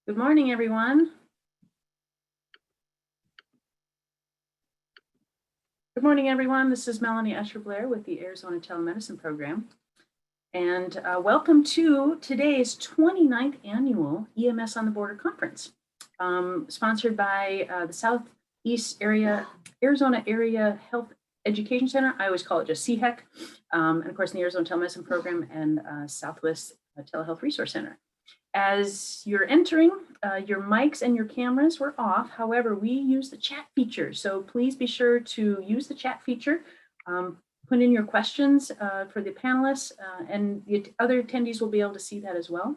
Good morning, everyone. Good morning, everyone. This is Melanie Escher-Blair with the Arizona Telemedicine Program. And welcome to today's 29th annual EMS on the Border Conference, sponsored by the Southeast Arizona Area Health Education Center. I always call it just CHEC, and of course the Arizona Telemedicine Program and Southwest Telehealth Resource Center. As you're entering, your mics and your cameras were off. However, we use the chat feature. So please be sure to use the chat feature. Put in your questions for the panelists, and the other attendees will be able to see that as well.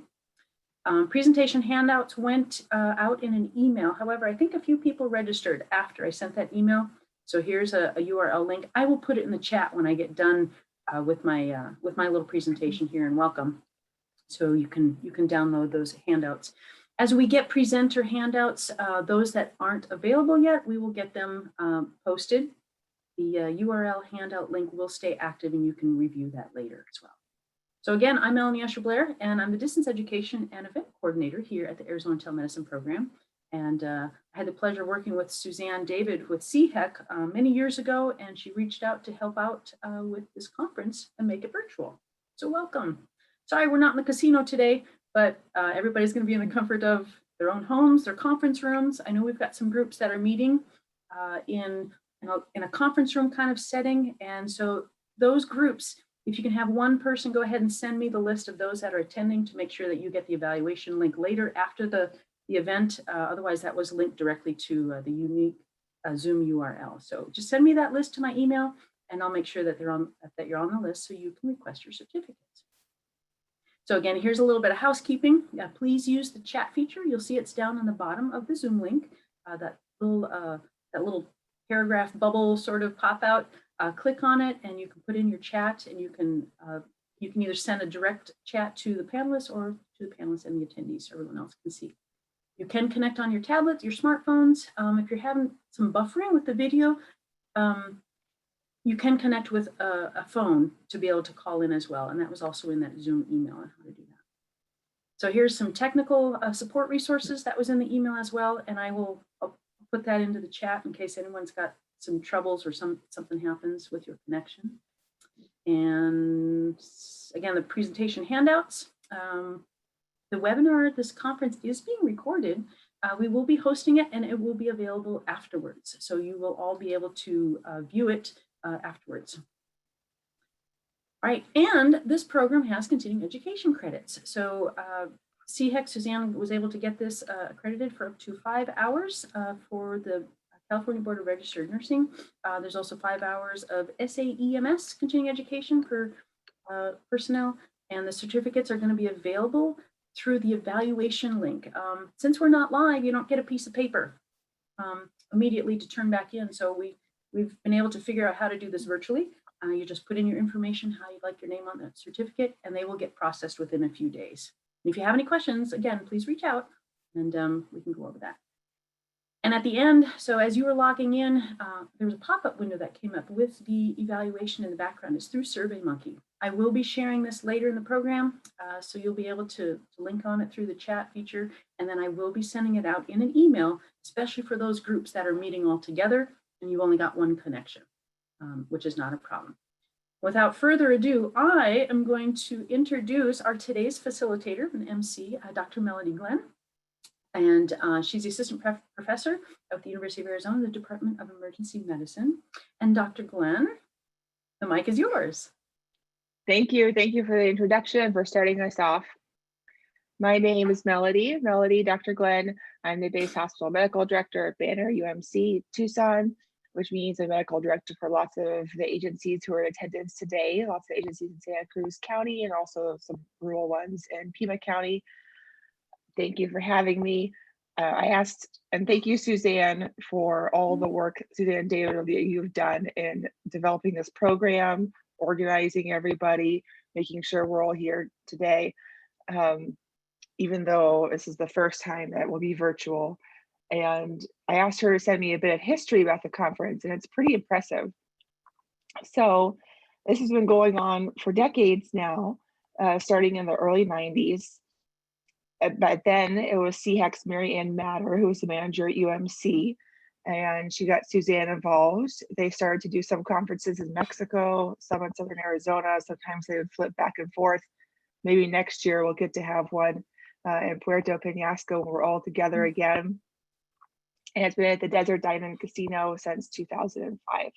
Presentation handouts went out in an email. However, I think a few people registered after I sent that email. So here's a URL link. I will put it in the chat when I get done with my little presentation here, and welcome. So you can download those handouts. As we get presenter handouts, those that aren't available yet, we will get them posted. The URL handout link will stay active, and you can review that later as well. So again, I'm Melanie Escher-Blair, and I'm the Distance Education and Event Coordinator here at the Arizona Telemedicine Program. And I had the pleasure working with Suzanne David with CHEC many years ago, and she reached out to help out with this conference and make it virtual. So welcome. Sorry, we're not in the casino today, but everybody's going to be in the comfort of their own homes, their conference rooms. I know we've got some groups that are meeting in a conference room kind of setting. And so those groups, if you can have one person go ahead and send me the list of those that are attending to make sure that you get the evaluation link later after the event. Otherwise, that was linked directly to the unique Zoom URL. So just send me that list to my email, and I'll make sure that you're on the list so you can request your certificates. So again, here's a little bit of housekeeping. Please use the chat feature. You'll see it's down on the bottom of the Zoom link. That little paragraph bubble sort of pop out. Click on it, and you can put in your chat, and you can either send a direct chat to the panelists or to the panelists and the attendees, so everyone else can see. You can connect on your tablets, your smartphones. If you're having some buffering with the video, you can connect with a phone to be able to call in as well. And that was also in that Zoom email on how to do that. So here's some technical support resources that was in the email as well. And I'll put that into the chat in case anyone's got some troubles or something happens with your connection. And again, the presentation handouts. The webinar, this conference is being recorded. We will be hosting it, and it will be available afterwards. So you will all be able to view it afterwards. All right, and this program has continuing education credits. So CHEC, Suzanne was able to get this accredited for up to 5 hours for the California Board of Registered Nursing. There's also 5 hours of SAEMS continuing education for personnel, and the certificates are going to be available through the evaluation link. Since we're not live, you don't get a piece of paper immediately to turn back in. So we've been able to figure out how to do this virtually. You just put in your information, how you'd like your name on that certificate, and they will get processed within a few days. And if you have any questions, again, please reach out, and we can go over that. And at the end, so as you were logging in, there was a pop-up window that came up with the evaluation in the background. It's through SurveyMonkey. I will be sharing this later in the program, so you'll be able to link on it through the chat feature, and then I will be sending it out in an email, especially for those groups that are meeting all together and you've only got one connection, which is not a problem. Without further ado, I am going to introduce our today's facilitator and MC, Dr. Melody Glenn. And she's the assistant professor at the University of Arizona, the Department of Emergency Medicine. And Dr. Glenn, the mic is yours. Thank you. Thank you for the introduction, for starting us off. My name is Melody Dr. Glenn. I'm the base hospital medical director at Banner UMC Tucson, which means I'm medical director for lots of the agencies who are in attendance today, lots of agencies in Santa Cruz County and also some rural ones in Pima County. Thank you for having me. I asked, and thank you, Suzanne, for all the work, Suzanne David, that you've done in developing this program, organizing everybody, making sure we're all here today. Even though this is the first time that we'll be virtual. And I asked her to send me a bit of history about the conference, and it's pretty impressive. So this has been going on for decades now, starting in the early 90s. but then it was CHEC's Mary Ann Matter, who was the manager at UMC, and she got Suzanne involved. They started to do some conferences in Mexico, some in Southern Arizona. Sometimes they would flip back and forth. Maybe next year we'll get to have one in Puerto Penasco when we're all together again. And it's been at the Desert Diamond Casino since 2005.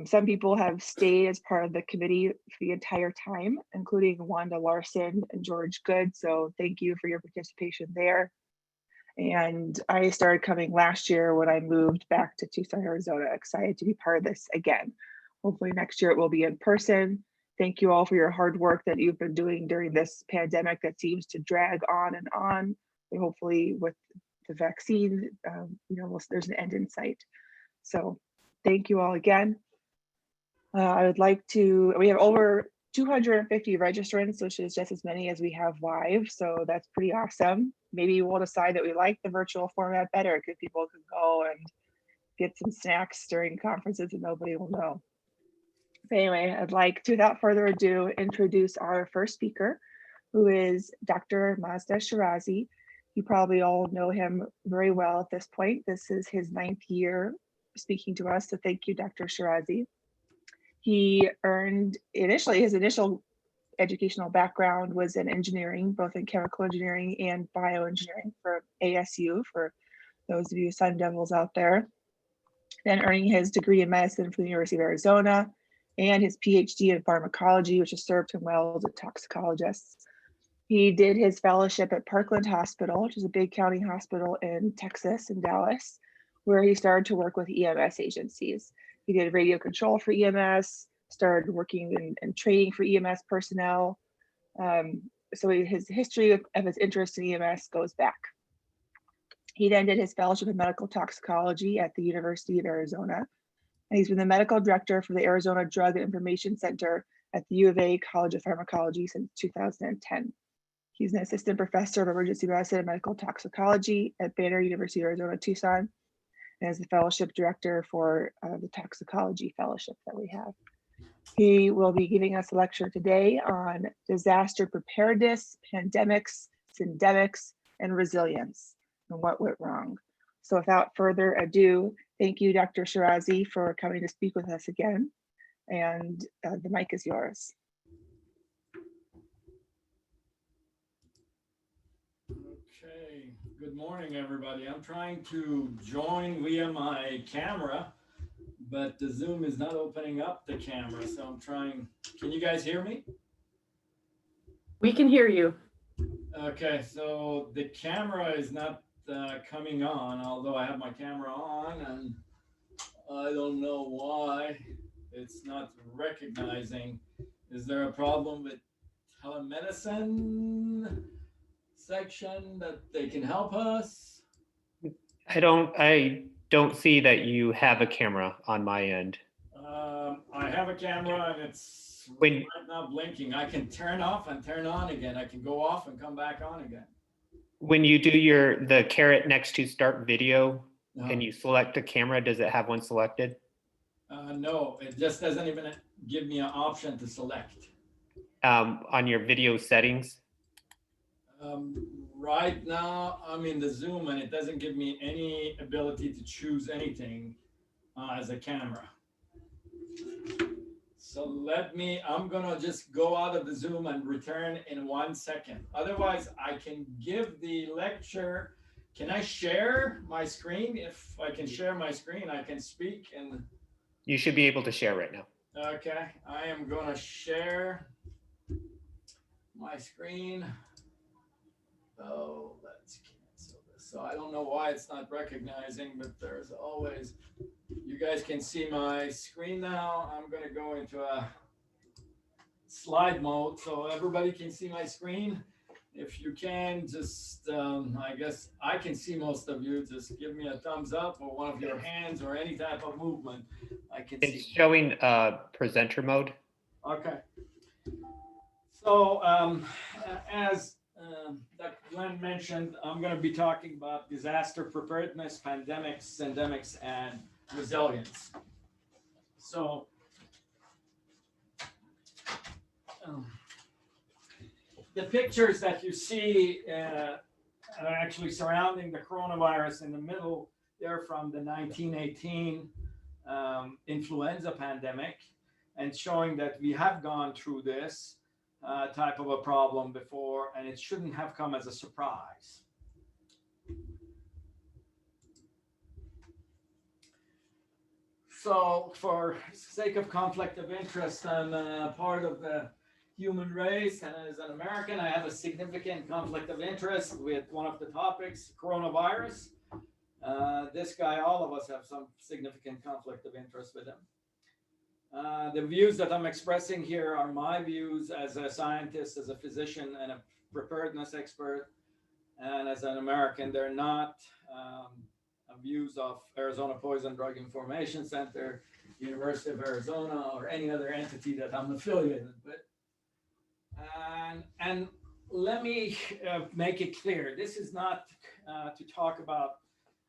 Some people have stayed as part of the committee for the entire time, including Wanda Larson and George Good. So thank you for your participation there. And I started coming last year when I moved back to Tucson, Arizona. Excited to be part of this again. Hopefully next year it will be in person. Thank you all for your hard work that you've been doing during this pandemic that seems to drag on and on. And hopefully with the vaccine, there's an end in sight. So thank you all again. I would like to, we have over 250 registrants, which is just as many as we have live. So that's pretty awesome. Maybe we'll decide that we like the virtual format better because people can go and get some snacks during conferences and nobody will know. But anyway, I'd like to, without further ado, introduce our first speaker, who is Dr. Mazda Shirazi. You probably all know him very well at this point. This is his 9th year speaking to us. So thank you, Dr. Shirazi. He earned his initial educational background was in engineering, both in chemical engineering and bioengineering for ASU, for those of you Sun Devils out there. Then earning his degree in medicine from the University of Arizona and his PhD in pharmacology, which has served him well as a toxicologist. He did his fellowship at Parkland Hospital, which is a big county hospital in Texas, in Dallas, where he started to work with EMS agencies. He did radio control for EMS, started working and training for EMS personnel. So his history of his interest in EMS goes back. He then did his fellowship in medical toxicology at the University of Arizona. And he's been the medical director for the Arizona Drug Information Center at the U of A College of Pharmacology since 2010. He's an assistant professor of emergency medicine and medical toxicology at Banner University of Arizona, Tucson, and is the fellowship director for the toxicology fellowship that we have. He will be giving us a lecture today on disaster preparedness, pandemics, syndemics, and resilience, and what went wrong. So without further ado, thank you, Dr. Shirazi, for coming to speak with us again. And the mic is yours. Okay, good morning, everybody. I'm trying to join via my camera, but the Zoom is not opening up the camera, so I'm trying. Can you guys hear me? We can hear you. Okay, so the camera is not coming on, although I have my camera on, and I don't know why it's not recognizing. Is there a problem with telemedicine section that they can help us? I don't see that you have a camera on my end. I have a camera and it's right now blinking. I can turn off and turn on again. I can go off and come back on again. When you do the caret next to start video and you select a camera, does it have one selected? No, it just doesn't even give me an option to select. On your video settings? Right now I'm in the Zoom and it doesn't give me any ability to choose anything as a camera. So I'm gonna just go out of the Zoom and return in 1 second. Otherwise I can give the lecture. Can I share my screen? If I can share my screen, I can speak. And you should be able to share right now. Okay, I am gonna share my screen. Oh, let's cancel this. So I don't know why it's not recognizing, but there's always, you guys can see my screen now. I'm gonna go into a slide mode so everybody can see my screen. If you can, just, I guess I can see most of you. Just give me a thumbs up or one of your hands or any type of movement. I can see. It's showing presenter mode. Okay. So as Dr. Glenn mentioned, I'm going to be talking about disaster preparedness, pandemics, endemics, and resilience. So the pictures that you see are actually surrounding the coronavirus in the middle. They're from the 1918 influenza pandemic, and showing that we have gone through this type of a problem before, and it shouldn't have come as a surprise. So for sake of conflict of interest, I'm part of the human race, and as an American, I have a significant conflict of interest with one of the topics, coronavirus. This guy, all of us have some significant conflict of interest with him. The views that I'm expressing here are my views as a scientist, as a physician, and a preparedness expert. And as an American, they're not views of Arizona Poison Drug Information Center, University of Arizona, or any other entity that I'm affiliated with. And let me make it clear, this is not to talk about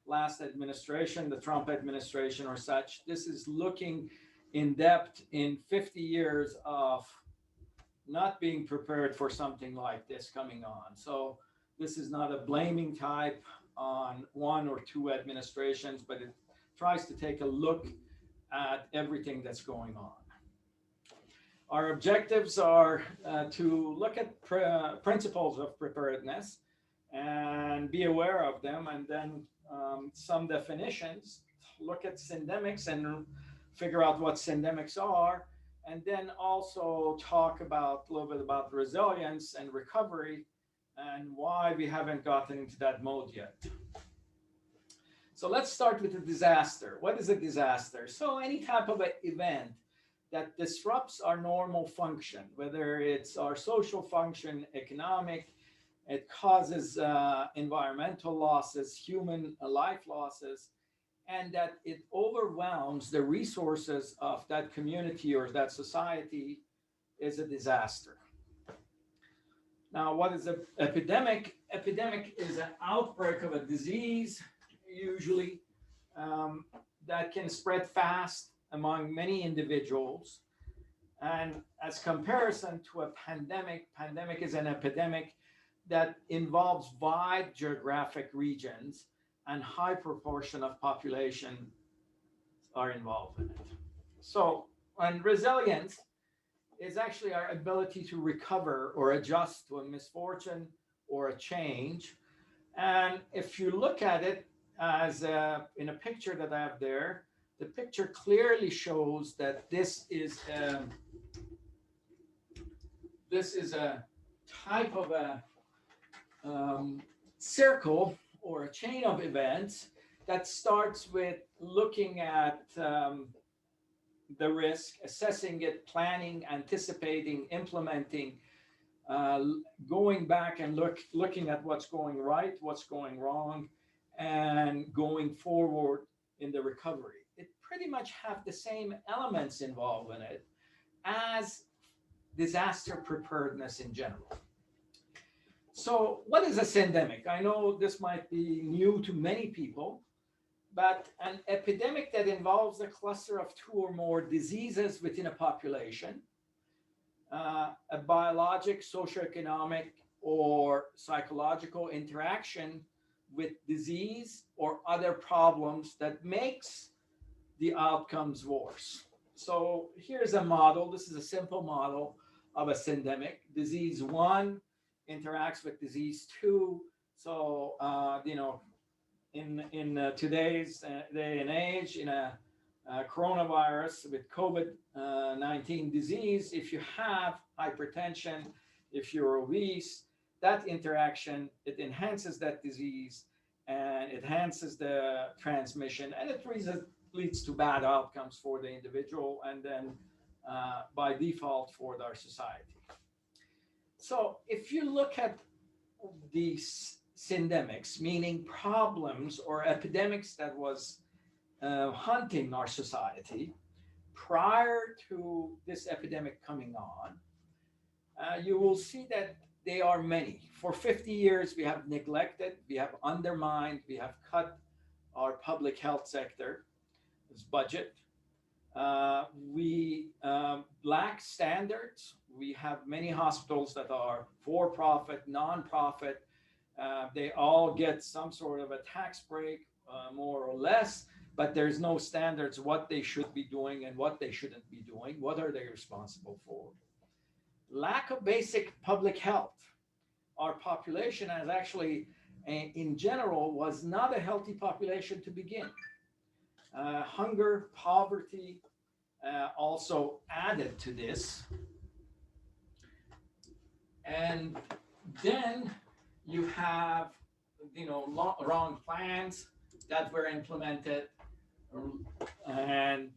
last administration, the Trump administration or such. This is looking in depth in 50 years of not being prepared for something like this coming on. So this is not a blaming type on one or two administrations, but it tries to take a look at everything that's going on. Our objectives are to look at principles of preparedness and be aware of them, and then some definitions, look at syndemics and figure out what syndemics are, and then also talk about a little bit about resilience and recovery and why we haven't gotten into that mode yet. So let's start with a disaster. What is a disaster? So any type of an event that disrupts our normal function, whether it's our social function, economic, it causes environmental losses, human life losses, and that it overwhelms the resources of that community or that society, is a disaster. Now, what is an epidemic? Epidemic is an outbreak of a disease, usually, that can spread fast among many individuals. And as comparison to a pandemic, pandemic is an epidemic that involves wide geographic regions and high proportion of population are involved in it. So, and resilience is actually our ability to recover or adjust to a misfortune or a change. And if you look at it as in a picture that I have there, the picture clearly shows that this is a type of a circle or a chain of events that starts with looking at the risk, assessing it, planning, anticipating, implementing, going back and looking at what's going right, what's going wrong, and going forward in the recovery. It pretty much have the same elements involved in it as disaster preparedness in general. So what is a syndemic? I know this might be new to many people, but an epidemic that involves a cluster of two or more diseases within a population, a biologic, socioeconomic, or psychological interaction with disease or other problems that makes the outcomes worse. So here's a model. This is a simple model of a syndemic. Disease 1 interacts with disease 2. So, in today's day and age, in a coronavirus with COVID-19 disease, if you have hypertension, if you're obese, that interaction, it enhances that disease and it enhances the transmission, and it leads to bad outcomes for the individual and then by default for our society. So if you look at these syndemics, meaning problems or epidemics that was hunting our society prior to this epidemic coming on, you will see that they are many. For 50 years, we have neglected, we have undermined, we have cut our public health sector's budget. We lack standards. We have many hospitals that are for-profit, non-profit. They all get some sort of a tax break, more or less, but there's no standards what they should be doing and what they shouldn't be doing. What are they responsible for? Lack of basic public health. Our population has actually, in general, was not a healthy population to begin. Hunger, poverty also added to this. And then you have, wrong plans that were implemented, and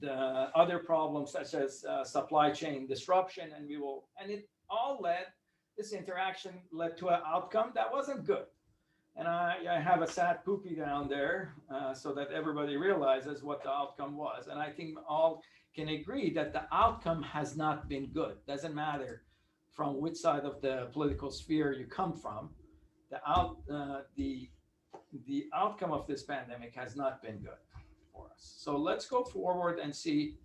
other problems such as supply chain disruption, and it all this interaction led to an outcome that wasn't good. And I have a sad poopy down there so that everybody realizes what the outcome was. And I think all can agree that the outcome has not been good. Doesn't matter from which side of the political sphere you come from. The outcome of this pandemic has not been good for us. So let's go forward and see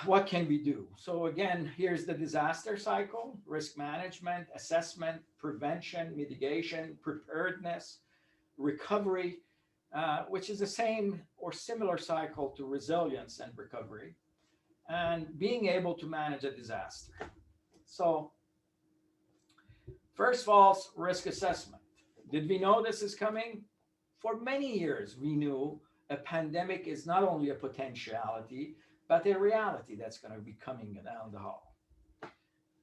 what can we do. So again, here's the disaster cycle: risk management, assessment, prevention, mitigation, preparedness, recovery, which is the same or similar cycle to resilience and recovery, and being able to manage a disaster. So first of all, risk assessment. Did we know this is coming? For many years, we knew a pandemic is not only a potentiality, but a reality that's going to be coming down the hall.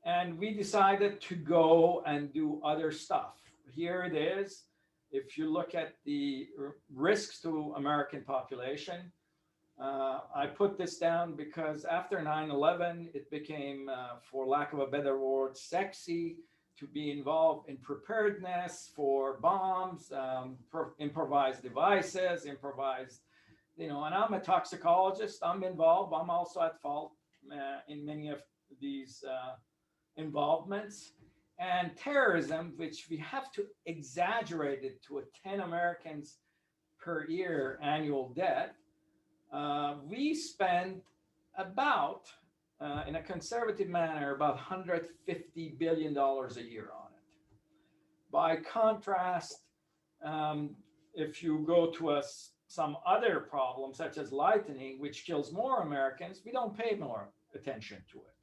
And we decided to go and do other stuff. Here it is. If you look at the risks to American population, I put this down because after 9/11, it became, for lack of a better word, sexy to be involved in preparedness for bombs, improvised devices, and I'm a toxicologist. I'm involved. I'm also at fault in many of these involvements. And terrorism, which we have to exaggerate it to a 10 Americans per year annual debt, we spend about, in a conservative manner, about $150 billion a year on it. By contrast, if you go to some other problem, such as lightning, which kills more Americans, we don't pay more attention to it.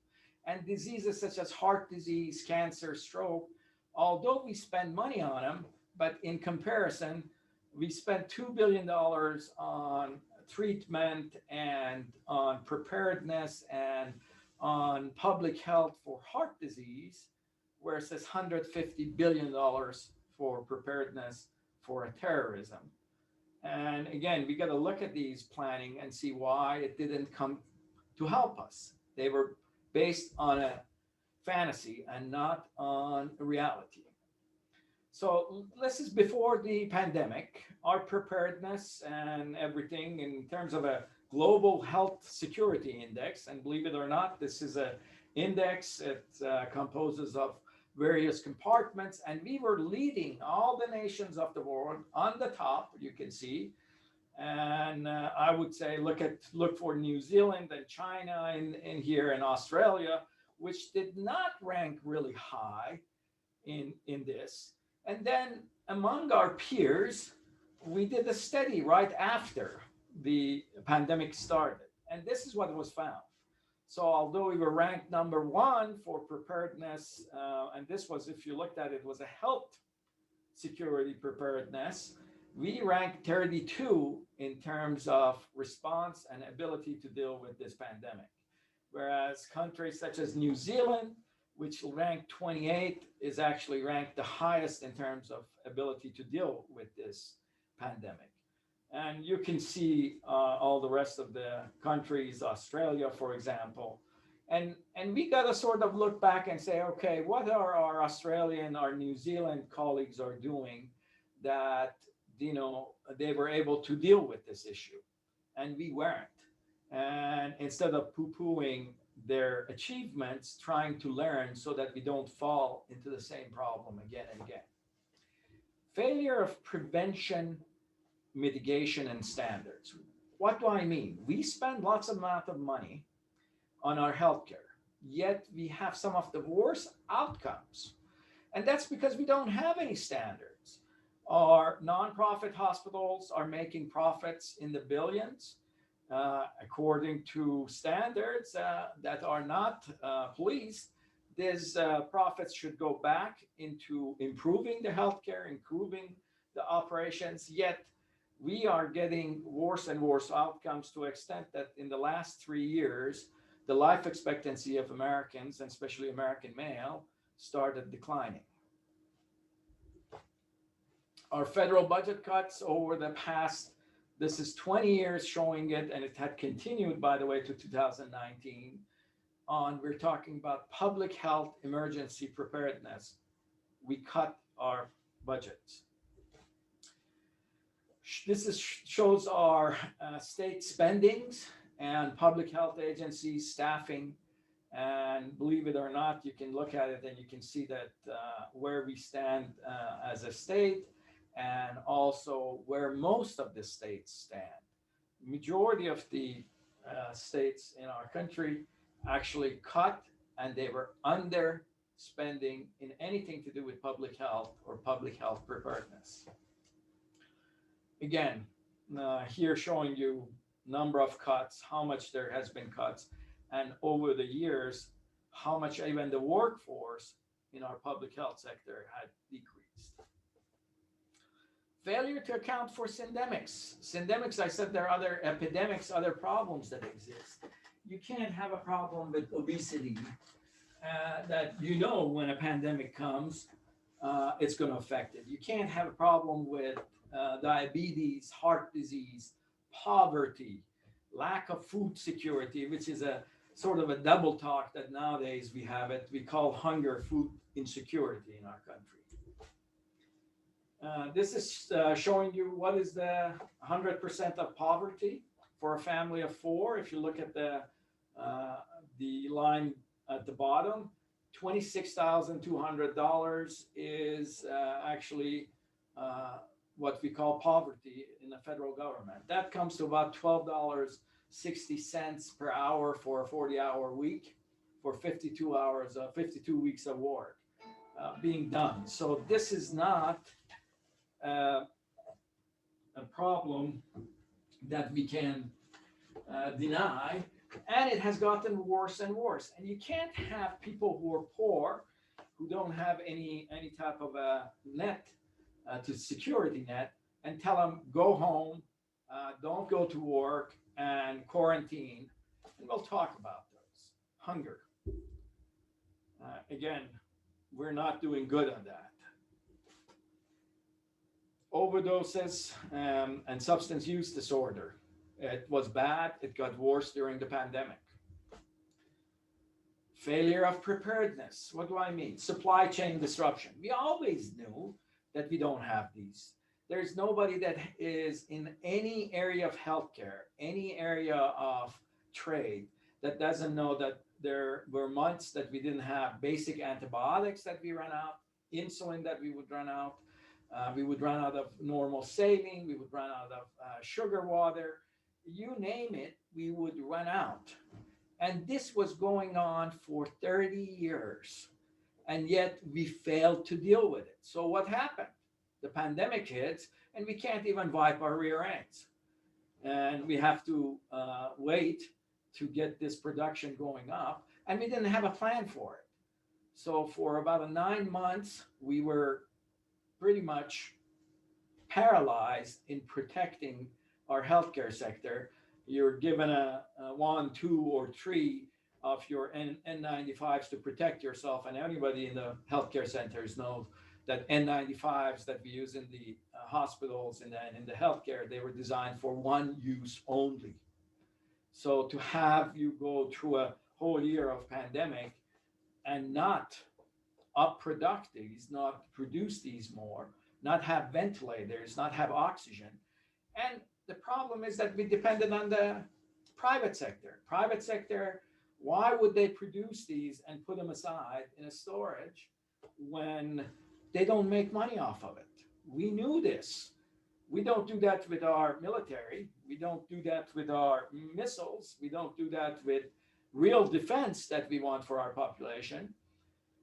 And diseases such as heart disease, cancer, stroke, although we spend money on them, but in comparison, we spend $2 billion on treatment and on preparedness and on public health for heart disease, whereas it's $150 billion for preparedness for terrorism. And again, we got to look at these planning and see why it didn't come to help us. They were based on a fantasy and not on reality. So this is before the pandemic. Our preparedness and everything in terms of a global health security index, and believe it or not, this is an index. It composes of various compartments, and we were leading all the nations of the world on the top, you can see. And I would say look for New Zealand and China in here, and Australia, which did not rank really high in this. And then among our peers, we did a study right after the pandemic started, and this is what was found. So although we were ranked number 1 for preparedness, and this was, if you looked at it, was a health security preparedness, we ranked 32 in terms of response and ability to deal with this pandemic. Whereas countries such as New Zealand, which ranked 28, is actually ranked the highest in terms of ability to deal with this pandemic. And you can see all the rest of the countries, Australia, for example. And we got to sort of look back and say, okay, what are our Australian, our New Zealand colleagues are doing that, they were able to deal with this issue, and we weren't. And instead of poo-pooing their achievements, trying to learn so that we don't fall into the same problem again and again. Failure of prevention, mitigation, and standards. What do I mean? We spend lots of amount of money on our healthcare, yet we have some of the worst outcomes. And that's because we don't have any standards. Our nonprofit hospitals are making profits in the billions, according to standards that are not policed. These profits should go back into improving the healthcare, improving the operations. Yet we are getting worse and worse outcomes to the extent that in the last 3 years, the life expectancy of Americans, and especially American male, started declining. Our federal budget cuts over the past, this is 20 years showing it, and it had continued, by the way, to 2019. We're talking about public health emergency preparedness. We cut our budgets. This shows our state spendings and public health agencies staffing. And believe it or not, you can look at it and you can see that where we stand as a state, and also where most of the states stand. Majority of the states in our country actually cut, and they were under spending in anything to do with public health or public health preparedness. Again, here showing you number of cuts, how much there has been cuts, and over the years, how much even the workforce in our public health sector had decreased. Failure to account for syndemics. Syndemics, I said there are other epidemics, other problems that exist. You can't have a problem with obesity that you know when a pandemic comes, it's going to affect it. You can't have a problem with diabetes, heart disease, poverty, lack of food security, which is a sort of a double talk that nowadays we have it. We call hunger food insecurity in our country. This is showing you what is the 100% of poverty for a family of 4. If you look at the line at the bottom, $26,200 is actually what we call poverty in the federal government. That comes to about $12.60 per hour for a 40-hour week for 52 hours, 52 weeks of work being done. So this is not a problem that we can deny, and it has gotten worse and worse. And you can't have people who are poor, who don't have any type of a net to security net, and tell them go home, don't go to work, and quarantine. And we'll talk about those. Hunger. Again, we're not doing good on that. Overdoses and substance use disorder. It was bad. It got worse during the pandemic. Failure of preparedness. What do I mean? Supply chain disruption. We always knew that we don't have these. There's nobody that is in any area of healthcare, any area of trade, that doesn't know that there were months that we didn't have basic antibiotics that we ran out, insulin that we would run out. We would run out of normal saline. We would run out of sugar water. You name it, we would run out. And this was going on for 30 years. And yet we failed to deal with it. So what happened? The pandemic hits, and we can't even wipe our rear ends. And we have to wait to get this production going up. And we didn't have a plan for it. So for about 9 months, we were pretty much paralyzed in protecting our healthcare sector. You're given a 1, 2, or 3 of your N95s to protect yourself. And anybody in the healthcare centers knows that N95s that we use in the hospitals and in the healthcare, they were designed for one use only. So to have you go through a whole year of pandemic and not upproduct these, not produce these more, not have ventilators, not have oxygen. And the problem is that we depended on the private sector. Private sector, why would they produce these and put them aside in a storage when they don't make money off of it? We knew this. We don't do that with our military. We don't do that with our missiles. We don't do that with real defense that we want for our population.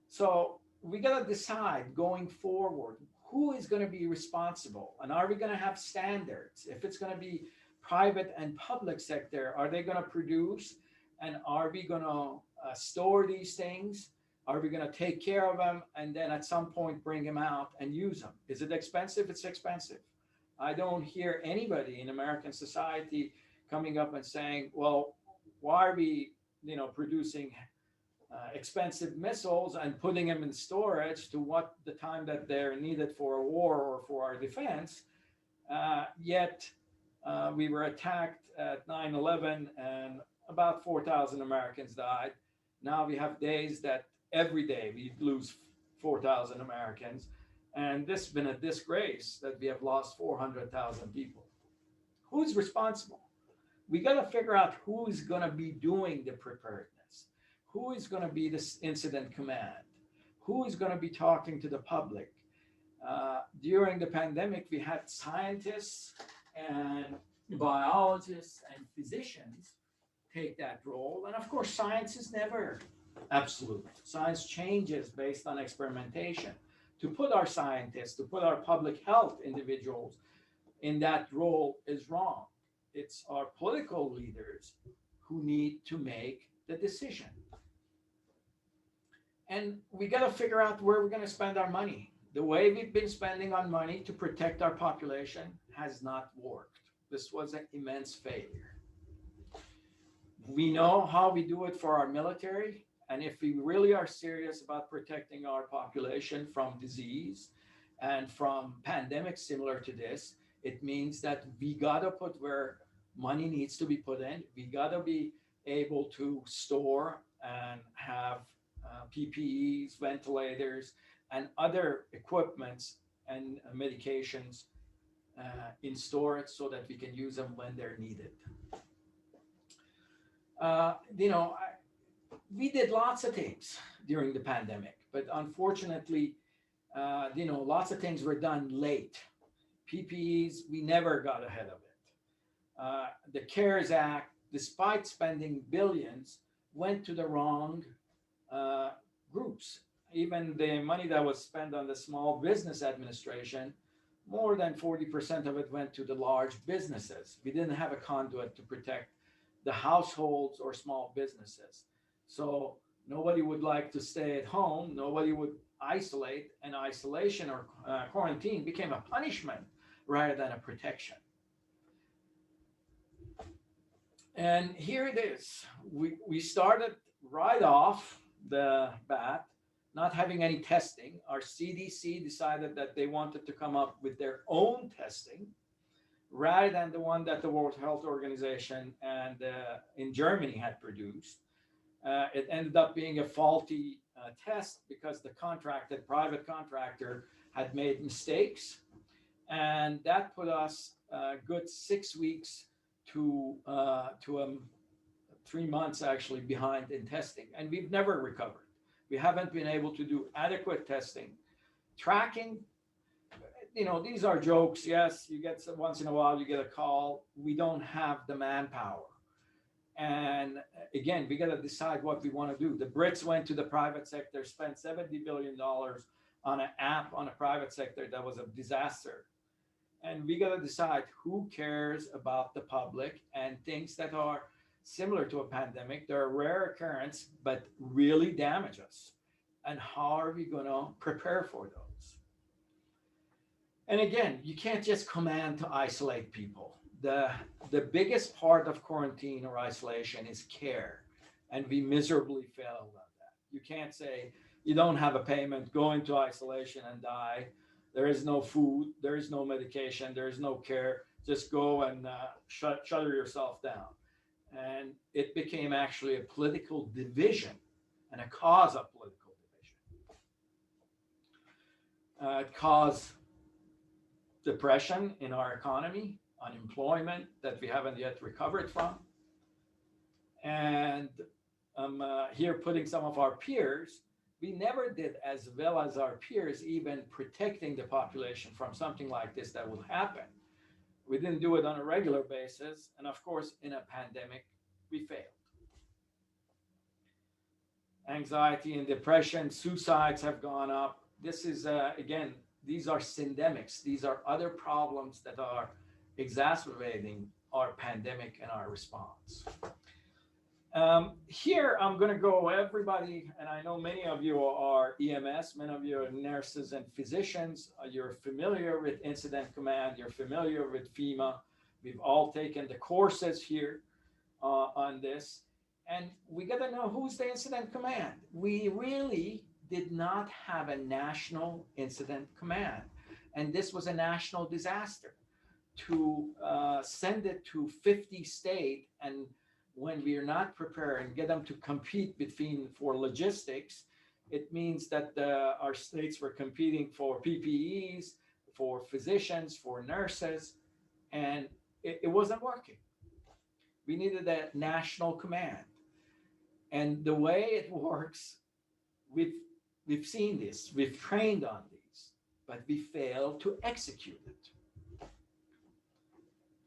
So we got to decide going forward who is going to be responsible, and are we going to have standards? If it's going to be private and public sector, are they going to produce, and are we going to store these things? Are we going to take care of them and then at some point bring them out and use them? Is it expensive? It's expensive. I don't hear anybody in American society coming up and saying, well, why are we, producing expensive missiles and putting them in storage to what the time that they're needed for a war or for our defense? Yet we were attacked at 9/11 and about 4,000 Americans died. Now we have days that every day we lose 4,000 Americans. And this has been a disgrace that we have lost 400,000 people. Who's responsible? We got to figure out who's going to be doing the preparedness. Who is going to be this incident command? Who is going to be talking to the public? During the pandemic, we had scientists and biologists and physicians take that role. And of course, science is never absolute. Science changes based on experimentation. To put our scientists, to put our public health individuals in that role is wrong. It's our political leaders who need to make the decision. And we got to figure out where we're going to spend our money. The way we've been spending on money to protect our population has not worked. This was an immense failure. We know how we do it for our military. And if we really are serious about protecting our population from disease and from pandemics similar to this, it means that we got to put where money needs to be put in. We got to be able to store and have PPEs, ventilators, and other equipments and medications in storage so that we can use them when they're needed. We did lots of things during the pandemic, but unfortunately, lots of things were done late. PPEs, we never got ahead of it. The CARES Act, despite spending billions, went to the wrong groups. Even the money that was spent on the Small Business Administration, more than 40% of it went to the large businesses. We didn't have a conduit to protect the households or small businesses. So nobody would like to stay at home. Nobody would isolate, and isolation or quarantine became a punishment rather than a protection. And here it is. We started right off the bat not having any testing. Our CDC decided that they wanted to come up with their own testing rather than the one that the World Health Organization and in Germany had produced. It ended up being a faulty test because the private contractor had made mistakes. And that put us a good 6 weeks to 3 months actually behind in testing. And we've never recovered. We haven't been able to do adequate testing. Tracking, these are jokes. Yes, you get once in a while, you get a call. We don't have the manpower. And again, we got to decide what we want to do. The Brits went to the private sector, spent $70 billion on an app on a private sector that was a disaster. And we got to decide who cares about the public and things that are similar to a pandemic. They're a rare occurrence, but really damage us. And how are we going to prepare for those? And again, you can't just command to isolate people. The biggest part of quarantine or isolation is care. And we miserably failed at that. You can't say you don't have a payment, go into isolation and die. There is no food, there is no medication, there is no care. Just go and shutter yourself down. And it became actually a political division and a cause of political division. It caused depression in our economy, unemployment that we haven't yet recovered from. And I'm here putting some of our peers. We never did as well as our peers, even protecting the population from something like this that will happen. We didn't do it on a regular basis. And of course, in a pandemic, we failed. Anxiety and depression, suicides have gone up. This is, again, these are syndemics. These are other problems that are exacerbating our pandemic and our response. Here, I'm going to go everybody, and I know many of you are EMS, many of you are nurses and physicians. You're familiar with incident command. You're familiar with FEMA. We've all taken the courses here on this. And we got to know who's the incident command. We really did not have a national incident command. And this was a national disaster. To send it to 50 states, and when we are not prepared and get them to compete for logistics, it means that our states were competing for PPEs, for physicians, for nurses, and it wasn't working. We needed a national command. And the way it works, we've seen this, we've trained on these, but we failed to execute it.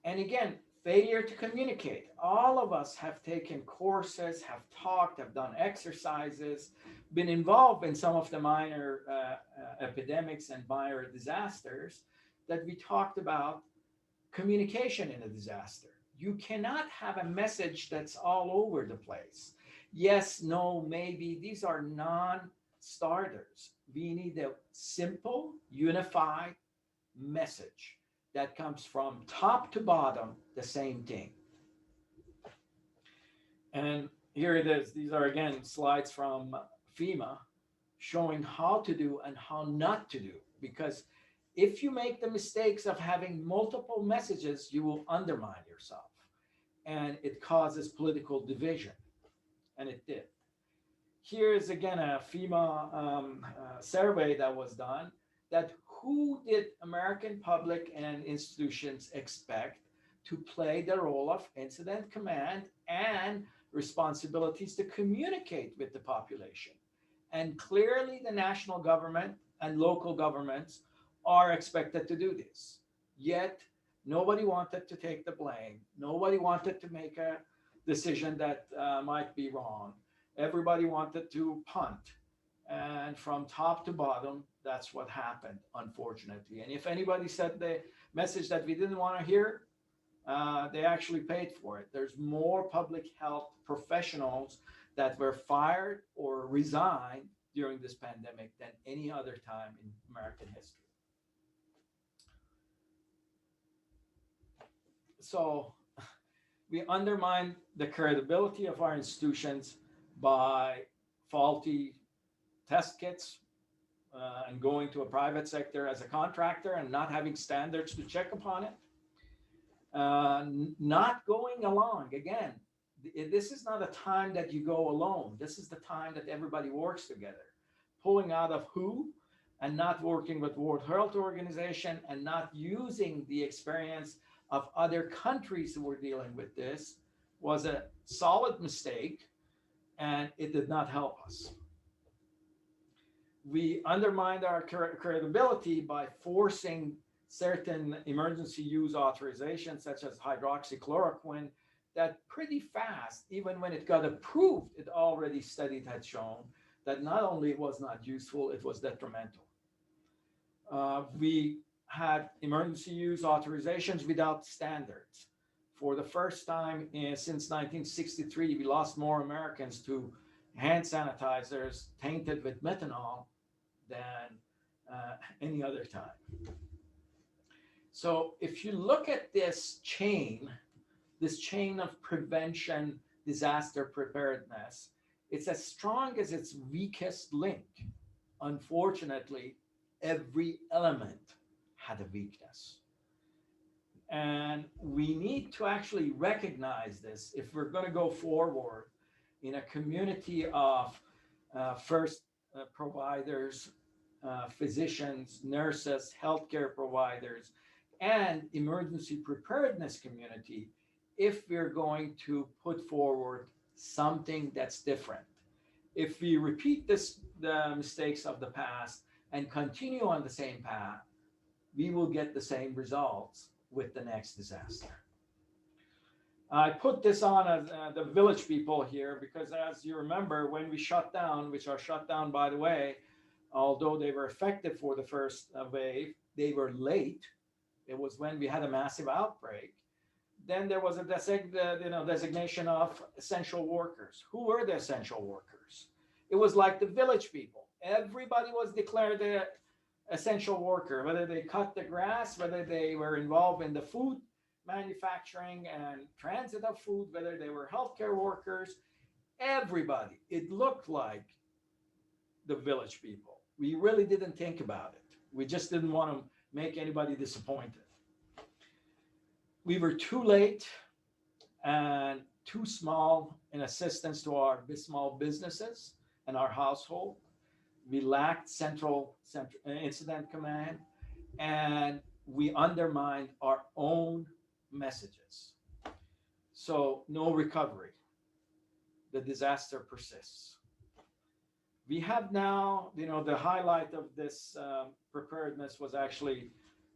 And again, failure to communicate. All of us have taken courses, have talked, have done exercises, been involved in some of the minor epidemics and minor disasters that we talked about communication in a disaster. You cannot have a message that's all over the place. Yes, no, maybe. These are non-starters. We need a simple, unified message that comes from top to bottom, the same thing. And here it is. These are, again, slides from FEMA showing how to do and how not to do. Because if you make the mistakes of having multiple messages, you will undermine yourself. And it causes political division. And it did. Here is, again, a FEMA survey that was done, that who did American public and institutions expect to play the role of incident command and responsibilities to communicate with the population. And clearly the national government and local governments are expected to do this. Yet nobody wanted to take the blame. Nobody wanted to make a decision that might be wrong. Everybody wanted to punt. And from top to bottom, that's what happened, unfortunately. And if anybody said the message that we didn't want to hear, they actually paid for it. There's more public health professionals that were fired or resigned during this pandemic than any other time in American history. So we undermine the credibility of our institutions by faulty test kits and going to a private sector as a contractor and not having standards to check upon it. Not going along. Again, this is not a time that you go alone. This is the time that everybody works together. Pulling out of WHO and not working with World Health Organization and not using the experience of other countries who were dealing with this was a solid mistake, and it did not help us. We undermined our credibility by forcing certain emergency use authorizations, such as hydroxychloroquine, that pretty fast, even when it got approved, it already studied had shown that not only it was not useful, it was detrimental. We had emergency use authorizations without standards. For the first time since 1963, we lost more Americans to hand sanitizers tainted with methanol than any other time. So if you look at this chain of prevention, disaster preparedness, it's as strong as its weakest link. Unfortunately, every element had a weakness. And we need to actually recognize this if we're going to go forward in a community of first providers, physicians, nurses, healthcare providers, and emergency preparedness community, if we're going to put forward something that's different. If we repeat the mistakes of the past and continue on the same path, we will get the same results with the next disaster. I put this on as the village people here because, as you remember, when we shut down, which are shut down, by the way, although they were effective for the first wave, they were late. It was when we had a massive outbreak. Then there was a designation of essential workers. Who were the essential workers? It was like the village people. Everybody was declared an essential worker, whether they cut the grass, whether they were involved in the food manufacturing and transit of food, whether they were healthcare workers, everybody. It looked like the village people. We really didn't think about it. We just didn't want to make anybody disappointed. We were too late and too small in assistance to our small businesses and our household. We lacked central incident command, and we undermined our own messages. So no recovery. The disaster persists. We have now, the highlight of this preparedness was actually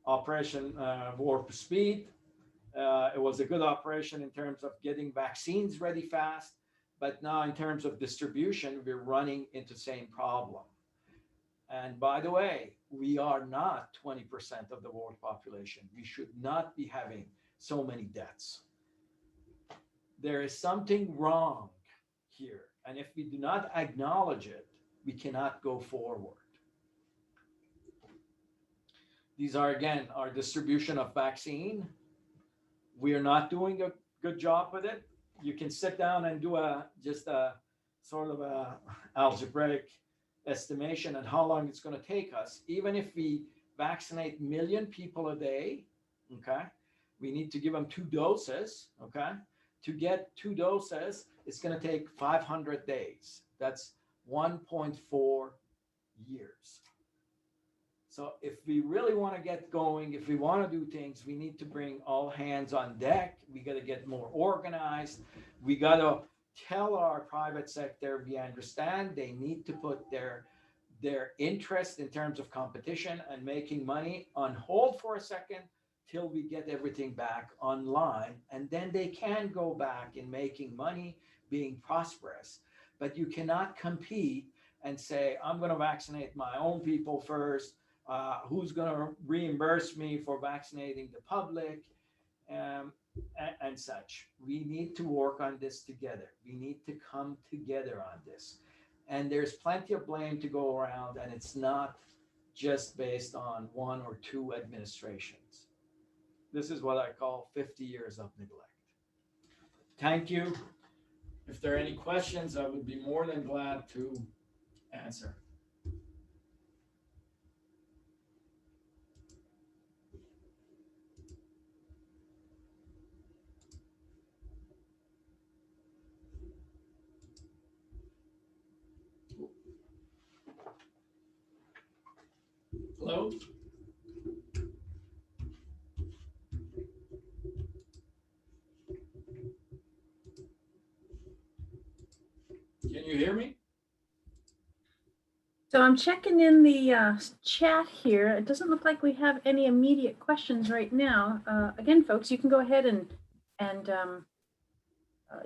Operation Warp Speed. It was a good operation in terms of getting vaccines ready fast, but now in terms of distribution, we're running into the same problem. And by the way, we are not 20% of the world population. We should not be having so many deaths. There is something wrong here. And if we do not acknowledge it, we cannot go forward. These are, again, our distribution of vaccine. We are not doing a good job with it. You can sit down and do just a sort of a algebraic estimation on how long it's going to take us. Even if we vaccinate 1 million people a day, okay, we need to give them 2 doses, okay? To get 2 doses, it's going to take 500 days. That's 1.4 years. So if we really want to get going, if we want to do things, we need to bring all hands on deck. We got to get more organized. We got to tell our private sector we understand they need to put their interest in terms of competition and making money on hold for a second till we get everything back online, and then they can go back in making money, being prosperous. But you cannot compete and say, I'm going to vaccinate my own people first. Who's going to reimburse me for vaccinating the public, and such. We need to work on this together. We need to come together on this. And there's plenty of blame to go around, and it's not just based on 1 or 2 administrations. This is what I call 50 years of neglect. Thank you. If there are any questions, I would be more than glad to answer. Hello? Can you hear me? So I'm checking in the chat here. It doesn't look like we have any immediate questions right now. Again, folks, you can go ahead and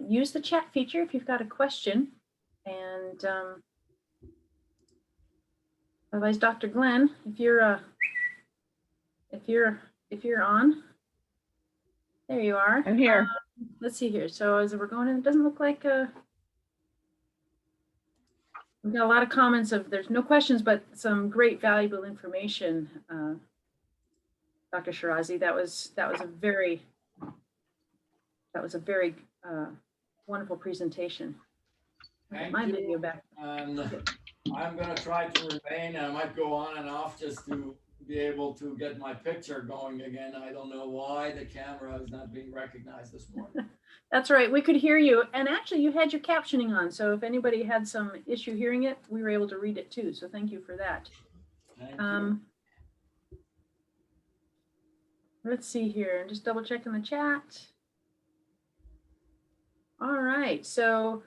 use the chat feature if you've got a question. And otherwise, Dr. Glenn, if you're on, there you are. I'm here. Let's see here. So as we're going in, it doesn't look like we've got a lot of comments of there's no questions, but some great valuable information. Dr. Shirazi, that was a very wonderful presentation. Thank My you. video back. And I'm going to try to remain. I might go on and off just to be able to get my picture going again. I don't know why the camera is not being recognized this morning. That's right. We could hear you. And actually, you had your captioning on. So if anybody had some issue hearing it, we were able to read it too. So thank you for that. Thank you. Let's see here. Just double checking the chat. All right. So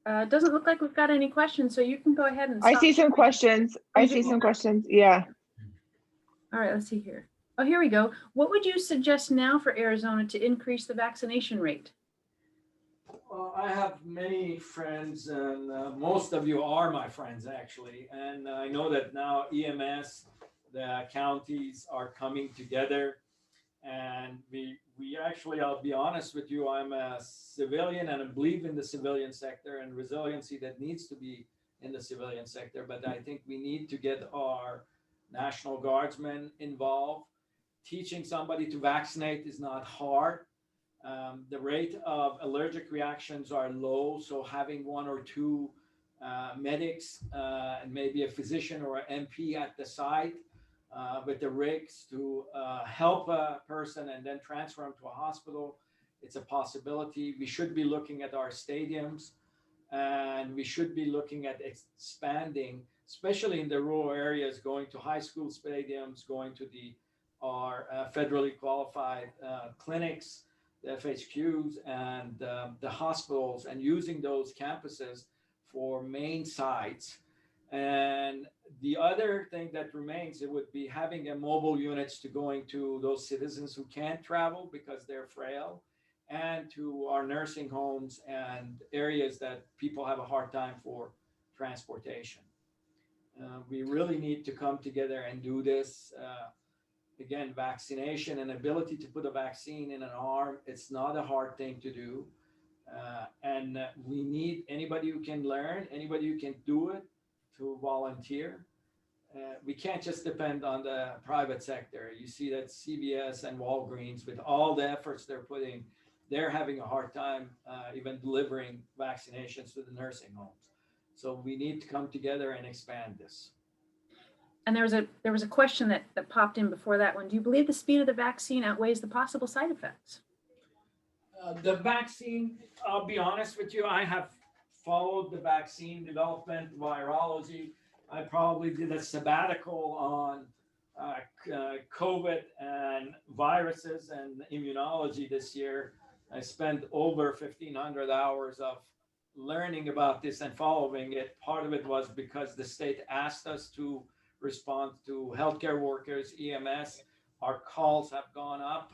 it doesn't look like we've got any questions. So you can go ahead and I stop see some sharing. questions. I see some questions. Yeah. All right. Let's see here. Oh, Oh, here we go. What would you suggest now for Arizona to increase the vaccination rate? Well, I have many friends, and most of you are my friends, actually. And I know that now EMS, the counties are coming together. And we actually, I'll be honest with you, I'm a civilian and I believe in the civilian sector and resiliency that needs to be in the civilian sector. But I think we need to get our National Guardsmen involved. Teaching somebody to vaccinate is not hard. The rate of allergic reactions are low, so having one or two medics and maybe a physician or an MP at the site with the rigs to help a person and then transfer them to a hospital, it's a possibility. We should be looking at our stadiums, and we should be looking at expanding, especially in the rural areas, going to high school stadiums, going to our federally qualified clinics, the FHQs, and the hospitals, and using those campuses for main sites. And the other thing that remains, it would be having a mobile units to going to those citizens who can't travel because they're frail, and to our nursing homes and areas that people have a hard time for transportation. We really need to come together and do this. Again, vaccination and ability to put a vaccine in an arm, it's not a hard thing to do. And we need anybody who can learn, anybody who can do it, to volunteer. We can't just depend on the private sector. You see that CVS and Walgreens, with all the efforts they're putting, they're having a hard time even delivering vaccinations to the nursing homes. So we need to come together and expand this. And there was a question that popped in before that one. Do you believe the speed of the vaccine outweighs the possible side effects? The vaccine, I'll be honest with you, I have followed the vaccine development, virology. I probably did a sabbatical on COVID and viruses and immunology this year. I spent over 1,500 hours of learning about this and following it. Part of it was because the state asked us to respond to healthcare workers, EMS. Our calls have gone up,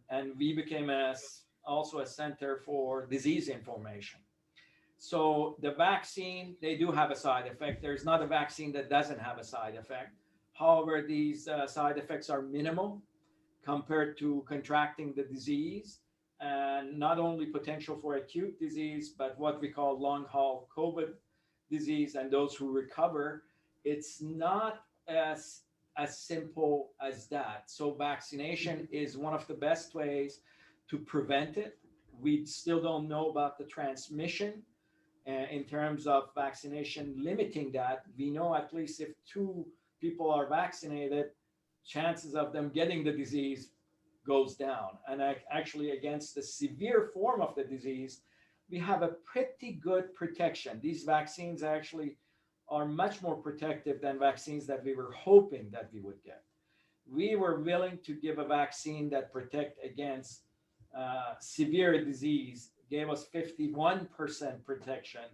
and we became also a center for disease information. So the vaccine, they do have a side effect. There's not a vaccine that doesn't have a side effect. However, these side effects are minimal compared to contracting the disease, and not only potential for acute disease, but what we call long haul COVID disease and those who recover. It's not as simple as that. So vaccination is one of the best ways to prevent it. We still don't know about the transmission in terms of vaccination limiting that. We know at least if 2 people are vaccinated, chances of them getting the disease goes down. And actually, against the severe form of the disease, we have a pretty good protection. These vaccines actually are much more protective than vaccines that we were hoping that we would get. We were willing to give a vaccine that protect against severe disease, gave us 51% protection.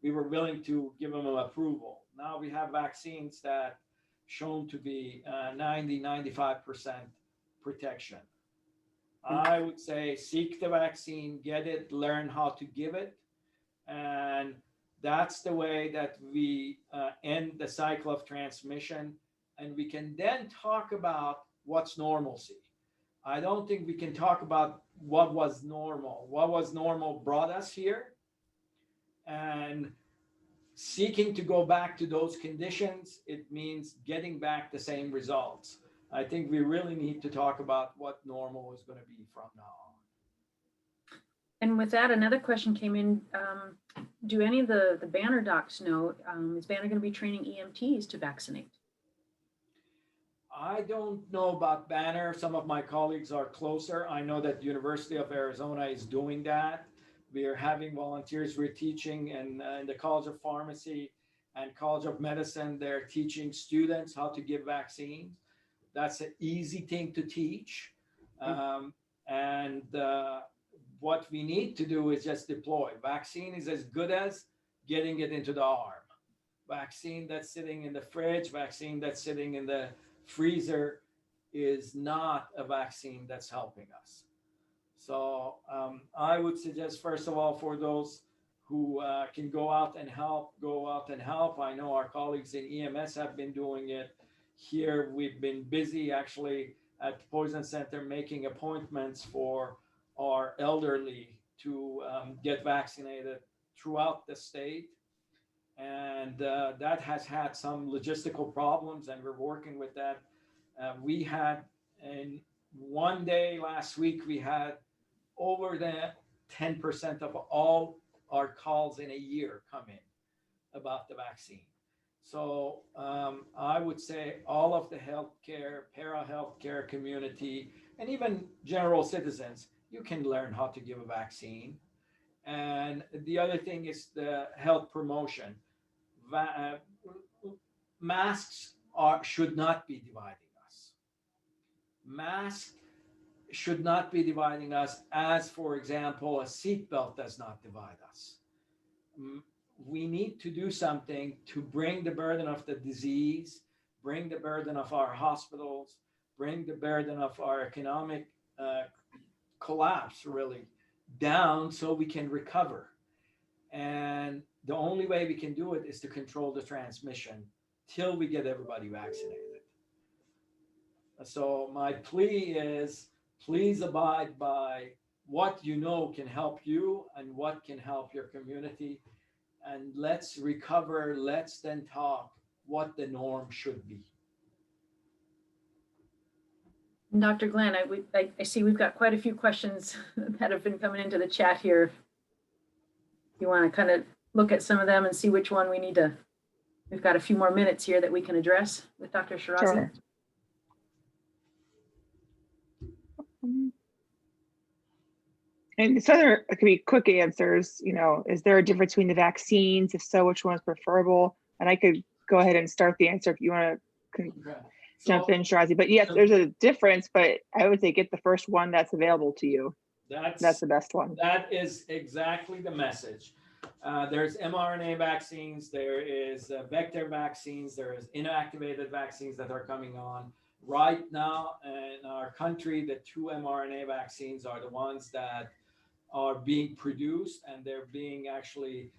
We were willing to give them an approval. Now we have vaccines that shown to be 90-95% protection. I would say seek the vaccine, get it, learn how to give it, and that's the way that we end the cycle of transmission. And we can then talk about what's normalcy. I don't think we can talk about what was normal. What was normal brought us here, and seeking to go back to those conditions, it means getting back the same results. I think we really need to talk about what normal is going to be from now on. And with that, another question came in. Do any of the Banner docs know, is Banner going to be training EMTs to vaccinate? I don't know about Banner. Some of my colleagues are closer. I know that University of Arizona is doing that. We are having volunteers. We're teaching in the College of Pharmacy and College of Medicine. They're teaching students how to give vaccines. That's an easy thing to teach. What we need to do is just deploy. Vaccine is as good as getting it into the arm. Vaccine that's sitting in the fridge, vaccine that's sitting in the freezer is not a vaccine that's helping us. So I would suggest, first of all, for those who can go out and help, go out and help. I know our colleagues in EMS have been doing it. Here, we've been busy actually at the Poison Center making appointments for our elderly to get vaccinated throughout the state. And that has had some logistical problems, and we're working with that. We had, in one day last week, we had over the 10% of all our calls in a year come in about the vaccine. So I would say all of the healthcare, para-healthcare community, and even general citizens, you can learn how to give a vaccine. And the other thing is the health promotion. Masks should not be dividing us. Masks should not be dividing us, as, for example, a seatbelt does not divide us. We need to do something to bring the burden of the disease, bring the burden of our hospitals, bring the burden of our economic collapse really down so we can recover. And the only way we can do it is to control the transmission till we get everybody vaccinated. So my plea is, please abide by what you know can help you and what can help your community. And let's recover, let's then talk what the norm should be. Dr. Glenn, I see we've got quite a few questions that have been coming into the chat here. You want to kind of look at some of them and see which one we need to, we've got a few more minutes here that we can address with Dr. Shirazi. Sure. And this other, it could be quick answers, you know, is there a difference between the vaccines? If so, which one is preferable? And I could go ahead and start the answer if you want to jump in, Shirazi. But yes, there's a difference, but I would say get the first one that's available to you. That's the best one. That is exactly the message. There's mRNA vaccines, there is vector vaccines, there is inactivated vaccines that are coming on. Right now in our country, the 2 mRNA vaccines are the ones that are being produced, and they're being actually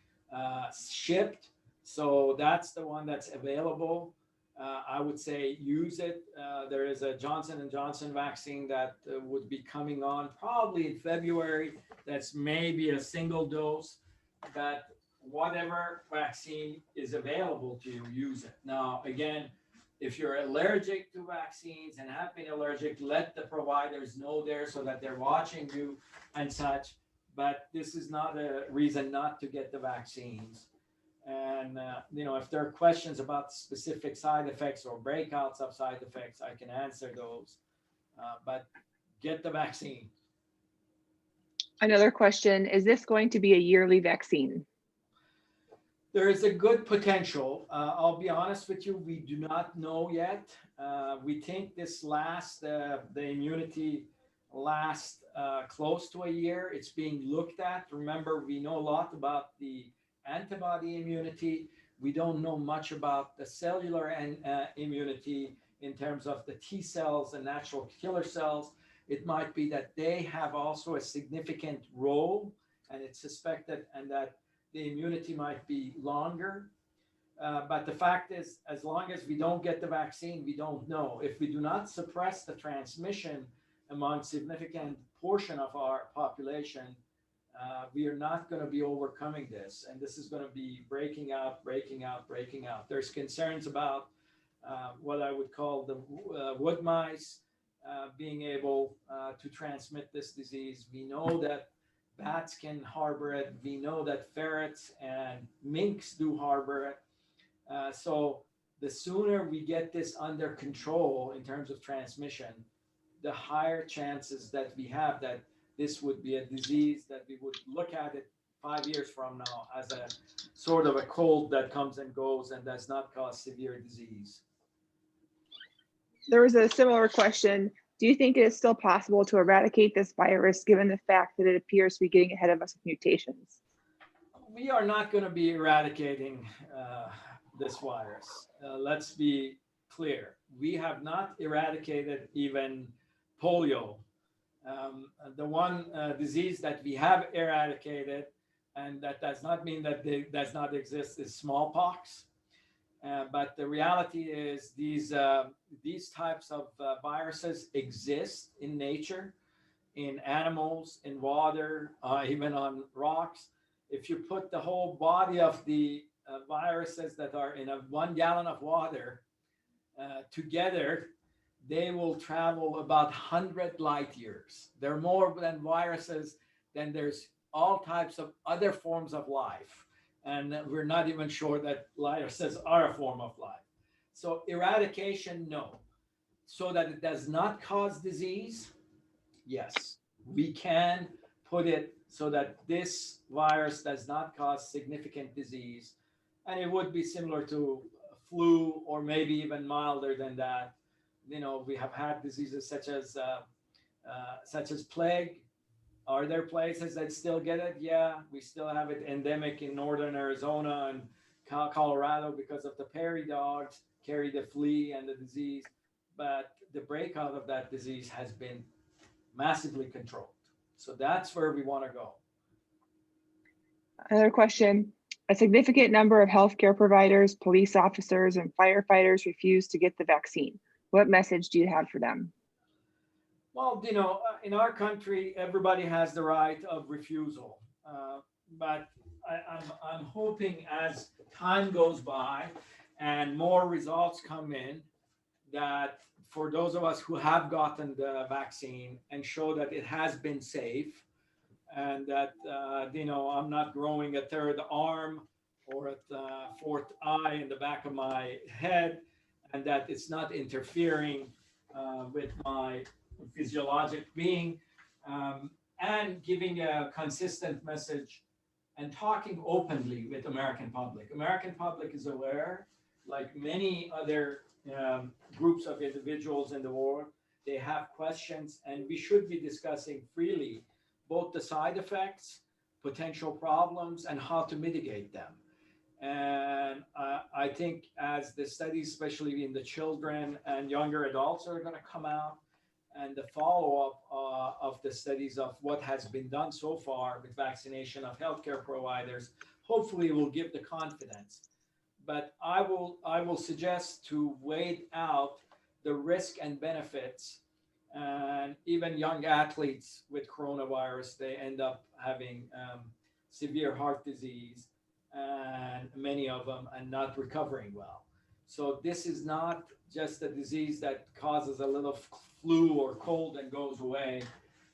shipped. So that's the one that's available. I would say use it. There is a Johnson & Johnson vaccine that would be coming on probably in February. That's maybe a single dose, but whatever vaccine is available to you, use it. Now, again, if you're allergic to vaccines and have been allergic, let the providers know there so that they're watching you and such. But this is not a reason not to get the vaccines. And, you know, if there are questions about specific side effects or breakouts of side effects, I can answer those. But get the vaccine. Another question, is this going to be a yearly vaccine? There is a good potential. I'll be honest with you, we do not know yet. We think this lasts, the immunity lasts close to a year. It's being looked at. Remember, we know a lot about the antibody immunity. We don't know much about the cellular immunity in terms of the T cells and natural killer cells. It might be that they have also a significant role, and it's suspected, and that the immunity might be longer. But the fact is, as long as we don't get the vaccine, we don't know. If we do not suppress the transmission among significant portion of our population, we are not going to be overcoming this. And this is going to be breaking out. There's concerns about what I would call the wood mice being able to transmit this disease. We know that bats can harbor it. We know that ferrets and minks do harbor it. So the sooner we get this under control in terms of transmission, the higher chances that we have that this would be a disease that we would look at it 5 years from now as a sort of a cold that comes and goes and does not cause severe disease. There was a similar question. Do you think it is still possible to eradicate this virus given the fact that it appears to be getting ahead of us with mutations? We are not going to be eradicating this virus. Let's be clear. We have not eradicated even polio. The one disease that we have eradicated, and that does not mean that it does not exist, is smallpox. But the reality is these types of viruses exist in nature, in animals, in water, even on rocks. If you put the whole body of the viruses that are in a 1 gallon of water together, they will travel about 100 light years. There are more than viruses, then there's all types of other forms of life. And we're not even sure that viruses are a form of life. So eradication, no. So that it does not cause disease, yes. We can put it so that this virus does not cause significant disease. And it would be similar to flu, or maybe even milder than that. You know, we have had diseases such as plague. Are there places that still get it? Yeah, we still have it endemic in northern Arizona and Colorado because of the prairie dogs carry the flea and the disease. But the breakout of that disease has been massively controlled. So that's where we want to go. Another question. A significant number of healthcare providers, police officers, and firefighters refuse to get the vaccine. What message do you have for them? Well, you know, in our country, everybody has the right of refusal. But I'm hoping as time goes by and more results come in, that for those of us who have gotten the vaccine and show that it has been safe, and that, you know, I'm not growing a third arm or a fourth eye in the back of my head, and that it's not interfering with my physiologic being, and giving a consistent message and talking openly with American public. American public is aware, like many other groups of individuals in the world, they have questions, and we should be discussing freely both the side effects, potential problems, and how to mitigate them. And I think as the studies, especially in the children and younger adults, are going to come out, and the follow-up of the studies of what has been done so far with vaccination of healthcare providers, hopefully will give the confidence. But I will suggest to wait out the risk and benefits. And even young athletes with coronavirus, they end up having severe heart disease, and many of them are not recovering well. So this is not just a disease that causes a little flu or cold and goes away.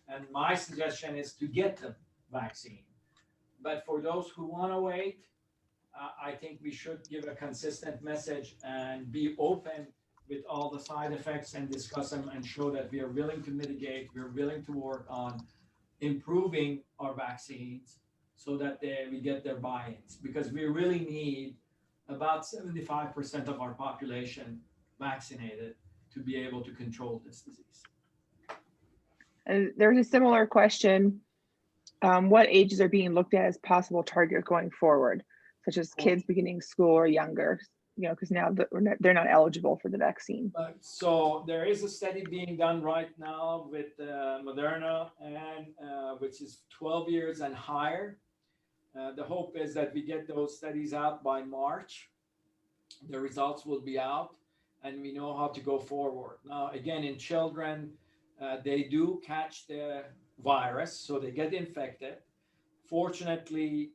And my suggestion is to get the vaccine. But for those who want to wait, I think we should give a consistent message and be open with all the side effects and discuss them and show that we are willing to mitigate, we're willing to work on improving our vaccines so that we get their buy-ins, because we really need about 75% of our population vaccinated to be able to control this disease. And there's a similar question. What ages are being looked at as possible target going forward, such as kids beginning school or younger? You know, because now they're not eligible for the vaccine. So there is a study being done right now with Moderna, and which is 12 years and higher. The hope is that we get those studies out by March. The results will be out, and we know how to go forward. Now, again, in children, they do catch the virus, so they get infected. Fortunately,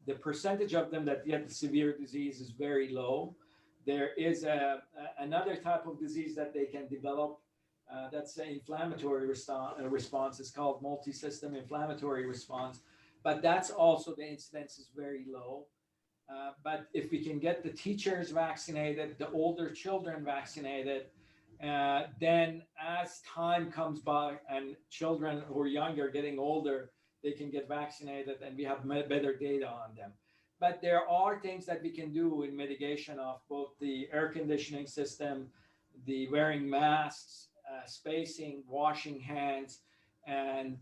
the percentage of them that get the severe disease is very low. There is another type of disease that they can develop. That's an inflammatory response. It's called multi-system inflammatory response. But that's also, the incidence is very low. But if we can get the teachers vaccinated, the older children vaccinated, then as time comes by and children who are younger getting older, they can get vaccinated, and we have better data on them. But there are things that we can do in mitigation of both the air conditioning system, the wearing masks, spacing, washing hands, and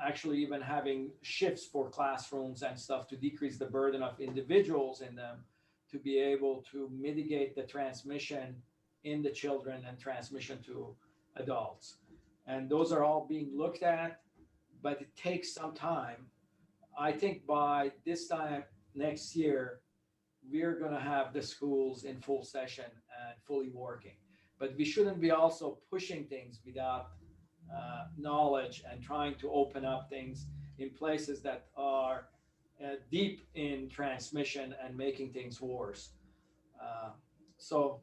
actually even having shifts for classrooms and stuff to decrease the burden of individuals in them, to be able to mitigate the transmission in the children and transmission to adults. And those are all being looked at, but it takes some time. I think by this time next year, we're going to have the schools in full session and fully working. But we shouldn't be also pushing things without knowledge and trying to open up things in places that are deep in transmission and making things worse. So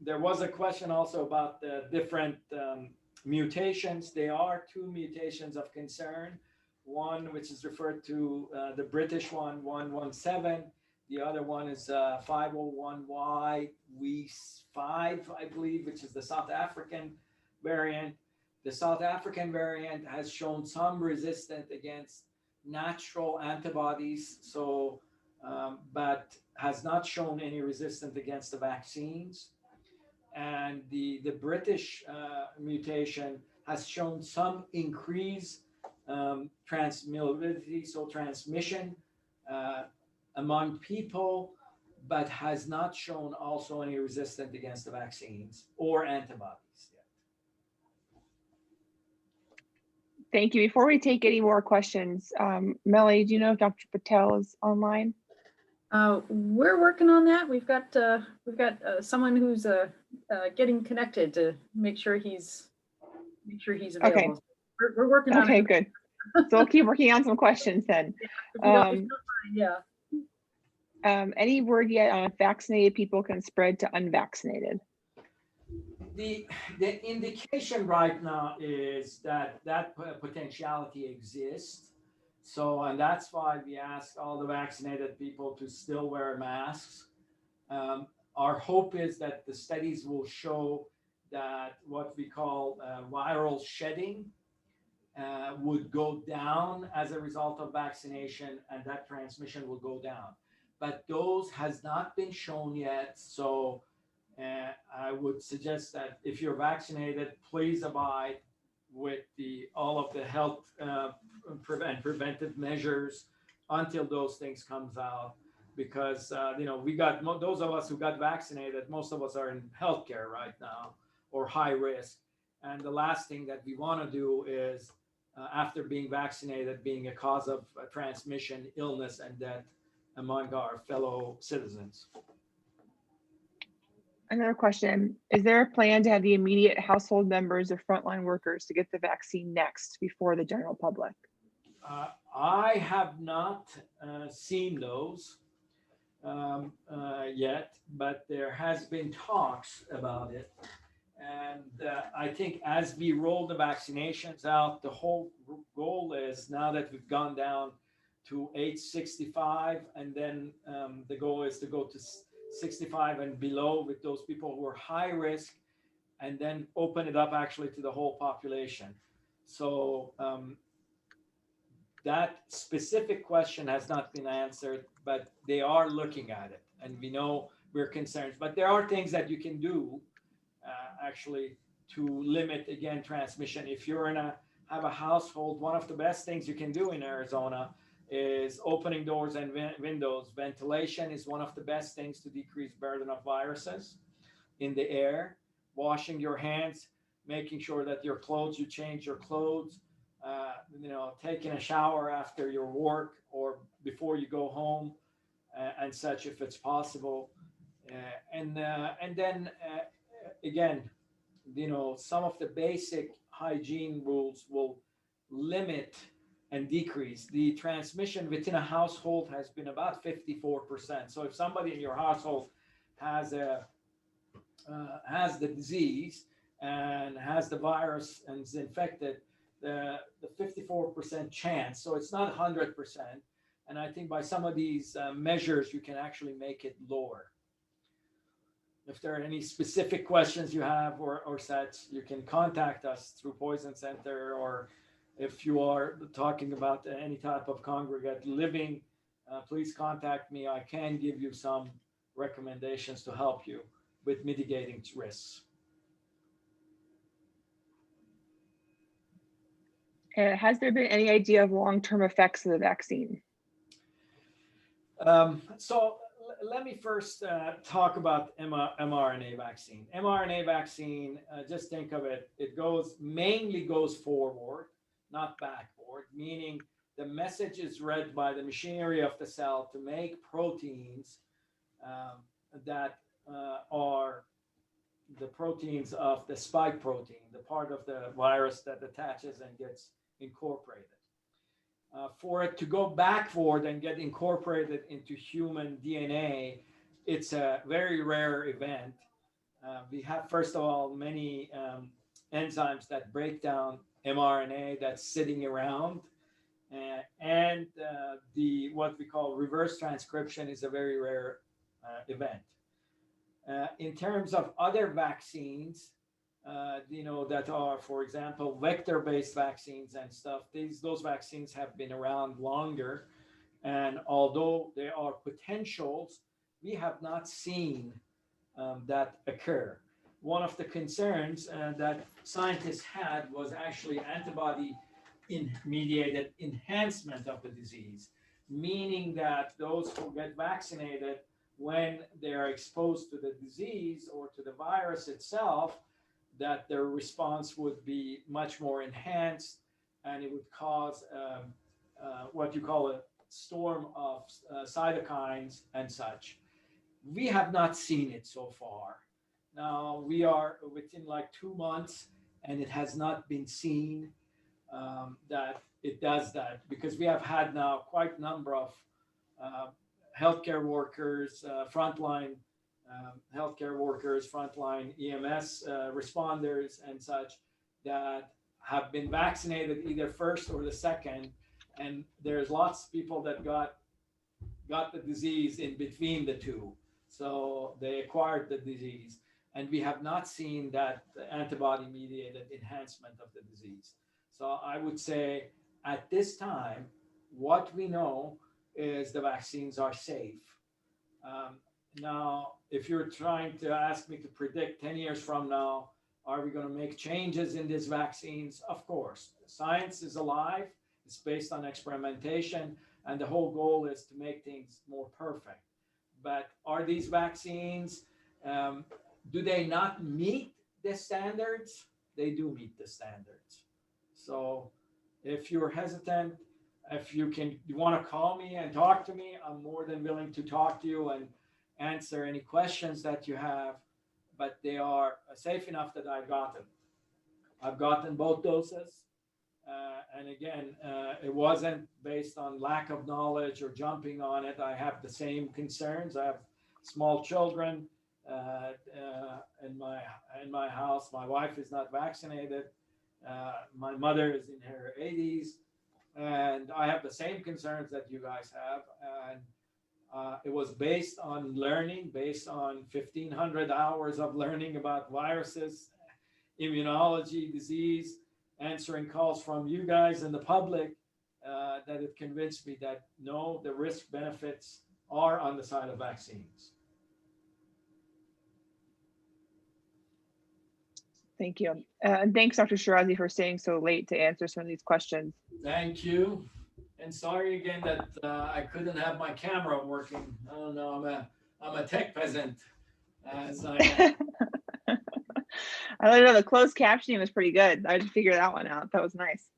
there was a question also about the different mutations. There are two mutations of concern. One, which is referred to the British one, 117. The other one is 501Y, We5, I believe, which is the South African variant. The South African variant has shown some resistance against natural antibodies, but has not shown any resistance against the vaccines. And the British mutation has shown some increased transmissibility, so transmission among people, but has not shown also any resistance against the vaccines or antibodies yet. Thank you. Before we take any more questions, Melanie, do you know if Dr. Patel is online? We're working on that. We've got someone who's getting connected to make sure he's available. Okay. We're working on it. Okay, good. So we'll keep working on some questions then. If you don't mind, yeah. Any word yet on if vaccinated people can spread to unvaccinated? The indication right now is that potentiality exists. So, and that's why we ask all the vaccinated people to still wear masks. Our hope is that the studies will show that what we call viral shedding would go down as a result of vaccination, and that transmission will go down. But those has not been shown yet. So I would suggest that if you're vaccinated, please abide with all of the health preventive measures until those things comes out, because we got those of us who got vaccinated, most of us are in healthcare right now or high risk, and the last thing that we want to do is after being vaccinated being a cause of transmission, illness, and death among our fellow citizens. Another question, is there a plan to have the immediate household members or frontline workers to get the vaccine next before the general public? I have not seen those yet, but there has been talks about it. And I think as we roll the vaccinations out, the whole goal is, now that we've gone down to age 65, and then the goal is to go to 65 and below with those people who are high risk, and then open it up actually to the whole population. So that specific question has not been answered, but they are looking at it, and we know we're concerned. But there are things that you can do actually to limit, again, transmission. If you're have a household, one of the best things you can do in Arizona is opening doors and windows. Ventilation is one of the best things to decrease burden of viruses in the air. Washing your hands, making sure that your clothes, you change your clothes, taking a shower after your work or before you go home, and such, if it's possible. And then again, some of the basic hygiene rules will limit and decrease. The transmission within a household has been about 54%. So if somebody in your household has the disease and has the virus and is infected, the 54% chance. So it's not 100%. And I think by some of these measures, you can actually make it lower. If there are any specific questions you have or such, you can contact us through Poison Center, or if you are talking about any type of congregate living, please contact me. I can give you some recommendations to help you with mitigating risks. Has there been any idea of long-term effects of the vaccine? So let me first talk about mRNA vaccine. mRNA vaccine, just think of it, it mainly goes forward, not backward, meaning the message is read by the machinery of the cell to make proteins that are the proteins of the spike protein, the part of the virus that attaches and gets incorporated. For it to go backward and get incorporated into human DNA, it's a very rare event. We have, first of all, many enzymes that break down mRNA that's sitting around. And what we call reverse transcription is a very rare event. In terms of other vaccines, that are, for example, vector-based vaccines and stuff, those vaccines have been around longer. And although there are potentials, we have not seen that occur. One of the concerns that scientists had was actually antibody-mediated enhancement of the disease, meaning that those who get vaccinated, when they are exposed to the disease or to the virus itself, that their response would be much more enhanced, and it would cause what you call a storm of cytokines and such. We have not seen it so far. Now we are within like 2 months, and it has not been seen that it does that, because we have had now quite a number of healthcare workers, frontline healthcare workers, frontline EMS responders and such, that have been vaccinated either first or the second. And there's lots of people that got the disease in between the two. So they acquired the disease. And we have not seen that antibody-mediated enhancement of the disease. So I would say at this time, what we know is the vaccines are safe. Now, if you're trying to ask me to predict 10 years from now, are we going to make changes in these vaccines? Of course. Science is alive. It's based on experimentation. And the whole goal is to make things more perfect. But are these vaccines, do they not meet the standards? They do meet the standards. So if you're hesitant, if you want to call me and talk to me, I'm more than willing to talk to you and answer any questions that you have, but they are safe enough that I've gotten both doses. And again, it wasn't based on lack of knowledge or jumping on it. I have the same concerns. I have small children in my house. My wife is not vaccinated. My mother is in her 80s. And I have the same concerns that you guys have. And it was based on learning, based on 1,500 hours of learning about viruses, immunology, disease, answering calls from you guys and the public, that it convinced me that no, the risk benefits are on the side of vaccines. Thank you. And thanks, Dr. Shirazi, for staying so late to answer some of these questions. Thank you. And sorry again that I couldn't have my camera working. I don't know, I'm a tech peasant. As I am. I don't know, the closed captioning was pretty good. I just figured that one out. That was nice.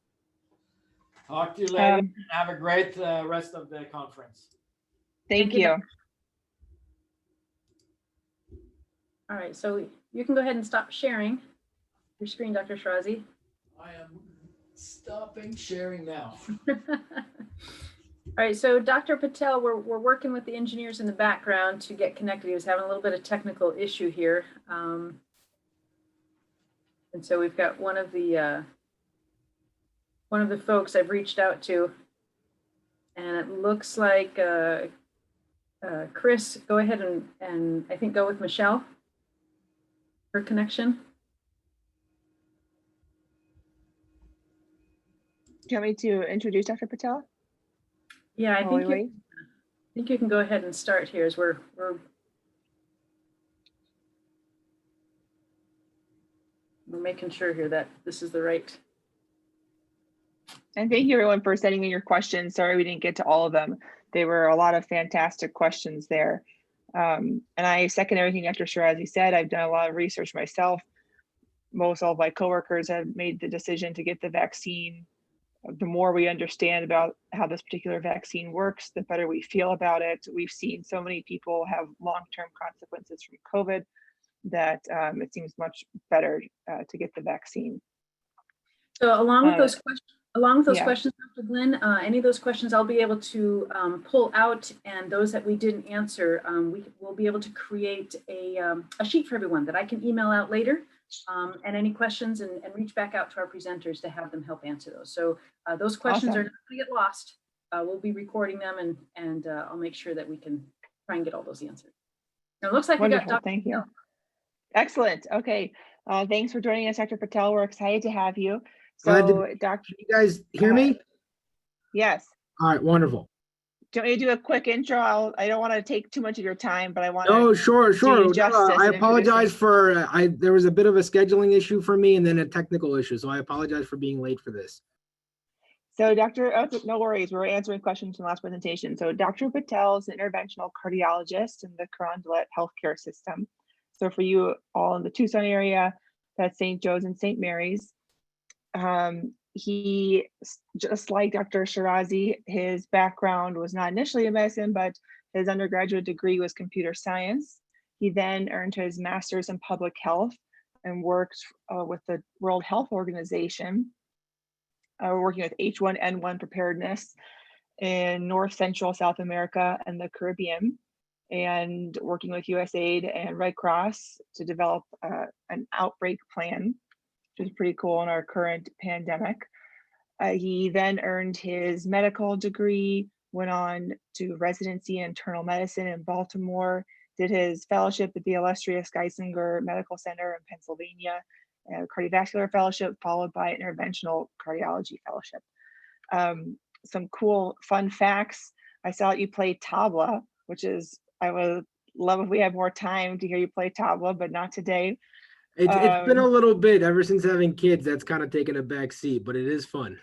Talk to you later. Have a great rest of the conference. Thank you. All right, so you can go ahead and stop sharing your screen, Dr. Shirazi. I am stopping sharing now. All right, so Dr. Patel, we're working with the engineers in the background to get connected. He was having a little bit of technical issue here. And so we've got one of the folks I've reached out to, and it looks like Chris, go ahead and I think go with Michelle for connection. Do you want me to introduce Dr. Patel? Yeah, I think you can go ahead and start here as we're making sure here that this is the right. And thank you everyone for sending in your questions. Sorry we didn't get to all of them. They were a lot of fantastic questions there. And I second everything Dr. Shirazi said. I've done a lot of research myself. Most all of my coworkers have made the decision to get the vaccine. The more we understand about how this particular vaccine works, the better we feel about it. We've seen so many people have long-term consequences from COVID that it seems much better to get the vaccine. So along with those yeah. questions, Dr. Glenn, any of those questions I'll be able to pull out, and those that we didn't answer, we will be able to create a sheet for everyone that I can email out later, and any questions, and reach back out to our presenters to have them help answer those. So those questions Awesome. are not going to get lost. We'll be recording them, and I'll make sure that we can try and get all those answered. Now, it looks like Wonderful. we got Dr. Thank you. Excellent. Okay. Thanks for joining us, Dr. Patel. We're excited to have you. So, Dr. Can you guys hear me? Yes. All right, wonderful. Do you want me to do a quick intro? I don't want to take too much of your time, but I want to. Oh, sure. you justice I and apologize introduce for there was a bit of a scheduling issue for me and then a technical issue, so I apologize for being late for this. So no worries, we're answering questions from the last presentation. So Dr. Patel is an interventional cardiologist in the Carondelet healthcare system. So for you all in the Tucson area, that's St. Joe's and St. Mary's. He, just like Dr. Shirazi, his background was not initially in medicine, but his undergraduate degree was computer science. He then earned his master's in public health and worked with the World Health Organization, working with H1N1 preparedness in North Central South America and the Caribbean, and working with USAID and Red Cross to develop an outbreak plan, which is pretty cool in our current pandemic. He then earned his medical degree, went on to residency in internal medicine in Baltimore, did his fellowship at the illustrious Geisinger Medical Center in Pennsylvania, a cardiovascular fellowship followed by interventional cardiology fellowship. Some cool fun facts. I saw that you play tabla, which is, I would love if we had more time to hear you play tabla, but not today. It's been a little bit ever since having kids. That's kind of taken a back seat, but it is fun.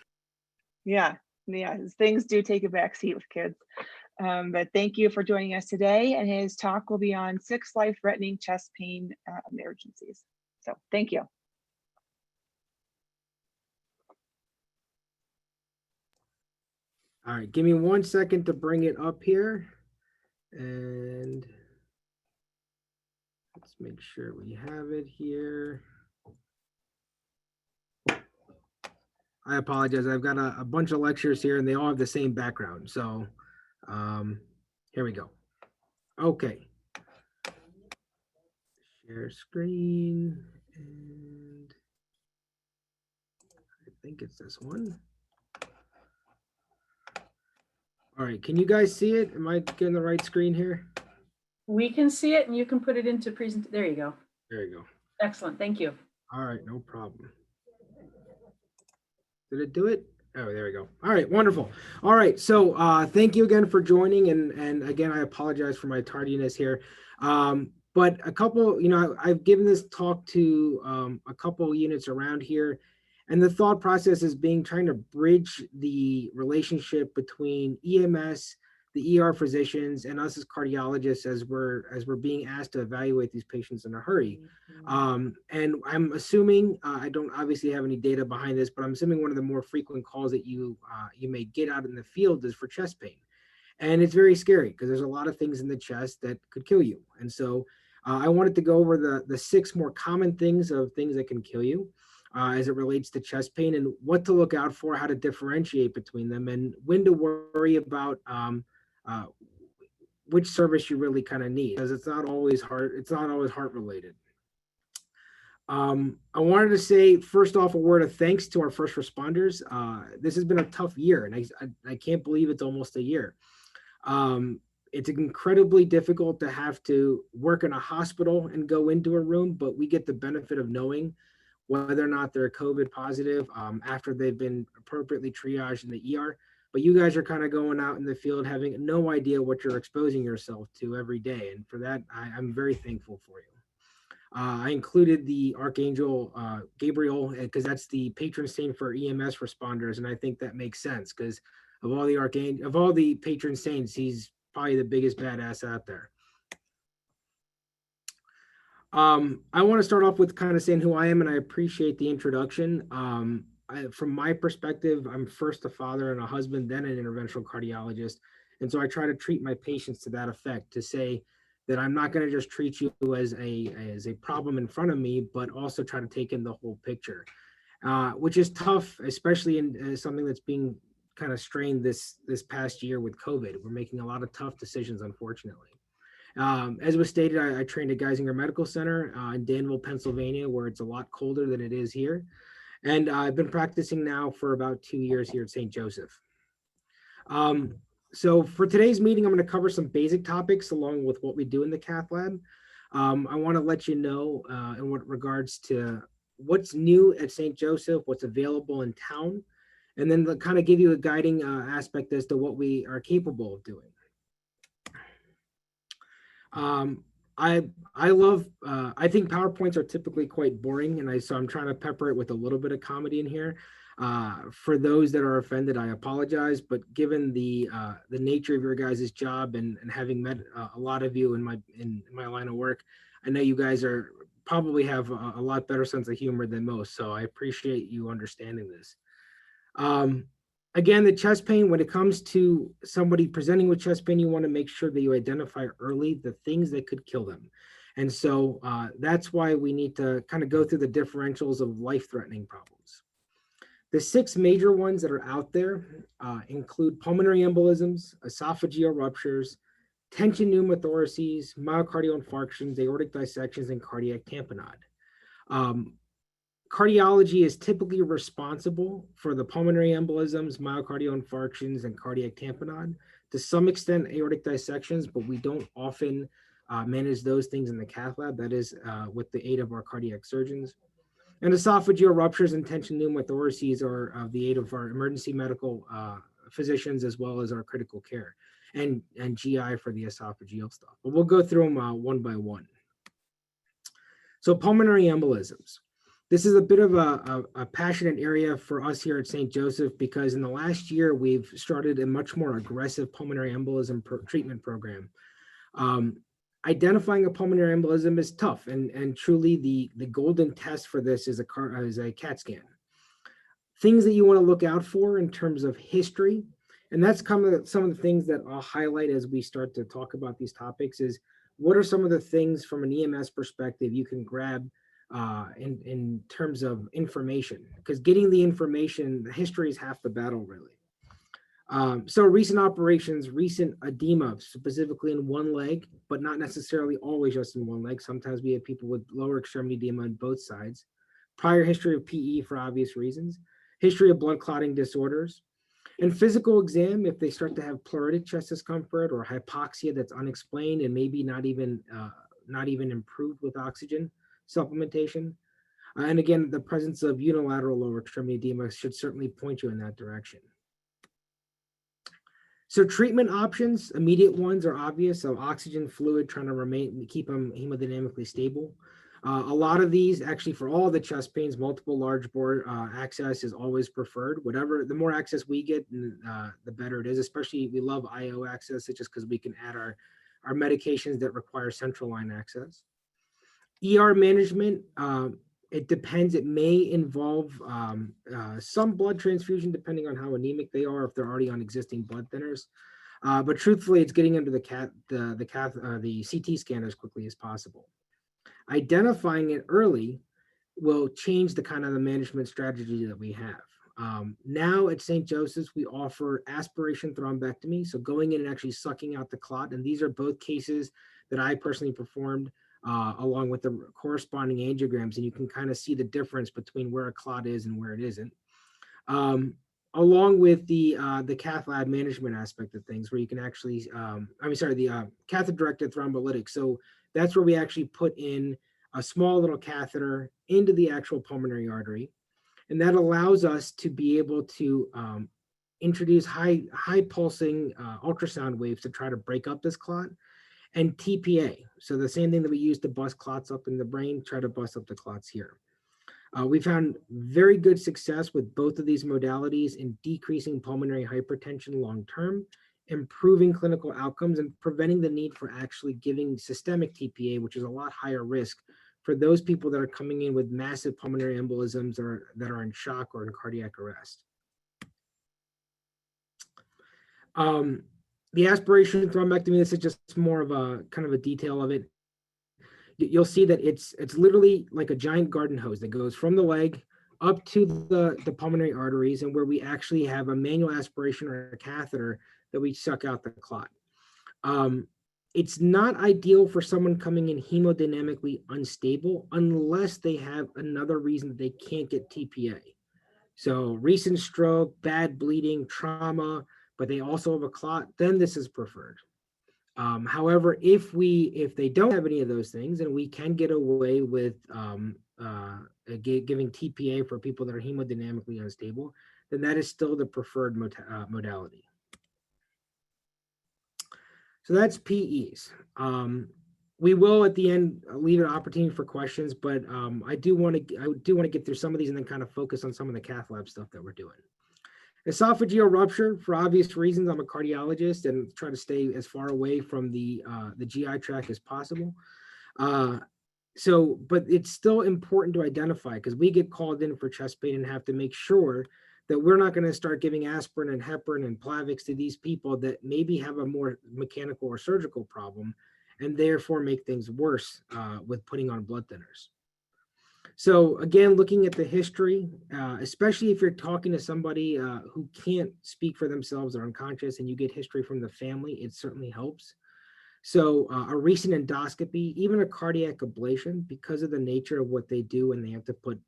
Yeah, things do take a back seat with kids. But thank you for joining us today. And his talk will be on 6 life-threatening chest pain emergencies. So thank you. All right, give me 1 second to bring it up here. And let's make sure we have it here. I apologize. I've got a bunch of lectures here and they all have the same background. So here we go. Okay. Share screen. And I think it's this one. All right. Can you guys see it? Am I getting the right screen here? We can see it, and you can put it into present. There you go. There you go. Excellent. Thank you. All right. No problem. Did it do it? Oh, there we go. All right, wonderful. All right, so thank you again for joining, and again, I apologize for my tardiness here. But a couple, I've given this talk to a couple units around here, and the thought process is trying to bridge the relationship between EMS, the ER physicians, and us as cardiologists as we're being asked to evaluate these patients in a hurry. And I'm assuming, I don't obviously have any data behind this, but I'm assuming one of the more frequent calls that you may get out in the field is for chest pain. And it's very scary because there's a lot of things in the chest that could kill you. And so I wanted to go over the 6 more common things that can kill you as it relates to chest pain, and what to look out for, how to differentiate between them, and when to worry about which service you really kind of need, because it's not always heart related. I wanted to say, first off, a word of thanks to our first responders. This has been a tough year, and I can't believe it's almost a year. It's incredibly difficult to have to work in a hospital and go into a room, but we get the benefit of knowing whether or not they're COVID positive after they've been appropriately triaged in the ER. But you guys are kind of going out in the field having no idea what you're exposing yourself to every day. And for that, I'm very thankful for you. I included the Archangel Gabriel because that's the patron saint for EMS responders. And I think that makes sense because of all the patron saints, he's probably the biggest badass out there. I want to start off with kind of saying who I am, and I appreciate the introduction. From my perspective, I'm first a father and a husband, then an interventional cardiologist. And so I try to treat my patients to that effect, to say that I'm not going to just treat you as a problem in front of me, but also try to take in the whole picture, which is tough, especially in something that's being kind of strained this past year with COVID. We're making a lot of tough decisions, unfortunately. As was stated, I trained at Geisinger Medical Center in Danville, Pennsylvania, where it's a lot colder than it is here. And I've been practicing now for about 2 years here at St. Joseph. So for today's meeting, I'm going to cover some basic topics along with what we do in the cath lab. I want to let you know in what regards to what's new at St. Joseph, what's available in town, and then to kind of give you a guiding aspect as to what we are capable of doing. I love, I think PowerPoints are typically quite boring, and so I'm trying to pepper it with a little bit of comedy in here. For those that are offended, I apologize, but given the nature of your guys' job and having met a lot of you in my line of work, I know you guys probably have a lot better sense of humor than most, so I appreciate you understanding this. Again, the chest pain, when it comes to somebody presenting with chest pain, you want to make sure that you identify early the things that could kill them. And so that's why we need to kind of go through the differentials of life-threatening problems. The 6 major ones that are out there include pulmonary embolisms, esophageal ruptures, tension pneumothoraces, myocardial infarctions, aortic dissections, and cardiac tamponade. Cardiology is typically responsible for the pulmonary embolisms, myocardial infarctions, and cardiac tamponade. To some extent, aortic dissections, but we don't often manage those things in the cath lab. That is with the aid of our cardiac surgeons. And esophageal ruptures and tension pneumothoraces are the aid of our emergency medical physicians, as well as our critical care and GI for the esophageal stuff. But we'll go through them one by one. So pulmonary embolisms. This is a bit of a passionate area for us here at St. Joseph, because in the last year, we've started a much more aggressive pulmonary embolism treatment program. Identifying a pulmonary embolism is tough, and truly the golden test for this is a CAT scan. Things that you want to look out for in terms of history, and that's some of the things that I'll highlight as we start to talk about these topics, is what are some of the things from an EMS perspective you can grab in terms of information, because getting the information, the history is half the battle, really. So recent operations, recent edema, specifically in one leg, but not necessarily always just in one leg. Sometimes we have people with lower extremity edema on both sides. Prior history of PE for obvious reasons. History of blood clotting disorders. And physical exam, if they start to have pleuritic chest discomfort or hypoxia that's unexplained and maybe not even improved with oxygen supplementation. And again, the presence of unilateral lower extremity edema should certainly point you in that direction. So treatment options, immediate ones are obvious. So oxygen, fluid, trying to keep them hemodynamically stable. A lot of these, actually for all the chest pains, multiple large bore access is always preferred. The more access we get, the better it is. Especially we love IO access, it's just because we can add our medications that require central line access. ER management, it depends. It may involve some blood transfusion, depending on how anemic they are, if they're already on existing blood thinners. But truthfully, it's getting into the CT scan as quickly as possible. Identifying it early will change the kind of the management strategy that we have. Now at St. Joseph's, we offer aspiration thrombectomy, so going in and actually sucking out the clot. And these are both cases that I personally performed along with the corresponding angiograms, and you can kind of see the difference between where a clot is and where it isn't. Along with the cath lab management aspect of things, where you can actually, the catheter-directed thrombolytics. So that's where we actually put in a small little catheter into the actual pulmonary artery, and that allows us to be able to introduce high pulsing ultrasound waves to try to break up this clot. And TPA, so the same thing that we use to bust clots up in the brain, try to bust up the clots here. We found very good success with both of these modalities in decreasing pulmonary hypertension long-term, improving clinical outcomes, and preventing the need for actually giving systemic TPA, which is a lot higher risk for those people that are coming in with massive pulmonary embolisms or that are in shock or in cardiac arrest. The aspiration thrombectomy, this is just more of a kind of a detail of it. You'll see that it's literally like a giant garden hose that goes from the leg up to the pulmonary arteries, and where we actually have a manual aspiration or a catheter that we suck out the clot. It's not ideal for someone coming in hemodynamically unstable unless they have another reason that they can't get TPA. So recent stroke, bad bleeding, trauma, but they also have a clot, then this is preferred. However, if they don't have any of those things, and we can get away with giving TPA for people that are hemodynamically unstable, then that is still the preferred modality. So that's PEs. We will at the end leave an opportunity for questions, but I do want to get through some of these and then kind of focus on some of the cath lab stuff that we're doing. Esophageal rupture, for obvious reasons, I'm a cardiologist and try to stay as far away from the GI tract as possible. But it's still important to identify, because we get called in for chest pain and have to make sure that we're not going to start giving aspirin and heparin and Plavix to these people that maybe have a more mechanical or surgical problem, and therefore make things worse with putting on blood thinners. So again, looking at the history, especially if you're talking to somebody who can't speak for themselves or unconscious, and you get history from the family, it certainly helps. So a recent endoscopy, even a cardiac ablation, because of the nature of what they do, and they have to put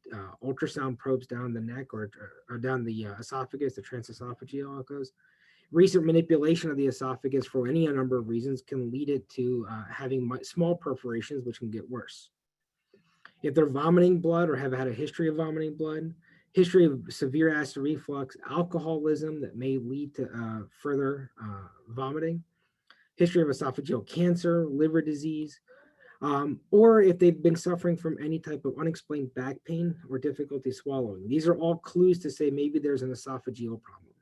ultrasound probes down the neck or down the esophagus, the transesophageal it goes. Recent manipulation of the esophagus for any number of reasons can lead it to having small perforations, which can get worse. If they're vomiting blood or have had a history of vomiting blood, history of severe acid reflux, alcoholism that may lead to further vomiting, history of esophageal cancer, liver disease, or if they've been suffering from any type of unexplained back pain or difficulty swallowing. These are all clues to say maybe there's an esophageal problem.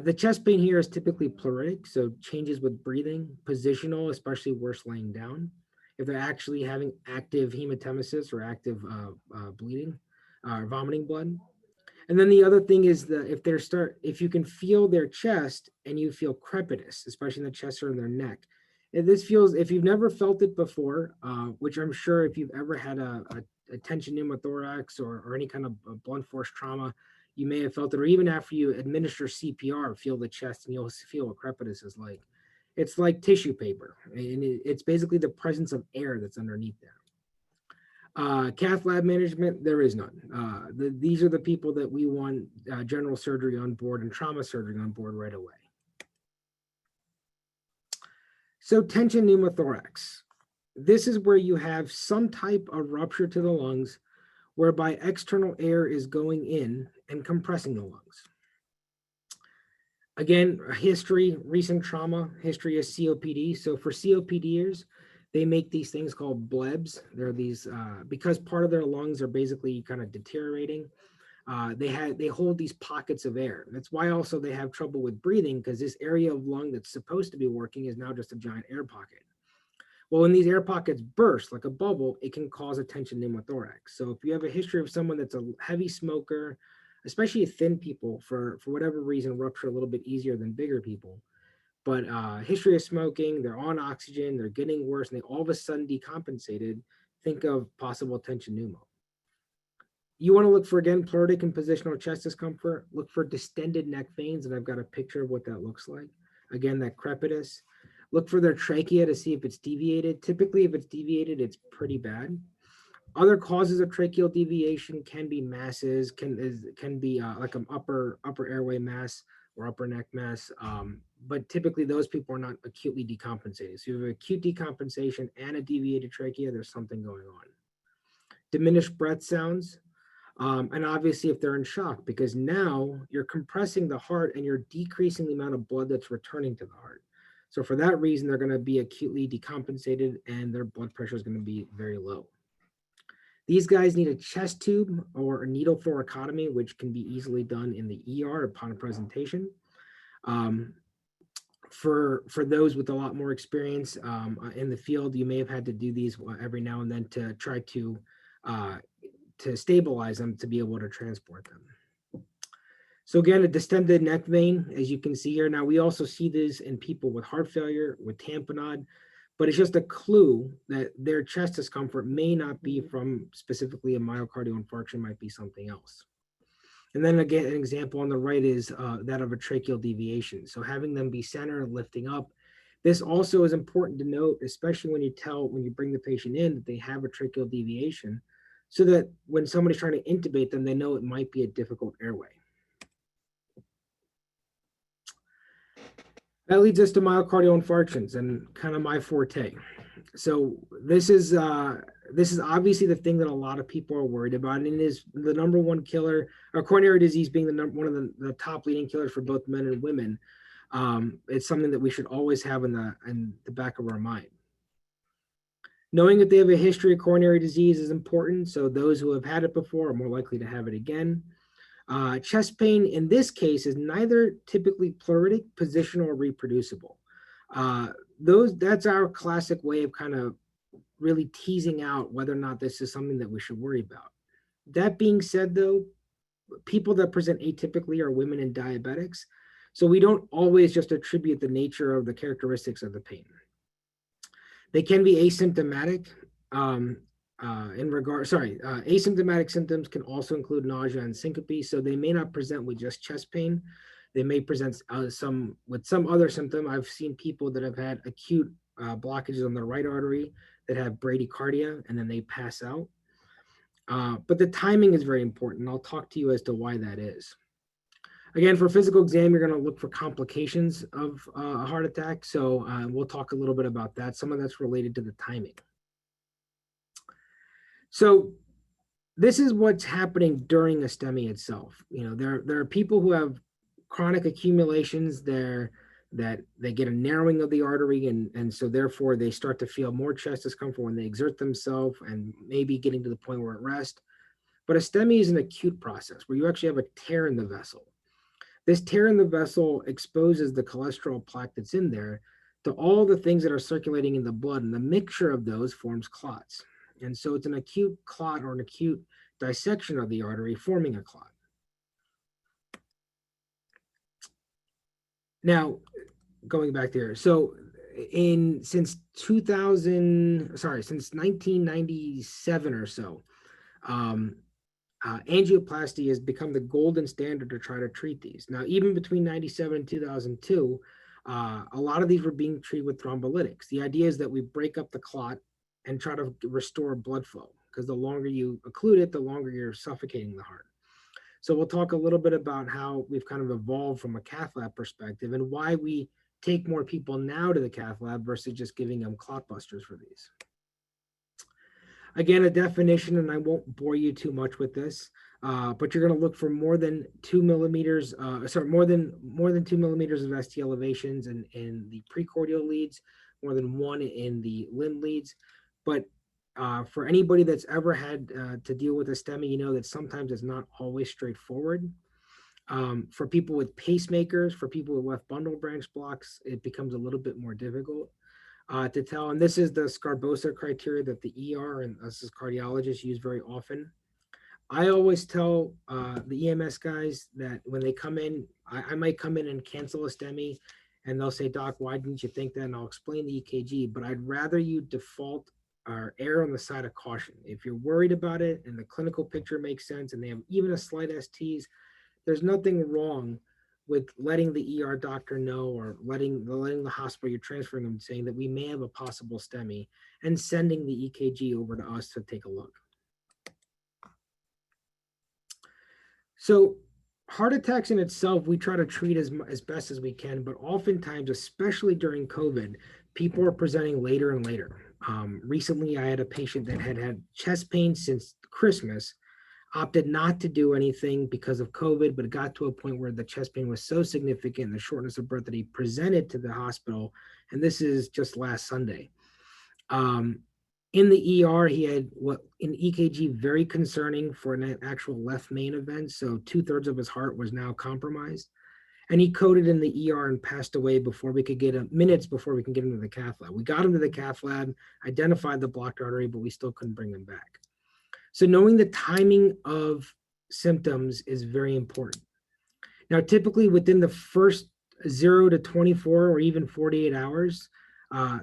The chest pain here is typically pleuritic, so changes with breathing, positional, especially worse laying down. If they're actually having active hematemesis or active bleeding or vomiting blood. And then the other thing is that if you can feel their chest and you feel crepitus, especially in the chest or in their neck. If you've never felt it before, which I'm sure if you've ever had a tension pneumothorax or any kind of blunt force trauma, you may have felt it, or even after you administer CPR, feel the chest and you'll feel what crepitus is like. It's like tissue paper, and it's basically the presence of air that's underneath there. Cath lab management, there is none. These are the people that we want general surgery on board and trauma surgery on board right away. So tension pneumothorax. This is where you have some type of rupture to the lungs whereby external air is going in and compressing the lungs. Again, history, recent trauma, history is COPD. So for COPDers, they make these things called blebs. They're these, because part of their lungs are basically kind of deteriorating, they hold these pockets of air. That's why also they have trouble with breathing, because this area of lung that's supposed to be working is now just a giant air pocket. Well, when these air pockets burst like a bubble, it can cause a tension pneumothorax. So if you have a history of someone that's a heavy smoker, especially thin people, for whatever reason, rupture a little bit easier than bigger people. But history of smoking, they're on oxygen, they're getting worse, and they all of a sudden decompensated, think of possible tension pneumo. You want to look for, again, pleuritic and positional chest discomfort. Look for distended neck veins, and I've got a picture of what that looks like. Again, that crepitus. Look for their trachea to see if it's deviated. Typically, if it's deviated, it's pretty bad. Other causes of tracheal deviation can be masses, can be like an upper airway mass or upper neck mass, but typically those people are not acutely decompensated. So you have acute decompensation and a deviated trachea, there's something going on. Diminished breath sounds, and obviously if they're in shock, because now you're compressing the heart and you're decreasing the amount of blood that's returning to the heart. So for that reason, they're going to be acutely decompensated and their blood pressure is going to be very low. These guys need a chest tube or a needle thoracotomy, which can be easily done in the ER upon presentation. For those with a lot more experience in the field, you may have had to do these every now and then to try to stabilize them to be able to transport them. So again, a distended neck vein, as you can see here. Now, we also see this in people with heart failure, with tamponade, but it's just a clue that their chest discomfort may not be from specifically a myocardial infarction, might be something else. And then again, an example on the right is that of a tracheal deviation. So having them be centered and lifting up. This also is important to note, especially when you bring the patient in, that they have a tracheal deviation, so that when somebody's trying to intubate them, they know it might be a difficult airway. That leads us to myocardial infarctions and kind of my forte. So this is obviously the thing that a lot of people are worried about, and it is the number one killer, or coronary disease being one of the top leading killers for both men and women. It's something that we should always have in the back of our mind. Knowing that they have a history of coronary disease is important. So those who have had it before are more likely to have it again. Chest pain in this case is neither typically pleuritic, positional, or reproducible. That's our classic way of kind of really teasing out whether or not this is something that we should worry about. That being said, though, people that present atypically are women and diabetics. So we don't always just attribute the nature of the characteristics of the pain. They can be asymptomatic. Asymptomatic symptoms can also include nausea and syncope, so they may not present with just chest pain. They may present with some other symptom. I've seen people that have had acute blockages on the right artery that have bradycardia, and then they pass out. But the timing is very important. I'll talk to you as to why that is. Again, for physical exam, you're going to look for complications of a heart attack. So we'll talk a little bit about that. Some of that's related to the timing. So this is what's happening during a STEMI itself. There are people who have chronic accumulations there that they get a narrowing of the artery, and so therefore they start to feel more chest discomfort when they exert themselves and maybe getting to the point where at rest. But a STEMI is an acute process where you actually have a tear in the vessel. This tear in the vessel exposes the cholesterol plaque that's in there to all the things that are circulating in the blood, and the mixture of those forms clots. And so it's an acute clot or an acute dissection of the artery forming a clot. Now, going back there, so since 1997 or so, angioplasty has become the golden standard to try to treat these. Now, even between 97 and 2002, a lot of these were being treated with thrombolytics. The idea is that we break up the clot and try to restore blood flow, because the longer you occlude it, the longer you're suffocating the heart. So we'll talk a little bit about how we've kind of evolved from a cath lab perspective and why we take more people now to the cath lab versus just giving them clot busters for these. Again, a definition, and I won't bore you too much with this, but you're going to look for more than 2 millimeters, more than 2 millimeters of ST elevations in the precordial leads, more than 1 in the limb leads. But for anybody that's ever had to deal with a STEMI, you know that sometimes it's not always straightforward. For people with pacemakers, for people with left bundle branch blocks, it becomes a little bit more difficult to tell. And this is the Scarbosa criteria that the ER and us as cardiologists use very often. I always tell the EMS guys that when they come in, I might come in and cancel a STEMI, and they'll say, "Doc, why didn't you think that?" And I'll explain the EKG, but I'd rather you default or err on the side of caution. If you're worried about it and the clinical picture makes sense and they have even a slight STs, there's nothing wrong with letting the ER doctor know, or letting the hospital you're transferring them, saying that we may have a possible STEMI, and sending the EKG over to us to take a look. So heart attacks in itself, we try to treat as best as we can, but oftentimes, especially during COVID, people are presenting later and later. Recently, I had a patient that had had chest pain since Christmas, opted not to do anything because of COVID, but it got to a point where the chest pain was so significant, the shortness of breath, that he presented to the hospital. And this is just last Sunday. In the ER, he had an EKG very concerning for an actual left main event. So 2/3 of his heart was now compromised. and he coded in the ER and passed away before we could get him, minutes before we can get him to the cath lab. We got him to the cath lab, identified the blocked artery, but we still couldn't bring him back. So knowing the timing of symptoms is very important. Now, typically within the first 0 to 24 or even 48 hours,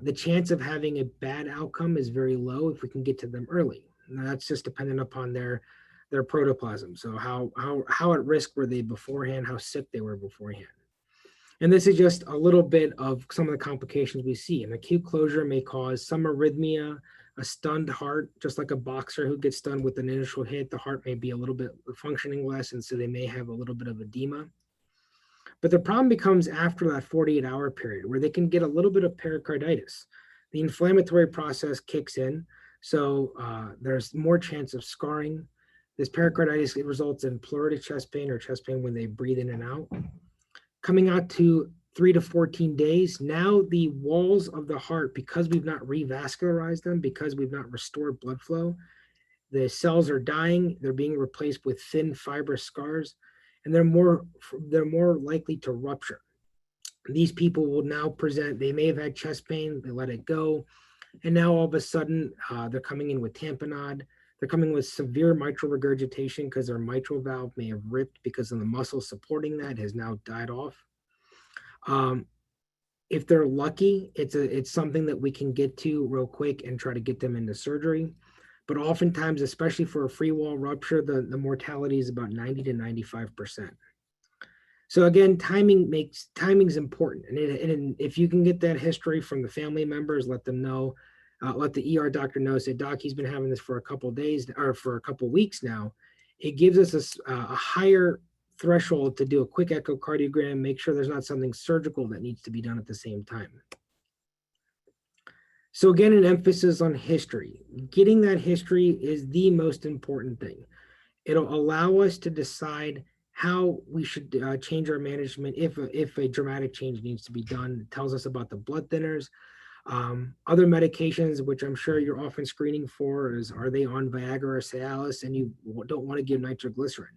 the chance of having a bad outcome is very low if we can get to them early. Now, that's just dependent upon their protoplasm. So how at risk were they beforehand, how sick they were beforehand. And this is just a little bit of some of the complications we see. An acute closure may cause some arrhythmia, a stunned heart, just like a boxer who gets stunned with an initial hit, the heart may be a little bit functioning less, and so they may have a little bit of edema. But the problem becomes after that 48-hour period where they can get a little bit of pericarditis. The inflammatory process kicks in, so there's more chance of scarring. This pericarditis results in pleural chest pain or chest pain when they breathe in and out. Coming out to 3 to 14 days, now the walls of the heart, because we've not revascularized them, because we've not restored blood flow, the cells are dying, they're being replaced with thin fibrous scars, and they're more likely to rupture. These people will now present, they may have had chest pain, they let it go, and now all of a sudden they're coming in with tamponade. They're coming with severe mitral regurgitation because their mitral valve may have ripped because of the muscle supporting that has now died off. If they're lucky, it's something that we can get to real quick and try to get them into surgery. But oftentimes, especially for a free wall rupture, the mortality is about 90 to 95%. So again, timing's important. And if you can get that history from the family members, let them know. Let the ER doctor know, say, doc, he's been having this for a couple of days or for a couple of weeks now. It gives us a higher threshold to do a quick echocardiogram, make sure there's not something surgical that needs to be done at the same time. So again, an emphasis on history. Getting that history is the most important thing. It'll allow us to decide how we should change our management if a dramatic change needs to be done. It tells us about the blood thinners. Other medications, which I'm sure you're often screening for, is are they on Viagra or Cialis, and you don't want to give nitroglycerin.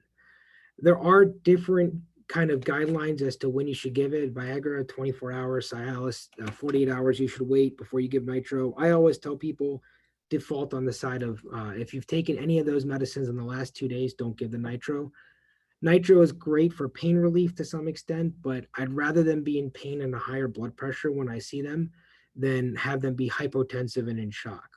There are different kind of guidelines as to when you should give it. Viagra, 24 hours, Cialis, 48 hours, you should wait before you give nitro. I always tell people default on the side of if you've taken any of those medicines in the last 2 days, don't give the nitro. Nitro is great for pain relief to some extent, but I'd rather them be in pain and a higher blood pressure when I see them than have them be hypotensive and in shock.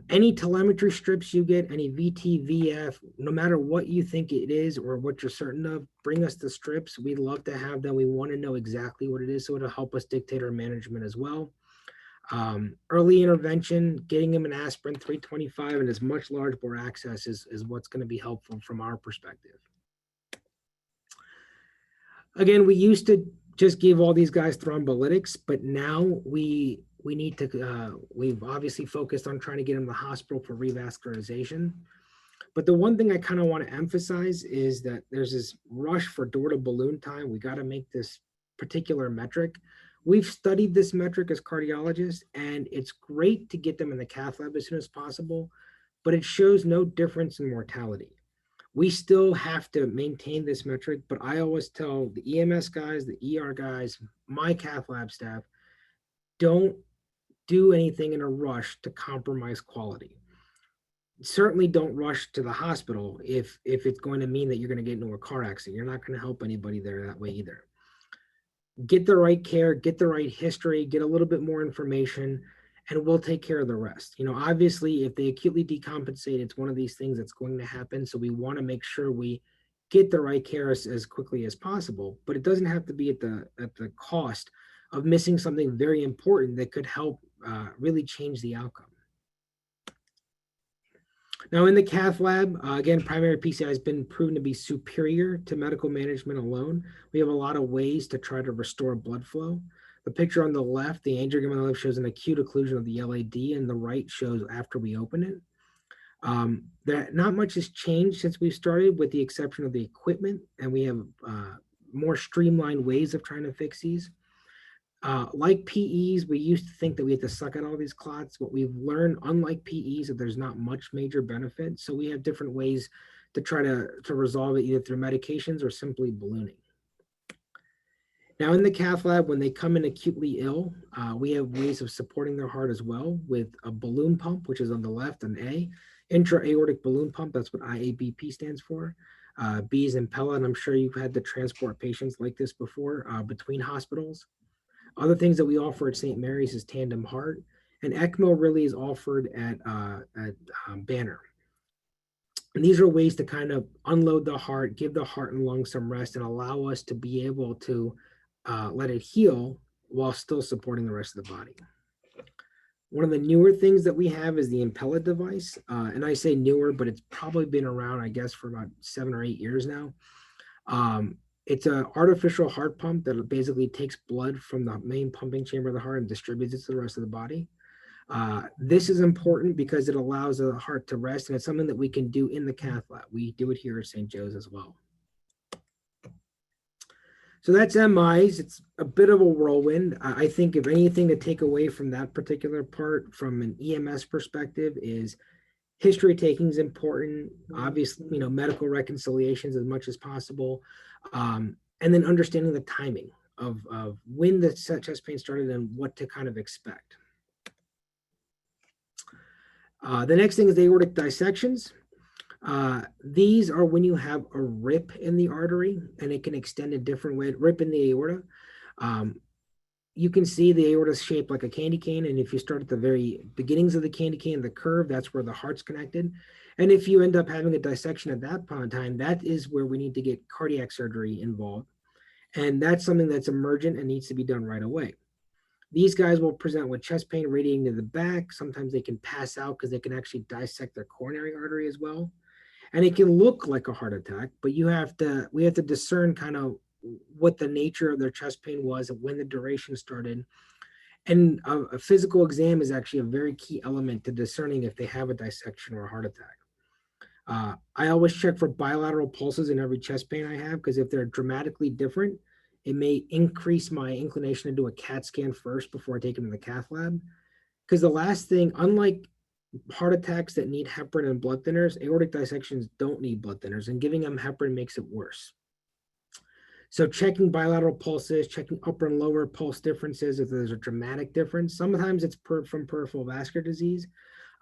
Any telemetry strips you get, any VT, VF, no matter what you think it is or what you're certain of, bring us the strips. We'd love to have them. We want to know exactly what it is, so it'll help us dictate our management as well. Early intervention, getting them an aspirin 325 and as much large bore access is what's going to be helpful from our perspective. Again, we used to just give all these guys thrombolytics, but now we need to, we've obviously focused on trying to get them to the hospital for revascularization. But the one thing I kind of want to emphasize is that there's this rush for door to balloon time. We got to make this particular metric. We've studied this metric as cardiologists, and it's great to get them in the cath lab as soon as possible, but it shows no difference in mortality. We still have to maintain this metric, but I always tell the EMS guys, the ER guys, my cath lab staff, don't do anything in a rush to compromise quality. Certainly don't rush to the hospital if it's going to mean that you're going to get into a car accident. You're not going to help anybody there that way either. Get the right care, get the right history, get a little bit more information, and we'll take care of the rest. You know, obviously, if they acutely decompensate, it's one of these things that's going to happen. So we want to make sure we get the right care as quickly as possible, but it doesn't have to be at the cost of missing something very important that could help really change the outcome. Now in the cath lab, again, primary PCI has been proven to be superior to medical management alone. We have a lot of ways to try to restore blood flow. The picture on the left, the angiogram on the left shows an acute occlusion of the LAD, and the right shows after we open it. Not much has changed since we started, with the exception of the equipment, and we have more streamlined ways of trying to fix these. Like PEs, we used to think that we had to suck out all these clots. What we've learned, unlike PEs, that there's not much major benefit. So we have different ways to try to resolve it, either through medications or simply ballooning. Now in the cath lab, when they come in acutely ill, we have ways of supporting their heart as well with a balloon pump, which is on the left, an A, intra-aortic balloon pump, that's what IABP stands for. B is Impella, and I'm sure you've had to transport patients like this before between hospitals. Other things that we offer at St. Mary's is tandem heart, and ECMO really is offered at Banner. And these are ways to kind of unload the heart, give the heart and lungs some rest, and allow us to be able to let it heal while still supporting the rest of the body. One of the newer things that we have is the Impella device. And I say newer, but it's probably been around, I guess, for about 7 or 8 years now. It's an artificial heart pump that basically takes blood from the main pumping chamber of the heart and distributes it to the rest of the body. This is important because it allows the heart to rest, and it's something that we can do in the cath lab. We do it here at St. Joe's as well. So that's MIs. It's a bit of a whirlwind. I think if anything to take away from that particular part from an EMS perspective is history taking is important. Obviously, medical reconciliations as much as possible. And then understanding the timing of when the chest pain started and what to kind of expect. The next thing is the aortic dissections. These are when you have a rip in the artery and it can extend a different way, rip in the aorta. You can see the aorta is shaped like a candy cane. And if you start at the very beginnings of the candy cane, the curve, that's where the heart's connected. And if you end up having a dissection at that point in time, that is where we need to get cardiac surgery involved. And that's something that's emergent and needs to be done right away. These guys will present with chest pain radiating to the back. Sometimes they can pass out because they can actually dissect their coronary artery as well. And it can look like a heart attack, but we have to discern kind of what the nature of their chest pain was and when the duration started. And a physical exam is actually a very key element to discerning if they have a dissection or a heart attack. I always check for bilateral pulses in every chest pain I have, because if they're dramatically different, it may increase my inclination to do a CAT scan first before I take them to the cath lab. Because the last thing, unlike heart attacks that need heparin and blood thinners, aortic dissections don't need blood thinners, and giving them heparin makes it worse. So checking bilateral pulses, checking upper and lower pulse differences if there's a dramatic difference. Sometimes it's from peripheral vascular disease,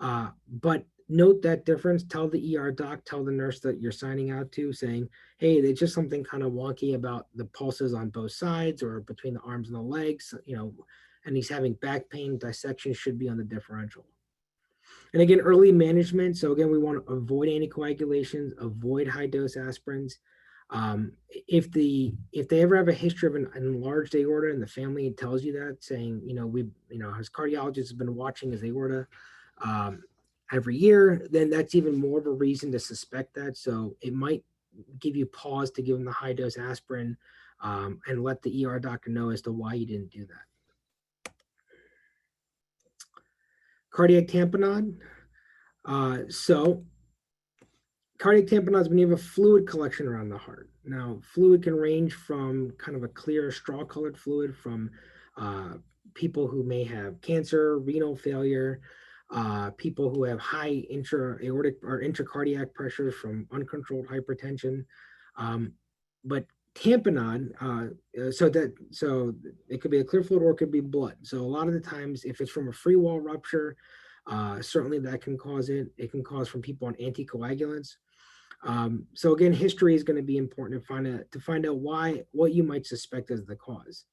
but note that difference. Tell the ER doc, tell the nurse that you're signing out to, saying, hey, there's just something kind of wonky about the pulses on both sides or between the arms and the legs, and he's having back pain. Dissection should be on the differential. And again, early management. So again, we want to avoid anticoagulations, avoid high dose aspirins. If they ever have a history of an enlarged aorta and the family tells you that, saying, his cardiologist has been watching his aorta every year, then that's even more of a reason to suspect that. So it might give you pause to give them the high dose aspirin and let the ER doctor know as to why you didn't do that. Cardiac tamponade. So cardiac tamponade is when you have a fluid collection around the heart. Now, fluid can range from kind of a clear straw-colored fluid from people who may have cancer, renal failure, people who have high intra-aortic or intracardiac pressures from uncontrolled hypertension. But tamponade, so it could be a clear fluid or it could be blood. So a lot of the times, if it's from a free wall rupture, certainly that can cause it. It can cause from people on anticoagulants. So again, history is going to be important to find out what you might suspect as the cause.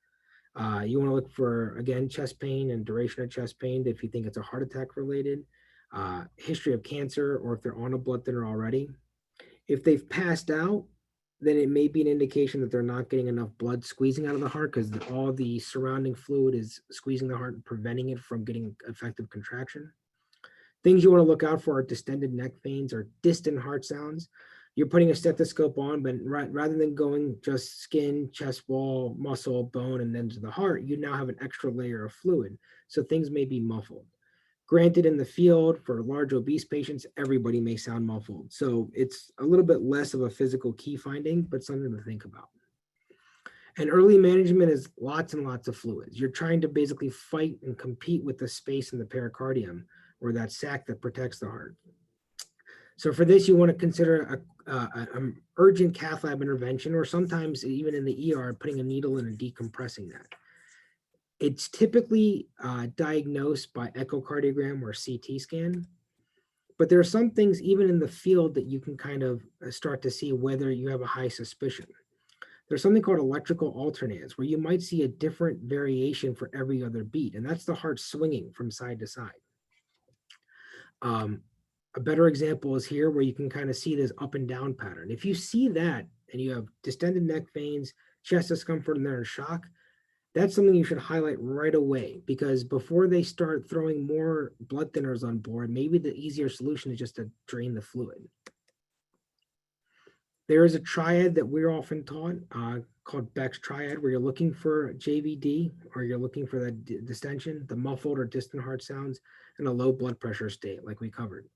You want to look for, again, chest pain and duration of chest pain if you think it's a heart attack related, history of cancer, or if they're on a blood thinner already. If they've passed out, then it may be an indication that they're not getting enough blood squeezing out of the heart because all the surrounding fluid is squeezing the heart and preventing it from getting effective contraction. Things you want to look out for are distended neck veins or distant heart sounds. You're putting a stethoscope on, but rather than going just skin, chest wall, muscle, bone, and then to the heart, you now have an extra layer of fluid. So things may be muffled. Granted, in the field, for large obese patients, everybody may sound muffled. So it's a little bit less of a physical key finding, but something to think about. And early management is lots and lots of fluids. You're trying to basically fight and compete with the space in the pericardium, or that sac that protects the heart. So for this, you want to consider an urgent cath lab intervention, or sometimes even in the ER, putting a needle in and decompressing that. It's typically diagnosed by echocardiogram or CT scan, but there are some things even in the field that you can kind of start to see whether you have a high suspicion. There's something called electrical alternance, where you might see a different variation for every other beat, and that's the heart swinging from side to side. A better example is here, where you can kind of see this up and down pattern. If you see that and you have distended neck veins, chest discomfort, and they're in shock, that's something you should highlight right away, because before they start throwing more blood thinners on board, maybe the easier solution is just to drain the fluid. There is a triad that we're often taught called Beck's triad, where you're looking for JVD, or you're looking for that distension, the muffled or distant heart sounds, and a low blood pressure state like we covered.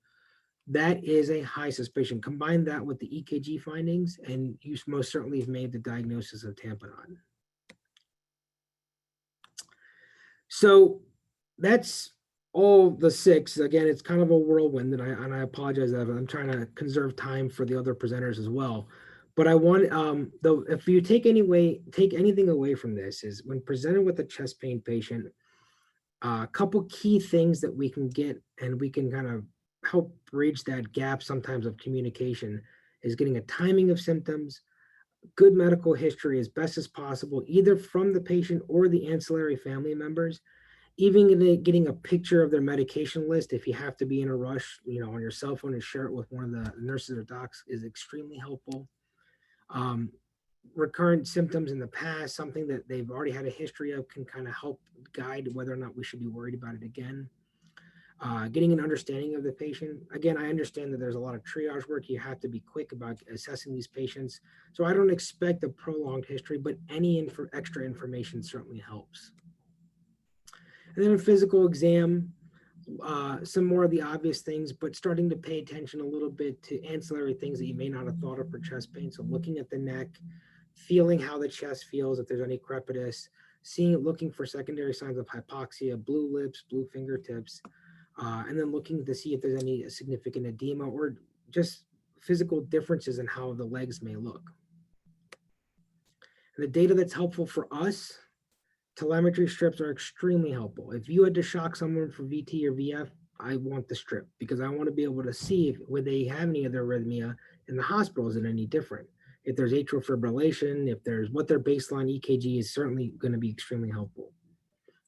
That is a high suspicion. Combine that with the EKG findings, and you most certainly have made the diagnosis of tamponade. So that's all the 6. Again, it's kind of a whirlwind, and I apologize that I'm trying to conserve time for the other presenters as well. But I want, though, if you take anything away from this, is when presented with a chest pain patient, a couple key things that we can get, and we can kind of help bridge that gap sometimes of communication, is getting a timing of symptoms, good medical history as best as possible, either from the patient or the ancillary family members, even getting a picture of their medication list. If you have to be in a rush, on your cell phone, and share it with one of the nurses or docs is extremely helpful. Recurrent symptoms in the past, something that they've already had a history of, can kind of help guide whether or not we should be worried about it again. Getting an understanding of the patient. Again, I understand that there's a lot of triage work. You have to be quick about assessing these patients. So I don't expect a prolonged history, but any extra information certainly helps. And then a physical exam, some more of the obvious things, but starting to pay attention a little bit to ancillary things that you may not have thought of for chest pain. So looking at the neck, feeling how the chest feels, if there's any crepitus, looking for secondary signs of hypoxia, blue lips, blue fingertips, and then looking to see if there's any significant edema or just physical differences in how the legs may look. And the data that's helpful for us, telemetry strips are extremely helpful. If you had to shock someone for VT or VF, I want the strip, because I want to be able to see if whether they have any other arrhythmia in the hospital, is it any different? If there's atrial fibrillation, if there's what their baseline EKG is, certainly going to be extremely helpful.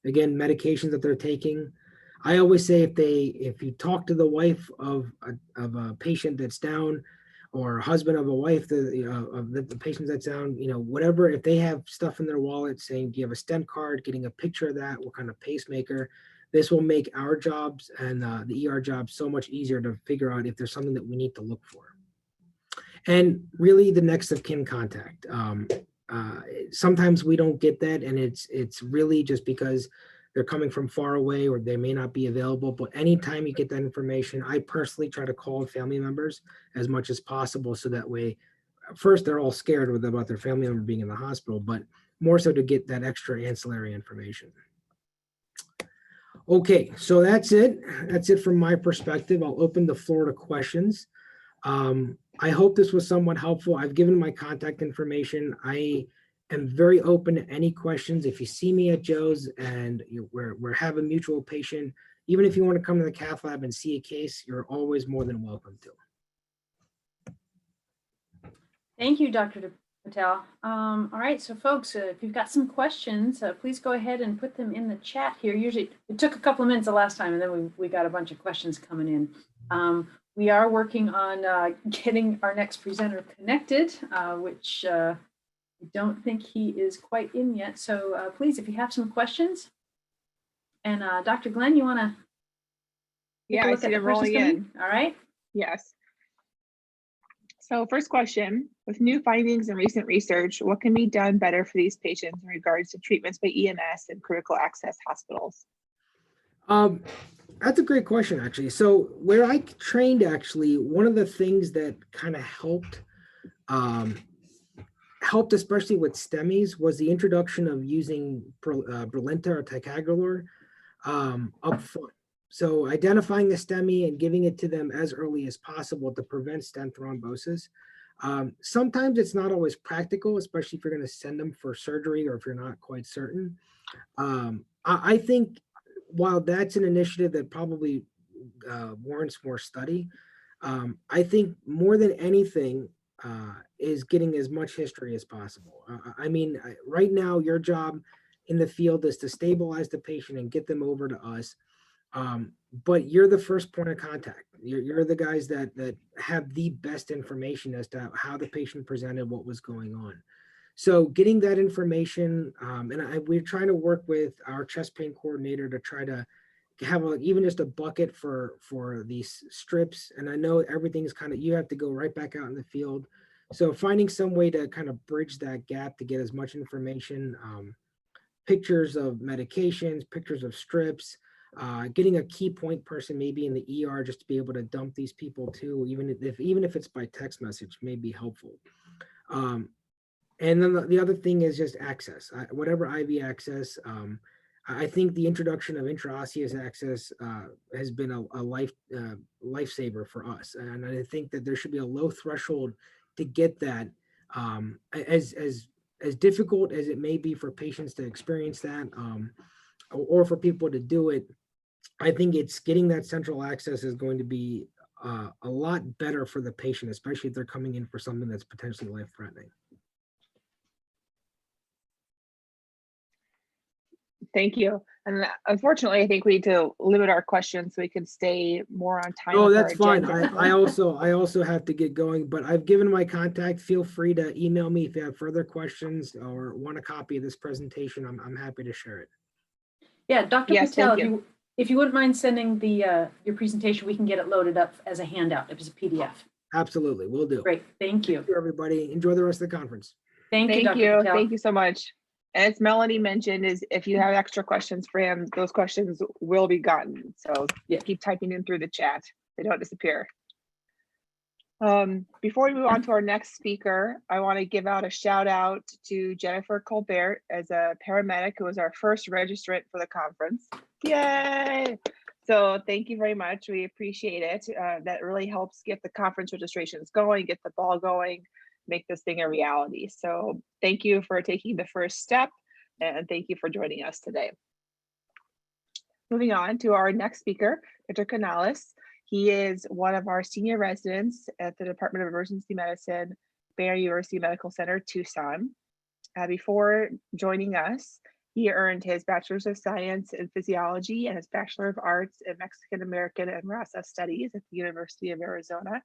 Again, medications that they're taking. I always say, if you talk to the wife of a patient that's down, or husband of a wife of the patient that's down, whatever, if they have stuff in their wallet saying, do you have a stent card, getting a picture of that, what kind of pacemaker, this will make our jobs and the ER jobs so much easier to figure out if there's something that we need to look for. And really the next of kin contact. Sometimes we don't get that, and it's really just because they're coming from far away, or they may not be available. But anytime you get that information, I personally try to call family members as much as possible, so that way, first, they're all scared about their family member being in the hospital, but more so to get that extra ancillary information. Okay, so that's it. That's it from my perspective. I'll open the floor to questions. I hope this was somewhat helpful. I've given my contact information. I am very open to any questions. If you see me at Joe's and we're having a mutual patient, even if you want to come to the cath lab and see a case, you're always more than welcome to. Thank you, Dr. Patel. All right, so folks, if you've got some questions, please go ahead and put them in the chat here. Usually, it took a couple of minutes the last time, and then we got a bunch of questions coming in. We are working on getting our next presenter connected, which I don't think he is quite in yet. So please, if you have some questions, and Dr. Glenn, you want to Yeah, I see them rolling in. All right. Yes. So first question, with new findings and recent research, what can be done better for these patients in regards to treatments by EMS and critical access hospitals? That's a great question, actually. So where I trained, actually, one of the things that kind of helped especially with STEMIs, was the introduction of using Brilinta or ticagrelor up front. So identifying a STEMI and giving it to them as early as possible to prevent stent thrombosis. Sometimes it's not always practical, especially if you're going to send them for surgery or if you're not quite certain. I think while that's an initiative that probably warrants more study, I think more than anything is getting as much history as possible. Right now, your job in the field is to stabilize the patient and get them over to us. But you're the first point of contact. You're the guys that have the best information as to how the patient presented, what was going on. So getting that information, we're trying to work with our chest pain coordinator to try to have even just a bucket for these strips. And I know everything's you have to go right back out in the field. So finding some way to kind of bridge that gap to get as much information, pictures of medications, pictures of strips, getting a key point person maybe in the ER just to be able to dump these people too, even if it's by text message, may be helpful. And then the other thing is just access, whatever IV access. I think the introduction of intraosseous access has been a lifesaver for us. And I think that there should be a low threshold to get that. As difficult as it may be for patients to experience that, or for people to do it, I think it's getting that central access is going to be a lot better for the patient, especially if they're coming in for something that's potentially life-threatening. Thank you. And unfortunately, I think we need to limit our questions so we can stay more on time. Oh, that's fine. I also have to get going, but I've given my contact. Feel free to email me if you have further questions or want a copy of this presentation. I'm happy to share it. Yeah, Dr. Yes, Patel, if you wouldn't mind sending your presentation, we can get it loaded up as a handout, as a PDF. Absolutely, will do. Great, thank you. Thank you, everybody. Enjoy the rest of the conference. Thank you, Dr. Patel. Thank you so much. As Melanie mentioned, is if you have extra questions for him, those questions will be gotten. So keep typing in through the chat. They don't disappear. Before we move on to our next speaker, I want to give out a shout out to Jennifer Colbert as a paramedic who was our first registrant for the conference. Yay! So thank you very much. We appreciate it. That really helps get the conference registrations going, get the ball going, make this thing a reality. So thank you for taking the first step, and thank you for joining us today. Moving on to our next speaker, Dr. Canales. He is one of our senior residents at the Department of Emergency Medicine, Baylor University Medical Center, Tucson. Before joining us, he earned his Bachelor's of Science in Physiology and his Bachelor of Arts in Mexican American and Raza Studies at the University of Arizona.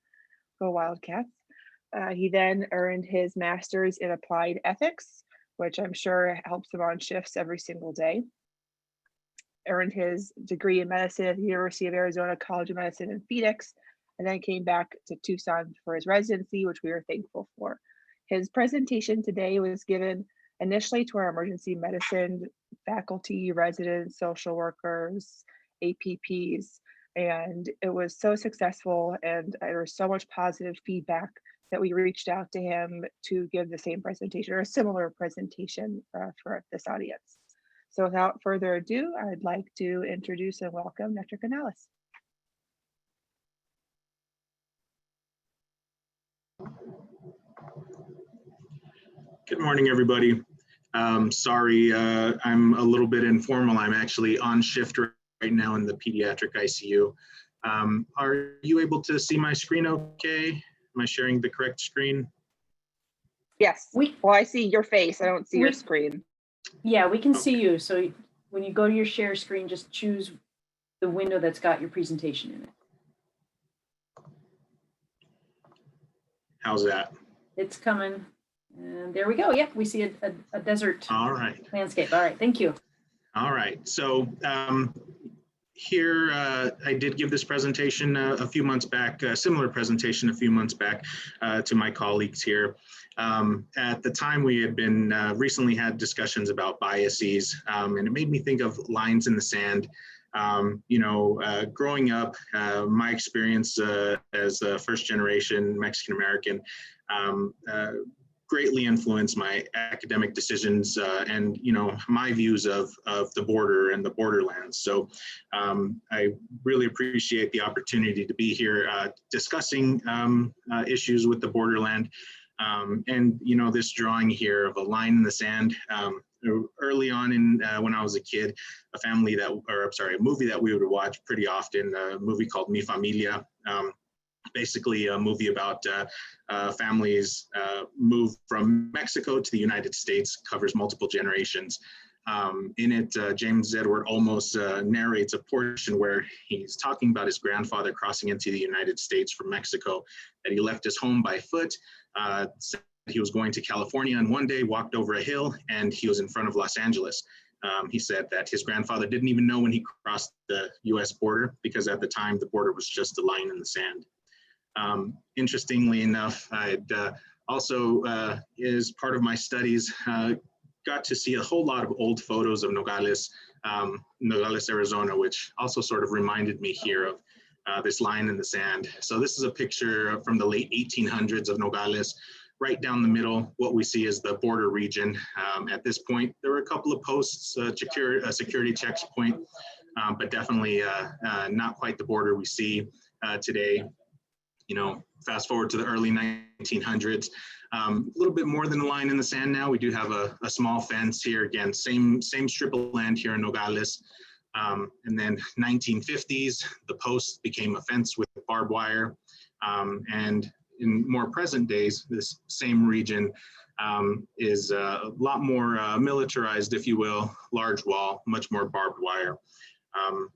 Go Wildcats. He then earned his Master's in Applied Ethics, which I'm sure helps him on shifts every single day. Earned his degree in medicine at the University of Arizona College of Medicine in Phoenix, and then came back to Tucson for his residency, which we are thankful for. His presentation today was given initially to our emergency medicine faculty, residents, social workers, APPs, and it was so successful, and there was so much positive feedback that we reached out to him to give the same presentation or a similar presentation for this audience. So without further ado, I'd like to introduce and welcome Dr. Canales. Good morning, everybody. Sorry, I'm a little bit informal. I'm actually on shift right now in the pediatric ICU. Are you able to see my screen okay? Am I sharing the correct screen? Yes. Well, I see your face. I don't see your screen. Yeah, we can see you. So when you go to your share screen, just choose the window that's got your presentation in it. How's that? It's coming. And there we go. Yep, we see a desert landscape. All right, thank you. All right. So here, I did give this presentation a few months back, a similar presentation a few months back to my colleagues here. At the time, we had been recently had discussions about biases, and it made me think of lines in the sand. Growing up, my experience as a first generation Mexican American, greatly influenced my academic decisions and, my views of the border and the borderlands. So I really appreciate the opportunity to be here discussing issues with the borderland. And, this drawing here of a line in the sand. Early on when I was a kid, a movie that we would watch pretty often, a movie called Mi Familia. Basically a movie about families move from Mexico to the United States, covers multiple generations. In it, James Edward Olmos narrates a portion where he's talking about his grandfather crossing into the United States from Mexico, that he left his home by foot, said he was going to California, and one day walked over a hill and he was in front of Los Angeles. He said that his grandfather didn't even know when he crossed the US border, because at the time the border was just a line in the sand. Interestingly enough, I'd also, as part of my studies, got to see a whole lot of old photos of Nogales, Arizona, which also sort of reminded me here of this line in the sand. So this is a picture from the late 1800s of Nogales. Right down the middle, what we see is the border region. At this point, there were a couple of posts, a security checkpoint, but definitely not quite the border we see today. Fast forward to the early 1900s, a little bit more than a line in the sand now. We do have a small fence here. Again, same strip of land here in Nogales. And then 1950s, the post became a fence with barbed wire. And in more present days, this same region is a lot more militarized, if you will, large wall, much more barbed wire.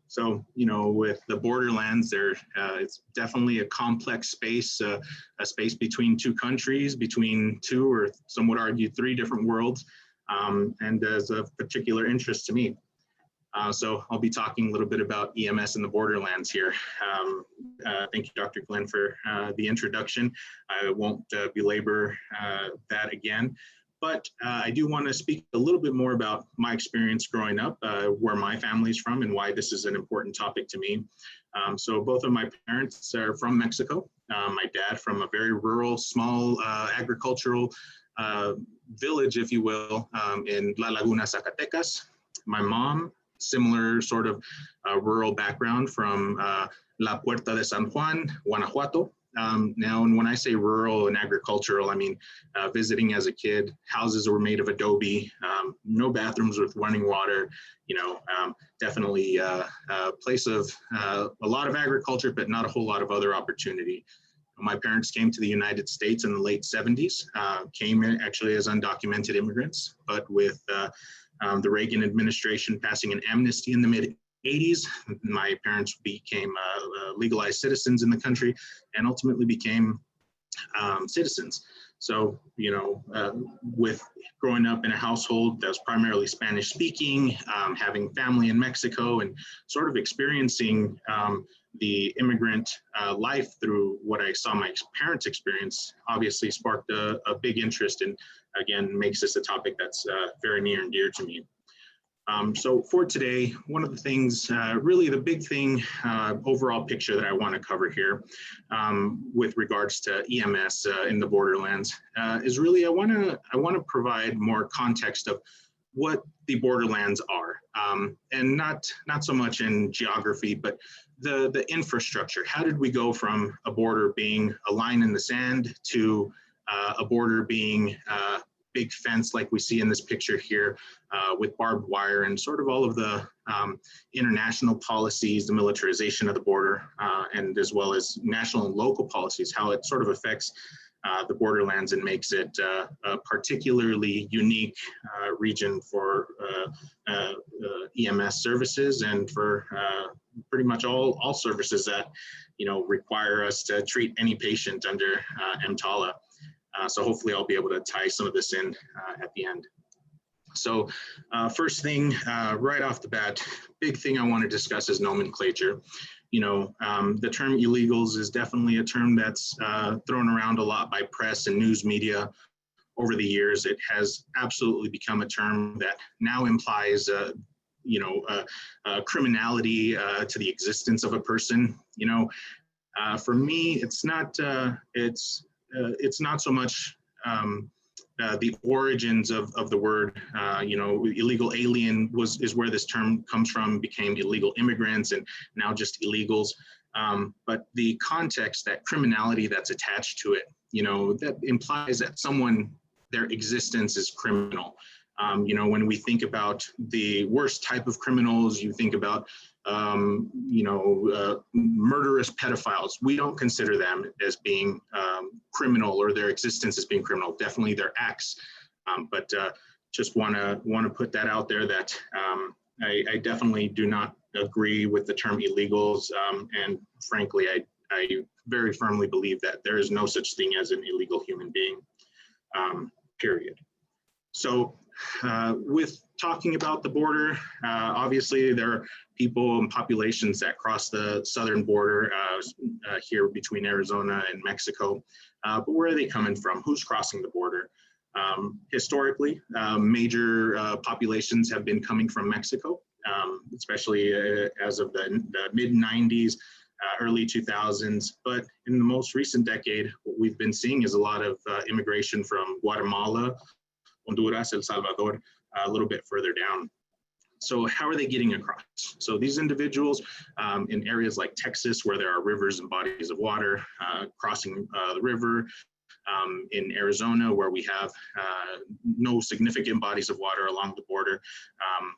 So, with the borderlands, it's definitely a complex space, a space between two countries, between two, or some would argue 3 different worlds, and is of particular interest to me. So I'll be talking a little bit about EMS and the borderlands here. Thank you, Dr. Glenn, for the introduction. I won't belabor that again. But I do want to speak a little bit more about my experience growing up, where my family's from, and why this is an important topic to me. So both of my parents are from Mexico. My dad from a very rural, small agricultural village, if you will, in La Laguna, Zacatecas. My mom, similar sort of rural background from La Puerta de San Juan, Guanajuato. Now, and when I say rural and agricultural, I mean visiting as a kid, houses were made of adobe, no bathrooms with running water, definitely a place of a lot of agriculture, but not a whole lot of other opportunity. My parents came to the United States in the late 70s, came in actually as undocumented immigrants, but with the Reagan administration passing an amnesty in the mid-80s, my parents became legalized citizens in the country and ultimately became citizens. So, with growing up in a household that was primarily Spanish speaking, having family in Mexico, and sort of experiencing the immigrant life through what I saw my parents experience, obviously sparked a big interest, and again, makes this a topic that's very near and dear to me. So for today, one of the things, really the big thing, overall picture that I want to cover here with regards to EMS in the borderlands is really I want to provide more context of what the borderlands are, and not so much in geography, but the infrastructure. How did we go from a border being a line in the sand to a border being big fence like we see in this picture here with barbed wire and sort of all of the international policies, the militarization of the border, and as well as national and local policies, how it sort of affects the borderlands and makes it a particularly unique region for EMS services and for pretty much all services that require us to treat any patient under EMTALA. So hopefully I'll be able to tie some of this in at the end. So first thing, right off the bat, big thing I want to discuss is nomenclature. The term illegals is definitely a term that's thrown around a lot by press and news media over the years. It has absolutely become a term that now implies criminality to the existence of a person. For me, it's not so much the origins of the word, illegal alien is where this term comes from, became illegal immigrants and now just illegals. But the context, that criminality that's attached to it, that implies that their existence is criminal. When we think about the worst type of criminals, you think about, murderous pedophiles. We don't consider them as being criminal, or their existence as being criminal. Definitely their acts, but just want to put that out there that I definitely do not agree with the term illegals, and frankly, I very firmly believe that there is no such thing as an illegal human being, period. So with talking about the border, obviously there are people and populations that cross the southern border here between Arizona and Mexico, but where are they coming from? Who's crossing the border? Historically, major populations have been coming from Mexico, especially as of the mid-90s, early 2000s. But in the most recent decade, what we've been seeing is a lot of immigration from Guatemala, Honduras, El Salvador, a little bit further down. So how are they getting across? So these individuals in areas like Texas, where there are rivers and bodies of water, crossing the river, in Arizona, where we have no significant bodies of water along the border,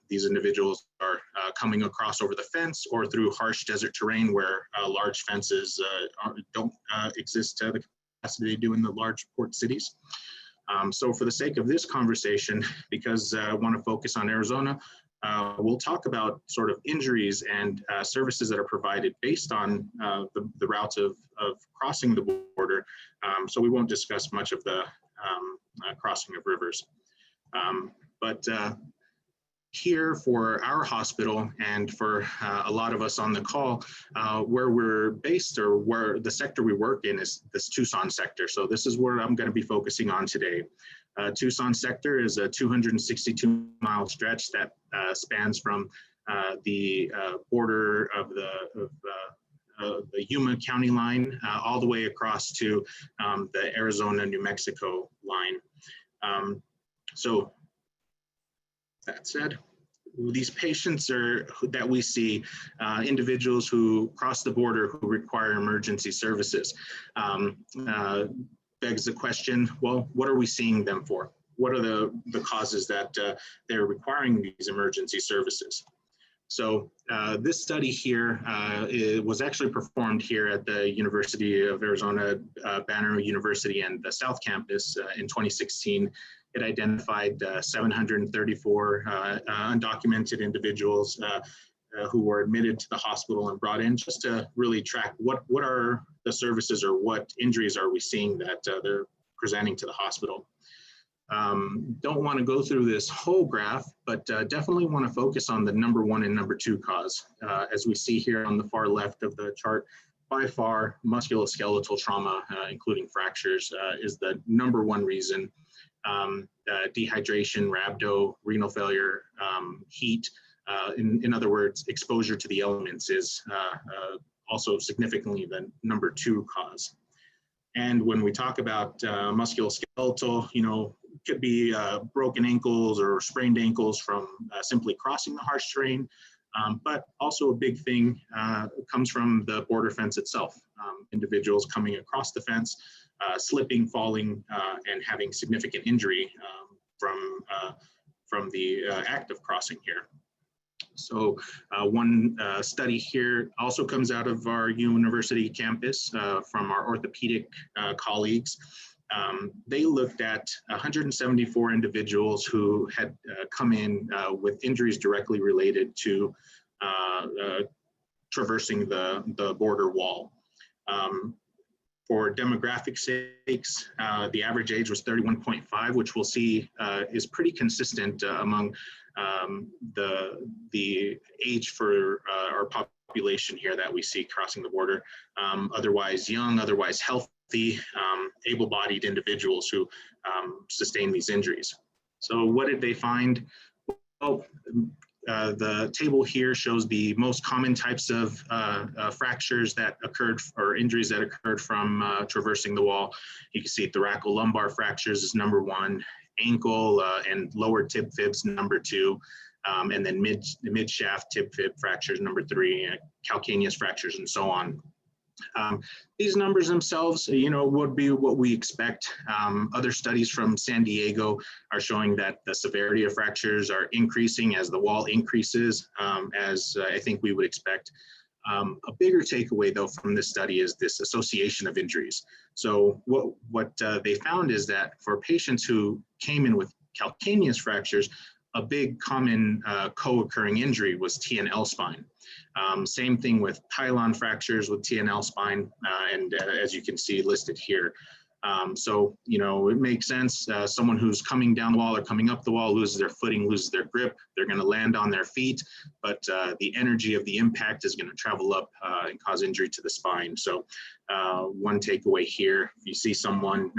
these individuals are coming across over the fence or through harsh desert terrain where large fences don't exist to the capacity they do in the large port cities. So for the sake of this conversation, because I want to focus on Arizona, we'll talk about sort of injuries and services that are provided based on the routes of crossing the border. So we won't discuss much of the crossing of rivers. But here for our hospital and for a lot of us on the call, where we're based or where the sector we work in is this Tucson sector. So this is where I'm going to be focusing on today. Tucson sector is a 262-mile stretch that spans from the border of the Yuma County line all the way across to the Arizona-New Mexico line. So that said, these patients that we see, individuals who cross the border who require emergency services, begs the question, well, what are we seeing them for? What are the causes that they're requiring these emergency services? So this study here was actually performed here at the University of Arizona, Banner University and the South Campus in 2016. It identified 734 undocumented individuals who were admitted to the hospital and brought in just to really track what are the services or what injuries are we seeing that they're presenting to the hospital. Don't want to go through this whole graph, but definitely want to focus on the number 1 and number 2 cause. As we see here on the far left of the chart, by far musculoskeletal trauma, including fractures, is the number 1 reason. Dehydration, rhabdo, renal failure, heat, in other words, exposure to the elements is also significantly the number 2 cause. And when we talk about musculoskeletal, could be broken ankles or sprained ankles from simply crossing the harsh terrain, but also a big thing comes from the border fence itself. Individuals coming across the fence, slipping, falling, and having significant injury from the act of crossing here. So one study here also comes out of our university campus from our orthopedic colleagues. They looked at 174 individuals who had come in with injuries directly related to traversing the border wall. For demographic sakes, the average age was 31.5, which we'll see is pretty consistent among the age for our population here that we see crossing the border. Otherwise young, otherwise healthy, able-bodied individuals who sustain these injuries. So what did they find? Well, the table here shows the most common types of fractures that occurred or injuries that occurred from traversing the wall. You can see thoracolumbar fractures is number 1, ankle and lower tib fibs number 2, and then mid shaft tib fib fractures number 3, calcaneus fractures, and so on. These numbers themselves, would be what we expect. Other studies from San Diego are showing that the severity of fractures are increasing as the wall increases, as I think we would expect. A bigger takeaway, though, from this study is this association of injuries. So what they found is that for patients who came in with calcaneus fractures, a big common co-occurring injury was TNL spine. Same thing with pylon fractures with TNL spine, and as you can see listed here. So, it makes sense. Someone who's coming down the wall or coming up the wall loses their footing, loses their grip. They're going to land on their feet, but the energy of the impact is going to travel up and cause injury to the spine. So one takeaway here, if you see someone,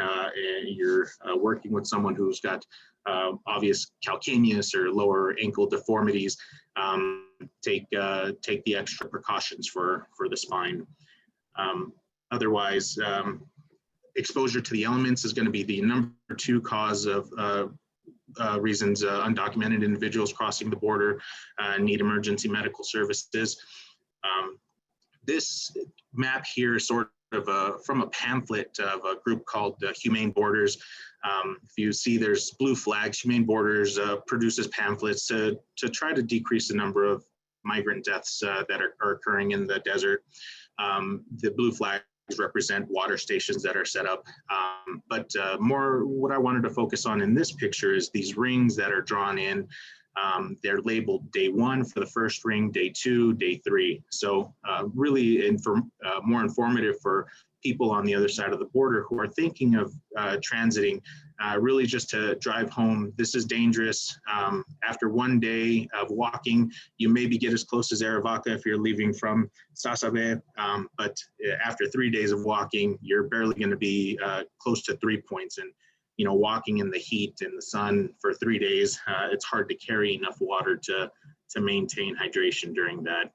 you're working with someone who's got obvious calcaneus or lower ankle deformities, take the extra precautions for the spine. Otherwise, exposure to the elements is going to be the number 2 cause of reasons undocumented individuals crossing the border need emergency medical services. This map here is sort of from a pamphlet of a group called Humane Borders. If you see there's blue flags, Humane Borders produces pamphlets to try to decrease the number of migrant deaths that are occurring in the desert. The blue flags represent water stations that are set up. But more what I wanted to focus on in this picture is these rings that are drawn in. They're labeled day 1 for the first ring, day 2, day 3. So really more informative for people on the other side of the border who are thinking of transiting, really just to drive home. This is dangerous. After 1 day of walking, you maybe get as close as Aravaca if you're leaving from Sasabe, but after 3 days of walking, you're barely going to be close to 3 points. And walking in the heat and the sun for 3 days, it's hard to carry enough water to maintain hydration during that.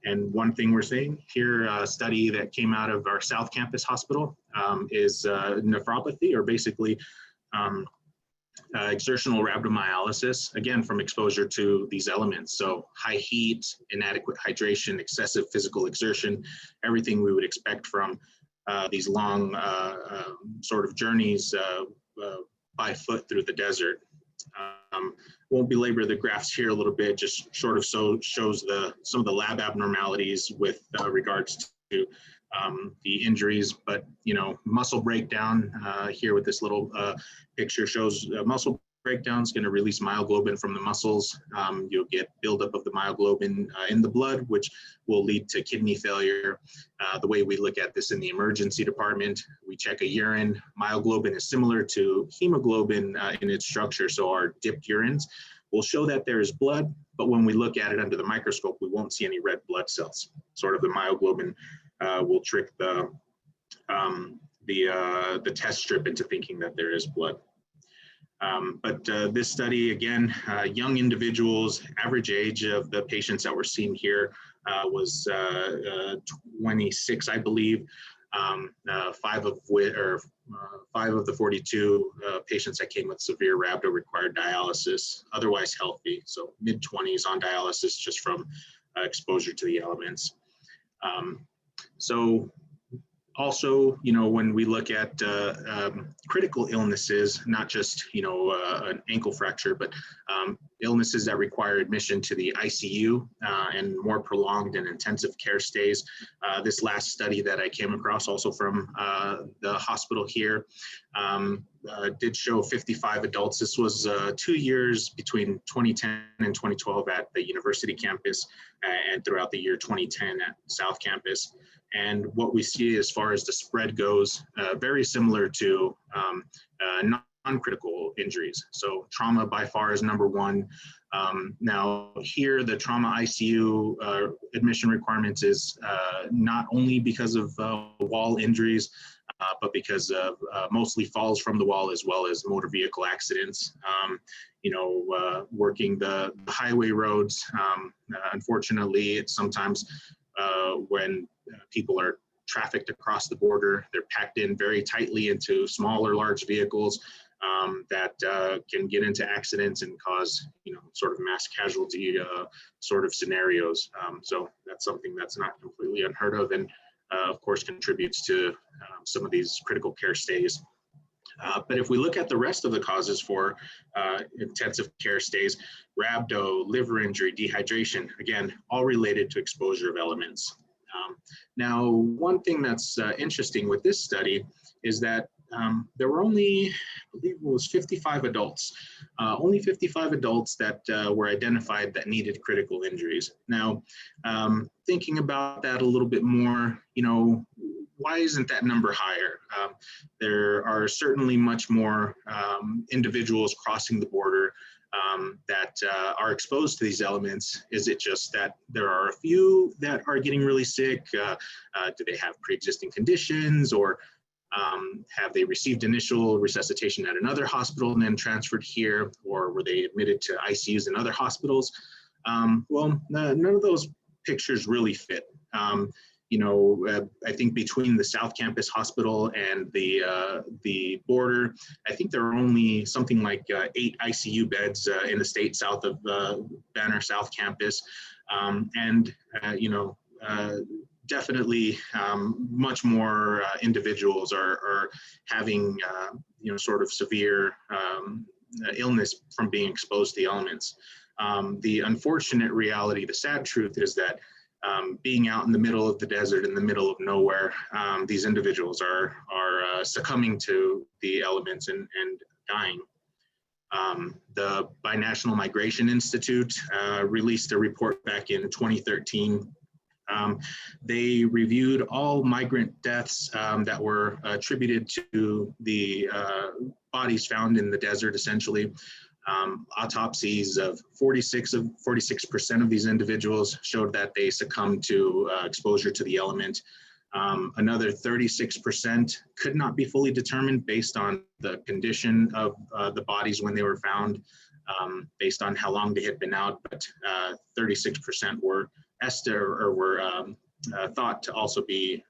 And one thing we're seeing here, a study that came out of our South Campus Hospital is nephropathy, or basically exertional rhabdomyolysis, again, from exposure to these elements. So high heat, inadequate hydration, excessive physical exertion, everything we would expect from these long sort of journeys by foot through the desert. Won't belabor the graphs here a little bit, just sort of shows some of the lab abnormalities with regards to the injuries, but muscle breakdown here with this little picture shows muscle breakdown is going to release myoglobin from the muscles. You'll get buildup of the myoglobin in the blood, which will lead to kidney failure. The way we look at this in the emergency department, we check a urine. Myoglobin is similar to hemoglobin in its structure, so our dipped urines will show that there is blood, but when we look at it under the microscope, we won't see any red blood cells. Sort of the myoglobin will trick the test strip into thinking that there is blood. But this study, again, young individuals, average age of the patients that were seen here was 26, I believe. 5 of the 42 patients that came with severe rhabdo required dialysis, otherwise healthy. So mid-20s on dialysis just from exposure to the elements. So also, when we look at critical illnesses, not just, an ankle fracture, but illnesses that require admission to the ICU and more prolonged and intensive care stays. This last study that I came across, also from the hospital here, did show 55 adults. This was 2 years between 2010 and 2012 at the university campus and throughout the year 2010 at South Campus. And what we see as far as the spread goes, very similar to non-critical injuries. So trauma by far is number 1. Now here, the trauma ICU admission requirements is not only because of wall injuries, but because of mostly falls from the wall as well as motor vehicle accidents. Working the highway roads, unfortunately, it's sometimes when people are trafficked across the border, they're packed in very tightly into small or large vehicles that can get into accidents and cause, sort of mass casualty sort of scenarios. So that's something that's not completely unheard of, and of course contributes to some of these critical care stays. But if we look at the rest of the causes for intensive care stays, rhabdo, liver injury, dehydration, again, all related to exposure of elements. Now, one thing that's interesting with this study is that there were only, I believe it was 55 adults, only 55 adults that were identified that needed critical injuries. Now, thinking about that a little bit more, why isn't that number higher? There are certainly much more individuals crossing the border that are exposed to these elements. Is it just that there are a few that are getting really sick? Do they have pre-existing conditions, or have they received initial resuscitation at another hospital and then transferred here, or were they admitted to ICUs in other hospitals? Well, none of those pictures really fit. I think between the South Campus Hospital and the border, I think there are only something like 8 ICU beds in the state south of Banner South Campus. Definitely much more individuals are having, sort of severe illness from being exposed to the elements. The unfortunate reality, the sad truth is that being out in the middle of the desert, in the middle of nowhere, these individuals are succumbing to the elements and dying. The Binational Migration Institute released a report back in 2013. They reviewed all migrant deaths that were attributed to the bodies found in the desert, essentially. Autopsies of 46% of these individuals showed that they succumbed to exposure to the element. Another 36% could not be fully determined based on the condition of the bodies when they were found, based on how long they had been out, but 36% were thought to also be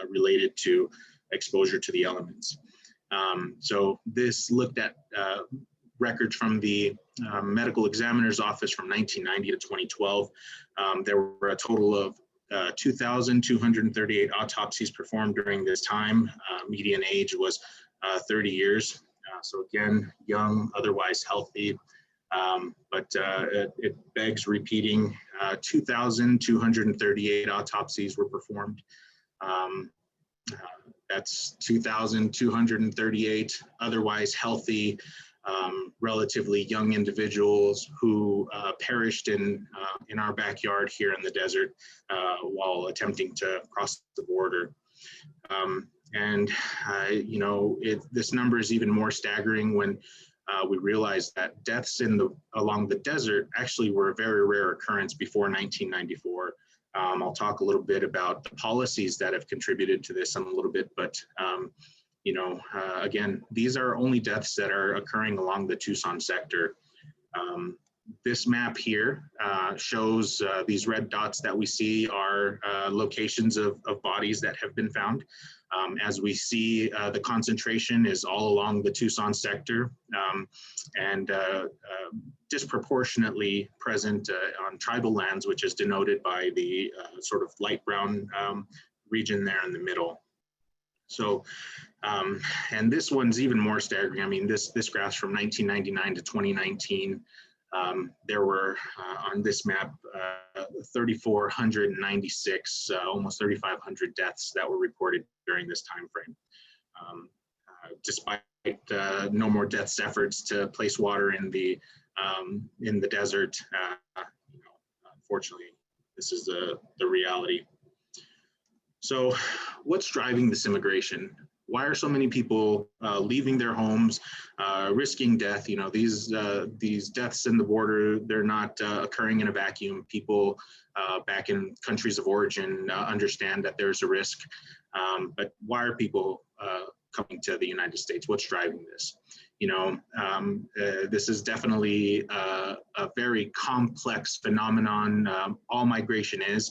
related to exposure to the elements. So this looked at records from the medical examiner's office from 1990 to 2012. There were a total of 2,238 autopsies performed during this time. Median age was 30 years. So again, young, otherwise healthy. But it begs repeating, 2,238 autopsies were performed. That's 2,238 otherwise healthy, relatively young individuals who perished in our backyard here in the desert while attempting to cross the border. This number is even more staggering when we realize that deaths along the desert actually were a very rare occurrence before 1994. I'll talk a little bit about the policies that have contributed to this in a little bit, but again, these are only deaths that are occurring along the Tucson sector. This map here shows these red dots that we see are locations of bodies that have been found. As we see, the concentration is all along the Tucson sector and disproportionately present on tribal lands, which is denoted by the sort of light brown region there in the middle. So, and this one's even more staggering. I mean, this graph's from 1999 to 2019. There were on this map 3,496, almost 3,500 deaths that were reported during this time frame. Despite no more deaths efforts to place water in the desert, unfortunately, this is the reality. So, what's driving this immigration? Why are so many people leaving their homes, risking death? These deaths in the border, they're not occurring in a vacuum. People back in countries of origin understand that there's a risk. But why are people coming to the United States? What's driving this? This is definitely a very complex phenomenon. All migration is.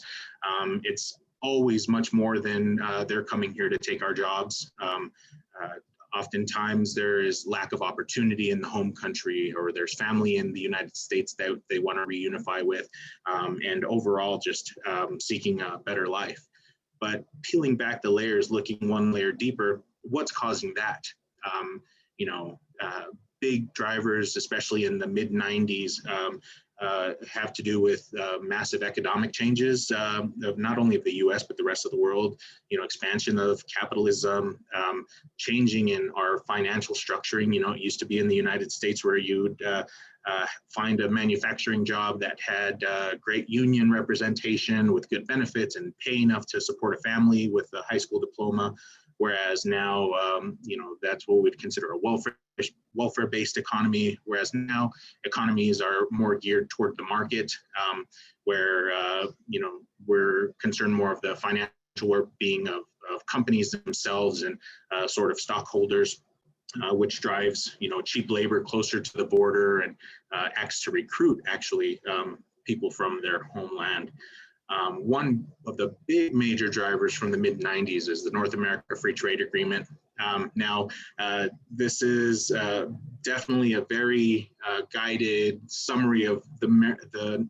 It's always much more than they're coming here to take our jobs. Oftentimes there is lack of opportunity in the home country, or there's family in the United States that they want to reunify with, and overall just seeking a better life. But peeling back the layers, looking one layer deeper, what's causing that? Big drivers, especially in the mid 90s, have to do with massive economic changes of not only of the US, but the rest of the world, expansion of capitalism, changing in our financial structuring. It used to be in the United States where you'd find a manufacturing job that had great union representation with good benefits and pay enough to support a family with a high school diploma. Whereas now, that's what we'd consider a welfare-based economy. Whereas now, economies are more geared toward the market, where we're concerned more of the financial well-being of companies themselves and sort of stockholders, which drives cheap labor closer to the border and acts to recruit actually people from their homeland. One of the big major drivers from the mid 90s is the North America Free Trade Agreement. This is definitely a very guided summary of the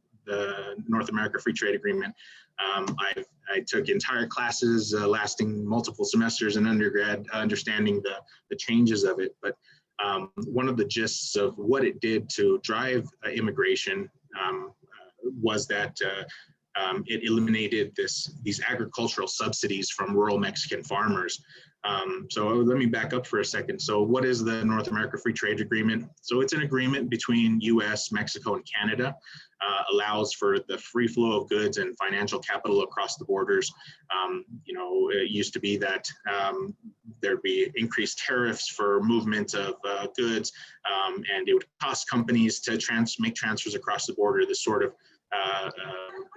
North America Free Trade Agreement. I took entire classes lasting multiple semesters in undergrad, understanding the changes of it. But one of the gists of what it did to drive immigration was that it eliminated these agricultural subsidies from rural Mexican farmers. So let me back up for a second. So what is the North America Free Trade Agreement? So it's an agreement between US, Mexico, and Canada, allows for the free flow of goods and financial capital across the borders. It used to be that there'd be increased tariffs for movement of goods, and it would cost companies to make transfers across the border. This sort of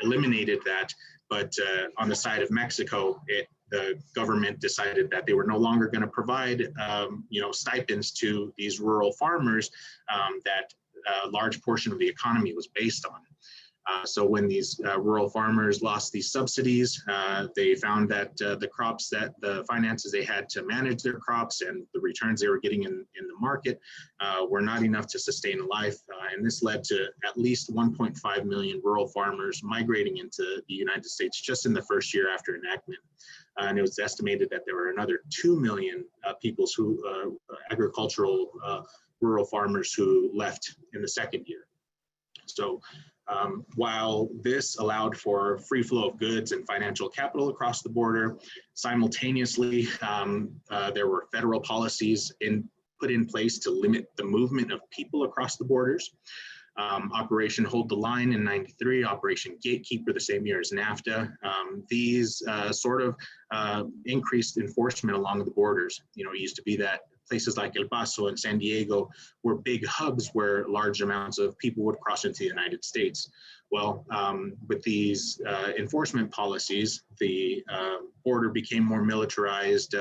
eliminated that, but on the side of Mexico, the government decided that they were no longer going to provide, stipends to these rural farmers that a large portion of the economy was based on. So when these rural farmers lost these subsidies, they found that the finances they had to manage their crops and the returns they were getting in the market were not enough to sustain a life. And this led to at least 1.5 million rural farmers migrating into the United States just in the first year after enactment. And it was estimated that there were another 2 million agricultural rural farmers who left in the second year. So while this allowed for free flow of goods and financial capital across the border, simultaneously, there were federal policies put in place to limit the movement of people across the borders. Operation Hold the Line in '93, Operation Gatekeeper the same year as NAFTA. These sort of increased enforcement along the borders. It used to be that places like El Paso and San Diego were big hubs where large amounts of people would cross into the United States. Well, with these enforcement policies, the border became more militarized,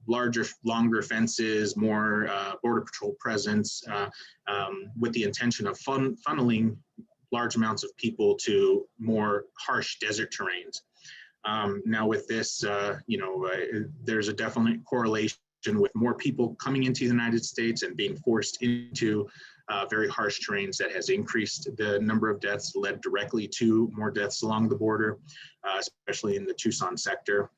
larger, longer fences, more border patrol presence, with the intention of funneling large amounts of people to more harsh desert terrains. Now with this, there's a definite correlation with more people coming into the United States and being forced into very harsh terrains that has increased the number of deaths, led directly to more deaths along the border, especially in the Tucson sector.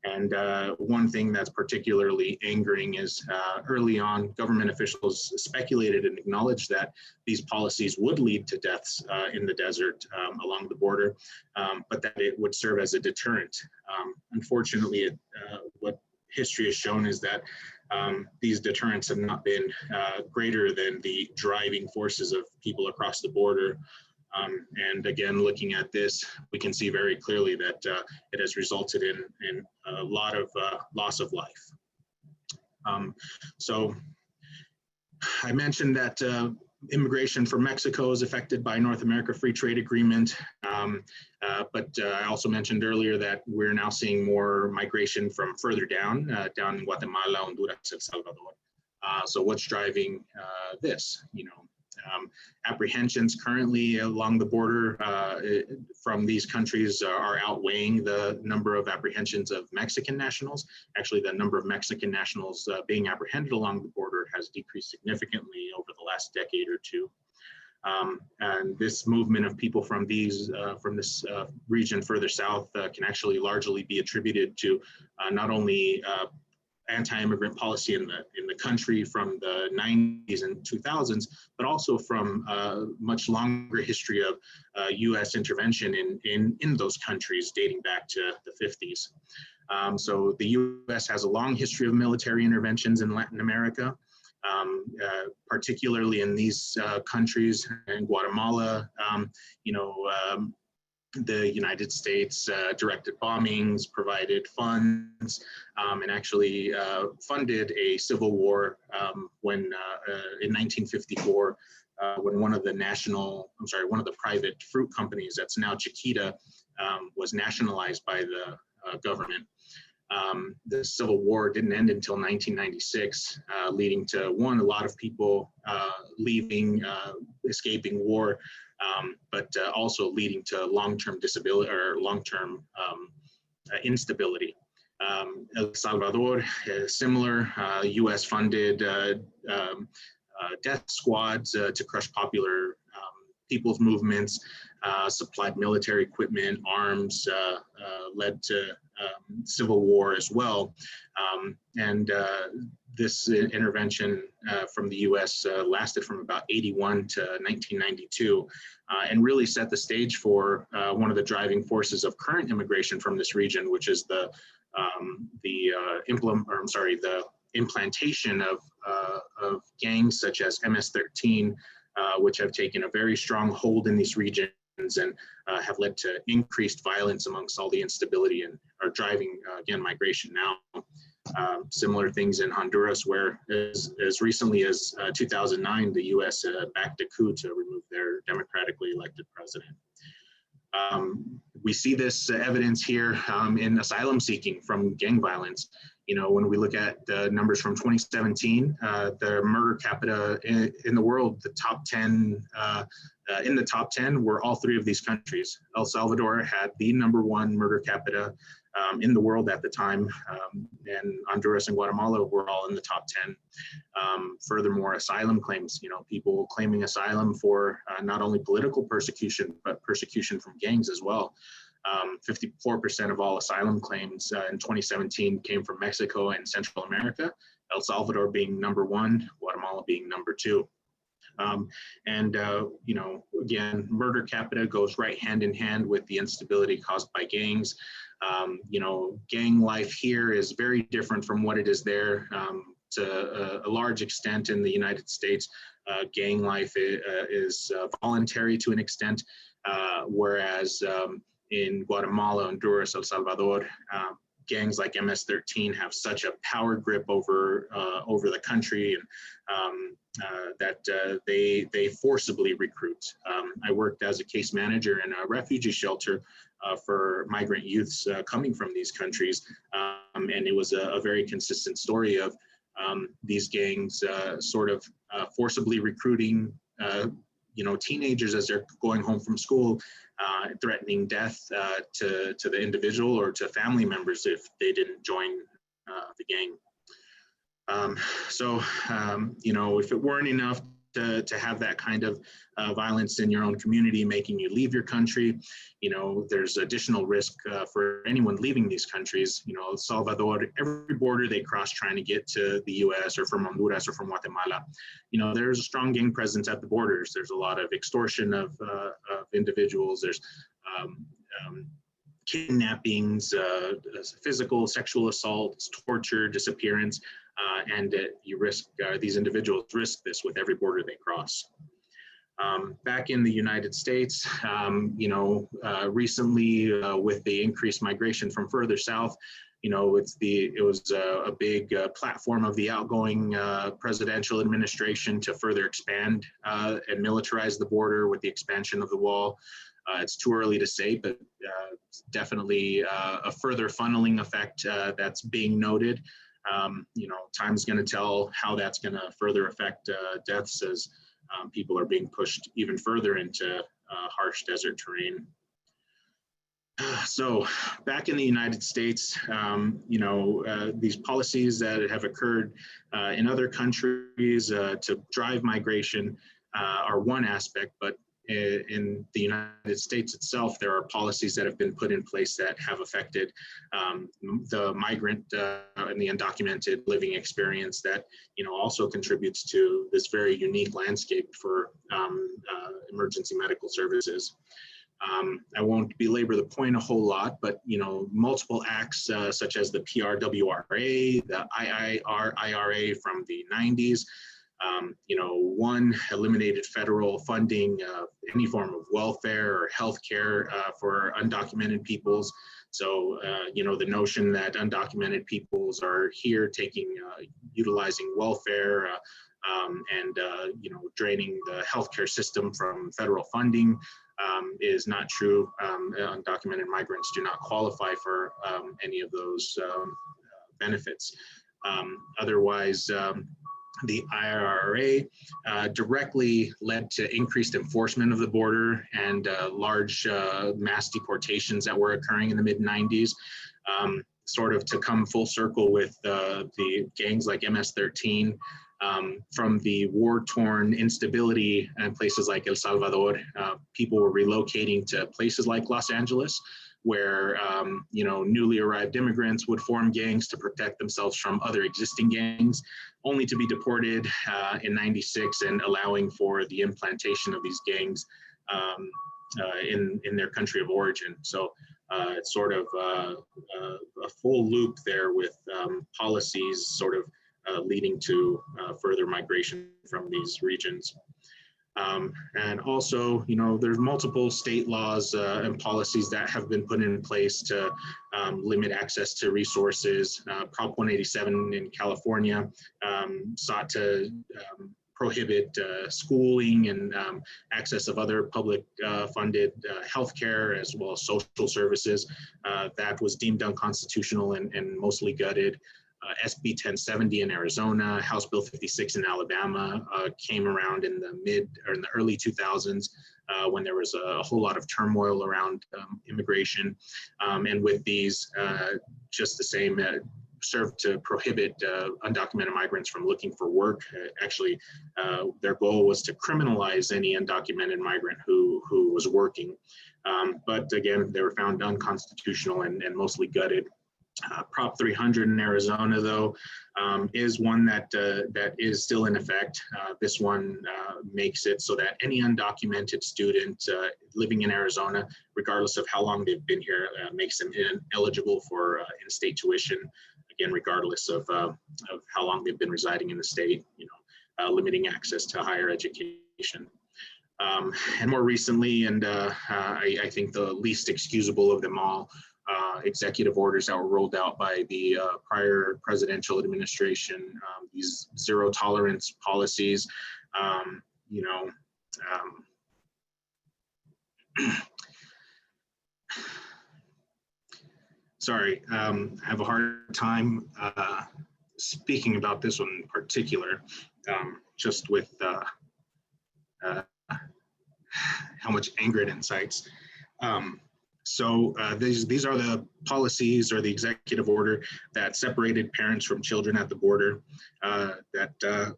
And one thing that's particularly angering is early on, government officials speculated and acknowledged that these policies would lead to deaths in the desert along the border, but that it would serve as a deterrent. Unfortunately, what history has shown is that these deterrents have not been greater than the driving forces of people across the border. And again, looking at this, we can see very clearly that it has resulted in a lot of loss of life. So I mentioned that Immigration from Mexico is affected by North America Free Trade Agreement. But I also mentioned earlier that we're now seeing more migration from further down in Guatemala, Honduras, El Salvador. So what's driving this? Apprehensions currently along the border from these countries are outweighing the number of apprehensions of Mexican nationals. Actually, the number of Mexican nationals being apprehended along the border has decreased significantly over the last decade or two. And this movement of people from this region further south can actually largely be attributed to not only anti-immigrant policy in the country from the 90s and 2000s, but also from a much longer history of U.S. intervention in those countries dating back to the 50s. So the U.S. has a long history of military interventions in Latin America, particularly in these countries. In Guatemala, the United States directed bombings, provided funds, and actually funded a civil war when in 1954, when one of the private fruit companies that's now Chiquita was nationalized by the government. The Civil War didn't end until 1996, leading to a lot of people leaving, escaping war, but also leading to long-term disability or long-term instability. El Salvador, similar, U.S. funded death squads to crush popular people's movements, supplied military equipment, arms, led to civil war as well. And this intervention from the U.S. Lasted from about 81 to 1992 and really set the stage for one of the driving forces of current immigration from this region, which is the implantation of gangs such as MS-13, which have taken a very strong hold in these regions and have led to increased violence amongst all the instability and are driving, again, migration now. Similar things in Honduras, where as recently as 2009, the U.S. Backed a coup to remove their democratically elected president. We see this evidence here in asylum seeking from gang violence. When we look at the numbers from 2017, the murder capita in the world, the top 10, in the top 10 were all three of these countries. El Salvador had the #1 murder capita in the world at the time, and Honduras and Guatemala were all in the top 10. Furthermore, asylum claims, people claiming asylum for not only political persecution, but persecution from gangs as well. 54% of all asylum claims in 2017 came from Mexico and Central America, El Salvador being #1, Guatemala being #2. Again, murder capita goes right hand in hand with the instability caused by gangs. Gang life here is very different from what it is there. To a large extent in the United States, gang life is voluntary to an extent, whereas in Guatemala, Honduras, El Salvador, gangs like MS-13 have such a power grip over the country, and that they forcibly recruit. I worked as a case manager in a refugee shelter for migrant youths coming from these countries, and it was a very consistent story of these gangs sort of forcibly recruiting teenagers as they're going home from school, threatening death to the individual or to family members if they didn't join the gang. If it weren't enough to have that kind of violence in your own community, making you leave your country, there's additional risk for anyone leaving these countries. El Salvador, every border they cross trying to get to the U.S. or from Honduras or from Guatemala, there's a strong gang presence at the borders. There's a lot of extortion of individuals. There's kidnappings, physical, sexual assaults, torture, disappearance, and these individuals risk this with every border they cross. Back in the United States, recently with the increased migration from further south, you know, it was a big platform of the outgoing presidential administration to further expand and militarize the border with the expansion of the wall. It's too early to say, but definitely a further funneling effect that's being noted. You know, time's going to tell how that's going to further affect deaths as people are being pushed even further into harsh desert terrain. So back in the United States, you know, these policies that have occurred in other countries to drive migration are one aspect, but in the United States itself, there are policies that have been put in place that have affected the migrant and the undocumented living experience that, you know, also contributes to this very unique landscape for emergency medical services. I won't belabor the point a whole lot, but, you know, multiple acts such as the PRWRA, the IIRIRA from the 90s, you know, one eliminated federal funding of any form of welfare or healthcare for undocumented peoples. So, you know, the notion that undocumented peoples are here utilizing welfare and, you know, draining the healthcare system from federal funding is not true. Undocumented migrants do not qualify for any of those benefits. Otherwise, the IRRA directly led to increased enforcement of the border and large mass deportations that were occurring in the mid-90s, sort of to come full circle with the gangs like MS-13. From the war-torn instability in places like El Salvador, people were relocating to places like Los Angeles, where you know, newly arrived immigrants would form gangs to protect themselves from other existing gangs, only to be deported in '96 and allowing for the implantation of these gangs in their country of origin. So it's sort of a full loop there with policies sort of leading to further migration from these regions. And also, you know, there's multiple state laws and policies that have been put in place to limit access to resources. Prop 187 in California sought to prohibit schooling and access of other public funded healthcare as well as social services. That was deemed unconstitutional and mostly gutted. SB 1070 in Arizona, House Bill 56 in Alabama came around in the early 2000s when there was a whole lot of turmoil around immigration. And with these, just the same, served to prohibit undocumented migrants from looking for work. Actually, their goal was to criminalize any undocumented migrant who was working. But again, they were found unconstitutional and mostly gutted. Prop 300 in Arizona, though, is one that is still in effect. This one makes it so that any undocumented student living in Arizona, regardless of how long they've been here, makes them eligible for in-state tuition. Again, regardless of how long they've been residing in the state, you know, limiting access to higher education. And more recently, and I think the least excusable of them all, executive orders that were rolled out by the prior presidential administration, these zero tolerance policies, you know, sorry, I have a hard time speaking about this one in particular, just with how much anger it incites. So these are the policies or the executive order that separated parents from children at the border, that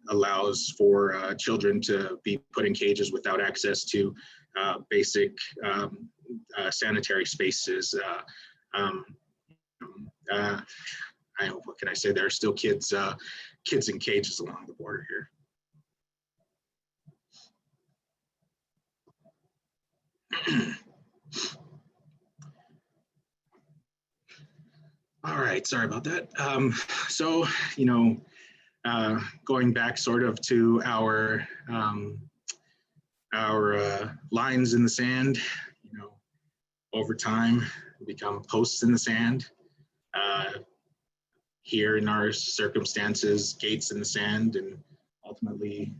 allows for children to be put in cages without access to basic sanitary spaces. What can I say? There are still kids in cages along the border here. All right, sorry about that. So, you know, going back sort of to our lines in the sand, you know, over time become posts in the sand. here in our circumstances, gates in the sand and ultimately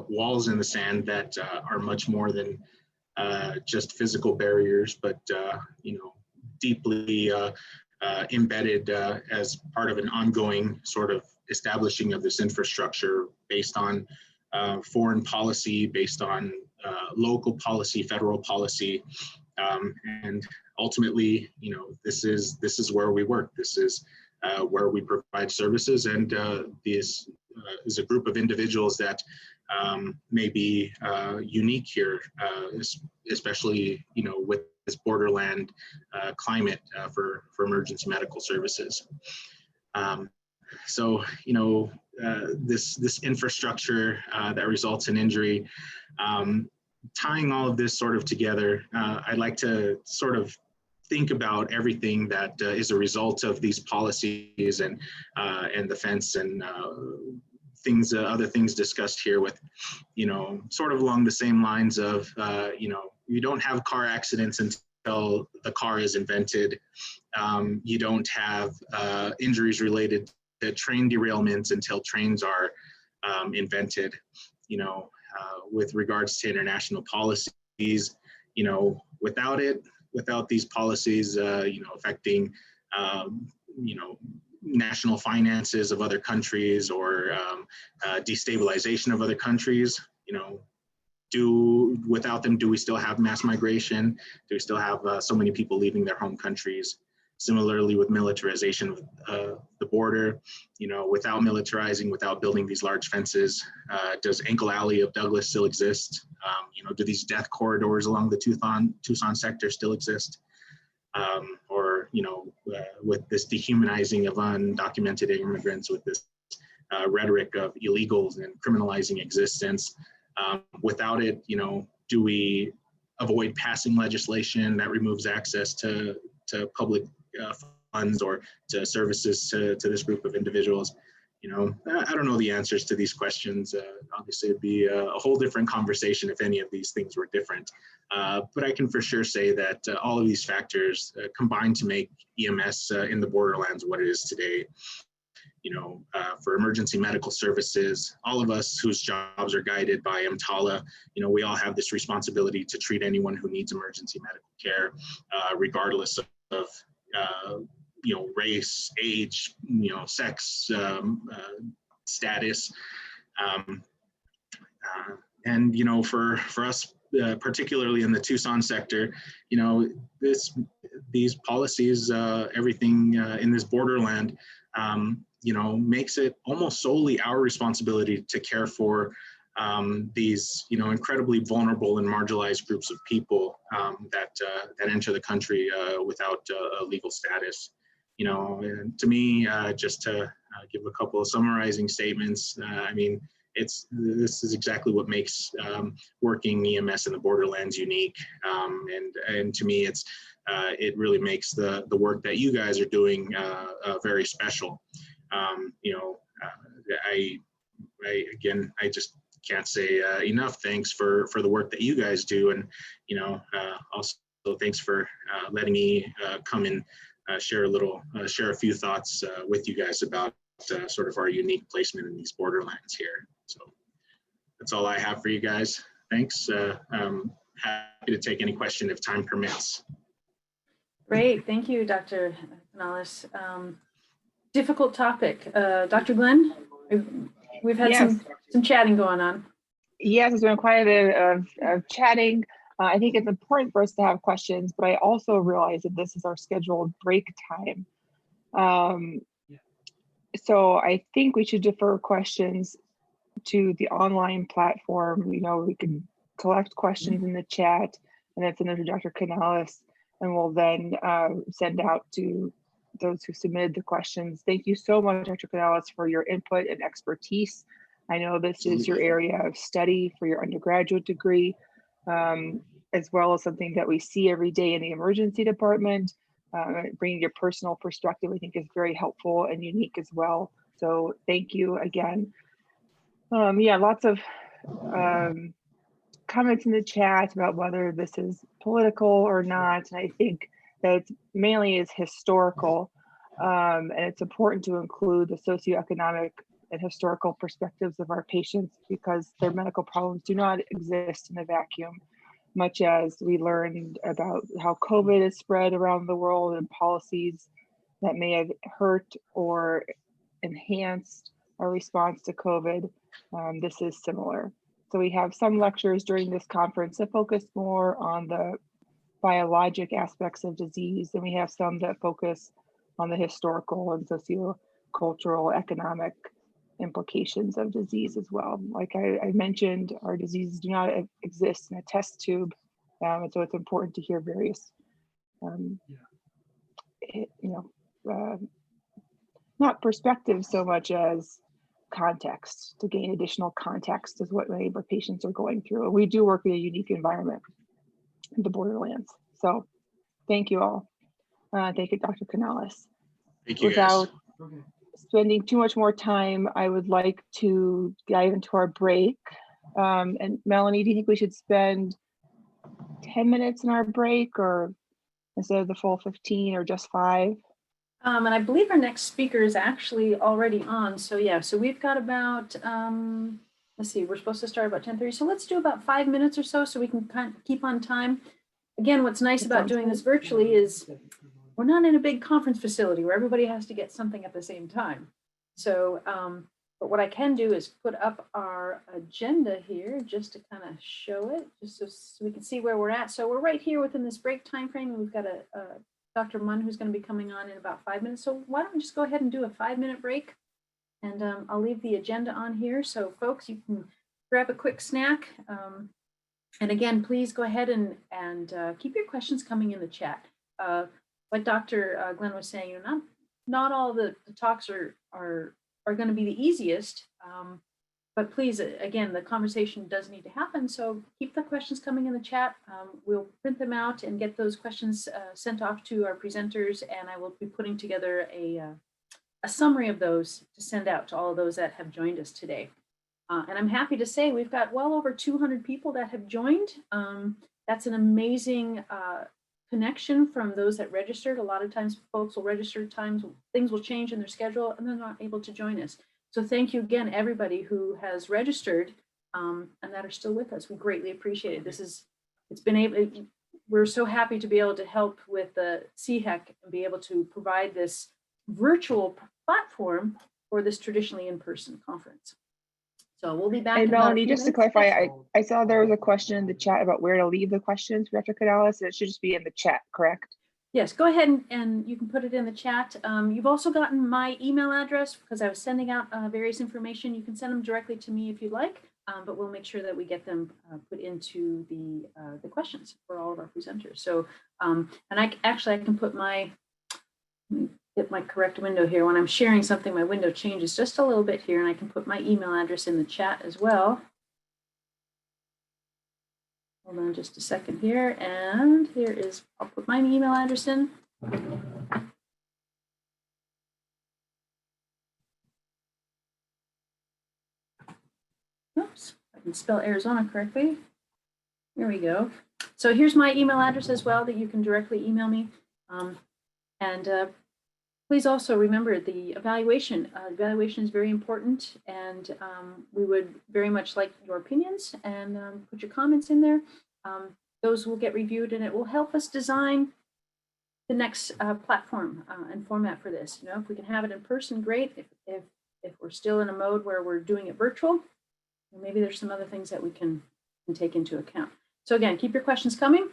walls in the sand that are much more than just physical barriers, but deeply embedded as part of an ongoing sort of establishing of this infrastructure based on foreign policy, based on local policy, federal policy, and ultimately, this is where we work. This is where we provide services, and this is a group of individuals that may be unique here, especially with this borderland climate for emergency medical services. So this infrastructure that results in injury, tying all of this sort of together, I'd like to sort of think about everything that is a result of these policies and the fence and things, other things discussed here with, sort of along the same lines of, you don't have car accidents until the car is invented. You don't have injuries related to train derailments until trains are invented. With regards to international policies, without these policies, affecting, national finances of other countries or destabilization of other countries, without them, do we still have mass migration? Do we still have so many people leaving their home countries? Similarly, with militarization of the border, without militarizing, without building these large fences, does Ankle Alley of Douglas still exist? Do these death corridors along the Tucson sector still exist? Or, with this dehumanizing of undocumented immigrants, with this rhetoric of illegals and criminalizing existence, without it, do we avoid passing legislation that removes access to public funds or to services to this group of individuals? I don't know the answers to these questions. Obviously, it'd be a whole different conversation if any of these things were different. But I can for sure say that all of these factors combine to make EMS in the borderlands what it is today. For emergency medical services, all of us whose jobs are guided by EMTALA, we all have this responsibility to treat anyone who needs emergency medical care, regardless of race, age, sex, status. And for us, particularly in the Tucson sector, these policies, everything in this borderland, makes it almost solely our responsibility to care for these, incredibly vulnerable and marginalized groups of people that enter the country without a legal status. And to me, just to give a couple of summarizing statements, this is exactly what makes working EMS in the borderlands unique. And to me, it really makes the work that you guys are doing very special. I just can't say enough thanks for the work that you guys do, and also thanks for letting me come and share a few thoughts with you guys about sort of our unique placement in these borderlands here. So that's all I have for you guys. Thanks. I'm happy to take any question if time permits. Great, thank you, Dr. Canales. Difficult topic. Dr. Glenn, we've had some chatting going on. Yes, there's been quite a bit of chatting. I think it's important for us to have questions, but I also realize that this is our scheduled break time. So I think we should defer questions to the online platform. We can collect questions in the chat and then send them to Dr. Canales, and we'll then send out to those who submitted the questions. Thank you so much, Dr. Canales, for your input and expertise. I know this is your area of study for your undergraduate degree, as well as something that we see every day in the emergency department. Bringing your personal perspective, I think, is very helpful and unique as well. So thank you again. Lots of comments in the chat about whether this is political or not. And I think that mainly is historical. And it's important to include the socioeconomic and historical perspectives of our patients because their medical problems do not exist in a vacuum, much as we learned about how COVID is spread around the world and policies that may have hurt or enhanced our response to COVID. This is similar. So we have some lectures during this conference that focus more on the biologic aspects of disease, and we have some that focus on the historical and socio-cultural, economic implications of disease as well. Like I mentioned, our diseases do not exist in a test tube, and so it's important to hear various, not perspective so much as context, to gain additional context is what many of our patients are going through. We do work in a unique environment in the borderlands. So thank you all. Thank you, Dr. Canales. Thank you, guys. Without spending too much more time, I would like to dive into our break. And Melanie, do you think we should spend 10 minutes in our break, or instead of the full 15, or just 5? And I believe our next speaker is actually already on. So yeah, so we've got about, let's see, we're supposed to start about 10:30. So let's do about 5 minutes or so we can kind of keep on time. Again, what's nice about doing this virtually is we're not in a big conference facility where everybody has to get something at the same time. So, but what I can do is put up our agenda here just to kind of show it, just so we can see where we're at. So we're right here within this break time frame, and we've got a Dr. Munn who's going to be coming on in about 5 minutes. So why don't we just go ahead and do a 5-minute break, and I'll leave the agenda on here. So folks, you can grab a quick snack. And again, please go ahead and keep your questions coming in the chat. Like Dr. Glenn was saying, you know, not all the talks are going to be the easiest, but please, again, the conversation does need to happen. So keep the questions coming in the chat. We'll print them out and get those questions sent off to our presenters, and I will be putting together a summary of those to send out to all of those that have joined us today. And I'm happy to say we've got well over 200 people that have joined. That's an amazing connection from those that registered. A lot of times folks will register, things will change in their schedule and they're not able to join us. So thank you again, everybody who has registered and that are still with us. We greatly appreciate it. We're so happy to be able to help with the CHEC and be able to provide this virtual platform for this traditionally in-person conference. So we'll be back. And Melanie, just to clarify, I saw there was a question in the chat about where to leave the questions for Dr. Canales. It should just be in the chat, correct? Yes, go ahead and you can put it in the chat. You've also gotten my email address because I was sending out various information. You can send them directly to me if you'd like, but we'll make sure that we get them put into the questions for all of our presenters. So, and I can put get my correct window here. When I'm sharing something, my window changes just a little bit here, and I can put my email address in the chat as well. Hold on just a second here, and I'll put my email address in. Oops, I can spell Arizona correctly. There we go. So here's my email address as well that you can directly email me. Please also remember the evaluation. Evaluation is very important, and we would very much like your opinions and put your comments in there. Those will get reviewed, and it will help us design the next platform and format for this. You know, if we can have it in person, great. If we're still in a mode where we're doing it virtual, maybe there's some other things that we can take into account. So again, keep your questions coming.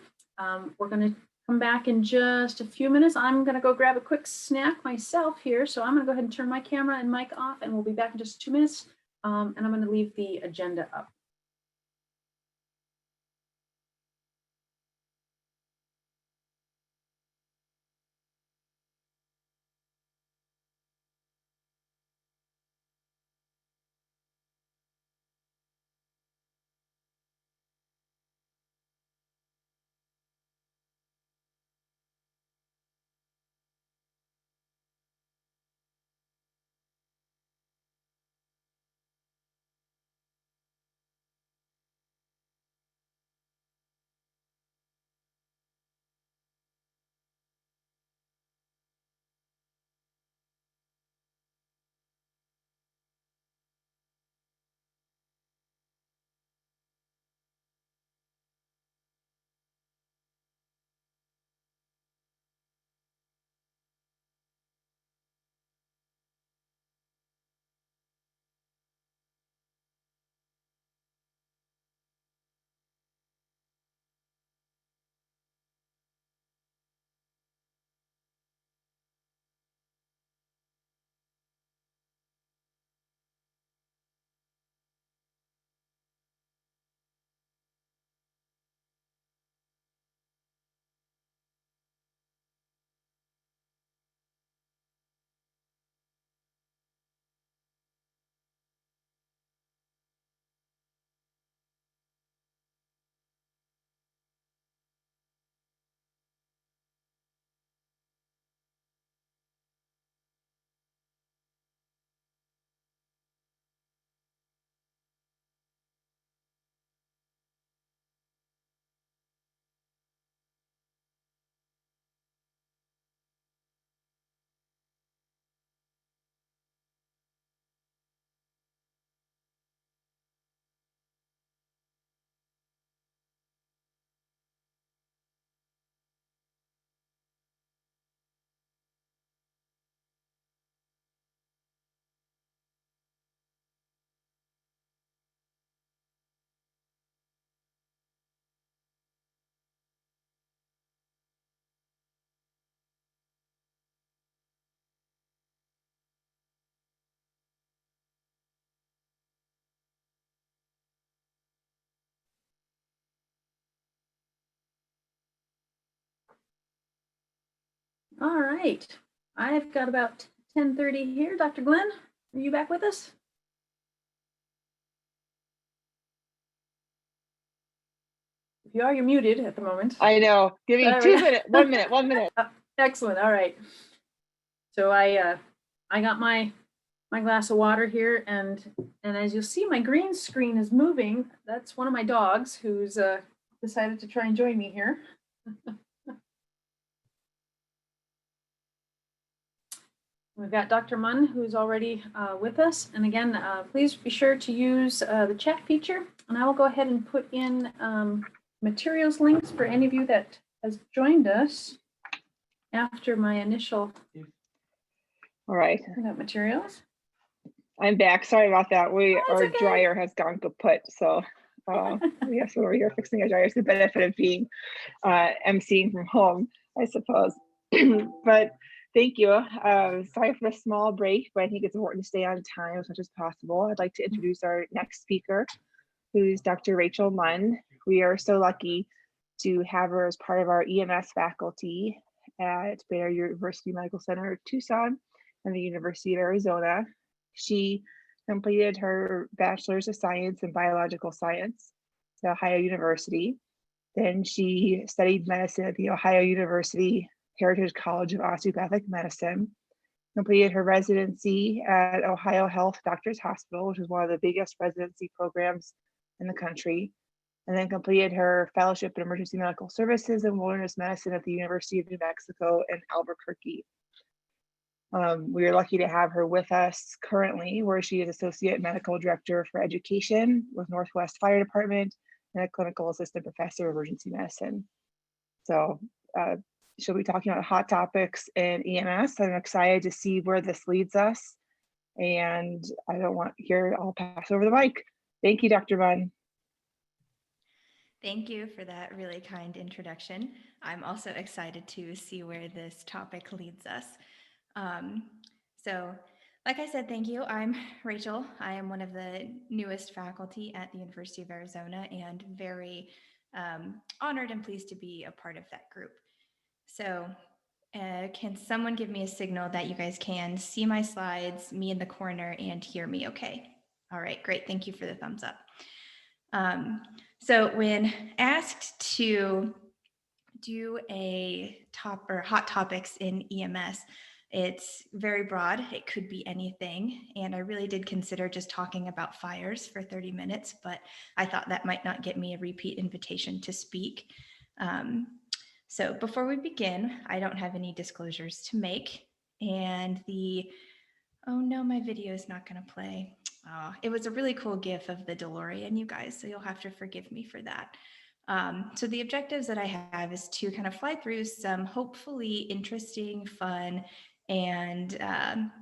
We're going to come back in just a few minutes. I'm going to go grab a quick snack myself here. So I'm going to go ahead and turn my camera and mic off, and we'll be back in just 2 minutes. And I'm going to leave the agenda up. All right. I've got about 10:30 here. Dr. Glenn, are you back with us? If you are, you're muted at the moment. I know. Give me There we 2 go. minutes. 1 minute. 1 minute. Excellent. All right. So I got my glass of water here, and as you'll see, my green screen is moving. That's one of my dogs who's decided to try and join me here. We've got Dr. Munn, who's already with us. And again, please be sure to use the chat feature. And I will go ahead and put in materials links for any of you that has joined us after my initial All right. materials. I'm back. Sorry about that. Oh, Our okay. dryer has gone kaput. So yes, we're here fixing a dryer. It's the benefit of being emceeing from home, I suppose. But thank you. Sorry for the small break, but I think it's important to stay on time as much as possible. I'd like to introduce our next speaker, who's Dr. Rachel Munn. We are so lucky to have her as part of our EMS faculty at Baylor University Medical Center, Tucson, and the University of Arizona. She completed her Bachelor's of Science in Biological Science at Ohio University. Then she studied medicine at the Ohio University Heritage College of Osteopathic Medicine, completed her residency at Ohio Health Doctors Hospital, which is one of the biggest residency programs in the country, and then completed her fellowship in emergency medical services and wilderness medicine at the University of New Mexico in Albuquerque. We are lucky to have her with us currently, where she is Associate Medical Director for Education with Northwest Fire Department and a Clinical Assistant Professor of Emergency Medicine. So she'll be talking about hot topics in EMS. I'm excited to see where this leads us. And I don't want here, I'll pass over the mic. Thank you, Dr. Munn. Thank you for that really kind introduction. I'm also excited to see where this topic leads us. So, like I said, thank you. I'm Rachel. I am one of the newest faculty at the University of Arizona and very honored and pleased to be a part of that group. So, can someone give me a signal that you guys can see my slides, me in the corner, and hear me okay? All right, great. Thank you for the thumbs up. So when asked to do a hot topics in EMS, it's very broad. It could be anything. And I really did consider just talking about fires for 30 minutes, but I thought that might not get me a repeat invitation to speak. So before we begin, I don't have any disclosures to make. And oh no, my video is not going to play. It was a really cool GIF of the DeLorean, you guys, so you'll have to forgive me for that. So the objectives that I have is to kind of fly through some hopefully interesting, fun, and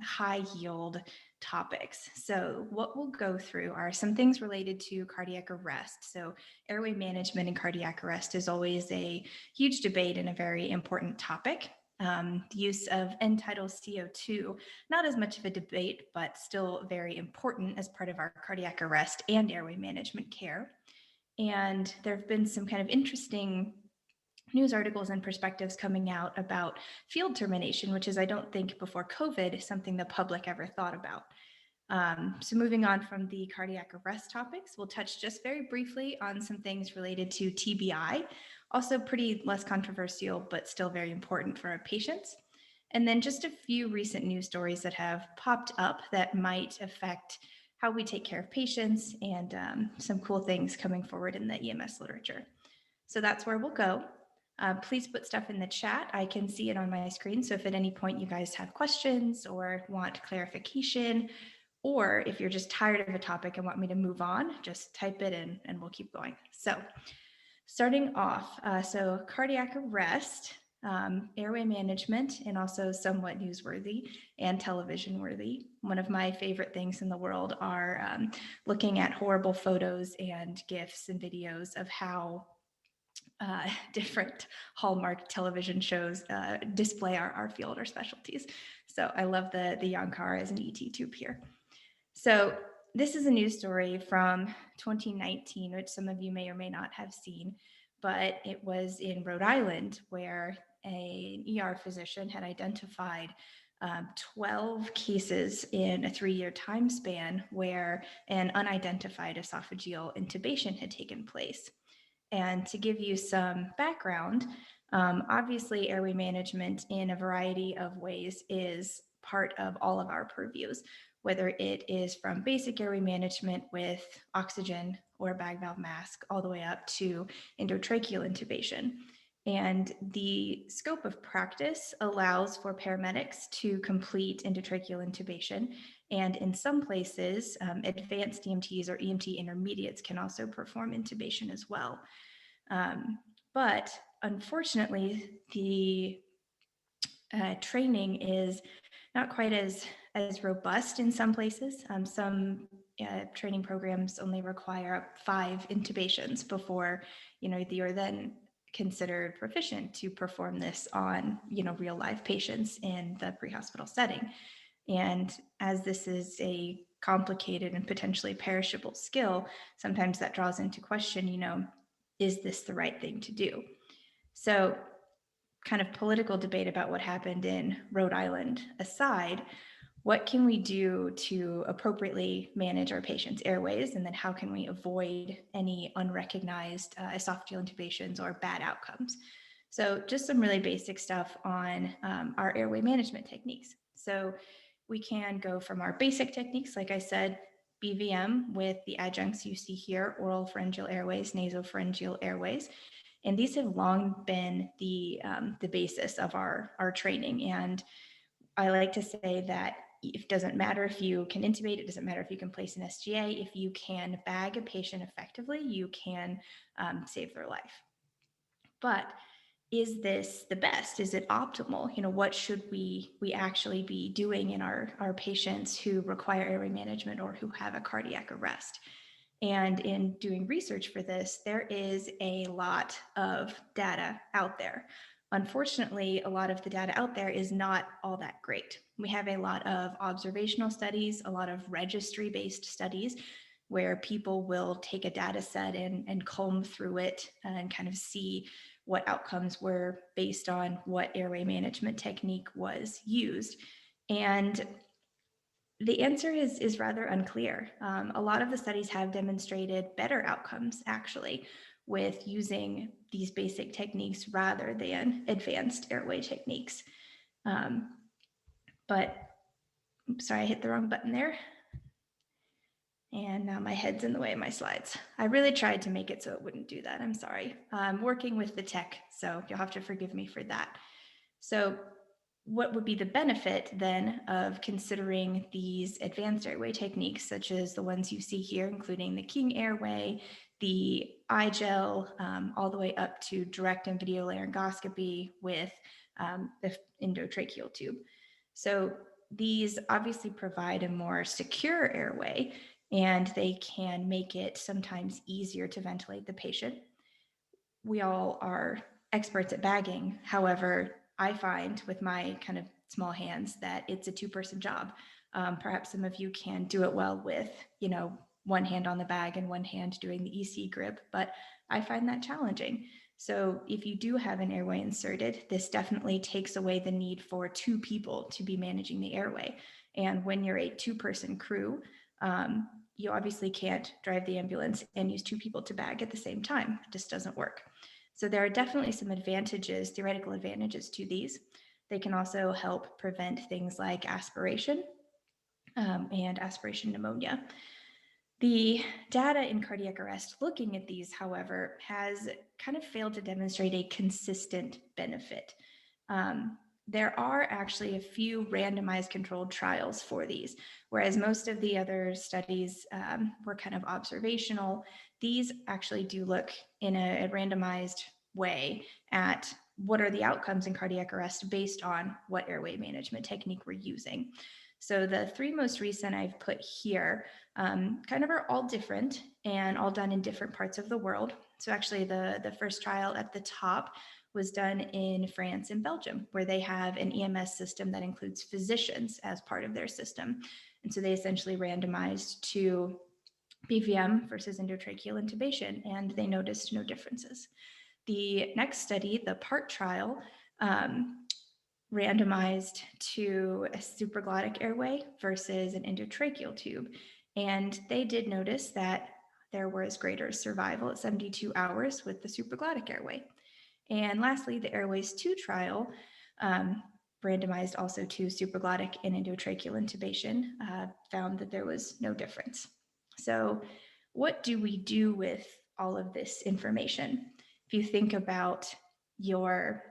high yield topics. So what we'll go through are some things related to cardiac arrest. So airway management and cardiac arrest is always a huge debate and a very important topic. The use of end-tidal CO2, not as much of a debate, but still very important as part of our cardiac arrest and airway management care. And there have been some kind of interesting news articles and perspectives coming out about field termination, which is, I don't think before COVID, something the public ever thought about. So moving on from the cardiac arrest topics, we'll touch just very briefly on some things related to TBI, also pretty less controversial, but still very important for our patients. And then just a few recent news stories that have popped up that might affect how we take care of patients and some cool things coming forward in the EMS literature. So that's where we'll go. Please put stuff in the chat. I can see it on my screen. So if at any point you guys have questions or want clarification, or if you're just tired of a topic and want me to move on, just type it in and we'll keep going. So starting off, so cardiac arrest, airway management, and also somewhat newsworthy and television worthy. One of my favorite things in the world are looking at horrible photos and GIFs and videos of how different Hallmark television shows display our field or specialties. So I love the Yonkar as an ET tube here. So this is a news story from 2019, which some of you may or may not have seen, but it was in Rhode Island where an ER physician had identified 12 cases in a 3-year time span where an unidentified esophageal intubation had taken place. And to give you some background, obviously airway management in a variety of ways is part of all of our purviews, whether it is from basic airway management with oxygen or bag valve mask, all the way up to endotracheal intubation. And the scope of practice allows for paramedics to complete endotracheal intubation. And in some places, advanced EMTs or EMT intermediates can also perform intubation as well. But unfortunately, the training is not quite as robust in some places. Some training programs only require 5 intubations before, you're then considered proficient to perform this on, real live patients in the pre-hospital setting. And as this is a complicated and potentially perishable skill, sometimes that draws into question, is this the right thing to do? So kind of political debate about what happened in Rhode Island aside, what can we do to appropriately manage our patients' airways? And then how can we avoid any unrecognized esophageal intubations or bad outcomes? So just some really basic stuff on our airway management techniques. So we can go from our basic techniques, like I said, BVM with the adjuncts you see here, oral pharyngeal airways, nasopharyngeal airways. And these have long been the basis of our training. And I like to say that it doesn't matter if you can intubate, it doesn't matter if you can place an SGA, if you can bag a patient effectively, you can save their life. But is this the best? Is it optimal? What should we actually be doing in our patients who require airway management or who have a cardiac arrest? And in doing research for this, there is a lot of data out there. Unfortunately, a lot of the data out there is not all that great. We have a lot of observational studies, a lot of registry-based studies where people will take a data set and comb through it and kind of see what outcomes were based on what airway management technique was used. And the answer is rather unclear. A lot of the studies have demonstrated better outcomes, actually, with using these basic techniques rather than advanced airway techniques. But, oops, sorry, I hit the wrong button there. And now my head's in the way of my slides. I really tried to make it so it wouldn't do that. I'm sorry. I'm working with the tech, so you'll have to forgive me for that. So what would be the benefit then of considering these advanced airway techniques, such as the ones you see here, including the King airway, the iGel, all the way up to direct and video laryngoscopy with the endotracheal tube. So these obviously provide a more secure airway, and they can make it sometimes easier to ventilate the patient. We all are experts at bagging. However, I find with my kind of small hands that it's a 2-person job. Perhaps some of you can do it well with, one hand on the bag and one hand doing the EC grip, but I find that challenging. So if you do have an airway inserted, this definitely takes away the need for 2 people to be managing the airway. And when you're a 2-person crew, you obviously can't drive the ambulance and use 2 people to bag at the same time. It just doesn't work. So there are definitely some advantages, theoretical advantages to these. They can also help prevent things like aspiration and aspiration pneumonia. The data in cardiac arrest looking at these, however, has kind of failed to demonstrate a consistent benefit. There are actually a few randomized controlled trials for these, whereas most of the other studies were kind of observational. These actually do look in a randomized way at what are the outcomes in cardiac arrest based on what airway management technique we're using. So the 3 most recent I've put here kind of are all different and all done in different parts of the world. So actually the first trial at the top was done in France and Belgium, where they have an EMS system that includes physicians as part of their system. And so they essentially randomized to BVM versus endotracheal intubation, and they noticed no differences. The next study, the PART trial, randomized to a supraglottic airway versus an endotracheal tube. And they did notice that there was greater survival at 72 hours with the supraglottic airway. And lastly, the Airways 2 trial, randomized also to supraglottic and endotracheal intubation, found that there was no difference. So what do we do with all of this information? If you think about your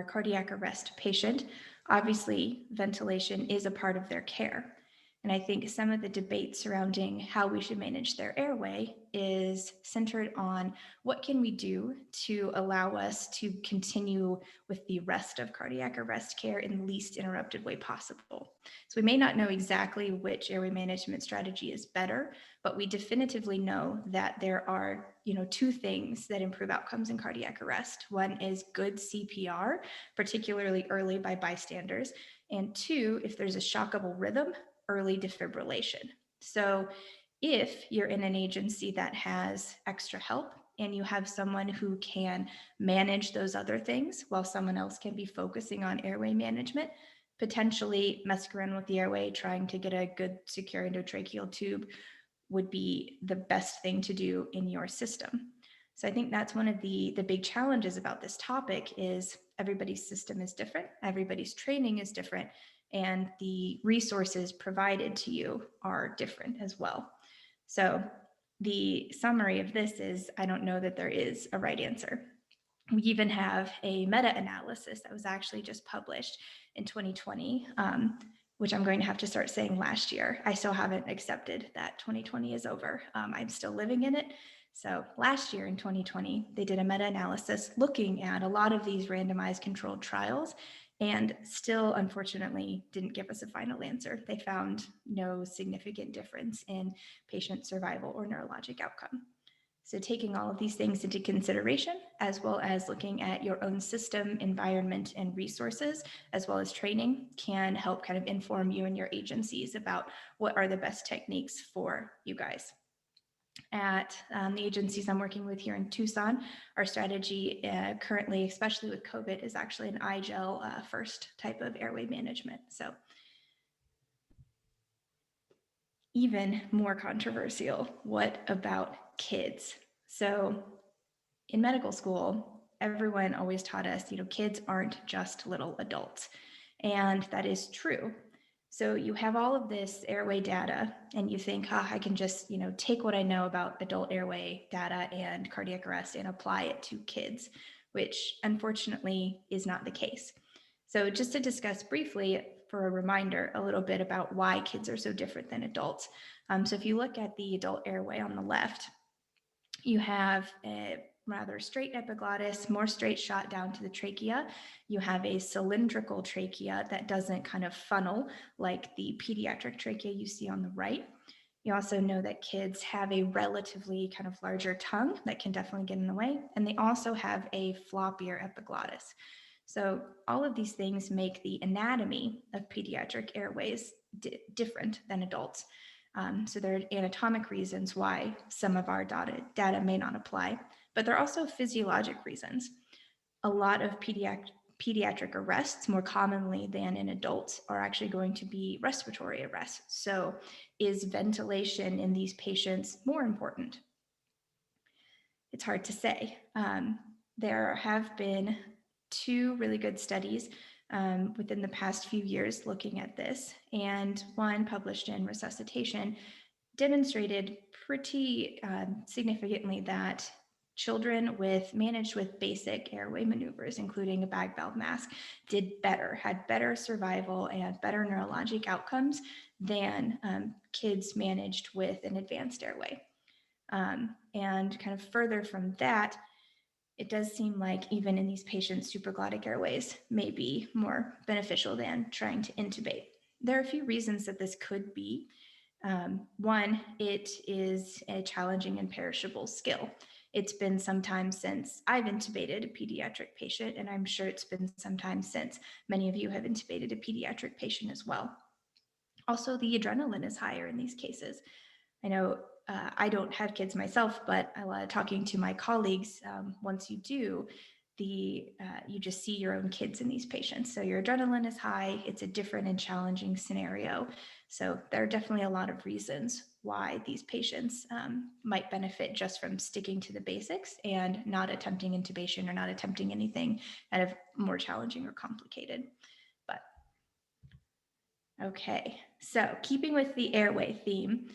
cardiac arrest patient, obviously ventilation is a part of their care. And I think some of the debate surrounding how we should manage their airway is centered on what can we do to allow us to continue with the rest of cardiac arrest care in the least interrupted way possible. So we may not know exactly which airway management strategy is better, but we definitively know that there are, two things that improve outcomes in cardiac arrest. One is good CPR, particularly early by bystanders. And two, if there's a shockable rhythm, early defibrillation. So if you're in an agency that has extra help and you have someone who can manage those other things while someone else can be focusing on airway management, potentially messing around with the airway, trying to get a good secure endotracheal tube would be the best thing to do in your system. So I think that's one of the big challenges about this topic is everybody's system is different, everybody's training is different, and the resources provided to you are different as well. So the summary of this is, I don't know that there is a right answer. We even have a meta-analysis that was actually just published in 2020, which I'm going to have to start saying last year. I still haven't accepted that 2020 is over. I'm still living in it. So last year in 2020, they did a meta-analysis looking at a lot of these randomized controlled trials and still, unfortunately, didn't give us a final answer. They found no significant difference in patient survival or neurologic outcome. So taking all of these things into consideration, as well as looking at your own system, environment, and resources, as well as training, can help kind of inform you and your agencies about what are the best techniques for you guys. At the agencies I'm working with here in Tucson, our strategy currently, especially with COVID, is actually an iGel first type of airway management. So even more controversial, what about kids? So in medical school, everyone always taught us, kids aren't just little adults. And that is true. So you have all of this airway data and you think, I can just, take what I know about adult airway data and cardiac arrest and apply it to kids, which unfortunately is not the case. So just to discuss briefly, for a reminder, a little bit about why kids are so different than adults. So if you look at the adult airway on the left, you have a rather straight epiglottis, more straight shot down to the trachea. You have a cylindrical trachea that doesn't kind of funnel like the pediatric trachea you see on the right. You also know that kids have a relatively kind of larger tongue that can definitely get in the way. And they also have a floppier epiglottis. So all of these things make the anatomy of pediatric airways different than adults. So there are anatomic reasons why some of our data may not apply, but there are also physiologic reasons. A lot of pediatric arrests, more commonly than in adults, are actually going to be respiratory arrests. So is ventilation in these patients more important? It's hard to say. There have been 2 really good studies within the past few years looking at this, and one published in Resuscitation demonstrated pretty significantly that children managed with basic airway maneuvers, including a bag valve mask, had better survival and better neurologic outcomes than kids managed with an advanced airway. And kind of further from that, it does seem like even in these patients, supraglottic airways may be more beneficial than trying to intubate. There are a few reasons that this could be. One, it is a challenging and perishable skill. It's been some time since I've intubated a pediatric patient, and I'm sure it's been some time since many of you have intubated a pediatric patient as well. Also, the adrenaline is higher in these cases. I know I don't have kids myself, but talking to my colleagues, once you do, you just see your own kids in these patients. So your adrenaline is high. It's a different and challenging scenario. So there are definitely a lot of reasons why these patients might benefit just from sticking to the basics and not attempting intubation or not attempting anything kind of more challenging or complicated. But okay, so keeping with the airway theme,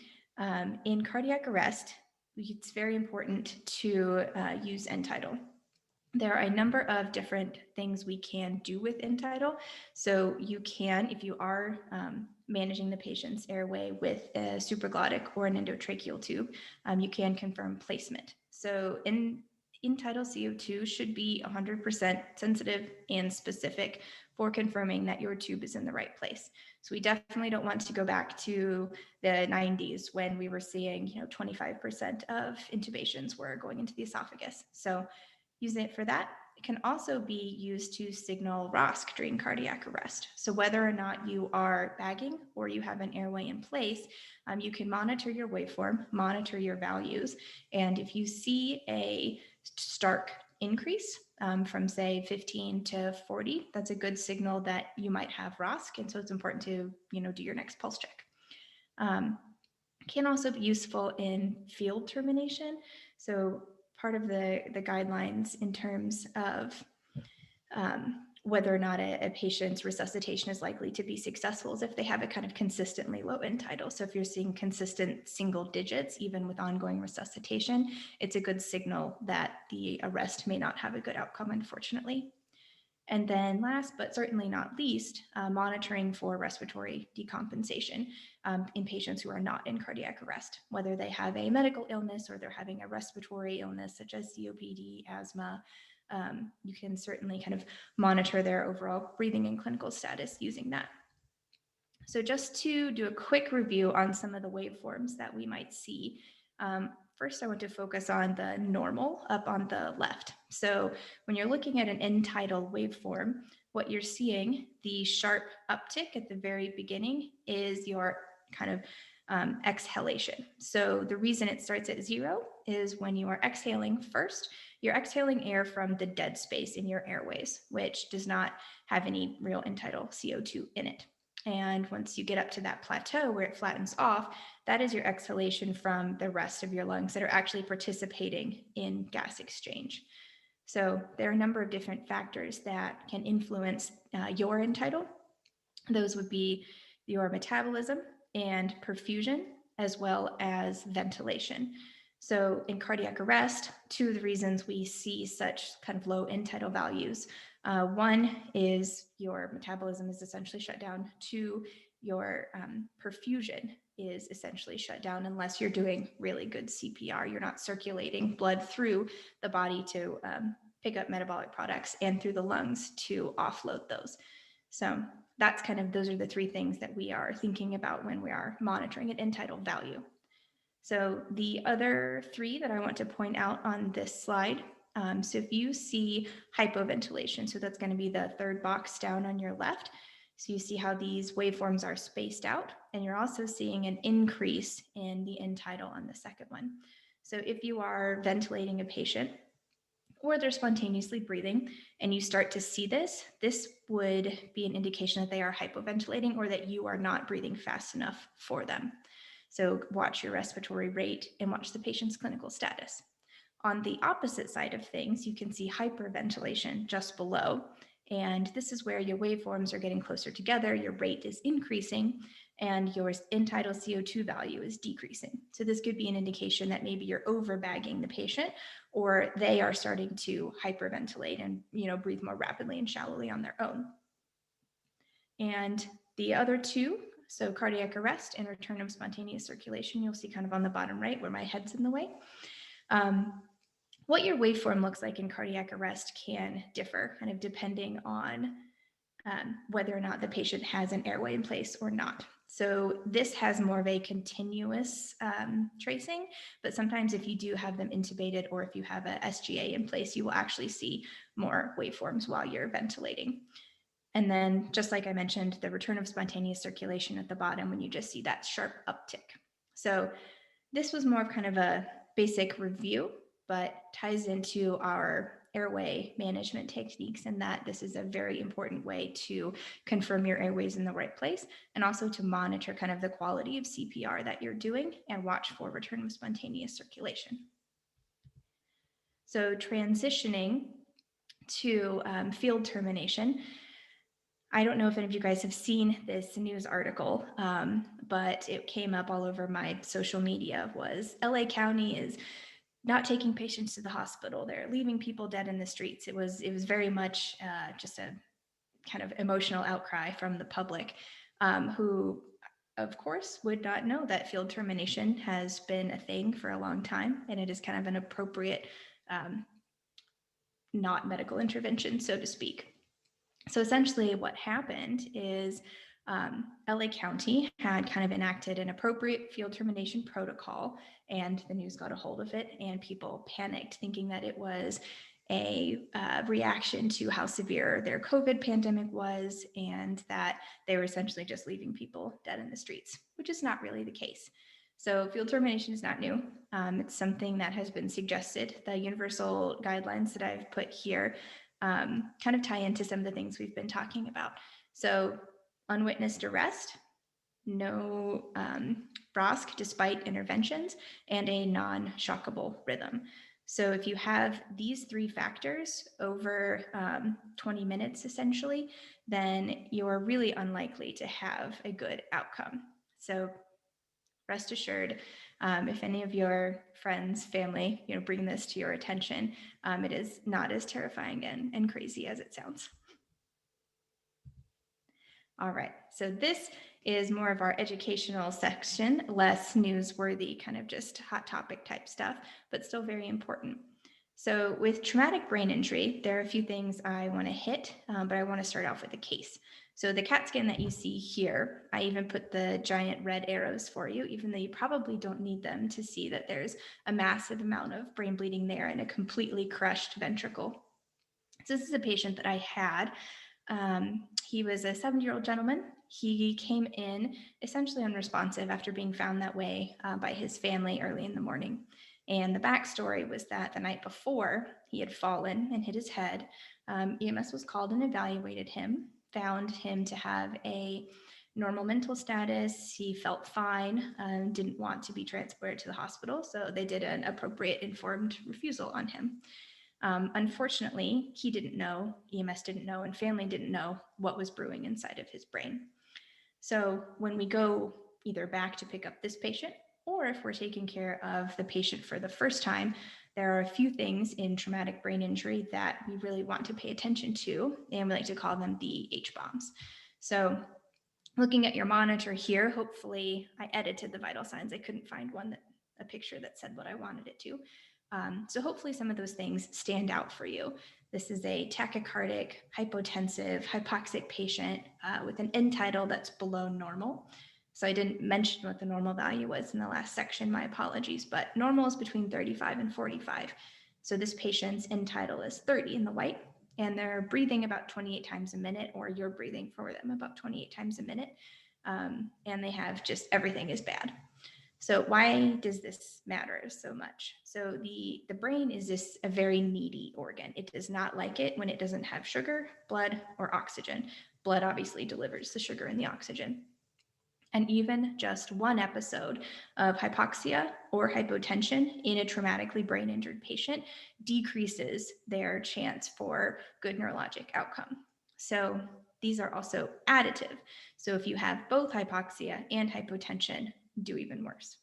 in cardiac arrest, it's very important to use end tidal. There are a number of different things we can do with end tidal. So you can, if you are managing the patient's airway with a supraglottic or an endotracheal tube, you can confirm placement. So end tidal CO2 should be 100% sensitive and specific for confirming that your tube is in the right place. So we definitely don't want to go back to the 90s when we were seeing, 25% of intubations were going into the esophagus. So using it for that. It can also be used to signal ROSC during cardiac arrest. So whether or not you are bagging or you have an airway in place, you can monitor your waveform, monitor your values. And if you see a stark increase from say 15 to 40, that's a good signal that you might have ROSC. And so it's important to, do your next pulse check. Can also be useful in field termination. So part of the guidelines in terms of whether or not a patient's resuscitation is likely to be successful is if they have a kind of consistently low end tidal. So if you're seeing consistent single digits, even with ongoing resuscitation, it's a good signal that the arrest may not have a good outcome, unfortunately. And then last, but certainly not least, monitoring for respiratory decompensation in patients who are not in cardiac arrest, whether they have a medical illness or they're having a respiratory illness such as COPD, asthma. You can certainly kind of monitor their overall breathing and clinical status using that. So just to do a quick review on some of the waveforms that we might see. First, I want to focus on the normal up on the left. So when you're looking at an end tidal waveform, what you're seeing, the sharp uptick at the very beginning is your kind of exhalation. So the reason it starts at 0 is when you are exhaling first, you're exhaling air from the dead space in your airways, which does not have any real end tidal CO2 in it. And once you get up to that plateau where it flattens off, that is your exhalation from the rest of your lungs that are actually participating in gas exchange. So there are a number of different factors that can influence your end tidal. Those would be your metabolism and perfusion, as well as ventilation. So in cardiac arrest, two of the reasons we see such kind of low end tidal values, one is your metabolism is essentially shut down. Two, your perfusion is essentially shut down unless you're doing really good CPR. You're not circulating blood through the body to pick up metabolic products and through the lungs to offload those. So that's kind of, those are the three things that we are thinking about when we are monitoring an end tidal value. So the other three that I want to point out on this slide, so if you see hypoventilation, so that's going to be the third box down on your left. So you see how these waveforms are spaced out, and you're also seeing an increase in the end tidal on the second one. So if you are ventilating a patient or they're spontaneously breathing and you start to see this, this would be an indication that they are hypoventilating or that you are not breathing fast enough for them. So watch your respiratory rate and watch the patient's clinical status. On the opposite side of things, you can see hyperventilation just below. And this is where your waveforms are getting closer together, your rate is increasing, and your end tidal CO2 value is decreasing. So this could be an indication that maybe you're overbagging the patient, or they are starting to hyperventilate and breathe more rapidly and shallowly on their own. And the other two, so cardiac arrest and return of spontaneous circulation, you'll see kind of on the bottom right where my head's in the way. What your waveform looks like in cardiac arrest can differ, kind of depending on whether or not the patient has an airway in place or not. So this has more of a continuous tracing, but sometimes if you do have them intubated or if you have a SGA in place, you will actually see more waveforms while you're ventilating. And then, just like I mentioned, the return of spontaneous circulation at the bottom when you just see that sharp uptick. So this was more of kind of a basic review, but ties into our airway management techniques, and that this is a very important way to confirm your airways in the right place, and also to monitor kind of the quality of CPR that you're doing and watch for return of spontaneous circulation. So transitioning to field termination. I don't know if any of you guys have seen this news article, but it came up all over my social media. Was LA County is not taking patients to the hospital. They're leaving people dead in the streets. It was very much just a kind of emotional outcry from the public, who of course would not know that field termination has been a thing for a long time, and it is kind of an appropriate not medical intervention, so to speak. So essentially what happened is LA County had kind of enacted an appropriate field termination protocol, and the news got a hold of it, and people panicked thinking that it was a reaction to how severe their COVID pandemic was, and that they were essentially just leaving people dead in the streets, which is not really the case. So field termination is not new. It's something that has been suggested. The universal guidelines that I've put here kind of tie into some of the things we've been talking about. So unwitnessed arrest, no BROSC despite interventions, and a non-shockable rhythm. So if you have these three factors over 20 minutes essentially, then you're really unlikely to have a good outcome. So rest assured, if any of your friends, family, bring this to your attention, it is not as terrifying and crazy as it sounds. All right, so this is more of our educational section, less newsworthy, kind of just hot topic type stuff, but still very important. So with traumatic brain injury, there are a few things I want to hit, but I want to start off with a case. So the CAT scan that you see here, I even put the giant red arrows for you, even though you probably don't need them to see that there's a massive amount of brain bleeding there and a completely crushed ventricle. So this is a patient that I had. He was a 70-year-old gentleman. He came in essentially unresponsive after being found that way by his family early in the morning. And the backstory was that the night before he had fallen and hit his head. EMS was called and evaluated him, found him to have a normal mental status. He felt fine, didn't want to be transported to the hospital. So they did an appropriate informed refusal on him. Unfortunately, he didn't know, EMS didn't know, and family didn't know what was brewing inside of his brain. So when we go either back to pick up this patient, or if we're taking care of the patient for the first time, there are a few things in traumatic brain injury that we really want to pay attention to, and we like to call them the H-bombs. So looking at your monitor here, hopefully I edited the vital signs. I couldn't find a picture that said what I wanted it to. So hopefully some of those things stand out for you. This is a tachycardic, hypotensive, hypoxic patient with an end tidal that's below normal. So I didn't mention what the normal value was in the last section, my apologies, but normal is between 35 and 45. So this patient's end tidal is 30 in the white, and they're breathing about 28 times a minute, or you're breathing for them about 28 times a minute. And they have just everything is bad. So why does this matter so much? So the brain is a very needy organ. It does not like it when it doesn't have sugar, blood, or oxygen. Blood obviously delivers the sugar and the oxygen. And even just one episode of hypoxia or hypotension in a traumatically brain injured patient decreases their chance for good neurologic outcome. So these are also additive. So if you have both hypoxia and hypotension, do even worse.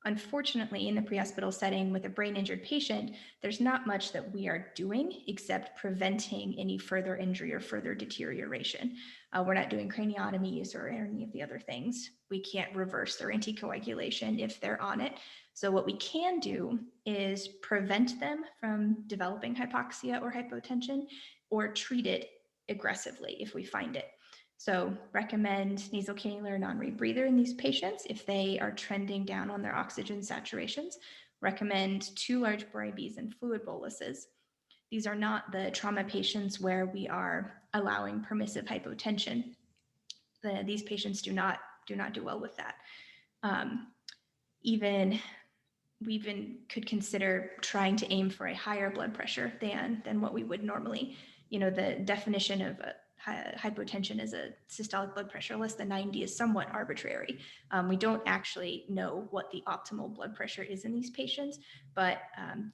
Unfortunately, in the pre-hospital setting with a brain injured patient, there's not much that we are doing except preventing any further injury or further deterioration. We're not doing craniotomies or any of the other things. We can't reverse their anticoagulation if they're on it. So what we can do is prevent them from developing hypoxia or hypotension, or treat it aggressively if we find it. So recommend nasal cannula non-rebreather in these patients if they are trending down on their oxygen saturations. Recommend 2 large bore IVs and fluid boluses. These are not the trauma patients where we are allowing permissive hypotension. These patients do not do well with that. Even we even could consider trying to aim for a higher blood pressure than what we would normally. You know, the definition of hypotension as a systolic blood pressure less than 90 is somewhat arbitrary. We don't actually know what the optimal blood pressure is in these patients, but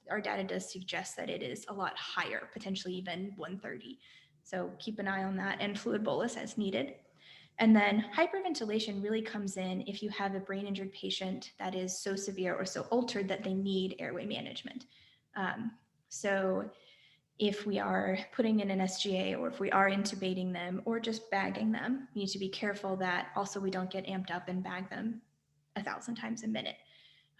our data does suggest that it is a lot higher, potentially even 130. So keep an eye on that, and fluid bolus as needed. And then hyperventilation really comes in if you have a brain injured patient that is so severe or so altered that they need airway management. So if we are putting in an SGA, or if we are intubating them or just bagging them, we need to be careful that also we don't get amped up and bag them 1,000 times a minute.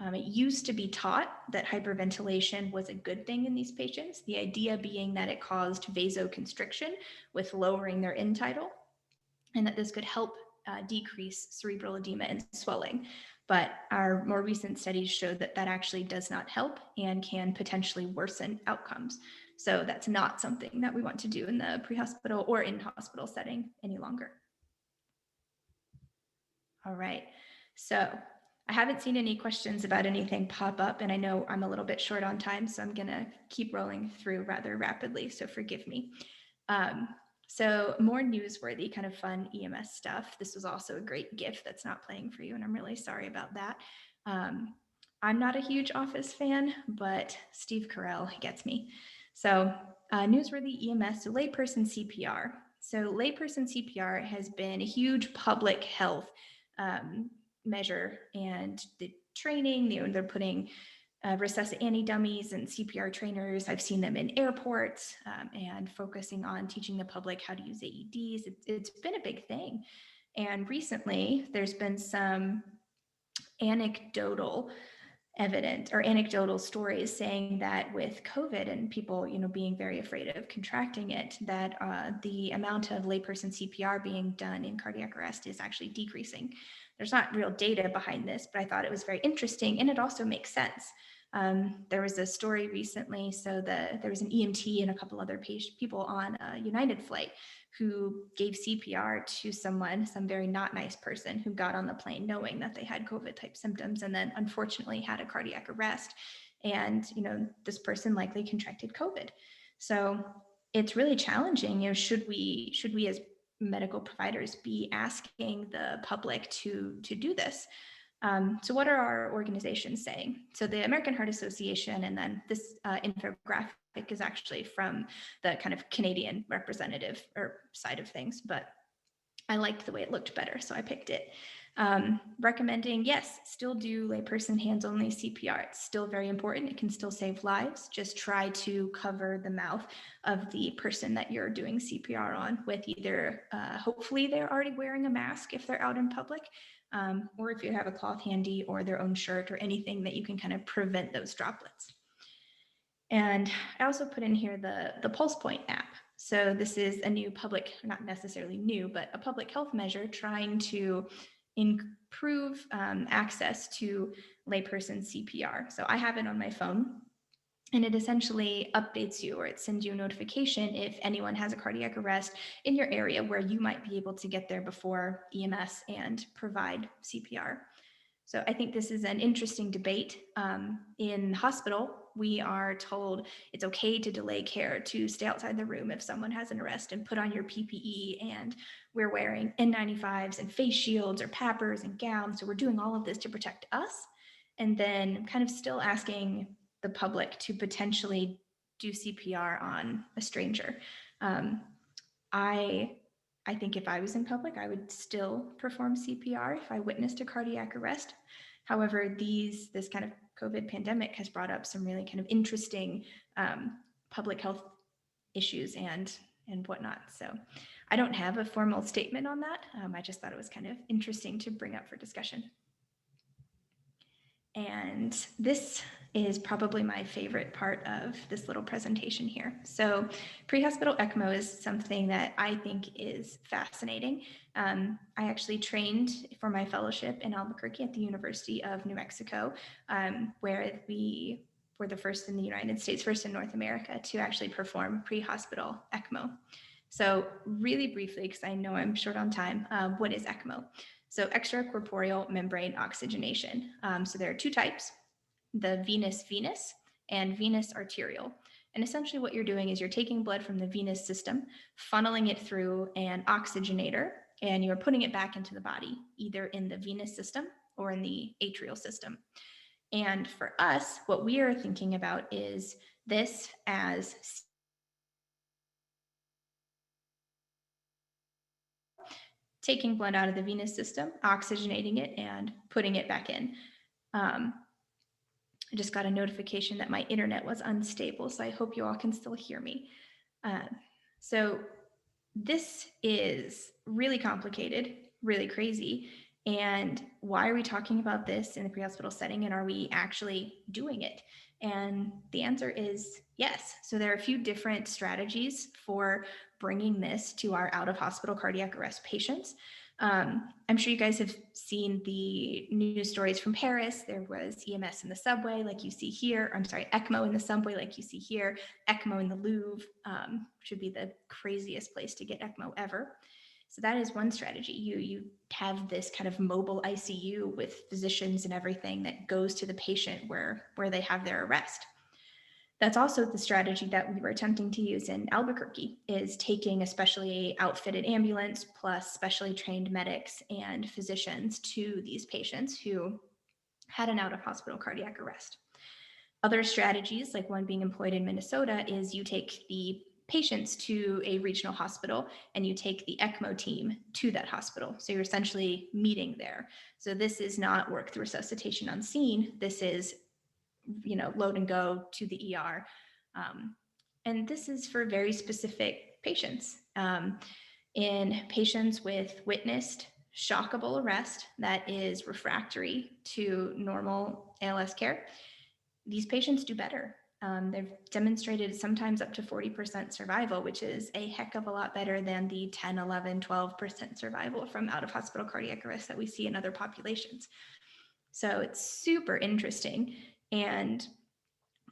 It used to be taught that hyperventilation was a good thing in these patients, the idea being that it caused vasoconstriction with lowering their end tidal, and that this could help decrease cerebral edema and swelling. But our more recent studies show that that actually does not help and can potentially worsen outcomes. So that's not something that we want to do in the pre-hospital or in-hospital setting any longer. All right, so I haven't seen any questions about anything pop up, and I know I'm a little bit short on time, so I'm gonna keep rolling through rather rapidly, so forgive me. So more newsworthy, kind of fun EMS stuff. This was also a great GIF that's not playing for you, and I'm really sorry about that. I'm not a huge Office fan, but Steve Carell gets me. So newsworthy EMS, so layperson CPR. So layperson CPR has been a huge public health measure, and the training, they're putting resuscitate anti-dummies and CPR trainers. I've seen them in airports and focusing on teaching the public how to use AEDs. It's been a big thing. And recently there's been some anecdotal evidence or anecdotal stories saying that with COVID and people, you know, being very afraid of contracting it, that the amount of layperson CPR being done in cardiac arrest is actually decreasing. There's not real data behind this, but I thought it was very interesting, and it also makes sense. There was a story recently, so there was an EMT and a couple other people on a United flight who gave CPR to someone, some very not nice person who got on the plane knowing that they had COVID type symptoms, and then unfortunately had a cardiac arrest. And, you know, this person likely contracted COVID. So it's really challenging. You know, should we as medical providers be asking the public to do this? So what are our organizations saying? So the American Heart Association, and then this infographic is actually from the kind of Canadian representative or side of things, but I liked the way it looked better, so I picked it. Recommending, yes, still do layperson hands-only CPR. It's still very important. It can still save lives. Just try to cover the mouth of the person that you're doing CPR on with either, hopefully they're already wearing a mask if they're out in public, or if you have a cloth handy or their own shirt or anything that you can kind of prevent those droplets. And I also put in here the Pulse Point app. So this is a new public, not necessarily new, but a public health measure trying to improve access to layperson CPR. So I have it on my phone, and it essentially updates you, or it sends you a notification if anyone has a cardiac arrest in your area where you might be able to get there before EMS and provide CPR. So I think this is an interesting debate. In hospital, we are told it's okay to delay care, to stay outside the room if someone has an arrest and put on your PPE, and we're wearing N95s and face shields or PAPRs and gowns. So we're doing all of this to protect us, and then kind of still asking the public to potentially do CPR on a stranger. I think if I was in public, I would still perform CPR if I witnessed a cardiac arrest. However, this kind of COVID pandemic has brought up some really kind of interesting public health issues and whatnot. So I don't have a formal statement on that. I just thought it was kind of interesting to bring up for discussion. And this is probably my favorite part of this little presentation here. So pre-hospital ECMO is something that I think is fascinating. I actually trained for my fellowship in Albuquerque at the University of New Mexico, where we were the first in the United States, first in North America to actually perform pre-hospital ECMO. So really briefly, because I know I'm short on time, what is ECMO? So extracorporeal membrane oxygenation. So there are two types. the venous and venous arterial. And essentially what you're doing is you're taking blood from the venous system, funneling it through an oxygenator, and you're putting it back into the body, either in the venous system or in the atrial system. And for us, what we are thinking about is this as taking blood out of the venous system, oxygenating it, and putting it back in. I just got a notification that my internet was unstable, so I hope you all can still hear me. So this is really complicated, really crazy. And why are we talking about this in the pre-hospital setting, and are we actually doing it? And the answer is yes. So there are a few different strategies for bringing this to our out-of-hospital cardiac arrest patients. I'm sure you guys have seen the news stories from Paris. There was EMS in the subway, like you see here. I'm sorry, ECMO in the subway, like you see here. ECMO in the Louvre, should be the craziest place to get ECMO ever. So that is one strategy. You have this kind of mobile ICU with physicians and everything that goes to the patient where they have their arrest. That's also the strategy that we were attempting to use in Albuquerque, is taking a specially outfitted ambulance plus specially trained medics and physicians to these patients who had an out-of-hospital cardiac arrest. Other strategies, like one being employed in Minnesota, is you take the patients to a regional hospital and you take the ECMO team to that hospital. So you're essentially meeting there. So this is not work through resuscitation on scene. This is, load and go to the ER. And this is for very specific patients. In patients with witnessed shockable arrest that is refractory to normal ALS care, these patients do better. They've demonstrated sometimes up to 40% survival, which is a heck of a lot better than the 10, 11, 12% survival from out-of-hospital cardiac arrest that we see in other populations. So it's super interesting and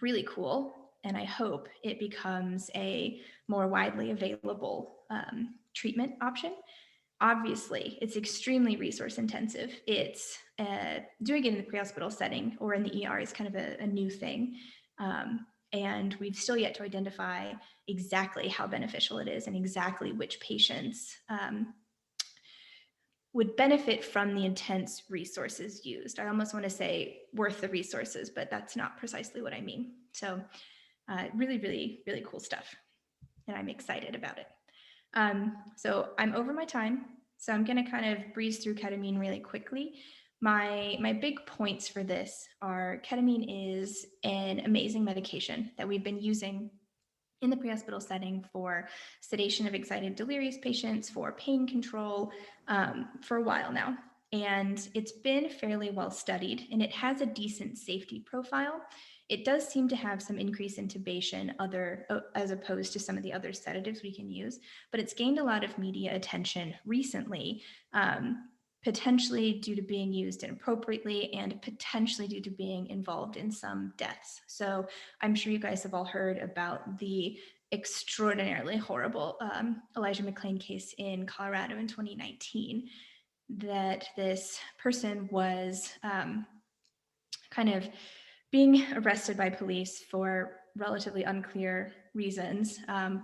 really cool. And I hope it becomes a more widely available treatment option. Obviously, it's extremely resource intensive. It's doing it in the pre-hospital setting or in the ER is kind of a new thing. And we've still yet to identify exactly how beneficial it is and exactly which patients would benefit from the intense resources used. I almost want to say worth the resources, but that's not precisely what I mean. So really, really, really cool stuff. And I'm excited about it. So I'm over my time. So I'm going to kind of breeze through ketamine really quickly. My big points for this are ketamine is an amazing medication that we've been using in the pre-hospital setting for sedation of excited delirious patients, for pain control, for a while now. And it's been fairly well studied, and it has a decent safety profile. It does seem to have some increased intubation as opposed to some of the other sedatives we can use, but it's gained a lot of media attention recently, potentially due to being used inappropriately and potentially due to being involved in some deaths. So I'm sure you guys have all heard about the extraordinarily horrible Elijah McClain case in Colorado in 2019, that this person was kind of being arrested by police for relatively unclear reasons,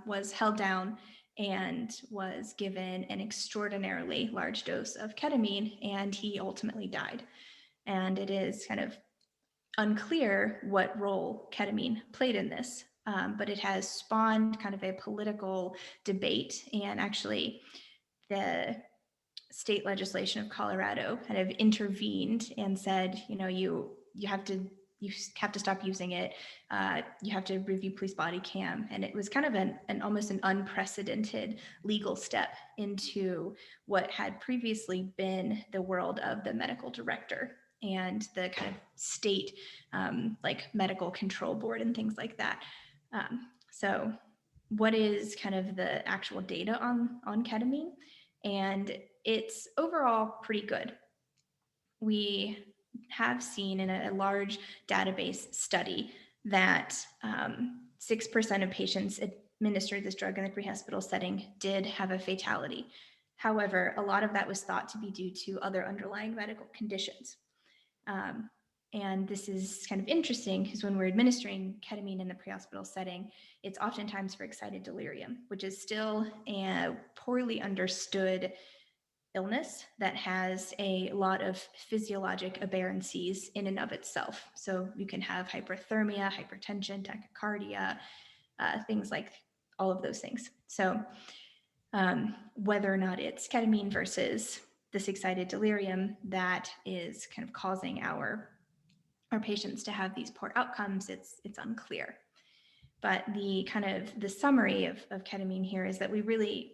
was held down and was given an extraordinarily large dose of ketamine, and he ultimately died. And it is kind of unclear what role ketamine played in this, but it has spawned kind of a political debate. And actually, the state legislation of Colorado kind of intervened and said, you have to stop using it. You have to review police body cam. And it was kind of almost an unprecedented legal step into what had previously been the world of the medical director and the kind of state like medical control board and things like that. So what is kind of the actual data on ketamine? And it's overall pretty good. We have seen in a large database study that 6% of patients administered this drug in the pre-hospital setting did have a fatality. However, a lot of that was thought to be due to other underlying medical conditions. And this is kind of interesting because when we're administering ketamine in the pre-hospital setting, it's oftentimes for excited delirium, which is still a poorly understood illness that has a lot of physiologic aberrancies in and of itself. So you can have hyperthermia, hypertension, tachycardia, things like all of those things. So whether or not it's ketamine versus this excited delirium that is kind of causing our patients to have these poor outcomes, it's unclear. But the summary of ketamine here is that we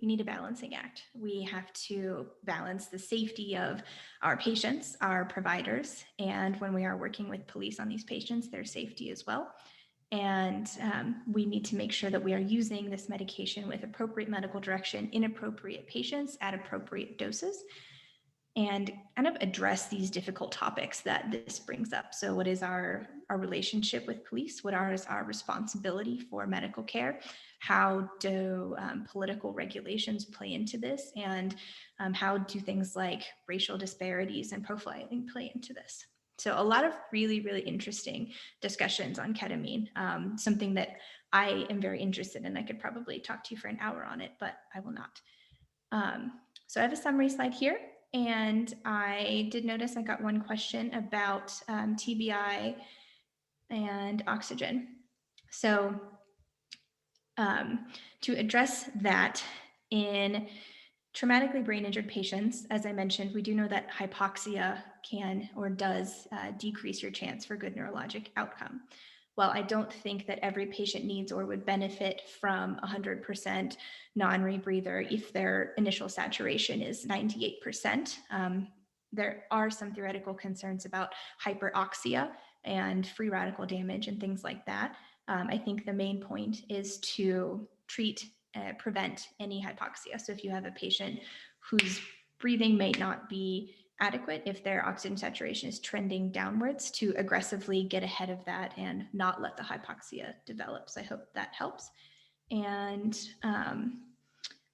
need a balancing act. We have to balance the safety of our patients, our providers, and when we are working with police on these patients, their safety as well. And we need to make sure that we are using this medication with appropriate medical direction in appropriate patients at appropriate doses, and kind of address these difficult topics that this brings up. So what is our relationship with police? What is our responsibility for medical care? How do political regulations play into this? And how do things like racial disparities and profiling play into this? So a lot of really, really interesting discussions on ketamine, something that I am very interested in. I could probably talk to you for an hour on it, but I will not. So I have a summary slide here. And I did notice I got one question about TBI and oxygen. So to address that, in traumatically brain injured patients, as I mentioned, we do know that hypoxia can or does decrease your chance for good neurologic outcome. Well, I don't think that every patient needs or would benefit from 100% non-rebreather if their initial saturation is 98%. There are some theoretical concerns about hyperoxia and free radical damage and things like that. I think the main point is to prevent any hypoxia. So if you have a patient whose breathing may not be adequate, if their oxygen saturation is trending downwards, to aggressively get ahead of that and not let the hypoxia develop. So I hope that helps. And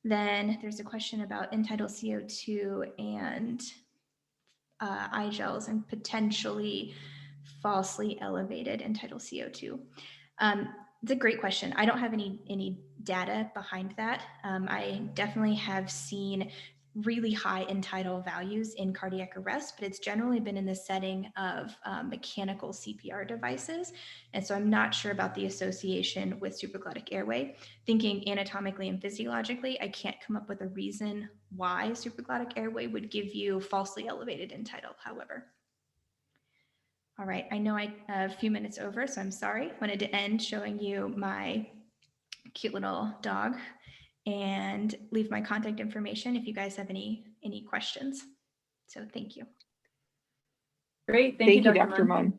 then there's a question about end-tidal CO2 and eye gels and potentially falsely elevated end-tidal CO2. It's a great question. I don't have any data behind that. I definitely have seen really high end-tidal values in cardiac arrest, but it's generally been in the setting of mechanical CPR devices. And so I'm not sure about the association with supraglottic airway. Thinking anatomically and physiologically, I can't come up with a reason why supraglottic airway would give you falsely elevated end-tidal, however. All right, I know I a few minutes over, so I'm sorry. Wanted to end showing you my cute little dog and leave my contact information if you guys have any questions. So thank you. Great. Thank you, Dr. Munn.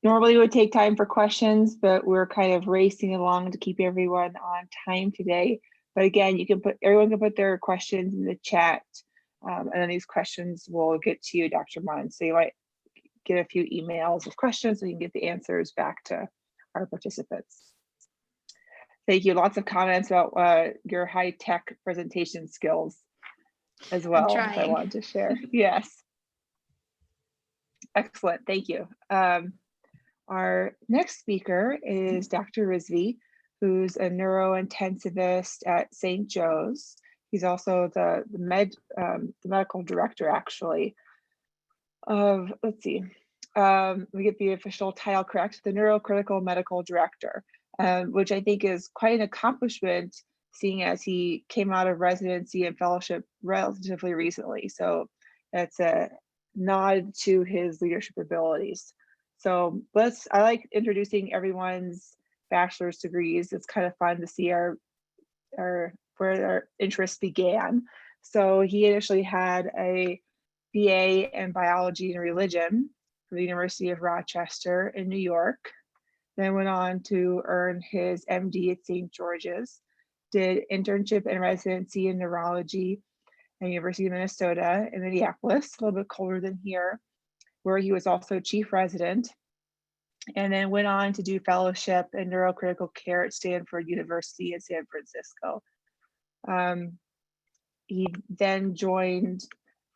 Normally we would take time for questions, but we're kind of racing along to keep everyone on time today. But again, everyone can put their questions in the chat, and then these questions will get to you, Dr. Munn. So you might get a few emails of questions so you can get the answers back to our participants. Thank you. Lots of comments about your high-tech presentation skills as well. I wanted to share. Yes. Excellent. Thank you. Our next speaker is Dr. Rizvi, who's a neurointensivist at St. Joe's. He's also the medical director, actually, of, let's see, let me get the official title correct, the neurocritical medical director, which I think is quite an accomplishment, seeing as he came out of residency and fellowship relatively recently. So that's a nod to his leadership abilities. So I like introducing everyone's bachelor's degrees. It's kind of fun to see where our interests began. So he initially had a BA in biology and religion from the University of Rochester in New York, then went on to earn his MD at St. George's, did internship and residency in neurology at the University of Minnesota in Minneapolis, a little bit colder than here, where he was also chief resident, and then went on to do fellowship in neurocritical care at Stanford University in San Francisco. He then joined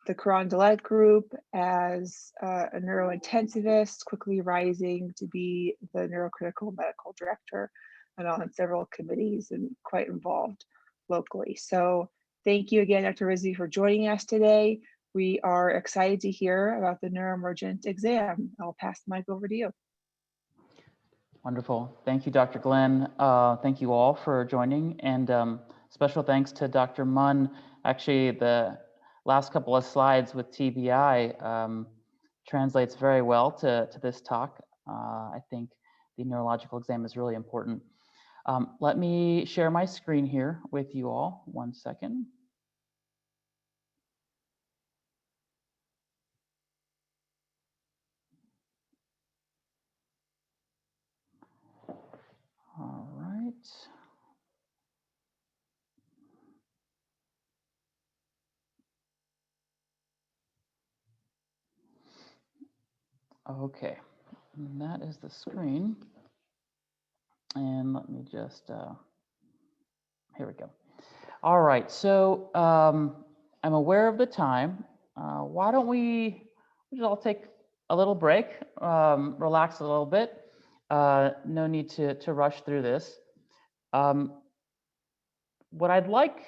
the Carondelet group as a neurointensivist, quickly rising to be the neurocritical medical director and on several committees and quite involved locally. So thank you again, Dr. Rizvi, for joining us today. We are excited to hear about the neuroemergent exam. I'll pass the mic over to you. Wonderful. Thank you, Dr. Glenn. Thank you all for joining, and special thanks to Dr. Munn. Actually, the last couple of slides with TBI translates very well to this talk. I think the neurological exam is really important. Let me share my screen here with you all. 1 second. All right. Okay, and that is the screen. And let me just, here we go. All right, so I'm aware of the time. Why don't we just all take a little break, relax a little bit. No need to rush through this. What I'd like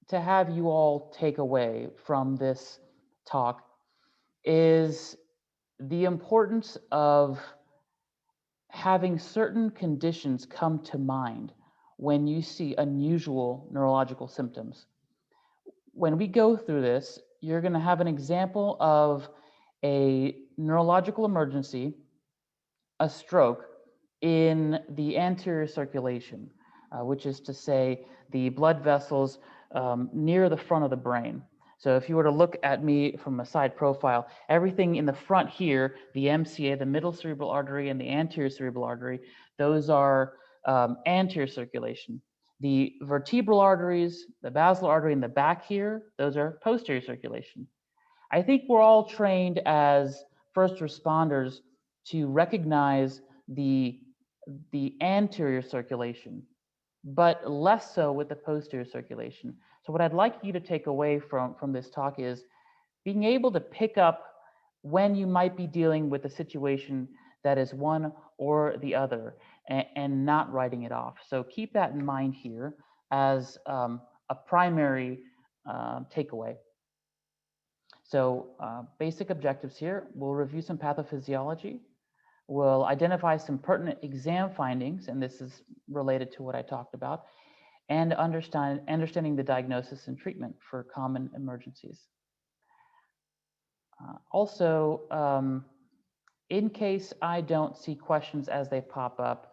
to have you all take away from this talk is the importance of having certain conditions come to mind when you see unusual neurological symptoms. When we go through this, you're going to have an example of a neurological emergency, a stroke in the anterior circulation, which is to say the blood vessels near the front of the brain. So if you were to look at me from a side profile, everything in the front here, the MCA, the middle cerebral artery, and the anterior cerebral artery, those are anterior circulation. The vertebral arteries, the basilar artery in the back here, those are posterior circulation. I think we're all trained as first responders to recognize the anterior circulation, but less so with the posterior circulation. So what I'd like you to take away from this talk is being able to pick up when you might be dealing with a situation that is one or the other and not writing it off. So keep that in mind here as a primary takeaway. So basic objectives here, we'll review some pathophysiology. We'll identify some pertinent exam findings, and this is related to what I talked about, and understanding the diagnosis and treatment for common emergencies. Also, in case I don't see questions as they pop up,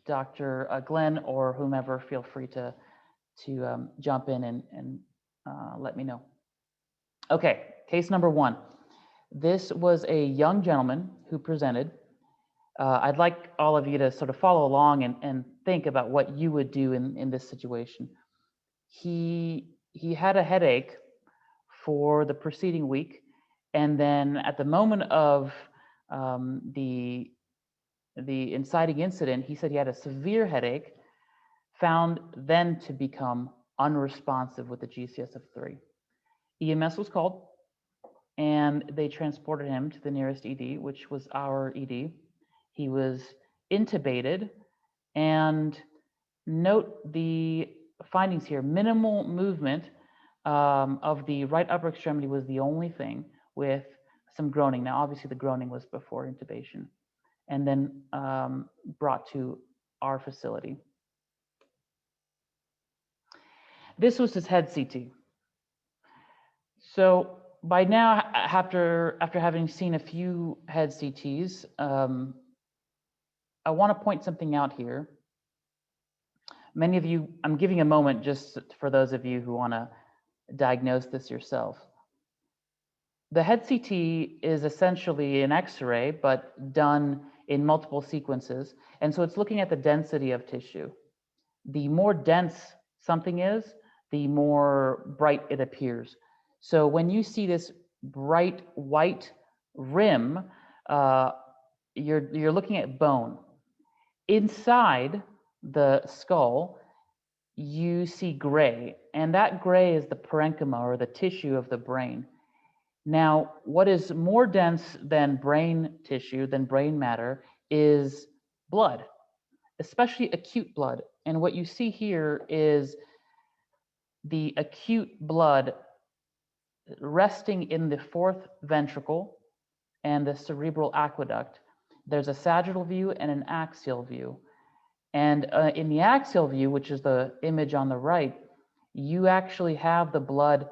Dr. Glenn or whomever, feel free to jump in and let me know. Okay, case number 1. This was a young gentleman who presented. I'd like all of you to sort of follow along and think about what you would do in this situation. He had a headache for the preceding week, and then at the moment of the inciting incident, he said he had a severe headache, found then to become unresponsive with a GCS of 3. EMS was called, and they transported him to the nearest ED, which was our ED. He was intubated, and note the findings here. Minimal movement of the right upper extremity was the only thing, with some groaning. Now, obviously, the groaning was before intubation, and then brought to our facility. This was his head CT. So by now, after having seen a few head CTs, I want to point something out here. Many of you, I'm giving a moment just for those of you who want to diagnose this yourself. The head CT is essentially an X-ray, but done in multiple sequences. And so it's looking at the density of tissue. The more dense something is, the more bright it appears. So when you see this bright white rim, you're looking at bone. Inside the skull, you see gray, and that gray is the parenchyma, or the tissue of the brain. Now, what is more dense than brain tissue, than brain matter, is blood, especially acute blood. And what you see here is the acute blood resting in the fourth ventricle and the cerebral aqueduct. There's a sagittal view and an axial view. And in the axial view, which is the image on the right, you actually have the blood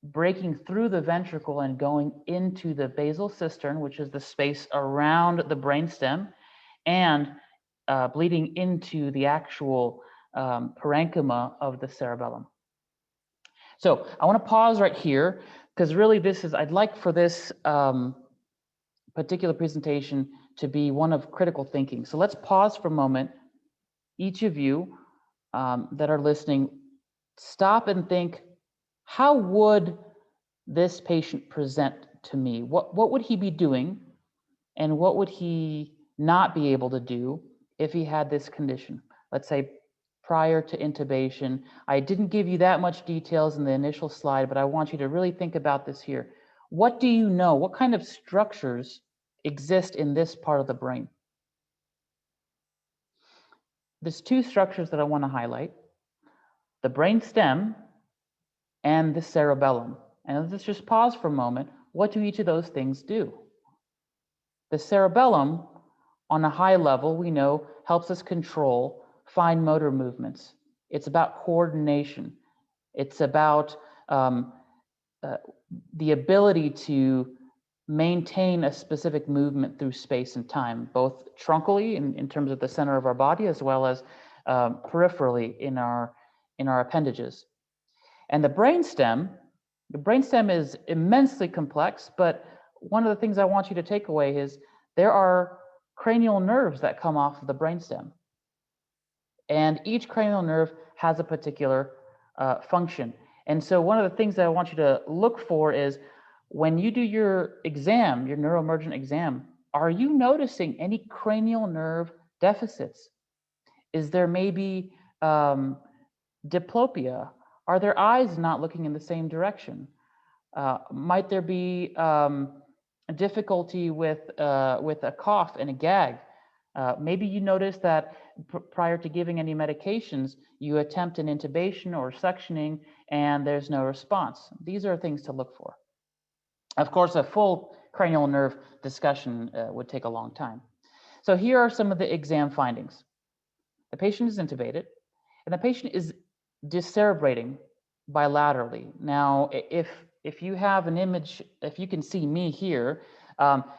breaking through the ventricle and going into the basal cistern, which is the space around the brainstem, and bleeding into the actual parenchyma of the cerebellum. So I want to pause right here, because really I'd like for this particular presentation to be one of critical thinking. So let's pause for a moment. Each of you that are listening, stop and think, how would this patient present to me? What would he be doing, and what would he not be able to do if he had this condition? Let's say prior to intubation. I didn't give you that much details in the initial slide, but I want you to really think about this here. What do you know? What kind of structures exist in this part of the brain? There's two structures that I want to highlight: the brain stem and the cerebellum. And let's just pause for a moment. What do each of those things do? The cerebellum, on a high level, we know helps us control fine motor movements. It's about coordination. It's about the ability to maintain a specific movement through space and time, both truncally in terms of the center of our body, as well as peripherally in our appendages. And the brainstem is immensely complex, but one of the things I want you to take away is there are cranial nerves that come off of the brainstem. And each cranial nerve has a particular function. And so one of the things that I want you to look for is, when you do your exam, your neuroemergent exam, are you noticing any cranial nerve deficits? Is there maybe diplopia? Are their eyes not looking in the same direction? Might there be difficulty with a cough and a gag? Maybe you notice that prior to giving any medications, you attempt an intubation or suctioning and there's no response. These are things to look for. Of course, a full cranial nerve discussion would take a long time. So here are some of the exam findings. The patient is intubated, and the patient is decerebrating bilaterally. Now, if you have an image, if you can see me here,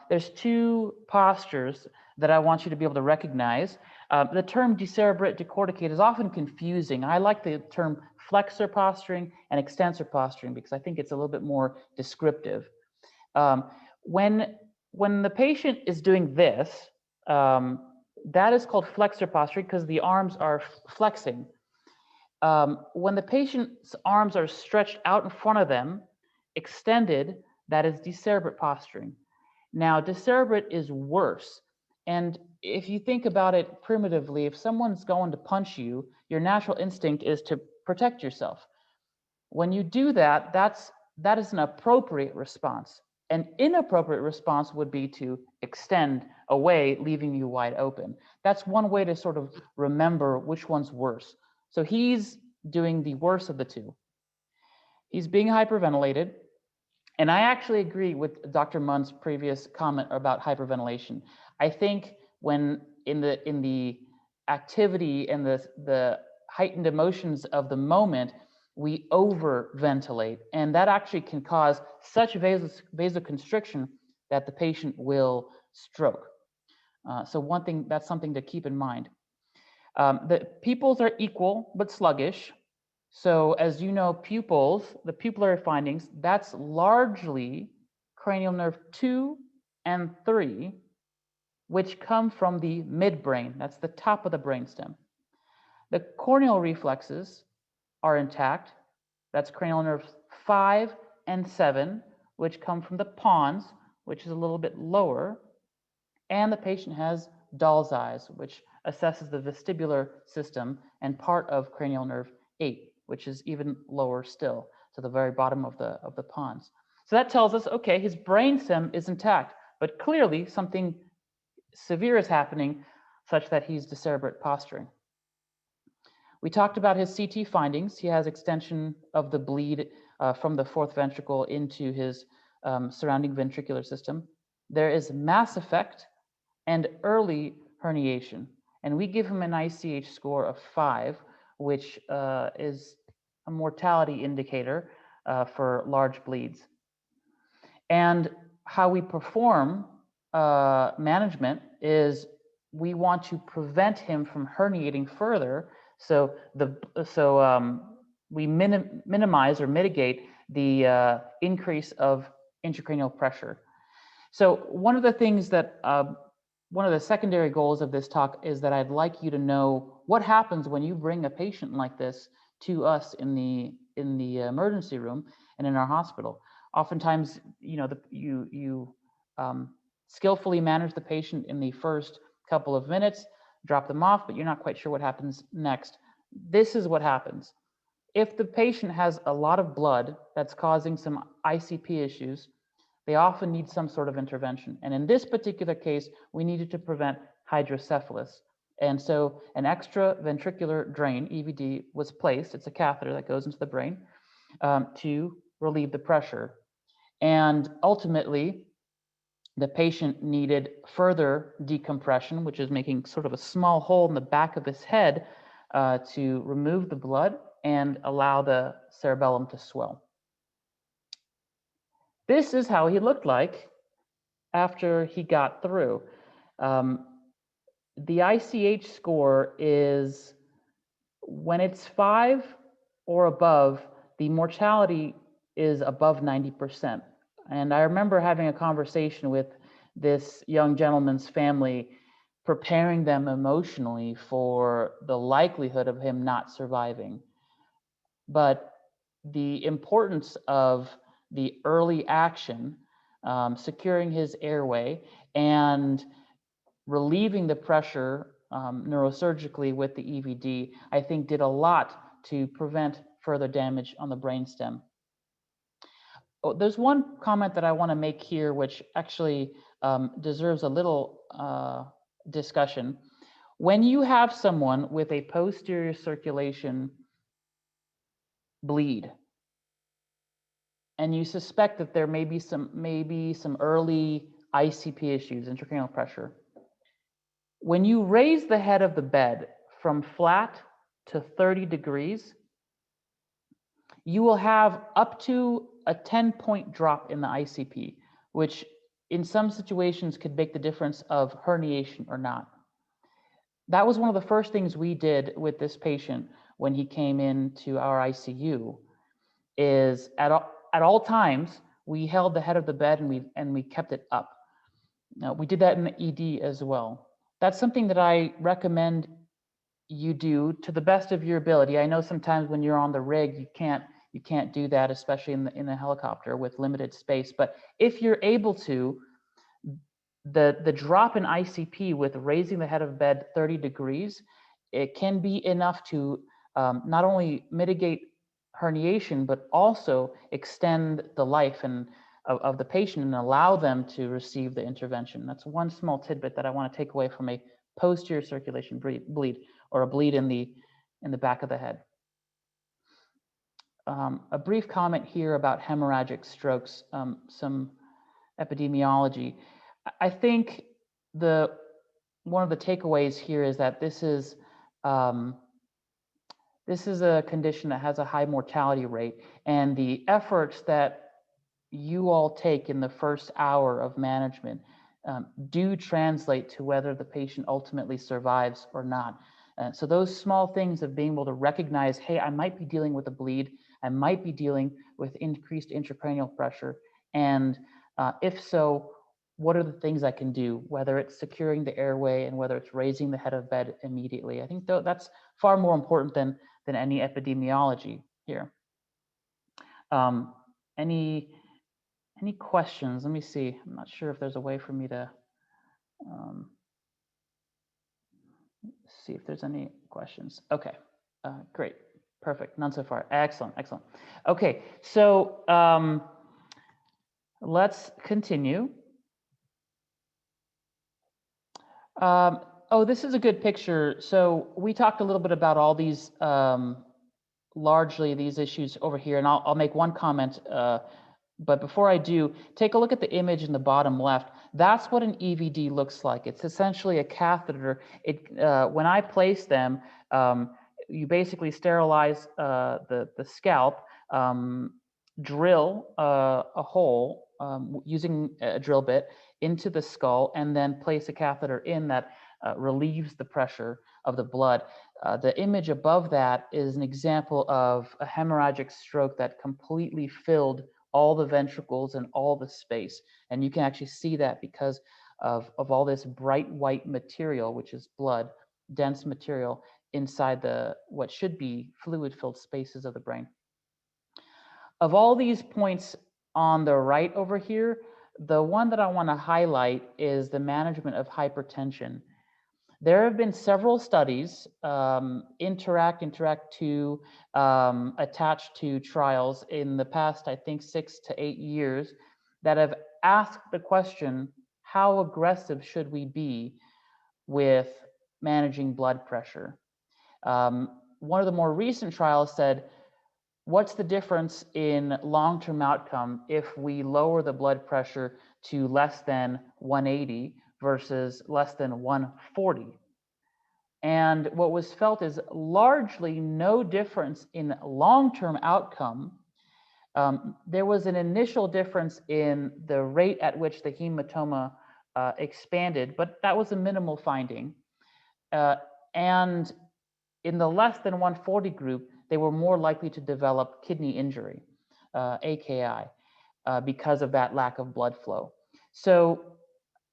there's two postures that I want you to be able to recognize. The term decerebrate decorticate is often confusing. I like the term flexor posturing and extensor posturing because I think it's a little bit more descriptive. When the patient is doing this, that is called flexor posturing because the arms are flexing. When the patient's arms are stretched out in front of them, extended, that is decerebrate posturing. Now, decerebrate is worse. And if you think about it primitively, if someone's going to punch you, your natural instinct is to protect yourself. When you do that, that is an appropriate response. An inappropriate response would be to extend away, leaving you wide open. That's one way to sort of remember which one's worse. So he's doing the worst of the two. He's being hyperventilated. And I actually agree with Dr. Munn's previous comment about hyperventilation. I think when in the activity and the heightened emotions of the moment, we overventilate, and that actually can cause such vasoconstriction that the patient will stroke. So that's something to keep in mind. The pupils are equal but sluggish. So as you know, pupils, the pupillary findings, that's largely cranial nerve 2 and 3, which come from the midbrain. That's the top of the brainstem. The corneal reflexes are intact. That's cranial nerves 5 and 7, which come from the pons, which is a little bit lower. And the patient has doll's eyes, which assesses the vestibular system and part of cranial nerve 8, which is even lower still, to the very bottom of the pons. So that tells us, okay, his brainstem is intact, but clearly something severe is happening such that he's decerebrate posturing. We talked about his CT findings. He has extension of the bleed from the fourth ventricle into his surrounding ventricular system. There is mass effect and early herniation. And we give him an ICH score of 5, which is a mortality indicator for large bleeds. And how we perform management is we want to prevent him from herniating further. So we minimize or mitigate the increase of intracranial pressure. So one of the things that one of the secondary goals of this talk is that I'd like you to know what happens when you bring a patient like this to us in the emergency room and in our hospital. Oftentimes, you know, you skillfully manage the patient in the first couple of minutes, drop them off, but you're not quite sure what happens next. This is what happens. If the patient has a lot of blood that's causing some ICP issues, they often need some sort of intervention. And in this particular case, we needed to prevent hydrocephalus. And so an extraventricular drain, EVD, was placed. It's a catheter that goes into the brain to relieve the pressure. And ultimately, the patient needed further decompression, which is making sort of a small hole in the back of his head to remove the blood and allow the cerebellum to swell. This is how he looked like after he got through. The ICH score is, when it's 5 or above, the mortality is above 90%. And I remember having a conversation with this young gentleman's family, preparing them emotionally for the likelihood of him not surviving. But the importance of the early action, securing his airway and relieving the pressure neurosurgically with the EVD, I think did a lot to prevent further damage on the brainstem. Oh, there's one comment that I want to make here, which actually deserves a little discussion. When you have someone with a posterior circulation bleed, and you suspect that there may be some early ICP issues, intracranial pressure, when you raise the head of the bed from flat to 30 degrees, you will have up to a 10-point drop in the ICP, which in some situations could make the difference of herniation or not. That was one of the first things we did with this patient when he came into our ICU, is at all times, we held the head of the bed and we kept it up. Now, we did that in the ED as well. That's something that I recommend you do to the best of your ability. I know sometimes when you're on the rig, you can't do that, especially in the helicopter with limited space. But if you're able to, the drop in ICP with raising the head of bed 30 degrees, it can be enough to not only mitigate herniation, but also extend the life of the patient and allow them to receive the intervention. That's one small tidbit that I want to take away from a posterior circulation bleed or a bleed in the back of the head. A brief comment here about hemorrhagic strokes, some epidemiology. I think one of the takeaways here is that this is a condition that has a high mortality rate, and the efforts that you all take in the first hour of management do translate to whether the patient ultimately survives or not. So those small things of being able to recognize, hey, I might be dealing with a bleed, I might be dealing with increased intracranial pressure, and if so, what are the things I can do, whether it's securing the airway and whether it's raising the head of bed immediately. I think that's far more important than any epidemiology here. Any questions? Let me see. I'm not sure if there's a way for me to Let's see if there's any questions. Okay, great, perfect. None so far. Excellent, excellent. Okay, so let's continue. Oh, this is a good picture. So we talked a little bit about all these, largely these issues over here, and I'll make one comment. But before I do, take a look at the image in the bottom left. That's what an EVD looks like. It's essentially a catheter. When I place them, you basically sterilize the scalp, drill a hole using a drill bit into the skull, and then place a catheter in that relieves the pressure of the blood. The image above that is an example of a hemorrhagic stroke that completely filled all the ventricles and all the space. And you can actually see that because of all this bright white material, which is blood, dense material inside what should be fluid-filled spaces of the brain. Of all these points on the right over here, the one that I want to highlight is the management of hypertension. There have been several studies, Interact 2, attached to trials in the past, I think, 6 to 8 years, that have asked the question, how aggressive should we be with managing blood pressure? One of the more recent trials said, what's the difference in long-term outcome if we lower the blood pressure to less than 180 versus less than 140? And what was felt is largely no difference in long-term outcome. There was an initial difference in the rate at which the hematoma expanded, but that was a minimal finding. And in the less than 140 group, they were more likely to develop kidney injury, AKI, because of that lack of blood flow. So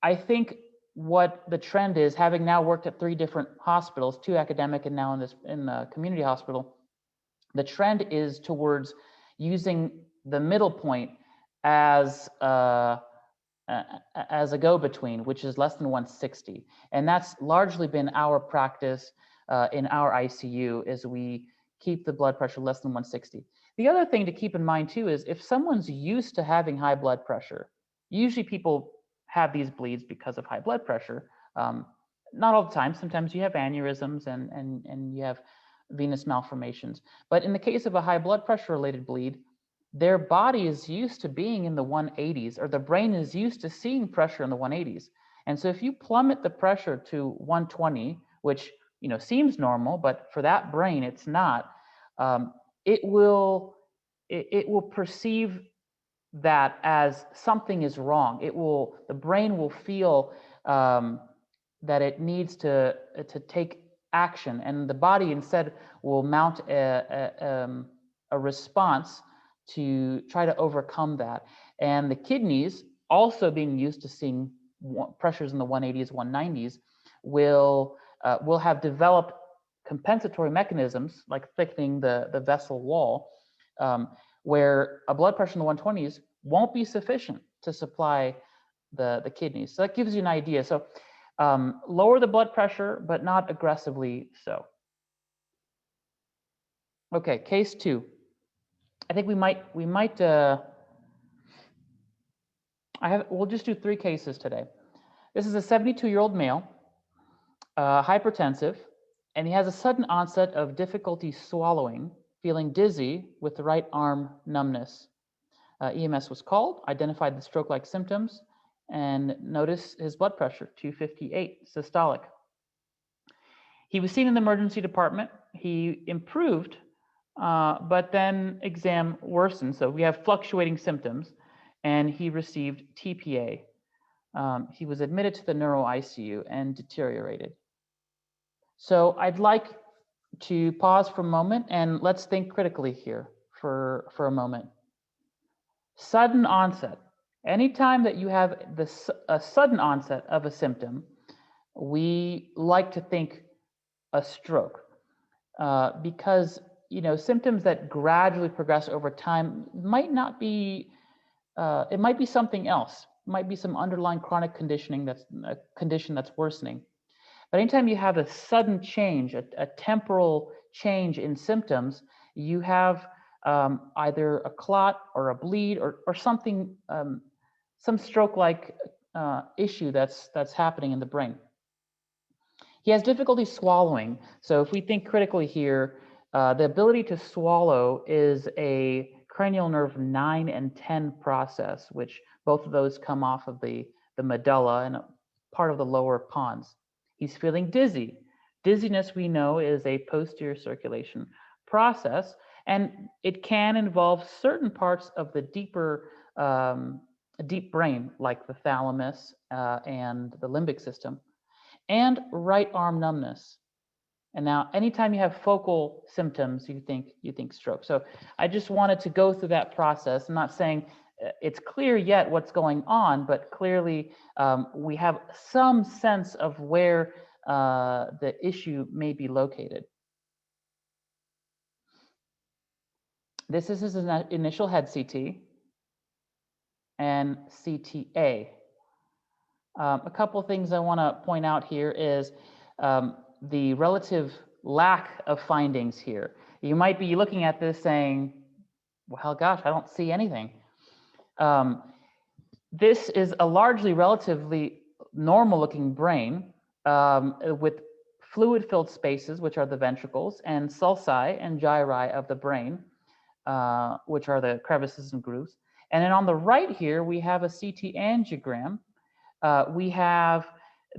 I think what the trend is, having now worked at 3 different hospitals, 2 academic and now in the community hospital, the trend is towards using the middle point as a go-between, which is less than 160. And that's largely been our practice in our ICU, is we keep the blood pressure less than 160. The other thing to keep in mind too is if someone's used to having high blood pressure, usually people have these bleeds because of high blood pressure. Not all the time. Sometimes you have aneurysms and you have venous malformations. But in the case of a high blood pressure related bleed, their body is used to being in the 180s, or the brain is used to seeing pressure in the 180s. And so if you plummet the pressure to 120, which seems normal, but for that brain it's not, it will perceive that as something is wrong. The brain will feel that it needs to take action, and the body instead will mount a response to try to overcome that. And the kidneys, also being used to seeing pressures in the 180s, 190s, will have developed compensatory mechanisms like thickening the vessel wall, where a blood pressure in the 120s won't be sufficient to supply the kidneys. So that gives you an idea. So lower the blood pressure, but not aggressively so. Okay, case 2. I think we'll just do 3 cases today. This is a 72-year-old male, hypertensive, and he has a sudden onset of difficulty swallowing, feeling dizzy with the right arm numbness. EMS was called, identified the stroke-like symptoms, and noticed his blood pressure, 258 systolic. He was seen in the emergency department. He improved, but then exam worsened. So we have fluctuating symptoms, and he received TPA. He was admitted to the neuro ICU and deteriorated. So I'd like to pause for a moment and let's think critically here for a moment. Sudden onset. Anytime that you have a sudden onset of a symptom, we like to think a stroke, because symptoms that gradually progress over time might not be. It might be something else. It might be some underlying chronic condition that's worsening. But anytime you have a sudden change, a temporal change in symptoms, you have either a clot or a bleed or something, some stroke-like issue that's happening in the brain. He has difficulty swallowing. So if we think critically here, the ability to swallow is a cranial nerve 9 and 10 process, which both of those come off of the medulla and part of the lower pons. He's feeling dizzy. Dizziness, we know, is a posterior circulation process, and it can involve certain parts of the deeper, deep brain, like the thalamus and the limbic system, and right arm numbness. And now, anytime you have focal symptoms, you think stroke. So I just wanted to go through that process. I'm not saying it's clear yet what's going on, but clearly we have some sense of where the issue may be located. This is his initial head CT and CTA. A couple of things I want to point out here is the relative lack of findings here. You might be looking at this saying, well, gosh, I don't see anything. This is a largely relatively normal looking brain with fluid-filled spaces, which are the ventricles, and sulci and gyri of the brain, which are the crevices and grooves. And then on the right here, we have a CT angiogram. We have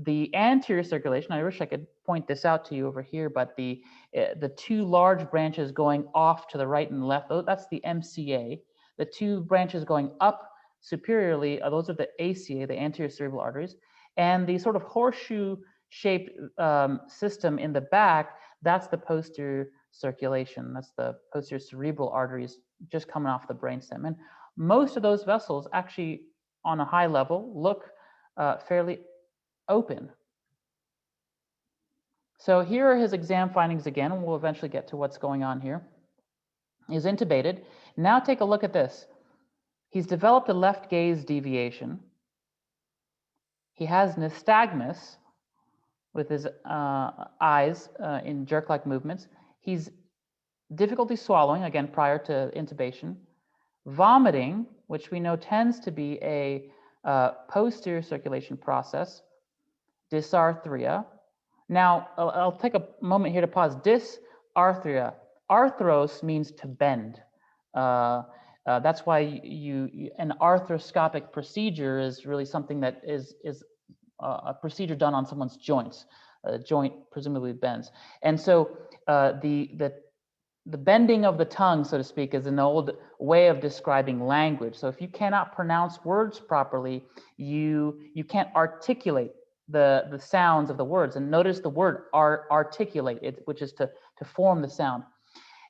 the anterior circulation. I wish I could point this out to you over here, but the two large branches going off to the right and left, that's the MCA. The two branches going up superiorly, those are the ACA, the anterior cerebral arteries. And the sort of horseshoe-shaped system in the back, that's the posterior circulation. That's the posterior cerebral arteries just coming off the brainstem. And most of those vessels actually, on a high level, look fairly open. So here are his exam findings again, and we'll eventually get to what's going on here. He's intubated. Now take a look at this. He's developed a left gaze deviation. He has nystagmus with his eyes in jerk-like movements. He's difficulty swallowing, again, prior to intubation. Vomiting, which we know tends to be a posterior circulation process. Dysarthria. Now, I'll take a moment here to pause. Dysarthria. Arthros means to bend. That's why an arthroscopic procedure is really something that is a procedure done on someone's joints. A joint presumably bends. And so the bending of the tongue, so to speak, is an old way of describing language. So if you cannot pronounce words properly, you can't articulate the sounds of the words. And notice the word articulate, which is to form the sound.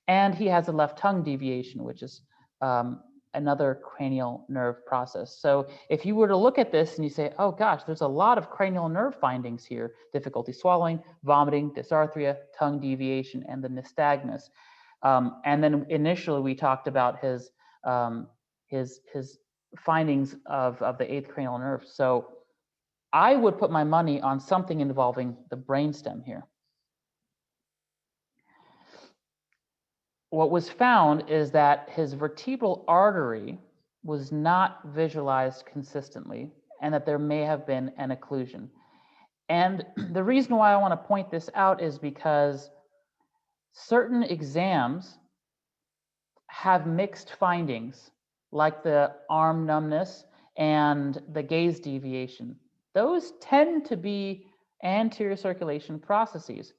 And he has a left tongue deviation, which is another cranial nerve process. So if you were to look at this and you say, oh gosh, there's a lot of cranial nerve findings here: difficulty swallowing, vomiting, dysarthria, tongue deviation, and the nystagmus. And then initially we talked about his findings of the 8th cranial nerve. So I would put my money on something involving the brainstem here. What was found is that his vertebral artery was not visualized consistently, and that there may have been an occlusion. And the reason why I want to point this out is because certain exams have mixed findings, like the arm numbness and the gaze deviation. Those tend to be anterior circulation processes,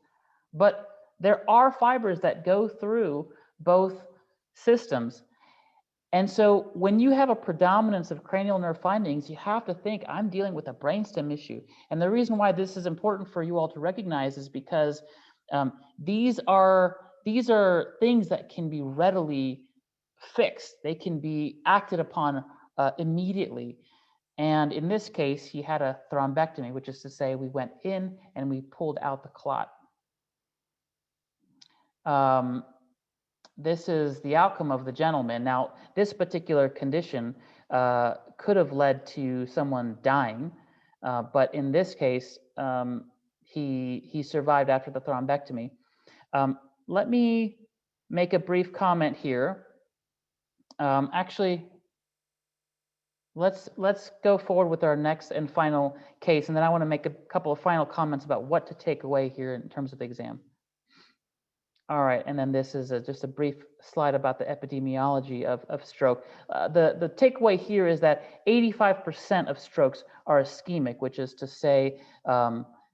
but there are fibers that go through both systems. And so when you have a predominance of cranial nerve findings, you have to think, I'm dealing with a brainstem issue. And the reason why this is important for you all to recognize is because these are things that can be readily fixed. They can be acted upon immediately. And in this case, he had a thrombectomy, which is to say we went in and we pulled out the clot. This is the outcome of the gentleman. Now, this particular condition could have led to someone dying, but in this case, he survived after the thrombectomy. Let me make a brief comment here. Actually, let's go forward with our next and final case, and then I want to make a couple of final comments about what to take away here in terms of the exam. All right, and then this is just a brief slide about the epidemiology of stroke. The takeaway here is that 85% of strokes are ischemic, which is to say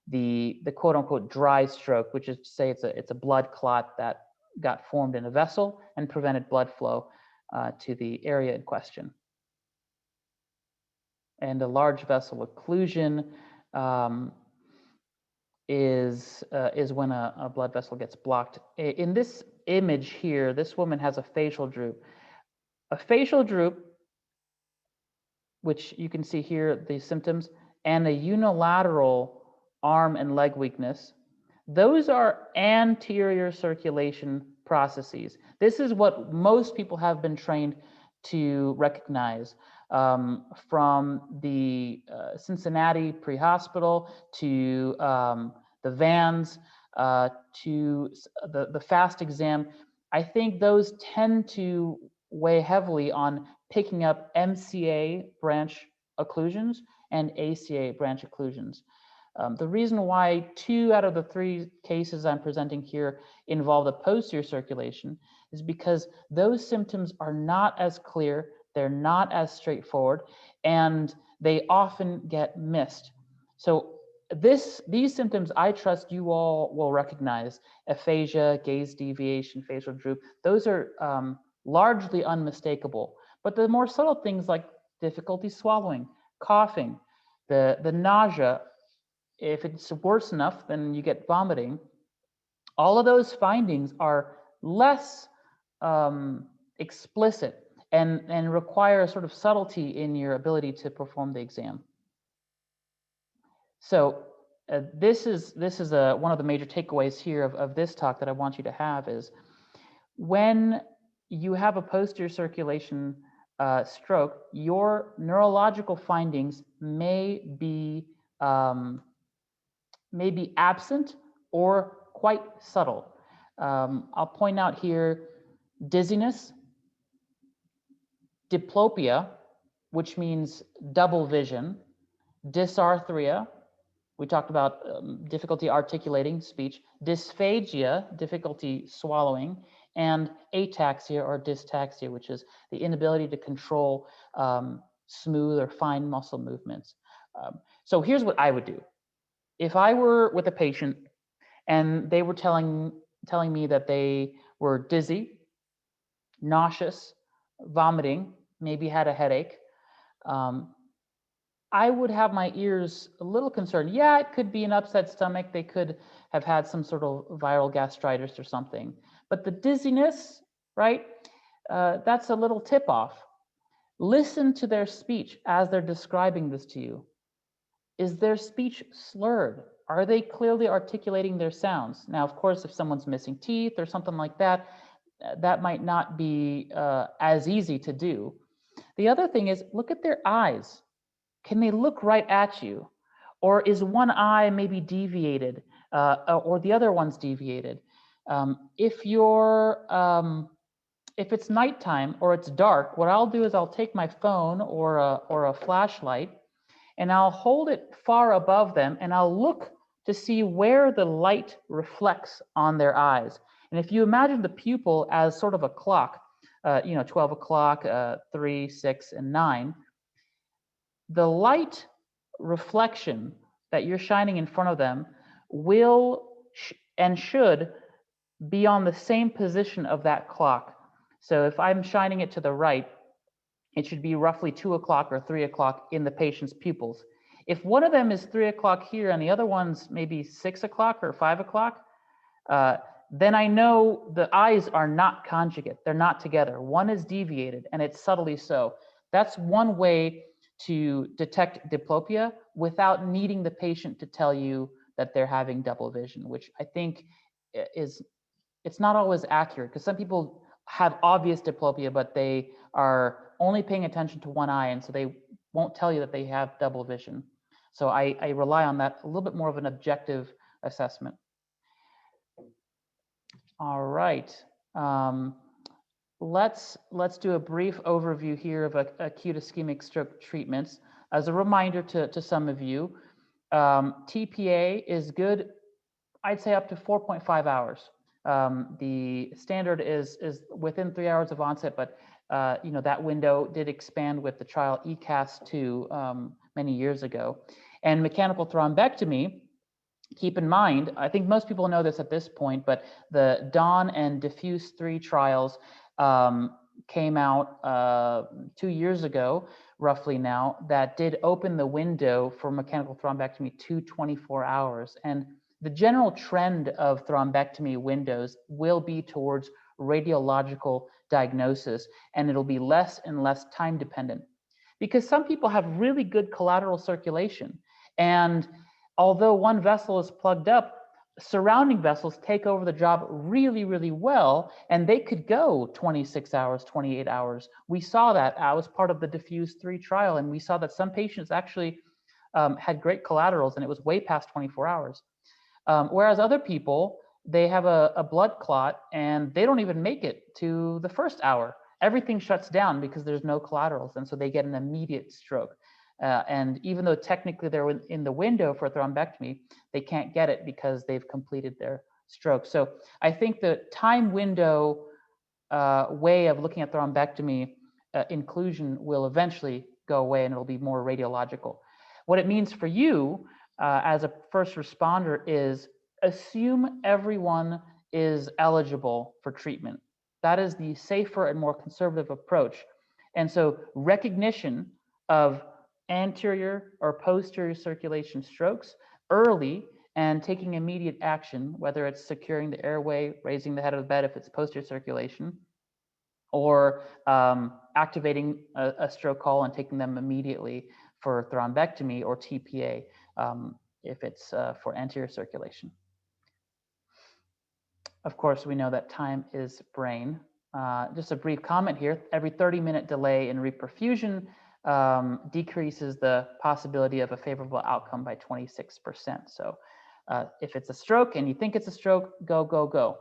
the quote unquote dry stroke, which is to say it's a blood clot that got formed in a vessel and prevented blood flow to the area in question. And a large vessel occlusion is when a blood vessel gets blocked. In this image here, this woman has a facial droop. A facial droop, which you can see here, the symptoms, and a unilateral arm and leg weakness. Those are anterior circulation processes. This is what most people have been trained to recognize. From the Cincinnati pre-hospital to the VANS to the FAST exam, I think those tend to weigh heavily on picking up MCA branch occlusions and ACA branch occlusions. The reason why 2 out of the 3 cases I'm presenting here involve the posterior circulation is because those symptoms are not as clear, they're not as straightforward, and they often get missed. So these symptoms, I trust you all will recognize: aphasia, gaze deviation, facial droop. Those are largely unmistakable. But the more subtle things like difficulty swallowing, coughing, the nausea, if it's worse enough, then you get vomiting. All of those findings are less explicit and require a sort of subtlety in your ability to perform the exam. So this is one of the major takeaways here of this talk that I want you to have is when you have a posterior circulation stroke, your neurological findings may be absent or quite subtle. I'll point out here dizziness, diplopia, which means double vision, dysarthria, we talked about difficulty articulating speech, dysphagia, difficulty swallowing, and ataxia or dystaxia, which is the inability to control smooth or fine muscle movements. So here's what I would do. If I were with a patient and they were telling me that they were dizzy, nauseous, vomiting, maybe had a headache, I would have my ears a little concerned. Yeah, it could be an upset stomach. They could have had some sort of viral gastritis or something. But the dizziness, right, that's a little tip off. Listen to their speech as they're describing this to you. Is their speech slurred? Are they clearly articulating their sounds? Now, of course, if someone's missing teeth or something like that, that might not be as easy to do. The other thing is look at their eyes. Can they look right at you? Or is one eye maybe deviated or the other one's deviated? If it's nighttime or it's dark, what I'll do is I'll take my phone or a flashlight and I'll hold it far above them and I'll look to see where the light reflects on their eyes. And if you imagine the pupil as sort of a clock, 12 o'clock, 3, 6, and 9, the light reflection that you're shining in front of them will and should be on the same position of that clock. So if I'm shining it to the right, it should be roughly 2 o'clock or 3 o'clock in the patient's pupils. If one of them is 3 o'clock here and the other one's maybe 6 o'clock or 5 o'clock, then I know the eyes are not conjugate. They're not together. One is deviated, and it's subtly so. That's one way to detect diplopia without needing the patient to tell you that they're having double vision, which I think it's not always accurate, because some people have obvious diplopia, but they are only paying attention to one eye, and so they won't tell you that they have double vision. So I rely on that, a little bit more of an objective assessment. All right. Let's do a brief overview here of acute ischemic stroke treatments. As a reminder to some of you, TPA is good, I'd say up to 4.5 hours. The standard is within 3 hours of onset, but that window did expand with the trial ECAS-2 many years ago. And mechanical thrombectomy, keep in mind, I think most people know this at this point, but the DAWN and DEFUSE-3 trials came out 2 years ago, roughly now, that did open the window for mechanical thrombectomy to 24 hours. And the general trend of thrombectomy windows will be towards radiological diagnosis, and it'll be less and less time dependent. Because some people have really good collateral circulation, and although one vessel is plugged up, surrounding vessels take over the job really, really well, and they could go 26 hours, 28 hours. We saw that. I was part of the DEFUSE-3 trial, and we saw that some patients actually had great collaterals, and it was way past 24 hours. Whereas other people, they have a blood clot, and they don't even make it to the first hour. Everything shuts down because there's no collaterals, and so they get an immediate stroke. And even though technically they're in the window for thrombectomy, they can't get it because they've completed their stroke. So I think the time window way of looking at thrombectomy inclusion will eventually go away, and it'll be more radiological. What it means for you as a first responder is assume everyone is eligible for treatment. That is the safer and more conservative approach. And so recognition of anterior or posterior circulation strokes early and taking immediate action, whether it's securing the airway, raising the head of the bed if it's posterior circulation, or activating a stroke call and taking them immediately for thrombectomy or TPA if it's for anterior circulation. Of course, we know that time is brain. Just a brief comment here. Every 30-minute delay in reperfusion decreases the possibility of a favorable outcome by 26%. So if it's a stroke and you think it's a stroke, go, go, go.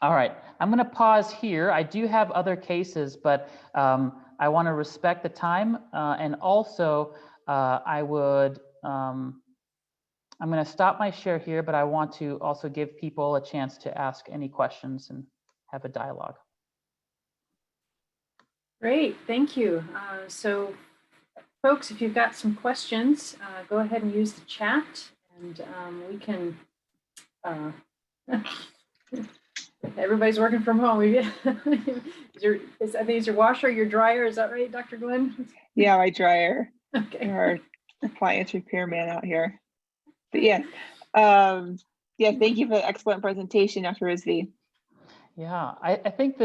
All right, I'm going to pause here. I do have other cases, but I want to respect the time. And also, I'm going to stop my share here, but I want to also give people a chance to ask any questions and have a dialogue. Great, thank you. So folks, if you've got some questions, go ahead and use the chat, and we can, everybody's working from home. I think it's your washer, your dryer, is that right, Dr. Glenn? Yeah, my dryer. Okay. Our appliance repairman out here. But yeah, thank you for the excellent presentation, Dr. Rizvi. Yeah, I think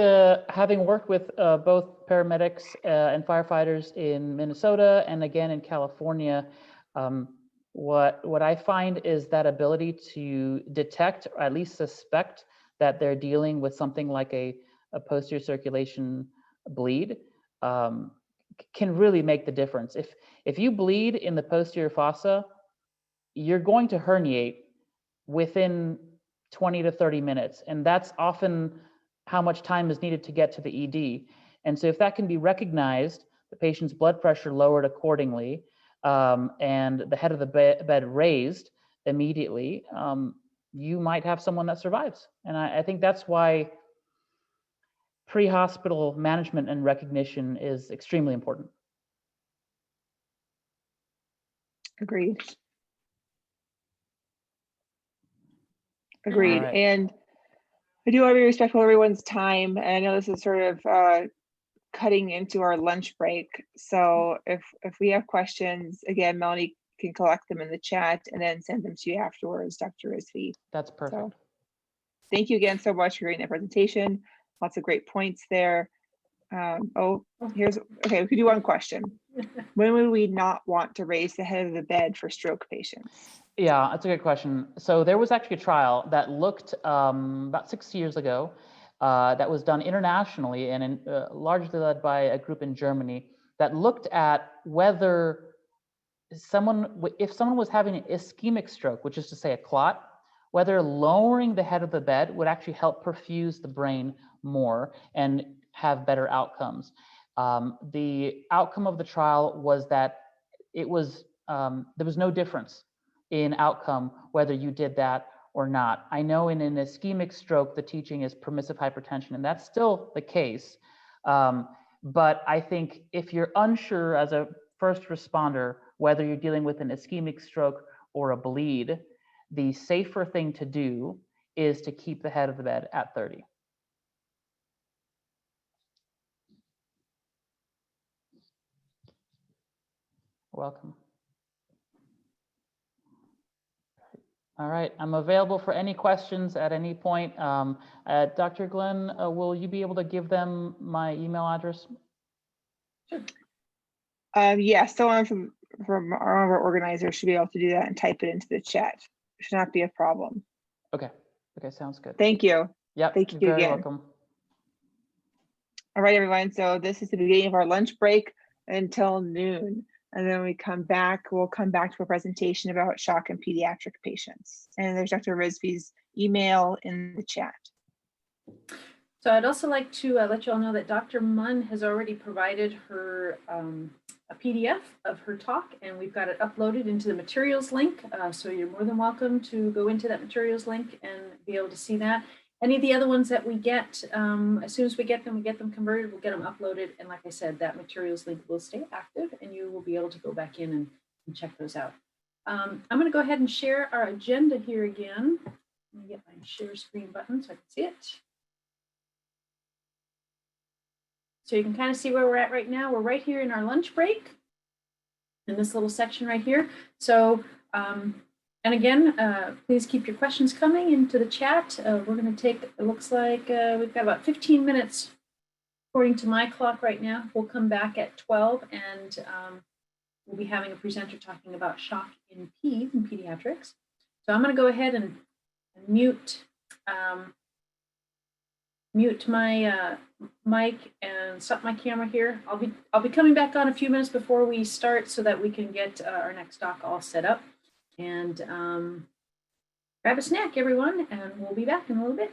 having worked with both paramedics and firefighters in Minnesota and again in California, what I find is that ability to detect or at least suspect that they're dealing with something like a posterior circulation bleed can really make the difference. If you bleed in the posterior fossa, you're going to herniate within 20 to 30 minutes. And that's often how much time is needed to get to the ED. And so if that can be recognized, the patient's blood pressure lowered accordingly, and the head of the bed raised immediately, you might have someone that survives. And I think that's why pre-hospital management and recognition is extremely important. Agreed. Agreed. Right. And I do want to be respectful of everyone's time. And I know this is sort of cutting into our lunch break. So if we have questions, again, Melanie can collect them in the chat and then send them to you afterwards, Dr. Rizvi. That's perfect. So, thank you again so much for giving that presentation. Lots of great points there. Okay, we could do one question. When would we not want to raise the head of the bed for stroke patients? Yeah, that's a good question. So there was actually a trial that looked about 6 years ago that was done internationally and largely led by a group in Germany that looked at whether if someone was having an ischemic stroke, which is to say a clot, whether lowering the head of the bed would actually help perfuse the brain more and have better outcomes. The outcome of the trial was that there was no difference in outcome whether you did that or not. I know in an ischemic stroke, the teaching is permissive hypertension, and that's still the case. But I think if you're unsure as a first responder whether you're dealing with an ischemic stroke or a bleed, the safer thing to do is to keep the head of the bed at 30. Welcome. All right, I'm available for any questions at any point. Dr. Glenn, will you be able to give them my email address? Yes, someone from our organizers should be able to do that and type it into the chat. Should not be a problem. Okay, sounds good. Thank you. Yep, Thank you you're very again. welcome. All right, everyone. So this is the beginning of our lunch break until noon. And then we'll come back to a presentation about shock in pediatric patients. And there's Dr. Rizvi's email in the chat. So I'd also like to let you all know that Dr. Munn has already provided her a PDF of her talk, and we've got it uploaded into the materials link. So you're more than welcome to go into that materials link and be able to see that. Any of the other ones that we get, as soon as we get them converted, we'll get them uploaded. And like I said, that materials link will stay active and you will be able to go back in and check those out. I'm going to go ahead and share our agenda here again. Let me get my share screen button so I can see it. So you can kind of see where we're at right now. We're right here in our lunch break in this little section right here. So, and again, please keep your questions coming into the chat. We're going to take, it looks like we've got about 15 minutes according to my clock right now. We'll come back at 12 and we'll be having a presenter talking about shock in pediatrics. So I'm going to go ahead and mute my mic and stop my camera here. I'll be coming back on a few minutes before we start so that we can get our next doc all set up. And grab a snack, everyone, and we'll be back in a little bit.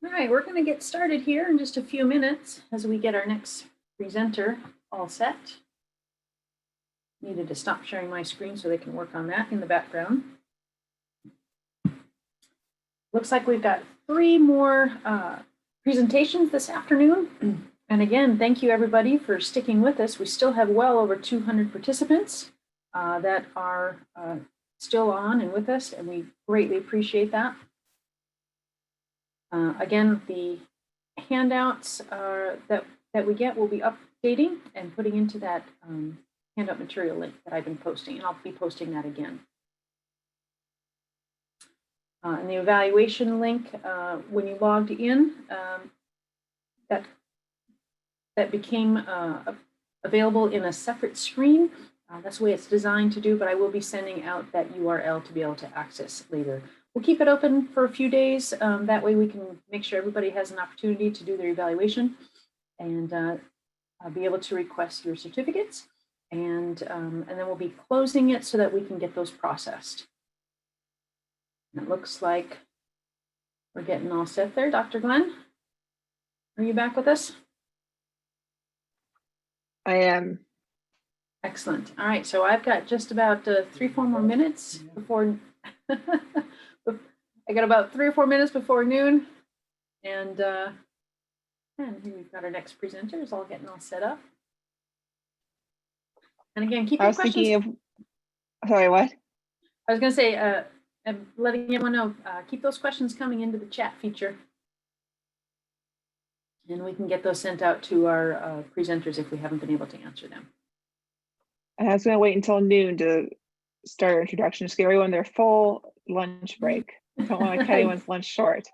All right, we're going to get started here in just a few minutes as we get our next presenter all set. Needed to stop sharing my screen so they can work on that in the background. Looks like we've got 3 more presentations this afternoon. And again, thank you everybody for sticking with us. We still have well over 200 participants that are still on and with us, and we greatly appreciate that. Again, the handouts that we get will be updating and putting into that handout material link that I've been posting, and I'll be posting that again. And the evaluation link, when you logged in, that became available in a separate screen. That's the way it's designed to do, but I will be sending out that URL to be able to access later. We'll keep it open for a few days. That way we can make sure everybody has an opportunity to do their evaluation and be able to request your certificates. And then we'll be closing it so that we can get those processed. And it looks like we're getting all set there. Dr. Glenn, are you back with us? I am. Excellent. All right, so I've got just about 3-4 more minutes before I got about 3 or 4 minutes before noon, and here we've got our next presenters all getting all set up. And again, keep I your was questions. thinking of, sorry, what? I was going to say, I'm letting everyone know, keep those questions coming into the chat feature, and we can get those sent out to our presenters if we haven't been able to answer them. I was going to wait until noon to start our introduction, just give everyone their full lunch break. Don't want to cut anyone's lunch short.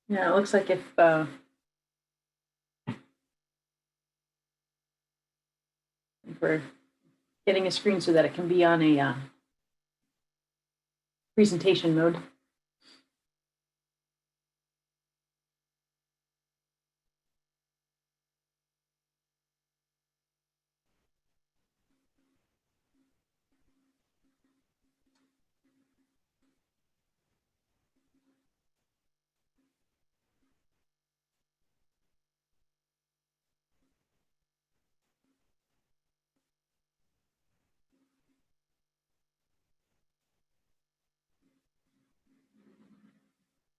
Yeah, it looks like if we're getting a screen so that it can be on a presentation mode.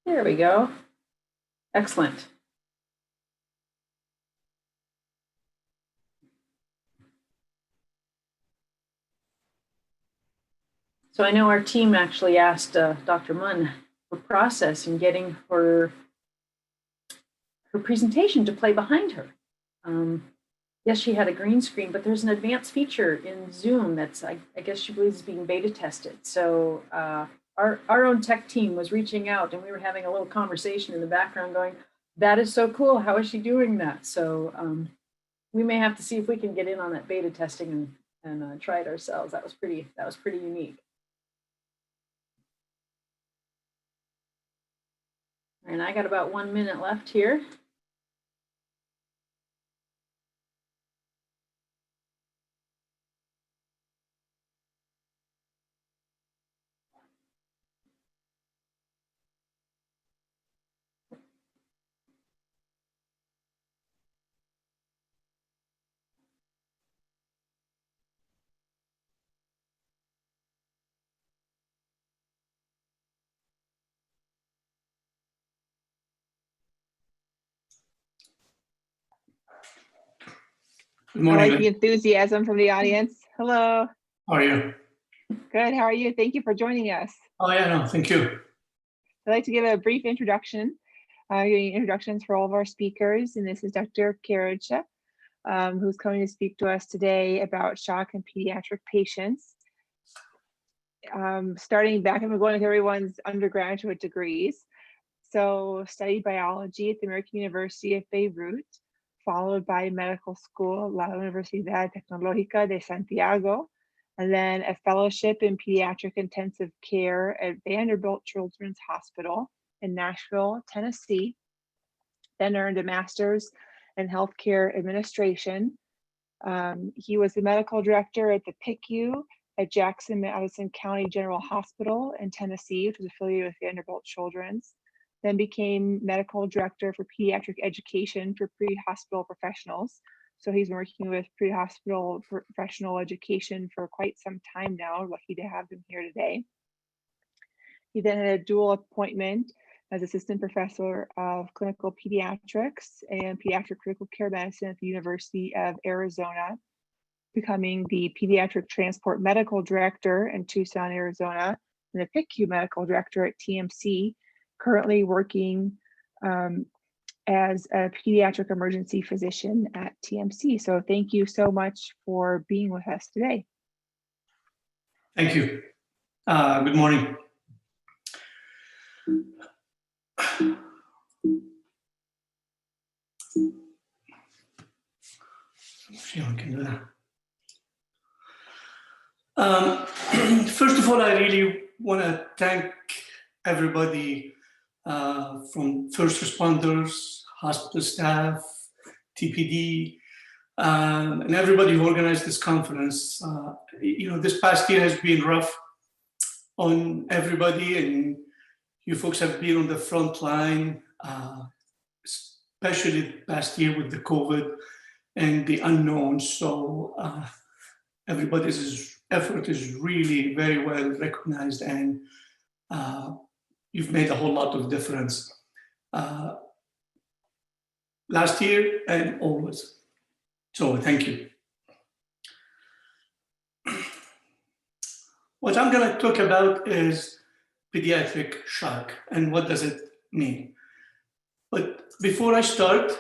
There we go. Excellent. So I know our team actually asked Dr. Munn for process in getting her presentation to play behind her. Yes, she had a green screen, but there's an advanced feature in Zoom that's, I guess she believes is being beta tested. So our own tech team was reaching out, and we were having a little conversation in the background going, that is so cool. How is she doing that? So we may have to see if we can get in on that beta testing and try it ourselves. That was pretty unique. And I got about 1 minute left here. I like the enthusiasm from the audience. Hello. How are you? Good. How are you? Thank you for joining us. Oh, yeah, no, thank you. I'd like to give a brief introduction, giving introductions for all of our speakers. And this is Dr. Karacha, who's coming to speak to us today about shock in pediatric patients. Starting back, I'm going with everyone's undergraduate degrees. So studied biology at the American University of Beirut, followed by medical school, La Universidad Tecnológica de Santiago, and then a fellowship in pediatric intensive care at Vanderbilt Children's Hospital in Nashville, Tennessee. Then earned a master's in healthcare administration He was the medical director at the PICU at Jackson Madison County General Hospital in Tennessee, which was affiliated with Vanderbilt Children's. Then became medical director for pediatric education for pre-hospital professionals. So he's been working with pre-hospital professional education for quite some time now. Lucky to have him here today. He then had a dual appointment as assistant professor of clinical pediatrics and pediatric critical care medicine at the University of Arizona, becoming the pediatric transport medical director in Tucson, Arizona, and the PICU medical director at TMC, currently working as a pediatric emergency physician at TMC. So thank you so much for being with us today. Thank you. Good morning. See how I can do that. First of all, I really want to thank everybody from first responders, hospital staff, TPD, and everybody who organized this conference. This past year has been rough on everybody, and you folks have been on the front line, especially past year with the COVID and the unknown. So everybody's effort is really very well recognized, and you've made a whole lot of difference last year and always. So thank you. What I'm going to talk about is pediatric shock and what does it mean. But before I start,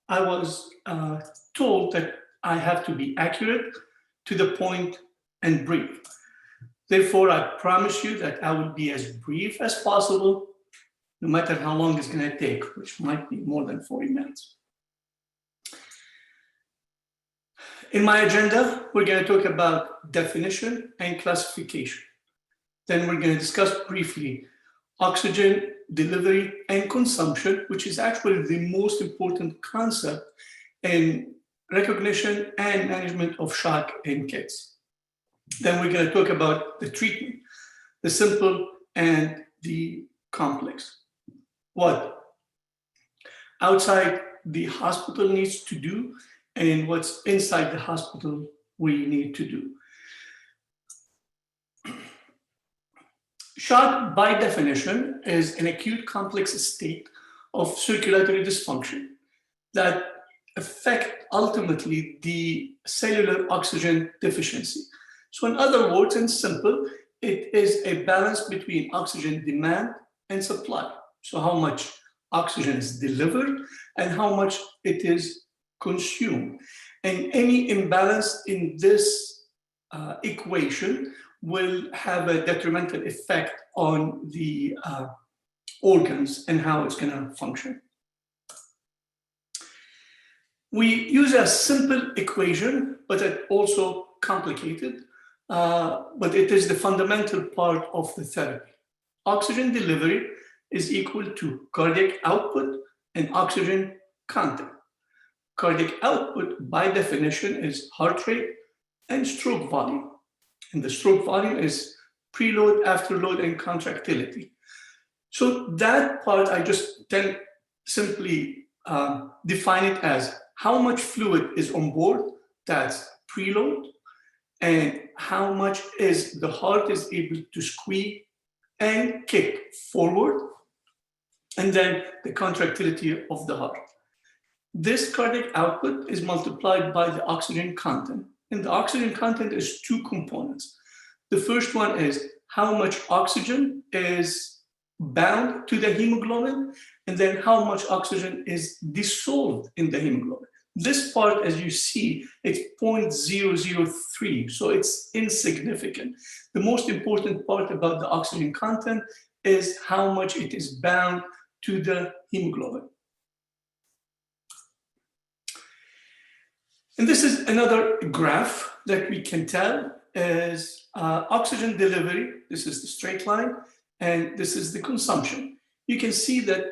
I was told that I have to be accurate, to the point, and brief. Therefore, I promise you that I will be as brief as possible, no matter how long it's going to take, which might be more than 40 minutes. In my agenda, we're going to talk about definition and classification. Then we're going to discuss briefly oxygen delivery and consumption, which is actually the most important concept in recognition and management of shock in kids. Then we're going to talk about the treatment, the simple and the complex. What outside the hospital needs to do and what's inside the hospital we need to do. Shock, by definition, is an acute complex state of circulatory dysfunction that affect ultimately the cellular oxygen deficiency. So in other words, in simple, it is a balance between oxygen demand and supply. So how much oxygen is delivered and how much it is consumed. And any imbalance in this equation will have a detrimental effect on the organs and how it's going to function. We use a simple equation, but it's also complicated, but it is the fundamental part of the therapy. Oxygen delivery is equal to cardiac output and oxygen content. Cardiac output, by definition, is heart rate and stroke volume. And the stroke volume is preload, afterload, and contractility. So that part, I just then simply define it as how much fluid is on board, that's preload, and how much is the heart is able to squeeze and kick forward, and then the contractility of the heart. This cardiac output is multiplied by the oxygen content. And the oxygen content is two components. The first one is how much oxygen is bound to the hemoglobin, and then how much oxygen is dissolved in the hemoglobin. This part, as you see, it's 0.003, so it's insignificant. The most important part about the oxygen content is how much it is bound to the hemoglobin. And this is another graph that we can tell is oxygen delivery. This is the straight line, and this is the consumption. You can see that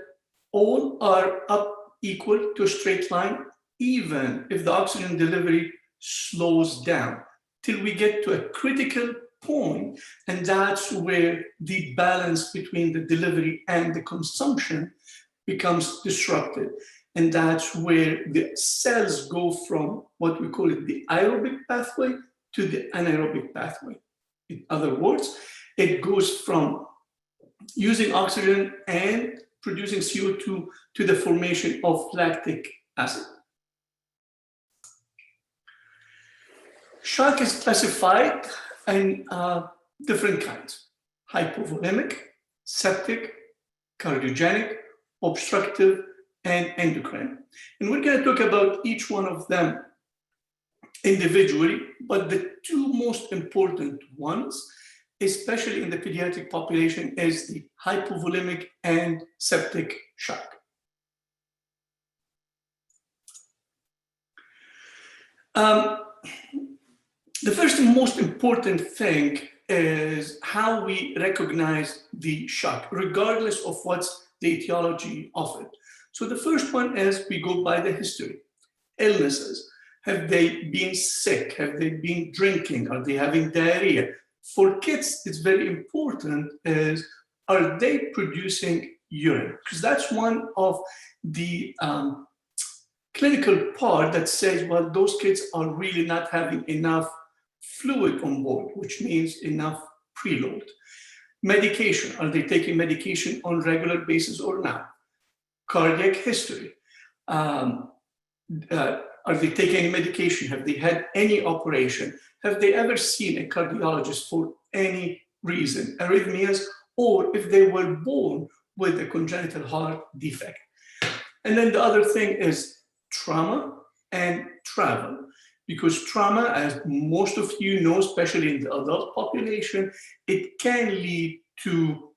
all are up equal to a straight line, even if the oxygen delivery slows down till we get to a critical point, and that's where the balance between the delivery and the consumption becomes disrupted. And that's where the cells go from what we call it the aerobic pathway to the anaerobic pathway. In other words, it goes from using oxygen and producing CO2 to the formation of lactic acid. Shock is classified in different kinds: hypovolemic, septic, cardiogenic, obstructive, and endocrine. And we're going to talk about each one of them individually, but the two most important ones, especially in the pediatric population, is the hypovolemic and septic shock. The first and most important thing is how we recognize the shock, regardless of what's the etiology of it. So the first one is we go by the history. Illnesses. Have they been sick? Have they been drinking? Are they having diarrhea? For kids, it's very important is, are they producing urine? Because that's one of the clinical part that says, well, those kids are really not having enough fluid on board, which means enough preload. Medication. Are they taking medication on regular basis or not? Cardiac history. Are they taking any medication? Have they had any operation? Have they ever seen a cardiologist for any reason, arrhythmias, or if they were born with a congenital heart defect? And then the other thing is trauma and travel, because trauma, as most of you know, especially in the adult population, it can lead to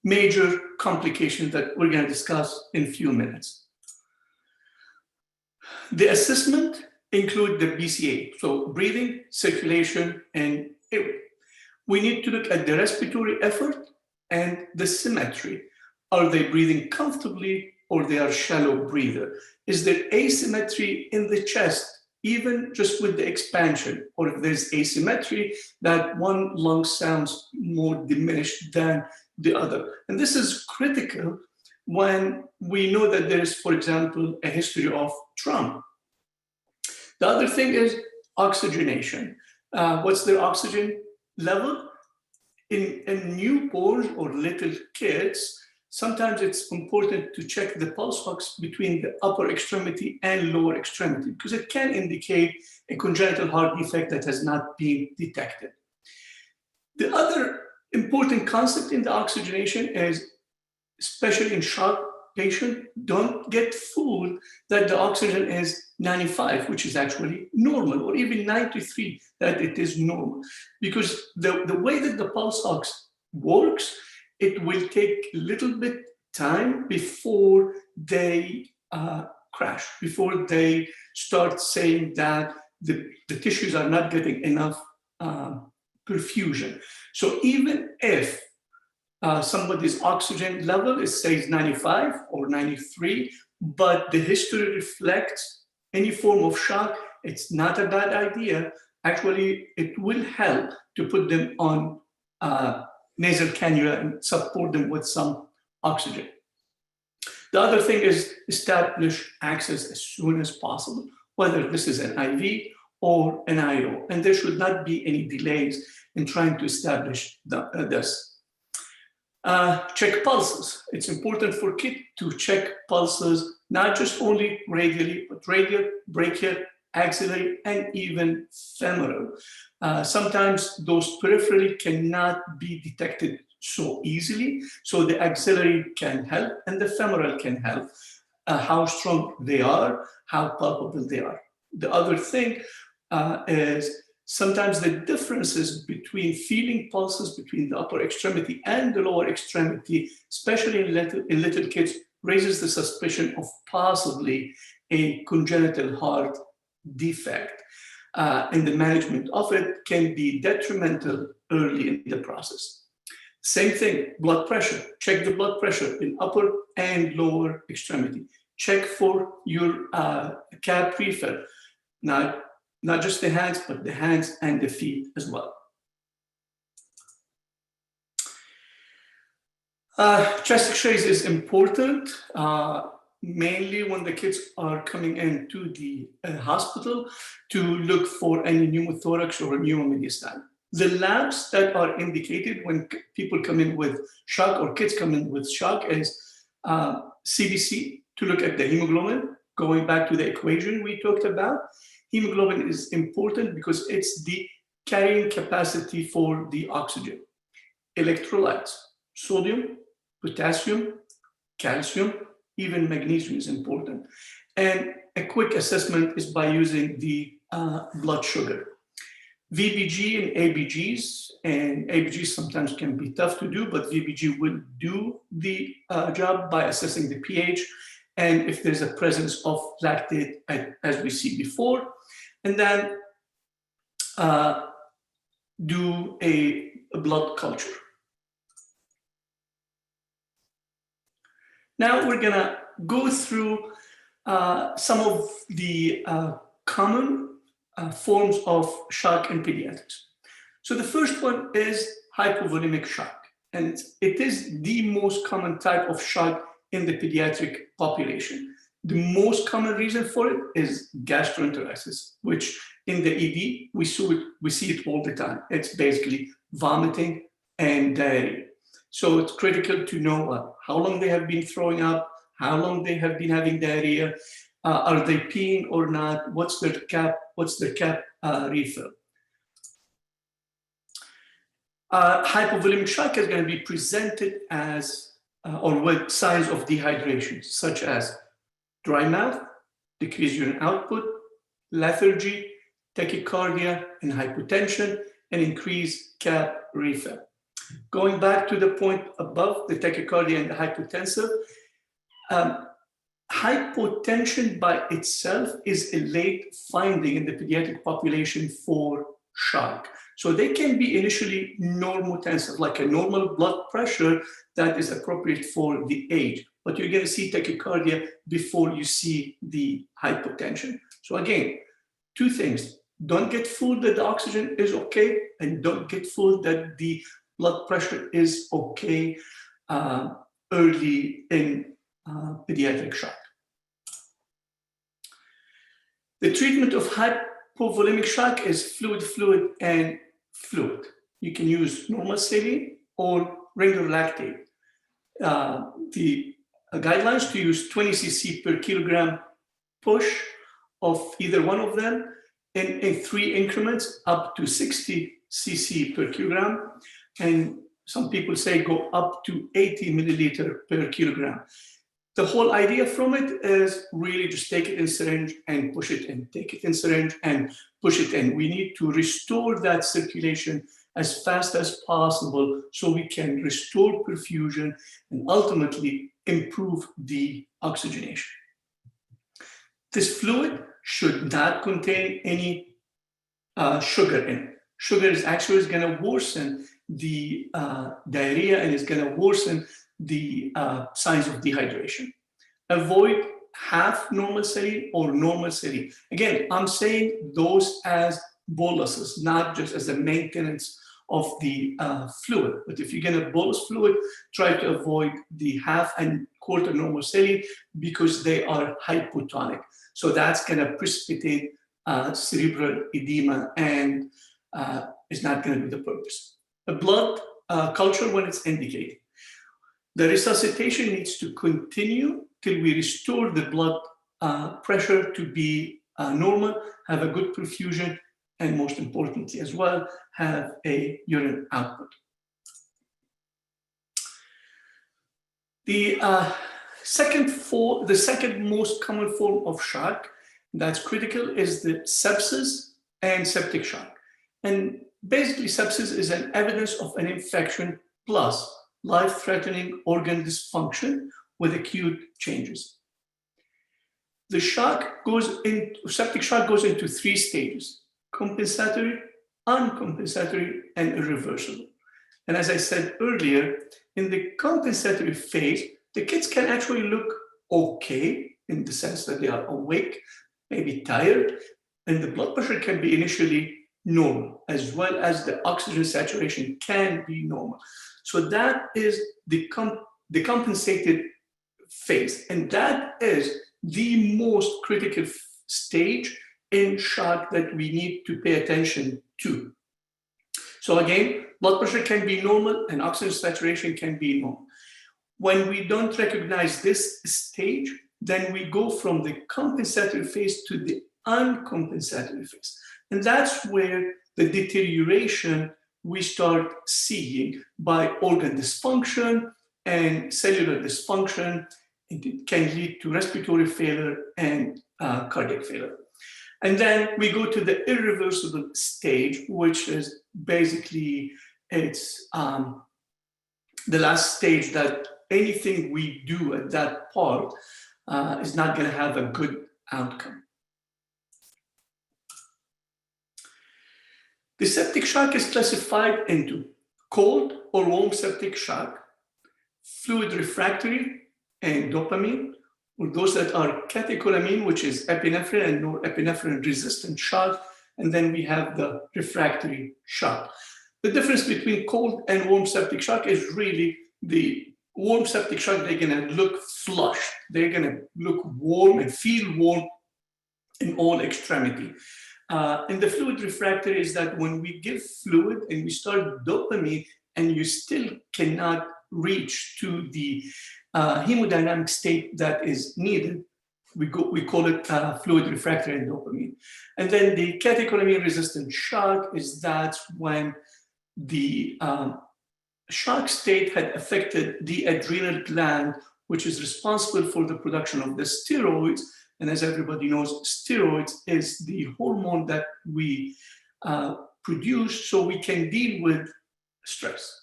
major complications that we're going to discuss in a few minutes. The assessment include the BCA, so breathing, circulation, and airway. We need to look at the respiratory effort and the symmetry. Are they breathing comfortably or they are shallow breather? Is there asymmetry in the chest, even just with the expansion? Or if there's asymmetry, that one lung sounds more diminished than the other. And this is critical when we know that there is, for example, a history of trauma. The other thing is oxygenation. What's their oxygen level? In newborns or little kids, sometimes it's important to check the pulse ox between the upper extremity and lower extremity, because it can indicate a congenital heart defect that has not been detected. The other important concept in the oxygenation is, especially in shock patient, don't get fooled that the oxygen is 95, which is actually normal, or even 93, that it is normal. Because the way that the pulse ox works, it will take a little bit time before they crash, before they start saying that the tissues are not getting enough perfusion. So even if somebody's oxygen level is, say, 95 or 93, but the history reflects any form of shock, it's not a bad idea. Actually, it will help to put them on nasal cannula and support them with some oxygen. The other thing is establish access as soon as possible, whether this is an IV or an IO, and there should not be any delays in trying to establish this. Check pulses. It's important for kids to check pulses, not just only radially, but radial, brachial, axillary, and even femoral. Sometimes those peripherally cannot be detected so easily, so the axillary can help and the femoral can help. How strong they are, how palpable they are. The other thing is sometimes the differences between feeling pulses between the upper extremity and the lower extremity, especially in little kids, raises the suspicion of possibly a congenital heart defect. And the management of it can be detrimental early in the process. Same thing, blood pressure. Check the blood pressure in upper and lower extremity. Check for your CAB prefill. not just the hands, but the hands and the feet as well. Chest X-rays is important, mainly when the kids are coming into the hospital to look for any pneumothorax or pneumomediastinum. The labs that are indicated when people come in with shock or kids come in with shock is CBC to look at the hemoglobin. Going back to the equation we talked about, hemoglobin is important because it's the carrying capacity for the oxygen. Electrolytes, sodium, potassium, calcium, even magnesium is important. And a quick assessment is by using the blood sugar. VBG and ABGs sometimes can be tough to do, but VBG will do the job by assessing the pH and if there's a presence of lactate as we see before, and then do a blood culture. Now we're gonna go through some of the common forms of shock in pediatrics. So the first one is hypovolemic shock, and it is the most common type of shock in the pediatric population. The most common reason for it is gastroenteritis, which in the ED, we see it all the time. It's basically vomiting and diarrhea. So it's critical to know how long they have been throwing up, how long they have been having diarrhea, are they peeing or not, what's their cap refill. Hypovolemic shock is going to be presented as or with signs of dehydration, such as dry mouth, decreased urine output, lethargy, tachycardia, and hypotension, and increased cap refill. Going back to the point above, the tachycardia and the hypotensive, hypotension by itself is a late finding in the pediatric population for shock. So they can be initially normotensive, like a normal blood pressure that is appropriate for the age. But you're going to see tachycardia before you see the hypotension. So again, two things. Don't get fooled that the oxygen is okay, and don't get fooled that the blood pressure is okay early in pediatric shock. The treatment of hypovolemic shock is fluid, and fluid. You can use normal saline or regular lactate. The guidelines to use 20 cc per kilogram push of either one of them in 3 increments up to 60 cc per kilogram. And some people say go up to 80 milliliter per kilogram. The whole idea from it is really just take it in syringe and push it in, take it in syringe and push it in. We need to restore that circulation as fast as possible so we can restore perfusion and ultimately improve the oxygenation. This fluid should not contain any sugar in it. Sugar is actually going to worsen the diarrhea and is going to worsen the signs of dehydration. Avoid half normal saline or normal saline. Again, I'm saying those as boluses, not just as a maintenance of the fluid. But if you're going to bolus fluid, try to avoid the half and quarter normal saline because they are hypotonic. So that's going to precipitate cerebral edema and is not going to be the purpose. A blood culture when it's indicated. The resuscitation needs to continue till we restore the blood pressure to be normal, have a good perfusion, and most importantly as well, have a urine output. The second most common form of shock that's critical is the sepsis and septic shock. And basically sepsis is an evidence of an infection plus life-threatening organ dysfunction with acute changes. The septic shock goes into 3 stages: compensatory, uncompensatory, and irreversible. And as I said earlier, in the compensatory phase, the kids can actually look okay in the sense that they are awake, maybe tired, and the blood pressure can be initially normal, as well as the oxygen saturation can be normal. So that is the compensated phase, and that is the most critical stage in shock that we need to pay attention to. So again, blood pressure can be normal and oxygen saturation can be normal. When we don't recognize this stage, then we go from the compensatory phase to the uncompensated phase. And that's where the deterioration we start seeing by organ dysfunction and cellular dysfunction. It can lead to respiratory failure and cardiac failure. And then we go to the irreversible stage, which is basically, it's the last stage that anything we do at that part is not going to have a good outcome. The septic shock is classified into cold or warm septic shock, fluid refractory and dopamine, or those that are catecholamine, which is epinephrine and norepinephrine resistant shock, and then we have the refractory shock. The difference between cold and warm septic shock is really the warm septic shock, they're gonna look flushed. They're gonna look warm and feel warm in all extremity. And the fluid refractory is that when we give fluid and we start dopamine and you still cannot reach to the hemodynamic state that is needed, we call it fluid refractory and dopamine. And then the catecholamine resistant shock is that when the shock state had affected the adrenal gland, which is responsible for the production of the steroids. And as everybody knows, steroids is the hormone that we produce so we can deal with stress.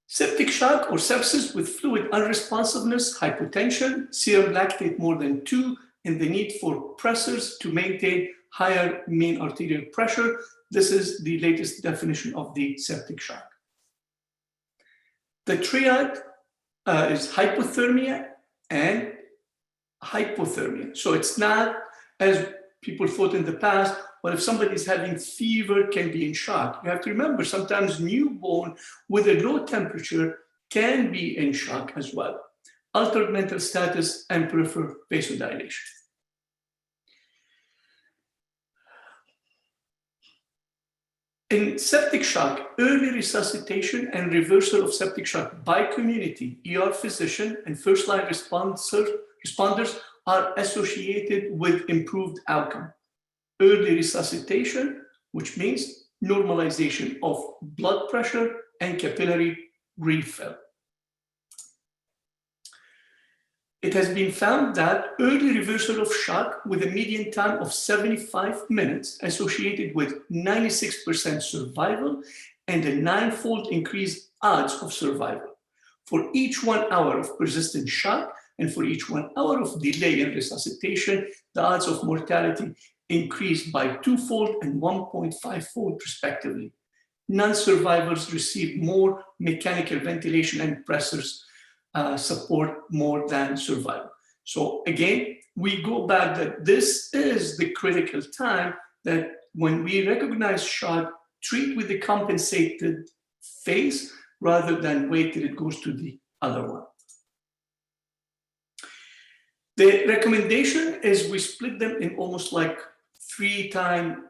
Septic shock or sepsis with fluid unresponsiveness, hypotension, serum lactate more than 2, and the need for pressors to maintain higher mean arterial pressure. This is the latest definition of the septic shock. The triad is hypothermia and hypothermia. So it's not, as people thought in the past, well, if somebody's having fever, can be in shock. You have to remember, sometimes newborn with a low temperature can be in shock as well. Altered mental status and peripheral vasodilation. In septic shock, early resuscitation and reversal of septic shock by community, ER physician, and first-line responders are associated with improved outcome. Early resuscitation, which means normalization of blood pressure and capillary refill. It has been found that early reversal of shock with a median time of 75 minutes associated with 96% survival and a 9-fold increased odds of survival. For each 1 hour of persistent shock and for each 1 hour of delay in resuscitation, the odds of mortality increased by 2-fold and 1.5-fold respectively. Non-survivors received more mechanical ventilation and pressors support more than survival. So again, we go back that this is the critical time that when we recognize shock, treat with the compensated phase rather than wait till it goes to the other one. The recommendation is we split them in almost like 3 time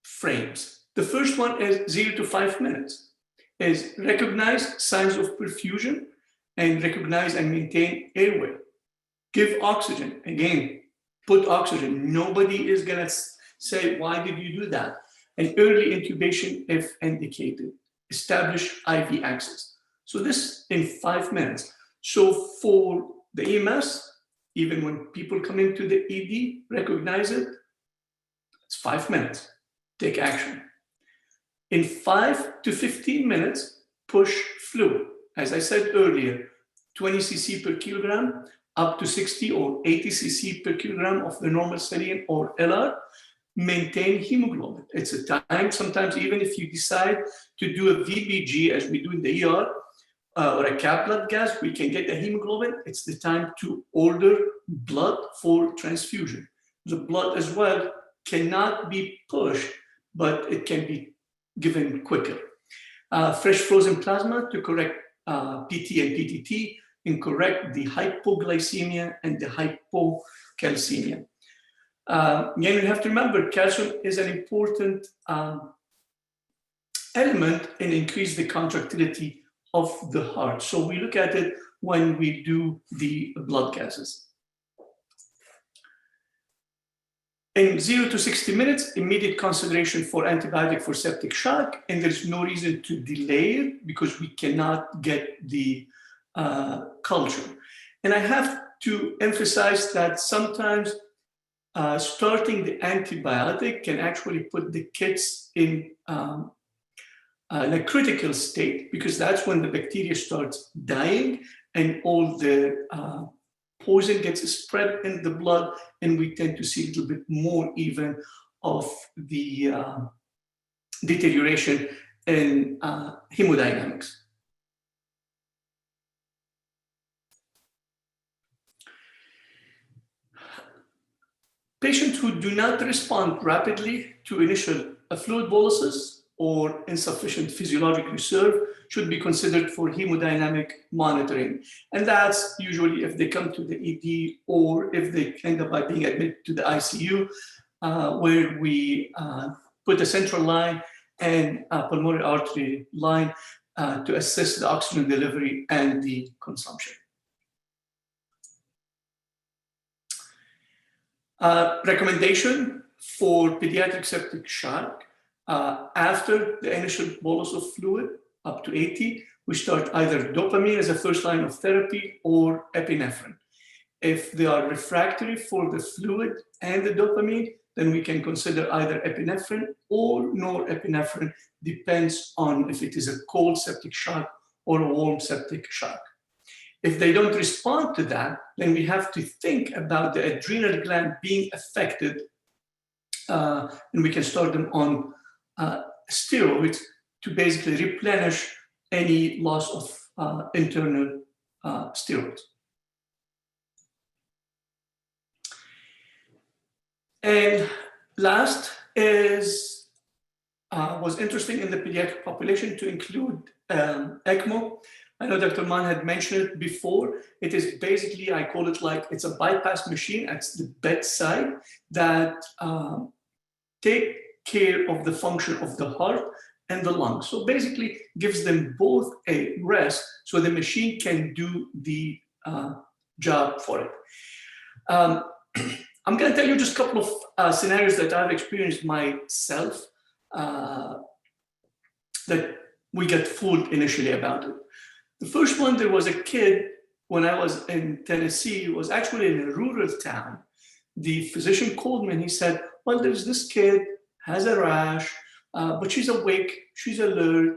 frames. The first one is 0 to 5 minutes, is recognize signs of perfusion and recognize and maintain airway. Give oxygen, again, put oxygen. Nobody is gonna say, why did you do that? And early intubation if indicated. Establish IV access. So this in 5 minutes. So for the EMS, even when people come into the ED, recognize it, it's 5 minutes, take action. In 5 to 15 minutes, push fluid. As I said earlier, 20 cc per kilogram up to 60 or 80 cc per kilogram of the normal saline or LR, maintain hemoglobin. It's a time, sometimes even if you decide to do a VBG as we do in the ER, or a cap blood gas, we can get the hemoglobin, it's the time to order blood for transfusion. The blood as well cannot be pushed, but it can be given quicker. Fresh frozen plasma to correct PT and PTT and correct the hypoglycemia and the hypocalcemia. Again, we have to remember calcium is an important element and increase the contractility of the heart. So we look at it when we do the blood gases. In 0 to 60 minutes, immediate consideration for antibiotic for septic shock, and there's no reason to delay it because we cannot get the culture. And I have to emphasize that sometimes starting the antibiotic can actually put the kids in a critical state, because that's when the bacteria starts dying and all the poison gets spread in the blood, and we tend to see a little bit more even of the deterioration in hemodynamics. Patients who do not respond rapidly to initial fluid boluses or insufficient physiologic reserve should be considered for hemodynamic monitoring. And that's usually if they come to the ED or if they end up by being admitted to the ICU, where we put a central line and a pulmonary artery line to assist the oxygen delivery and the consumption. Recommendation for pediatric septic shock, after the initial bolus of fluid, up to 80, we start either dopamine as a first line of therapy or epinephrine. If they are refractory for the fluid and the dopamine, then we can consider either epinephrine or norepinephrine, depends on if it is a cold septic shock or a warm septic shock. If they don't respond to that, then we have to think about the adrenal gland being affected, and we can start them on steroids to basically replenish any loss of internal steroids. And last is, was interesting in the pediatric population to include ECMO. I know Dr. Mann had mentioned it before. It is basically, I call it like, it's a bypass machine at the bedside that take care of the function of the heart and the lungs. So basically gives them both a rest so the machine can do the job for it. I'm going to tell you just a couple of scenarios that I've experienced myself that we get fooled initially about it. The first one, there was a kid when I was in Tennessee, he was actually in a rural town. The physician called me and he said, well, there's this kid, has a rash, but she's awake, she's alert.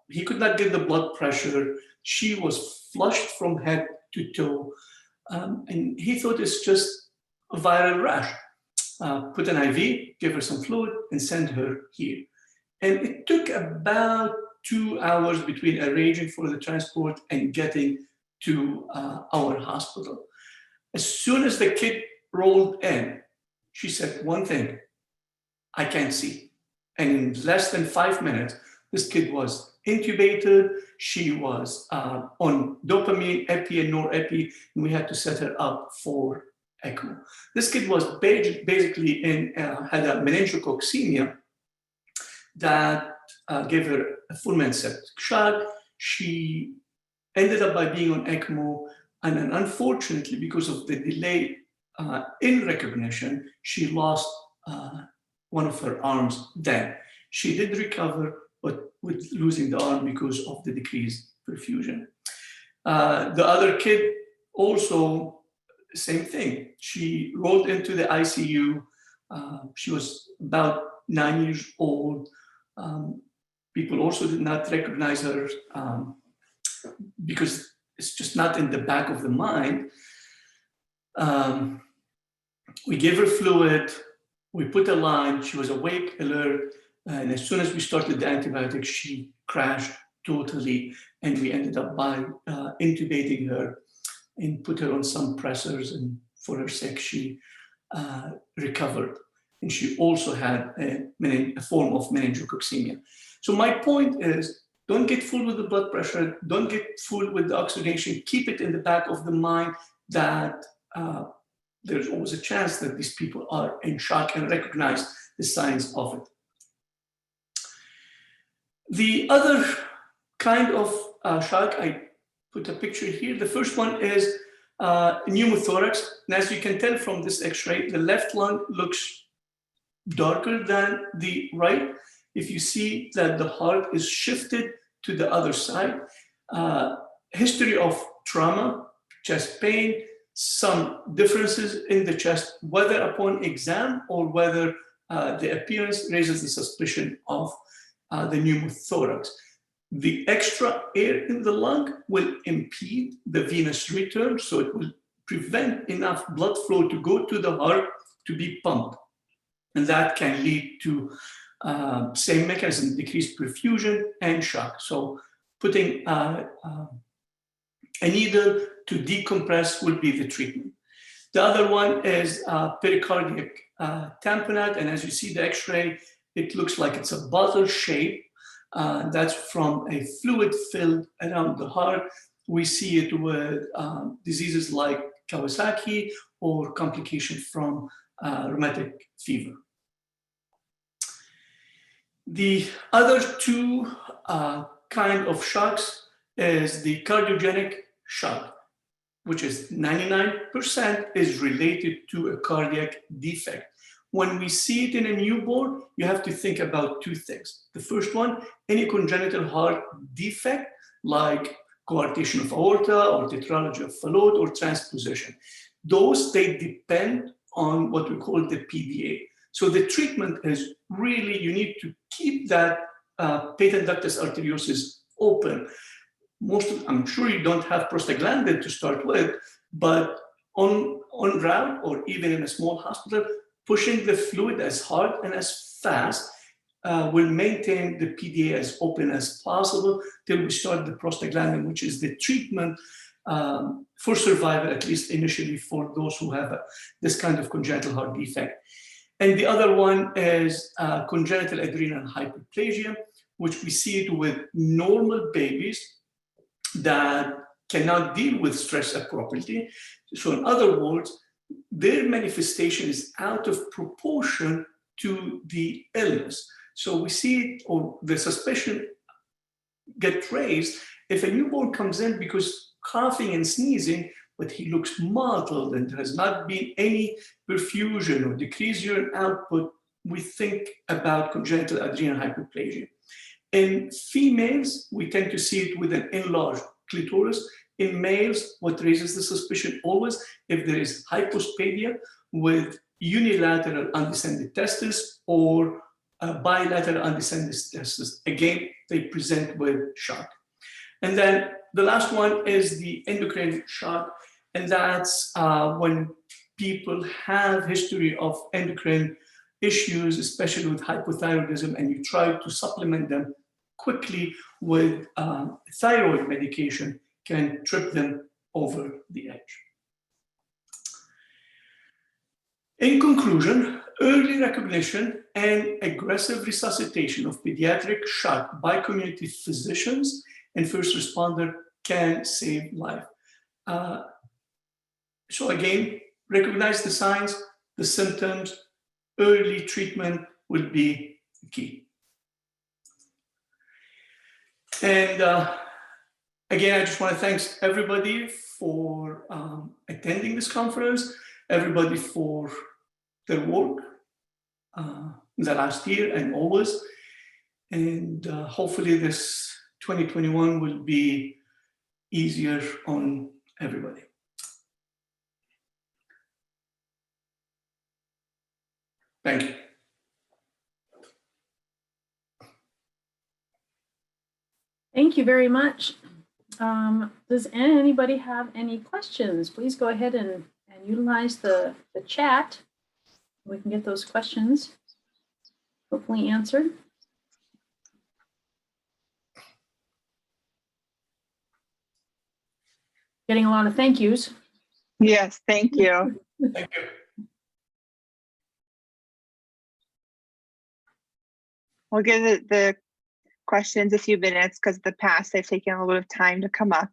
He could not get the blood pressure. She was flushed from head to toe. And he thought it's just a viral rash. Put an IV, give her some fluid, and send her here. And it took about 2 hours between arranging for the transport and getting to our hospital. As soon as the kid rolled in, she said one thing, I can't see. And in less than 5 minutes, this kid was intubated. She was on dopamine, epi, and norepi, and we had to set her up for ECMO. This kid was basically had a meningococcemia that gave her a full-man septic shock. She ended up by being on ECMO, and then unfortunately, because of the delay in recognition, she lost one of her arms then. She did recover, but with losing the arm because of the decreased perfusion. The other kid also, same thing. She rolled into the ICU. She was about 9 years old. People also did not recognize her because it's just not in the back of the mind. We gave her fluid, we put a line, she was awake, alert, and as soon as we started the antibiotics, she crashed totally. and we ended up by intubating her and put her on some pressors, and for her sake, she recovered. And she also had a form of meningococcemia. So my point is, don't get fooled with the blood pressure, don't get fooled with the oxygenation, keep it in the back of the mind that there's always a chance that these people are in shock, and recognize the signs of it. The other kind of shock, I put a picture here. The first one is pneumothorax. And as you can tell from this x-ray, the left lung looks darker than the right. If you see that the heart is shifted to the other side, history of trauma, chest pain, some differences in the chest, whether upon exam or whether the appearance raises the suspicion of the pneumothorax. The extra air in the lung will impede the venous return, so it will prevent enough blood flow to go to the heart to be pumped. And that can lead to same mechanism, decreased perfusion and shock. So putting a needle to decompress will be the treatment. The other one is pericardiac tamponade, and as you see the x-ray, it looks like it's a bottle shape. That's from a fluid filled around the heart. We see it with diseases like Kawasaki or complication from rheumatic fever. The other two kind of shocks is the cardiogenic shock, which is 99% is related to a cardiac defect. When we see it in a newborn, you have to think about two things. The first one, any congenital heart defect like coarctation of aorta or tetralogy of Fallot or transposition. Those, they depend on what we call the PDA. So the treatment is really, you need to keep that patent ductus arteriosus open. I'm sure you don't have prostaglandin to start with, but on route or even in a small hospital, pushing the fluid as hard and as fast will maintain the PDA as open as possible till we start the prostaglandin, which is the treatment for survival, at least initially, for those who have this kind of congenital heart defect. And the other one is congenital adrenal hyperplasia, which we see it with normal babies that cannot deal with stress appropriately. So in other words, their manifestation is out of proportion to the illness. So we see it, or the suspicion get raised if a newborn comes in because coughing and sneezing, but he looks mottled and has not been any perfusion or decreased urine output, we think about congenital adrenal hyperplasia. In females, we tend to see it with an enlarged clitoris. In males, what raises the suspicion always, if there is hypospadia with unilateral undescended testis or bilateral undescended testis, again, they present with shock. And then the last one is the endocrine shock, and that's when people have history of endocrine issues, especially with hypothyroidism, and you try to supplement them quickly with thyroid medication, can trip them over the edge. In conclusion, early recognition and aggressive resuscitation of pediatric shock by community physicians and first responder can save life. So again, recognize the signs, the symptoms, early treatment will be key. And again, I just want to thank everybody for attending this conference, everybody for their work the last year and always. And hopefully this 2021 will be easier on everybody. Thank you. Thank you very much. Does anybody have any questions? Please go ahead and utilize the chat. We can get those questions hopefully answered. Getting a lot of thank yous. Yes, thank you. Thank you. We'll give the questions a few minutes because in the past they've taken a little bit of time to come up.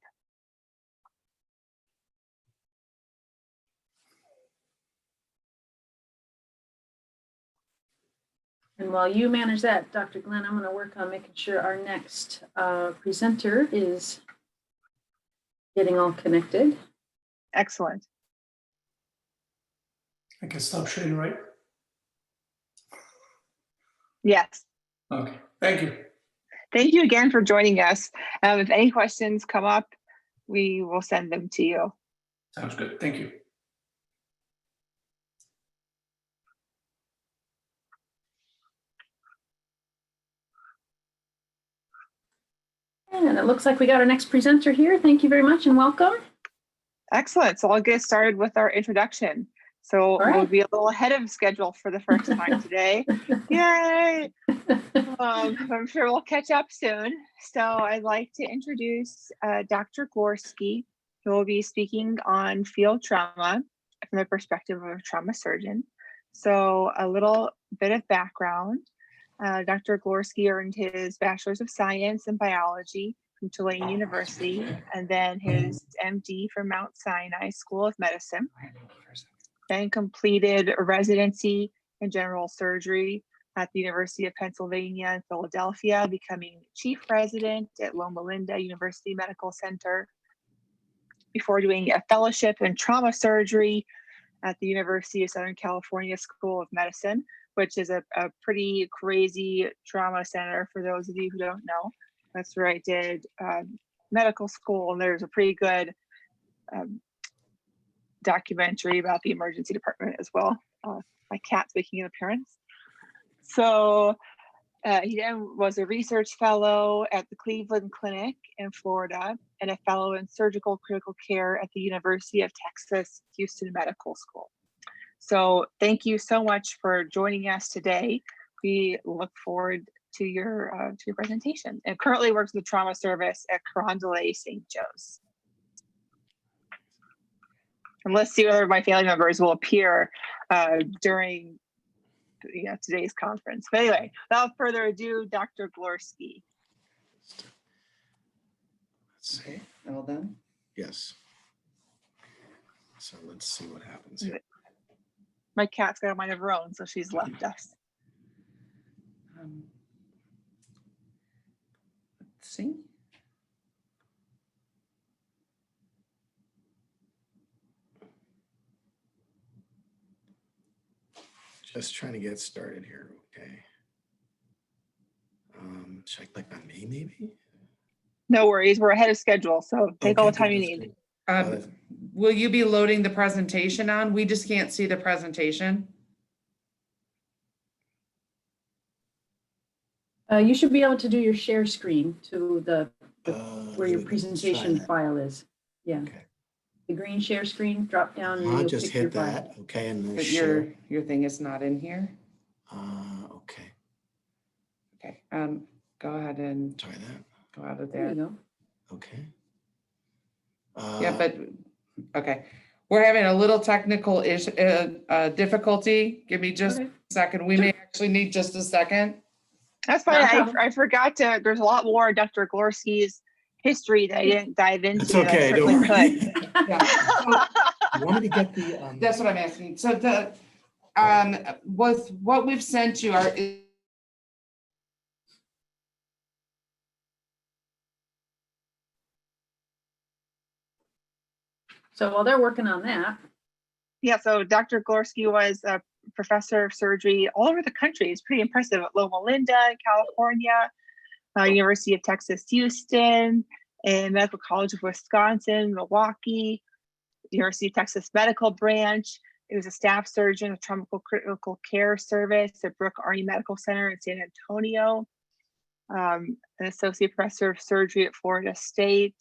And while you manage that, Dr. Glenn, I'm going to work on making sure our next presenter is getting all connected. Excellent. I can stop sharing, right? Yes. Okay, thank you. Thank you again for joining us. If any questions come up, we will send them to you. Sounds good. Thank you. And it looks like we got our next presenter here. Thank you very much and welcome. Excellent. So I'll get started with our introduction. So right. we'll be a little ahead of schedule for the first time today. Yay! I'm sure we'll catch up soon. So I'd like to introduce Dr. Gorski, who will be speaking on field trauma from the perspective of a trauma surgeon. So a little bit of background. Dr. Gorski earned his Bachelor's of Science in Biology from Tulane University, and then his MD from Mount Sinai School of Medicine. Then completed a residency in general surgery at the University of Pennsylvania in Philadelphia, becoming chief resident at Loma Linda University Medical Center before doing a fellowship in trauma surgery at the University of Southern California School of Medicine, which is a pretty crazy trauma center for those of you who don't know. That's where I did medical school, and there's a pretty good documentary about the emergency department as well. My cat's making an appearance. So he then was a research fellow at the Cleveland Clinic in Florida and a fellow in surgical critical care at the University of Texas Houston Medical School. So thank you so much for joining us today. We look forward to your presentation. And currently works in the trauma service at Carondelet St. Joe's. And let's see whether my family members will appear during today's conference. But anyway, without further ado, Dr. Gorski. Okay, all done? Yes. So let's see what happens here. My cat's got a mind of her own, so she's left us. Let's see. Just trying to get started here, okay. Should I click on me maybe? No worries, we're ahead of schedule, so take all the time you need. Will you be loading the presentation on? We just can't see the presentation. You should be able to do your share screen to the where your Here we go. Let's try presentation that. file is. Yeah. Okay. The green share screen, drop down. And I'll you'll just pick your hit file. that, okay, and then But share. your thing is not in here. Okay, Okay. Go ahead and try that, go out of There you there. go. okay. Yeah, but okay. We're having a little technical difficulty. Give me just Okay. a second. We may actually need just a second. That's fine. Not a problem. I forgot to, there's a lot more of Dr. Gorski's history that I didn't dive into. It's and I okay, don't certainly worry. could. Yeah. So You want me to get the? that's what I'm asking. So the with what we've sent you are So while they're working on that, Yeah, so Dr. Gorski was a professor of surgery all over the country. It's pretty impressive at Loma Linda in California, University of Texas, Houston, and Medical College of Wisconsin, Milwaukee, University of Texas Medical Branch. He was a staff surgeon of Trauma Critical Care Service at Brooke Army Medical Center in San Antonio, an associate professor of surgery at Florida State.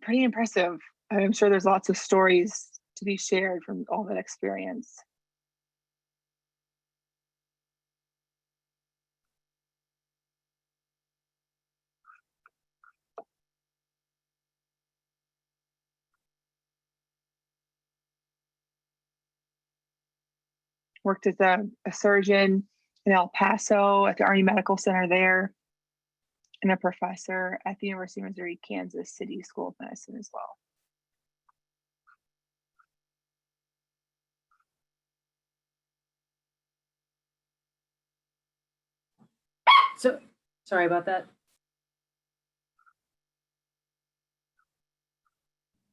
Pretty impressive. I'm sure there's lots of stories to be shared from all that experience. worked as a surgeon in El Paso at the Army Medical Center there, and a professor at the University of Missouri, Kansas City School of Medicine as well. So, sorry about that.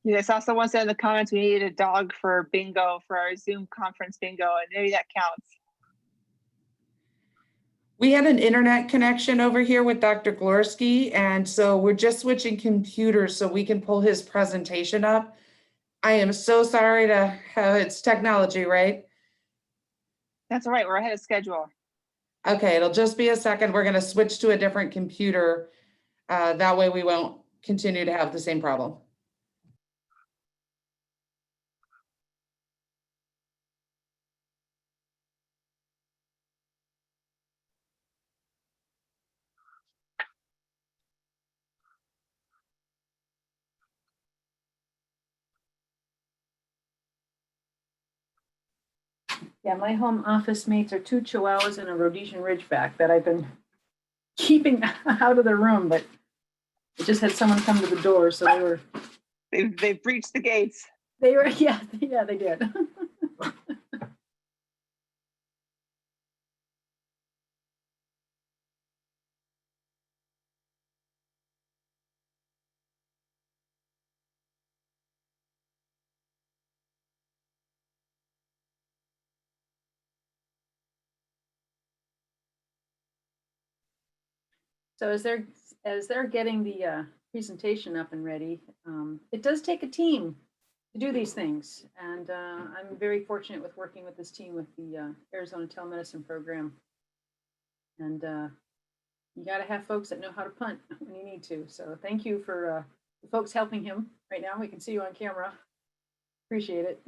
Yeah, I saw someone said in the comments we needed a dog for bingo, for our Zoom conference bingo, and maybe that counts. We had an internet connection over here with Dr. Glorski, and so we're just switching computers so we can pull his presentation up. I am so sorry to have, it's technology, right? That's all right, we're ahead of schedule. Okay, it'll just be a second. We're gonna switch to a different computer. That way we won't continue to have the same problem. Yeah, my home office mates are 2 Chihuahuas and a Rhodesian Ridgeback that I've been keeping out of the room, but I just had someone come to the door, so they were. They've breached the gates. They were, yeah, they did. So as they're getting the presentation up and ready, it does take a team to do these things. And I'm very fortunate with working with this team with the Arizona Telemedicine program. And you got to have folks that know how to punt when you need to. So thank you for the folks helping him right now. We can see you on camera. Appreciate it.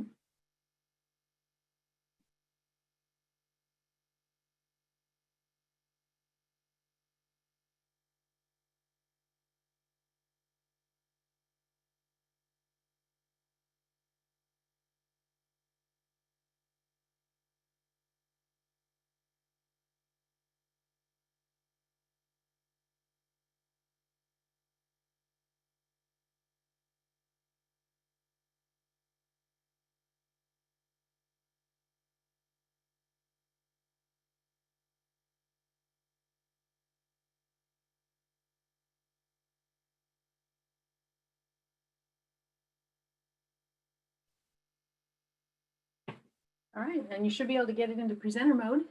All right, and you should be able to get it into presenter mode.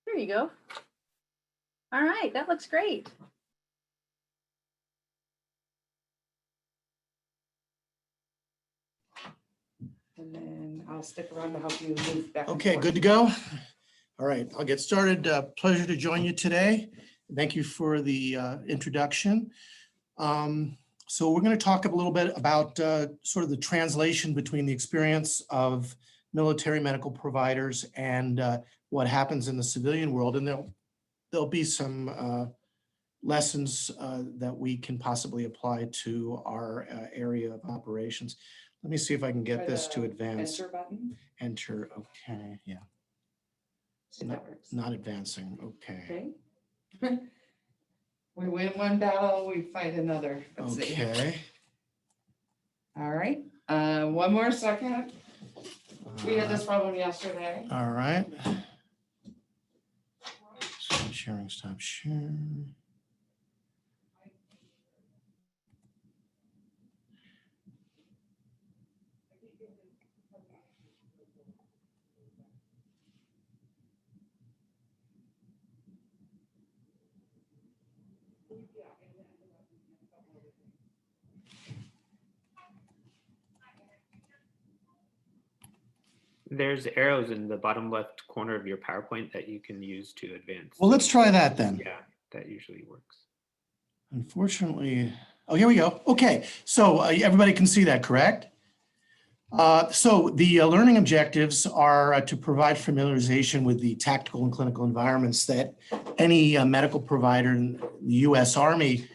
There you go. All right, that looks great. And then I'll stick around to help you move back. Okay, good to go. All right, I'll get started. Pleasure to join you today. Thank you for the introduction. So we're going to talk a little bit about sort of the translation between the experience of military medical providers and what happens in the civilian world. And there'll be some lessons that we can possibly apply to our area of operations. Let me see if I can get this to advance. Enter button. Enter, okay, yeah. Not advancing, okay. Okay. We win one battle, we fight another. Let's see. Okay. All right, one more second. We had this problem yesterday. All right. Stop sharing, stop sharing. There's arrows in the bottom left corner of your PowerPoint that you can use to advance. Well, let's try that then. Yeah, that usually works. Unfortunately, oh, here we go. Okay, so everybody can see that, correct? So the learning objectives are to provide familiarization with the tactical and clinical environments that any medical provider in the U.S. Army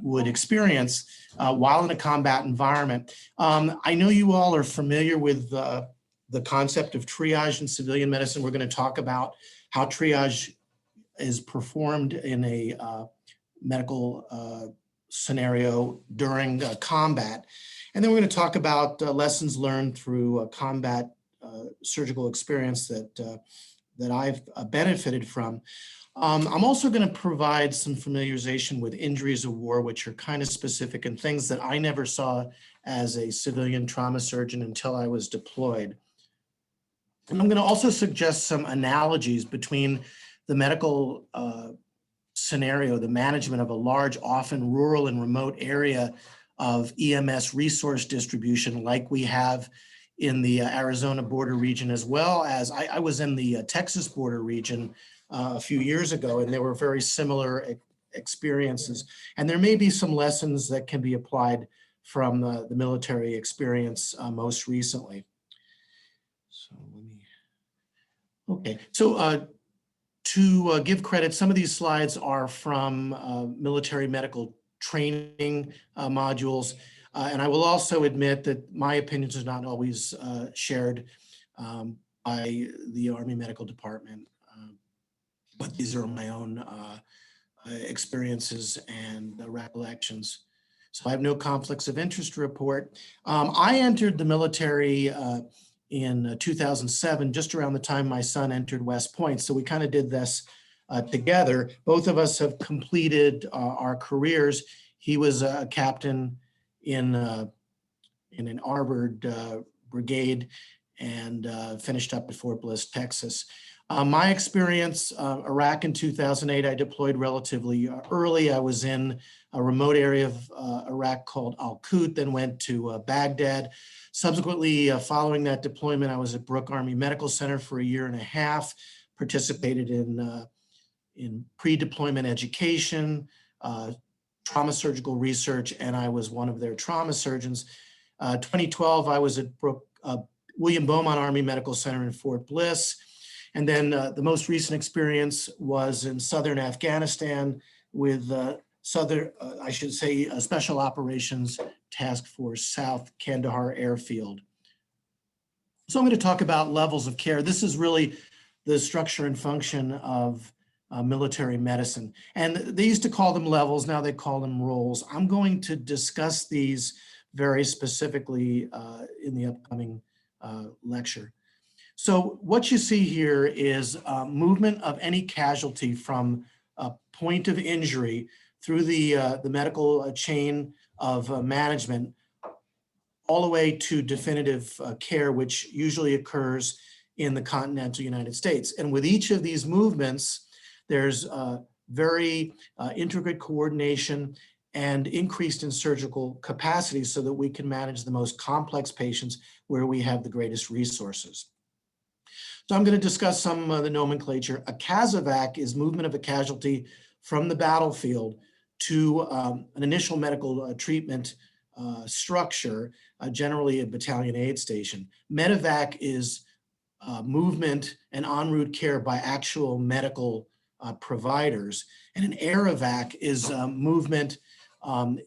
would experience while in a combat environment. I know you all are familiar with the the concept of triage in civilian medicine. We're going to talk about how triage is performed in a medical scenario during combat. And then we're going to talk about lessons learned through combat surgical experience that I've benefited from. I'm also going to provide some familiarization with injuries of war, which are kind of specific and things that I never saw as a civilian trauma surgeon until I was deployed. And I'm going to also suggest some analogies between the medical scenario, the management of a large, often rural and remote area of EMS resource distribution like we have in the Arizona border region, as well as I was in the Texas border region a few years ago, and there were very similar experiences. And there may be some lessons that can be applied from the military experience most recently. So let me, okay. So to give credit, some of these slides are from military medical training modules. And I will also admit that my opinions are not always shared by the Army Medical Department, but these are my own experiences and recollections. So I have no conflicts of interest to report. I entered the military in 2007, just around the time my son entered West Point. So we kind of did this together. Both of us have completed our careers. He was a captain in an Arbord brigade and finished up at Fort Bliss, Texas. My experience, Iraq in 2008, I deployed relatively early. I was in a remote area of Iraq called Al-Qut, then went to Baghdad. Subsequently, following that deployment, I was at Brooke Army Medical Center for a year and a half, participated in pre-deployment education, trauma surgical research, and I was one of their trauma surgeons. 2012, I was at William Beaumont Army Medical Center in Fort Bliss. And then the most recent experience was in southern Afghanistan with Special Operations Task Force South Kandahar Airfield. So I'm going to talk about levels of care. This is really the structure and function of military medicine. And they used to call them levels, now they call them roles. I'm going to discuss these very specifically in the upcoming lecture. So what you see here is movement of any casualty from a point of injury through the medical chain of management all the way to definitive care, which usually occurs in the continental United States. And with each of these movements, there's very intricate coordination and increased in surgical capacity so that we can manage the most complex patients where we have the greatest resources. So I'm going to discuss some of the nomenclature. A CASEVAC is movement of a casualty from the battlefield to an initial medical treatment structure, generally a battalion aid station. Medevac is movement and en route care by actual medical providers. And an aerovac is movement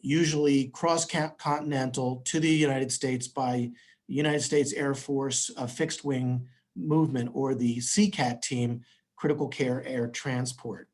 usually cross-continental to the United States by the United States Air Force fixed wing movement, or the CCAT team, critical care air transport.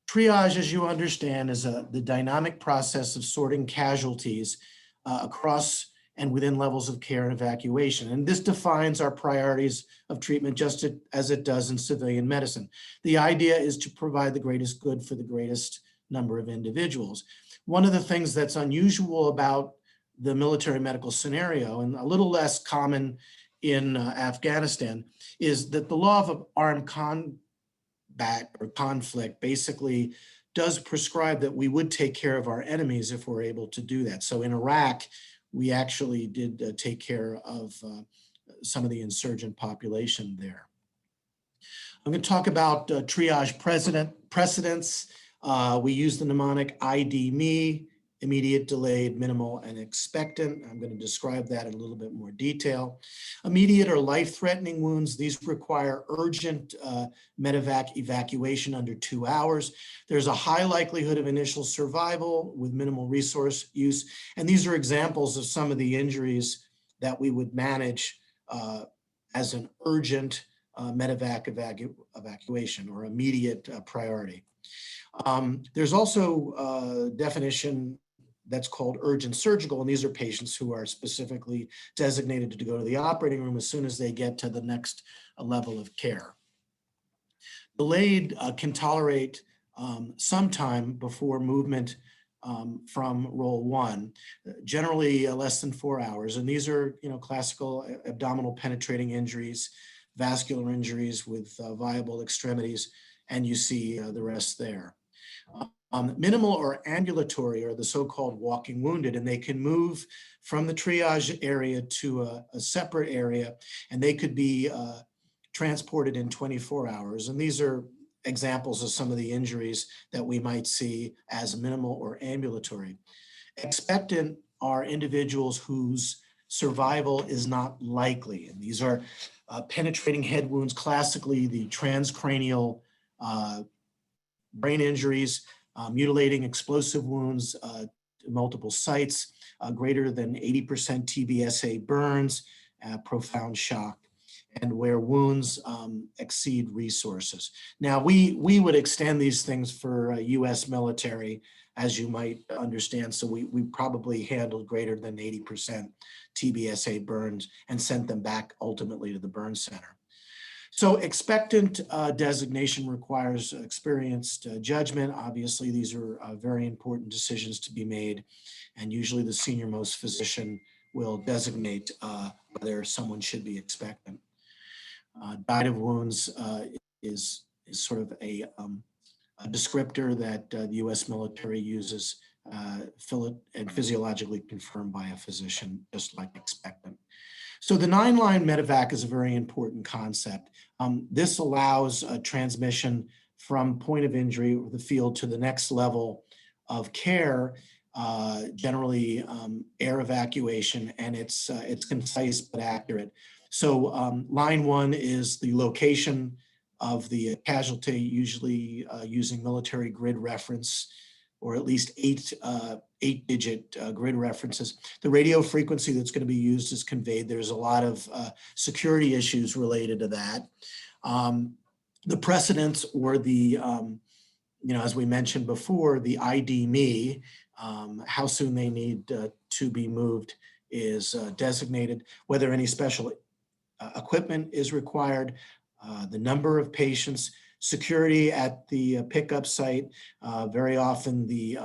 Triage, as you understand, is the dynamic process of sorting casualties across and within levels of care and evacuation. And this defines our priorities of treatment just as it does in civilian medicine. The idea is to provide the greatest good for the greatest number of individuals. One of the things that's unusual about the military medical scenario, and a little less common in Afghanistan, is that the law of armed combat or conflict basically does prescribe that we would take care of our enemies if we're able to do that. So in Iraq, we actually did take care of some of the insurgent population there. I'm going to talk about triage precedents. We use the mnemonic ID-ME, immediate, delayed, minimal, and expectant. I'm going to describe that in a little bit more detail. Immediate or life-threatening wounds, these require urgent medevac evacuation under 2 hours. There's a high likelihood of initial survival with minimal resource use. And these are examples of some of the injuries that we would manage as an urgent medevac evacuation or immediate priority. There's also a definition that's called urgent surgical, and these are patients who are specifically designated to go to the operating room as soon as they get to the next level of care. Delayed can tolerate some time before movement from role 1, generally less than 4 hours. And these are, classical abdominal penetrating injuries, vascular injuries with viable extremities, and you see the rest there. Minimal or ambulatory are the so-called walking wounded, and they can move from the triage area to a separate area, and they could be transported in 24 hours. And these are examples of some of the injuries that we might see as minimal or ambulatory. Expectant are individuals whose survival is not likely. And these are penetrating head wounds, classically the transcranial brain injuries, mutilating explosive wounds, multiple sites, greater than 80% TBSA burns, profound shock, and where wounds exceed resources. Now, we would extend these things for US military, as you might understand. So we probably handled greater than 80% TBSA burns and sent them back ultimately to the burn center. So expectant designation requires experienced judgment. Obviously, these are very important decisions to be made, and usually the senior-most physician will designate whether someone should be expectant. Died of wounds is sort of a descriptor that the US military uses, and physiologically confirmed by a physician, just like expectant. So the 9-line medevac is a very important concept. This allows a transmission from point of injury or the field to the next level of care, generally air evacuation, and it's concise but accurate. So line 1 is the location of the casualty, usually using military grid reference, or at least 8-digit grid references. The radio frequency that's going to be used is conveyed. There's a lot of security issues related to that. The precedents, or the, as we mentioned before, the ID-me, how soon they need to be moved is designated, whether any special equipment is required, the number of patients, security at the pickup site. Very often the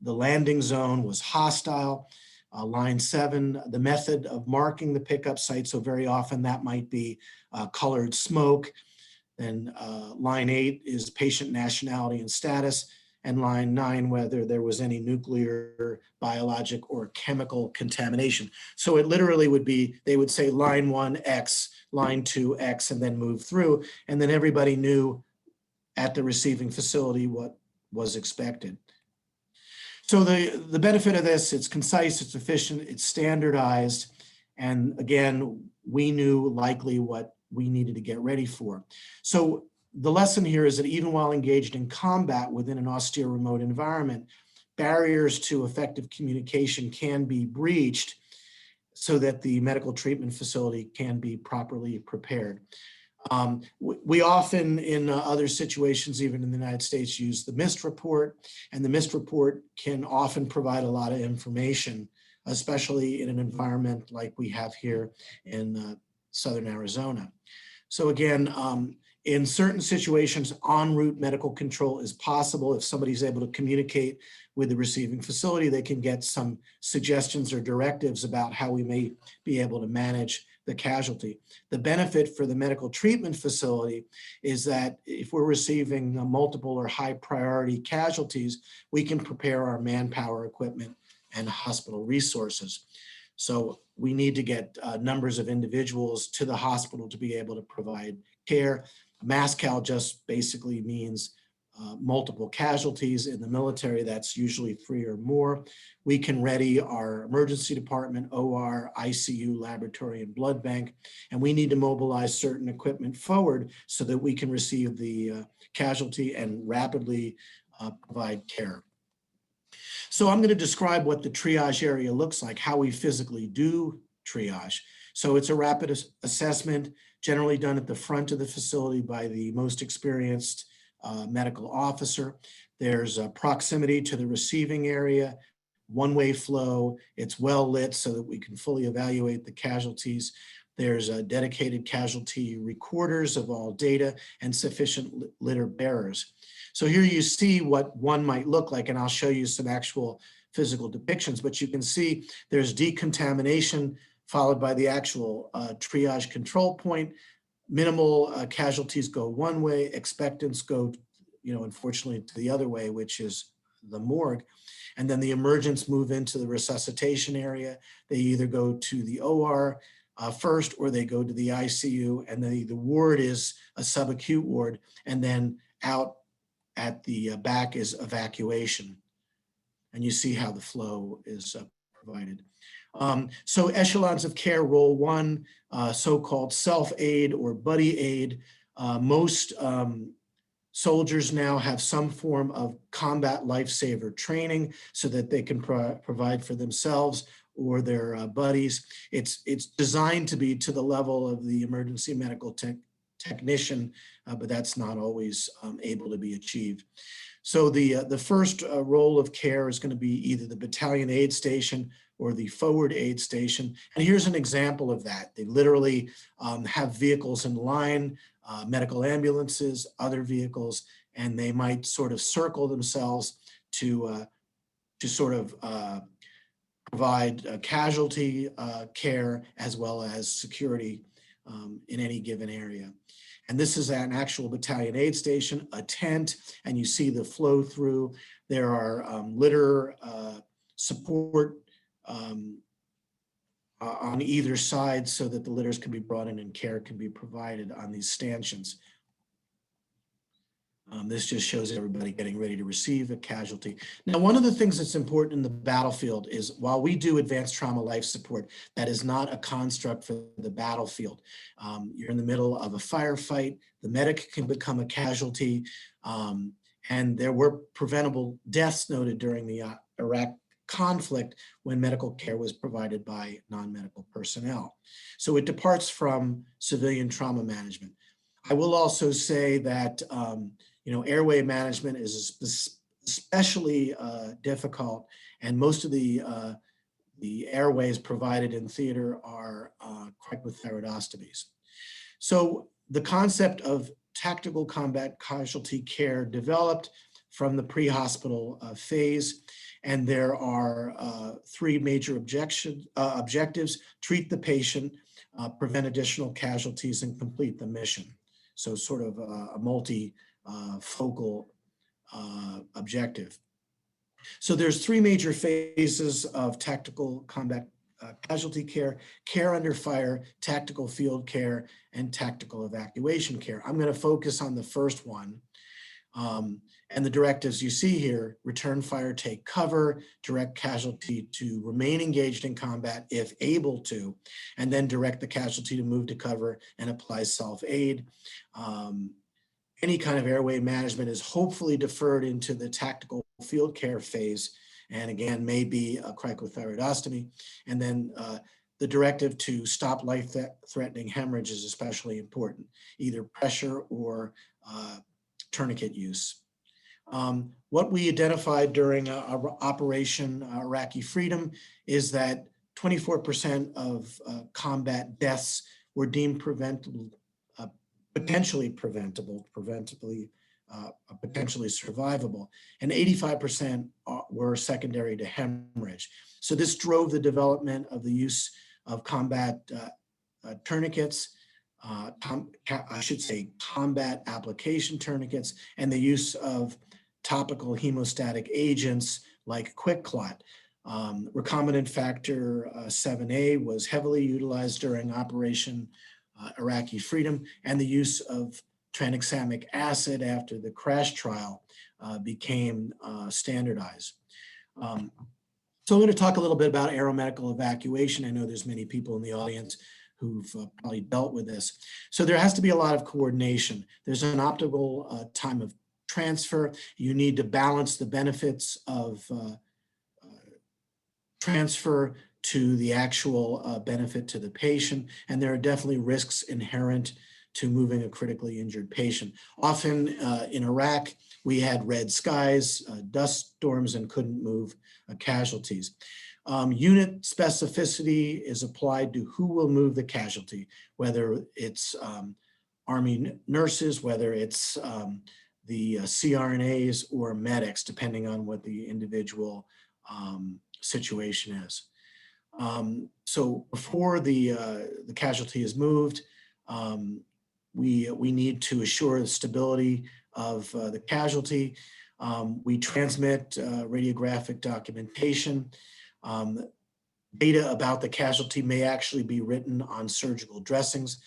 landing zone was hostile. Line 7, the method of marking the pickup site. So very often that might be colored smoke. Then line 8 is patient nationality and status. And line 9, whether there was any nuclear, biologic, or chemical contamination. So it literally would be, they would say line 1 X, line 2 X, and then move through. And then everybody knew at the receiving facility what was expected. So the benefit of this, it's concise, it's efficient, it's standardized. And again, we knew likely what we needed to get ready for. So the lesson here is that even while engaged in combat within an austere remote environment, barriers to effective communication can be breached so that the medical treatment facility can be properly prepared. We often, in other situations, even in the United States, use the MIST report, and the MIST report can often provide a lot of information, especially in an environment like we have here in Southern Arizona. So again, in certain situations, en route medical control is possible. If somebody's able to communicate with the receiving facility, they can get some suggestions or directives about how we may be able to manage the casualty. The benefit for the medical treatment facility is that if we're receiving multiple or high priority casualties, we can prepare our manpower, equipment, and hospital resources. So we need to get numbers of individuals to the hospital to be able to provide care. MASCAL just basically means multiple casualties. In the military, that's usually 3 or more. We can ready our emergency department, OR, ICU, laboratory, and blood bank, and we need to mobilize certain equipment forward so that we can receive the casualty and rapidly provide care. So I'm going to describe what the triage area looks like, how we physically do triage. So it's a rapid assessment, generally done at the front of the facility by the most experienced medical officer. There's a proximity to the receiving area, one-way flow. It's well lit so that we can fully evaluate the casualties. There's dedicated casualty recorders of all data and sufficient litter bearers. So here you see what one might look like, and I'll show you some actual physical depictions, but you can see there's decontamination followed by the actual triage control point. Minimal casualties go one way, expectants go, unfortunately to the other way, which is the morgue. And then the emergents move into the resuscitation area. They either go to the OR first, or they go to the ICU, and the ward is a subacute ward, and then out at the back is evacuation. And you see how the flow is provided. So echelons of care, role one, so-called self-aid or buddy aid. Most soldiers now have some form of combat lifesaver training so that they can provide for themselves or their buddies. It's designed to be to the level of the emergency medical technician, but that's not always able to be achieved. So the first role of care is going to be either the battalion aid station or the forward aid station. And here's an example of that. They literally have vehicles in line, medical ambulances, other vehicles, and they might sort of circle themselves to sort of provide casualty care as well as security in any given area. And this is an actual battalion aid station, a tent, and you see the flow through. There are litter support on either side so that the litters can be brought in and care can be provided on these stanchions. This just shows everybody getting ready to receive a casualty. Now, one of the things that's important in the battlefield is while we do advanced trauma life support, that is not a construct for the battlefield. You're in the middle of a firefight, the medic can become a casualty, and there were preventable deaths noted during the Iraq conflict when medical care was provided by non-medical personnel. So it departs from civilian trauma management. I will also say that airway management is especially difficult, and most of the airways provided in theater are cricothyroidostomies. So the concept of tactical combat casualty care developed from the pre-hospital phase, and there are three major objectives: treat the patient, prevent additional casualties, and complete the mission. So sort of a multi-focal objective. So there's three major phases of tactical combat casualty care: care under fire, tactical field care, and tactical evacuation care. I'm going to focus on the first one. And the directives you see here: return fire, take cover, direct casualty to remain engaged in combat if able to, and then direct the casualty to move to cover and apply self-aid. Any kind of airway management is hopefully deferred into the tactical field care phase, and again, may be a cricothyroidostomy. And then the directive to stop life-threatening hemorrhage is especially important, either pressure or tourniquet use. What we identified during Operation Iraqi Freedom is that 24% of combat deaths were deemed preventable, potentially preventable, potentially survivable, and 85% were secondary to hemorrhage. So this drove the development of the use of combat tourniquets, I should say combat application tourniquets, and the use of topical hemostatic agents like QuikClot. Recombinant factor 7A was heavily utilized during Operation Iraqi Freedom, and the use of tranexamic acid after the crash trial became standardized. So I'm going to talk a little bit about aeromedical evacuation. I know there's many people in the audience who've probably dealt with this. So there has to be a lot of coordination. There's an optimal time of transfer. You need to balance the benefits of transfer to the actual benefit to the patient. And there are definitely risks inherent to moving a critically injured patient. Often in Iraq, we had red skies, dust storms, and couldn't move casualties. Unit specificity is applied to who will move the casualty, whether it's Army nurses, whether it's the CRNAs or medics, depending on what the individual situation is. So before the casualty is moved, we need to assure the stability of the casualty. We transmit radiographic documentation. Data about the casualty may actually be written on surgical dressings,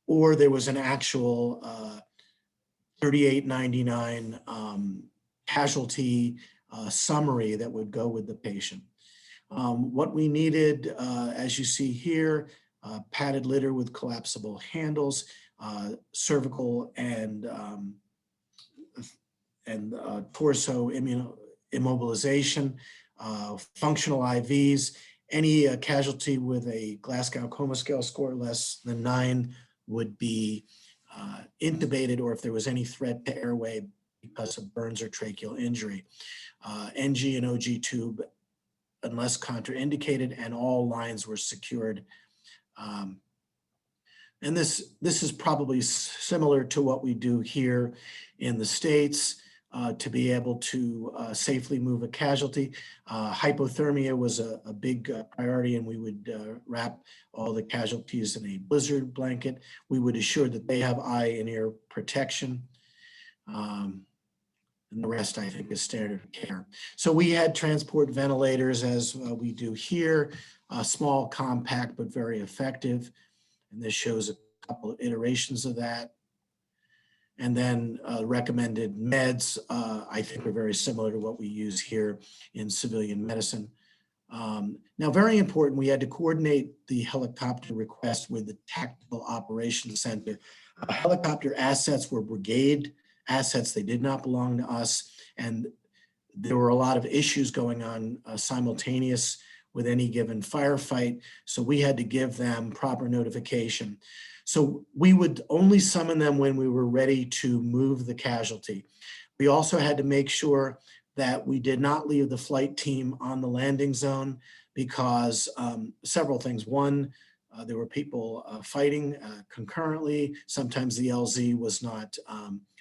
or there was an actual 3899 casualty summary that would go with the patient. What we needed, as you see here, padded litter with collapsible handles, cervical and torso immobilization, functional IVs. Any casualty with a Glasgow Coma Scale score less than 9 would be intubated, or if there was any threat to airway because of burns or tracheal injury. NG and OG tube, unless contraindicated, and all lines were secured. And this is probably similar to what we do here in the States to be able to safely move a casualty. Hypothermia was a big priority, and we would wrap all the casualties in a blizzard blanket. We would assure that they have eye and ear protection. And the rest, I think, is standard of care. So we had transport ventilators, as we do here, small, compact, but very effective. And this shows a couple of iterations of that. And then recommended meds, I think, are very similar to what we use here in civilian medicine. Now, very important, we had to coordinate the helicopter request with the Tactical Operations Center. Helicopter assets were brigade assets. They did not belong to us. And there were a lot of issues going on simultaneous with any given firefight. So we had to give them proper notification. So we would only summon them when we were ready to move the casualty. We also had to make sure that we did not leave the flight team on the landing zone because several things. One, there were people fighting concurrently. Sometimes the LZ was not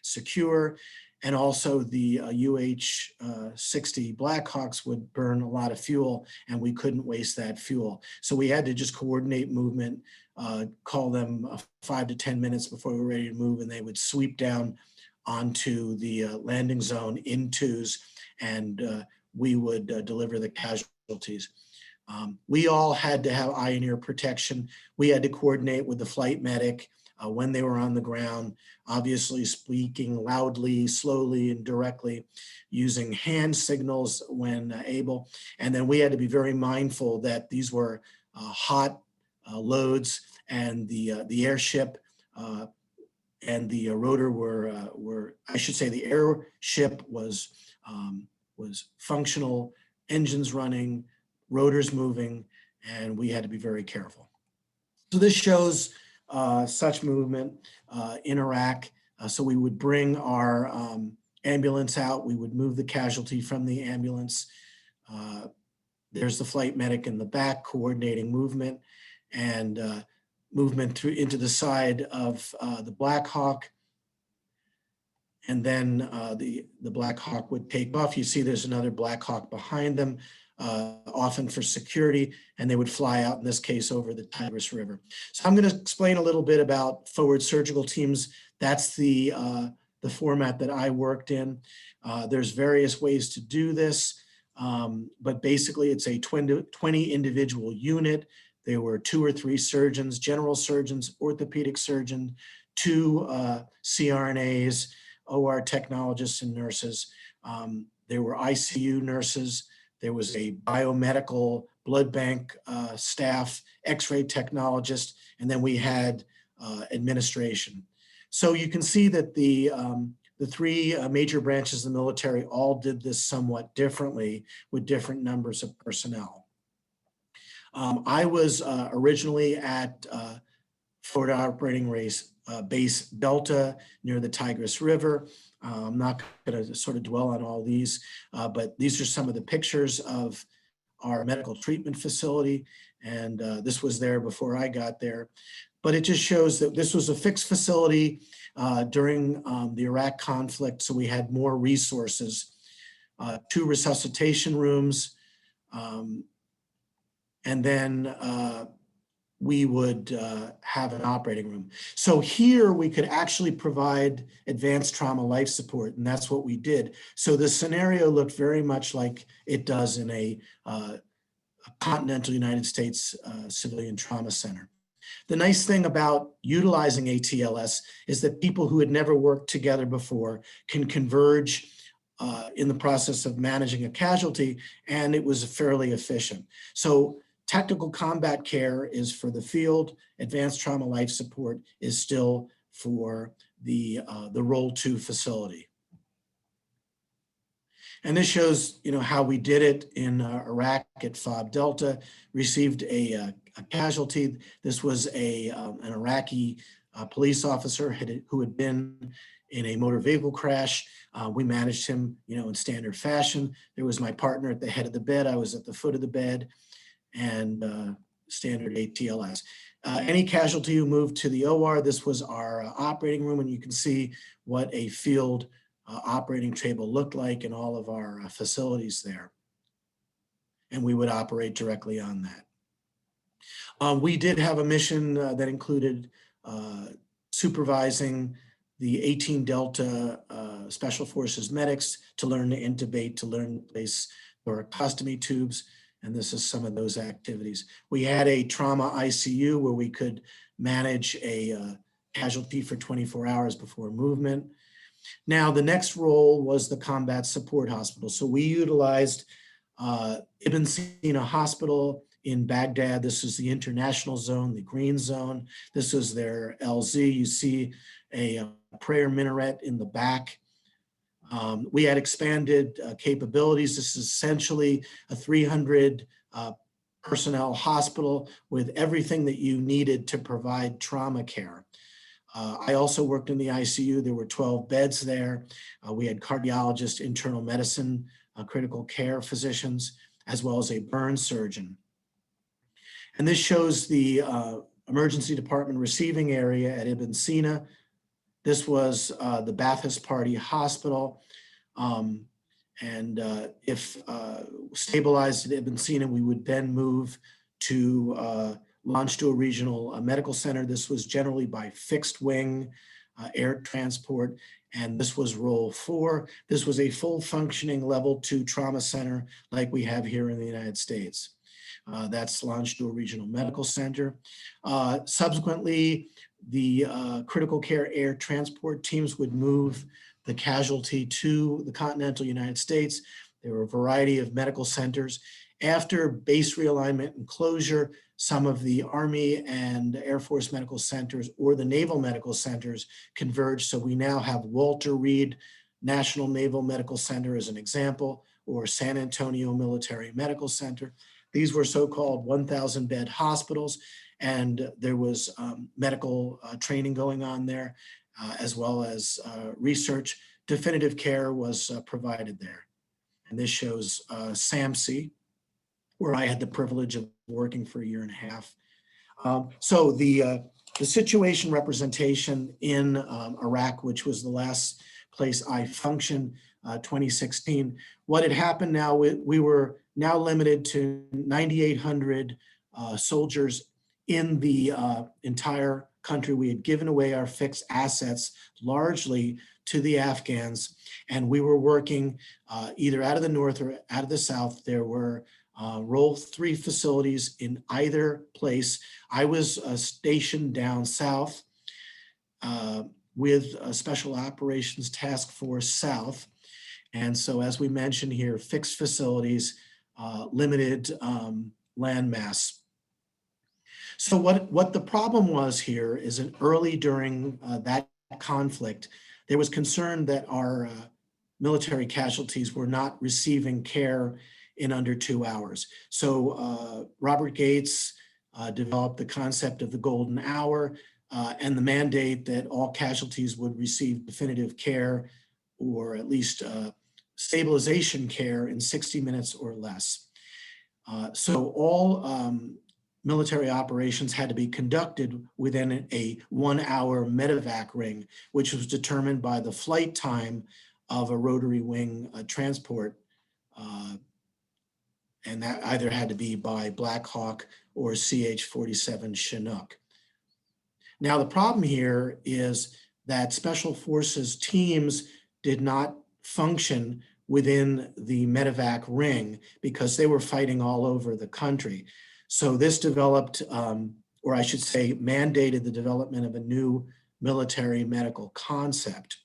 secure. And also the UH-60 Blackhawks would burn a lot of fuel, and we couldn't waste that fuel. So we had to just coordinate movement, call them 5 to 10 minutes before we were ready to move, and they would sweep down onto the landing zone in twos, and we would deliver the casualties. We all had to have eye and ear protection. We had to coordinate with the flight medic when they were on the ground, obviously speaking loudly, slowly, and directly, using hand signals when able. And then we had to be very mindful that these were hot loads, and the airship and the rotor were, I should say, the airship was functional, engines running, rotors moving, and we had to be very careful. So this shows such movement in Iraq. So we would bring our ambulance out. We would move the casualty from the ambulance. There's the flight medic in the back coordinating movement and movement through into the side of the Black Hawk. And then the Black Hawk would take off. You see there's another Black Hawk behind them, often for security, and they would fly out, in this case, over the Tigris River. So I'm going to explain a little bit about forward surgical teams. That's the format that I worked in. There's various ways to do this, but basically it's a 20 individual unit. There were 2 or 3 surgeons, general surgeons, orthopedic surgeon, 2 CRNAs, OR technologists and nurses. There were ICU nurses. There was a biomedical blood bank staff, X-ray technologist, and then we had administration. So you can see that the 3 major branches of the military all did this somewhat differently with different numbers of personnel. I was originally at Florida Operating Base Delta near the Tigris River. I'm not going to sort of dwell on all these, but these are some of the pictures of our medical treatment facility. And this was there before I got there. But it just shows that this was a fixed facility during the Iraq conflict. So we had more resources, 2 resuscitation rooms, and then we would have an operating room. So here we could actually provide advanced trauma life support, and that's what we did. So the scenario looked very much like it does in a continental United States civilian trauma center. The nice thing about utilizing ATLS is that people who had never worked together before can converge in the process of managing a casualty, and it was fairly efficient. So technical combat care is for the field. Advanced trauma life support is still for the Role 2 facility. And this shows, how we did it in Iraq at FOB Delta. Received a casualty. This was an Iraqi police officer who had been in a motor vehicle crash. We managed him, in standard fashion. There was my partner at the head of the bed. I was at the foot of the bed, and standard ATLS. Any casualty who moved to the OR, this was our operating room, and you can see what a field operating table looked like in all of our facilities there. And we would operate directly on that. We did have a mission that included supervising the 18 Delta Special Forces medics to learn to intubate, to learn to place thoracostomy tubes. And this is some of those activities. We had a trauma ICU where we could manage a casualty for 24 hours before movement. Now, the next role was the combat support hospital. So we utilized Ibn Sina Hospital in Baghdad. This is the international zone, the green zone. This is their LZ. You see a prayer minaret in the back. We had expanded capabilities. This is essentially a 300 personnel hospital with everything that you needed to provide trauma care. I also worked in the ICU. There were 12 beds there. We had cardiologists, internal medicine, critical care physicians, as well as a burn surgeon. And this shows the emergency department receiving area at Ibn Sina. This was the Ba'athist Party Hospital. If stabilized at Ibn Sina, we would then move to launch to a regional medical center. This was generally by fixed wing air transport, and this was Role 4. This was a full functioning level 2 trauma center like we have here in the United States. That's launched to a regional medical center. Subsequently, the critical care air transport teams would move the casualty to the continental United States. There were a variety of medical centers. After base realignment and closure, some of the Army and Air Force medical centers or the naval medical centers converged. So we now have Walter Reed National Naval Medical Center as an example, or San Antonio Military Medical Center. These were so-called 1,000 bed hospitals, and there was medical training going on there, as well as research. Definitive care was provided there. And this shows SAMC, where I had the privilege of working for a year and a half. So the situation representation in Iraq, which was the last place I functioned, 2016, what had happened now, we were now limited to 9,800 soldiers in the entire country. We had given away our fixed assets largely to the Afghans, and we were working either out of the north or out of the south. There were Role 3 facilities in either place. I was stationed down south with a Special Operations Task Force South. And so, as we mentioned here, fixed facilities, limited land mass. So what the problem was here is that early during that conflict, there was concern that our military casualties were not receiving care in under 2 hours. So Robert Gates developed the concept of the golden hour and the mandate that all casualties would receive definitive care, or at least stabilization care, in 60 minutes or less. So all military operations had to be conducted within a 1 hour medevac ring, which was determined by the flight time of a rotary wing transport. And that either had to be by Black Hawk or CH-47 Chinook. Now, the problem here is that Special Forces teams did not function within the medevac ring because they were fighting all over the country. So this developed, or I should say, mandated the development of a new military medical concept.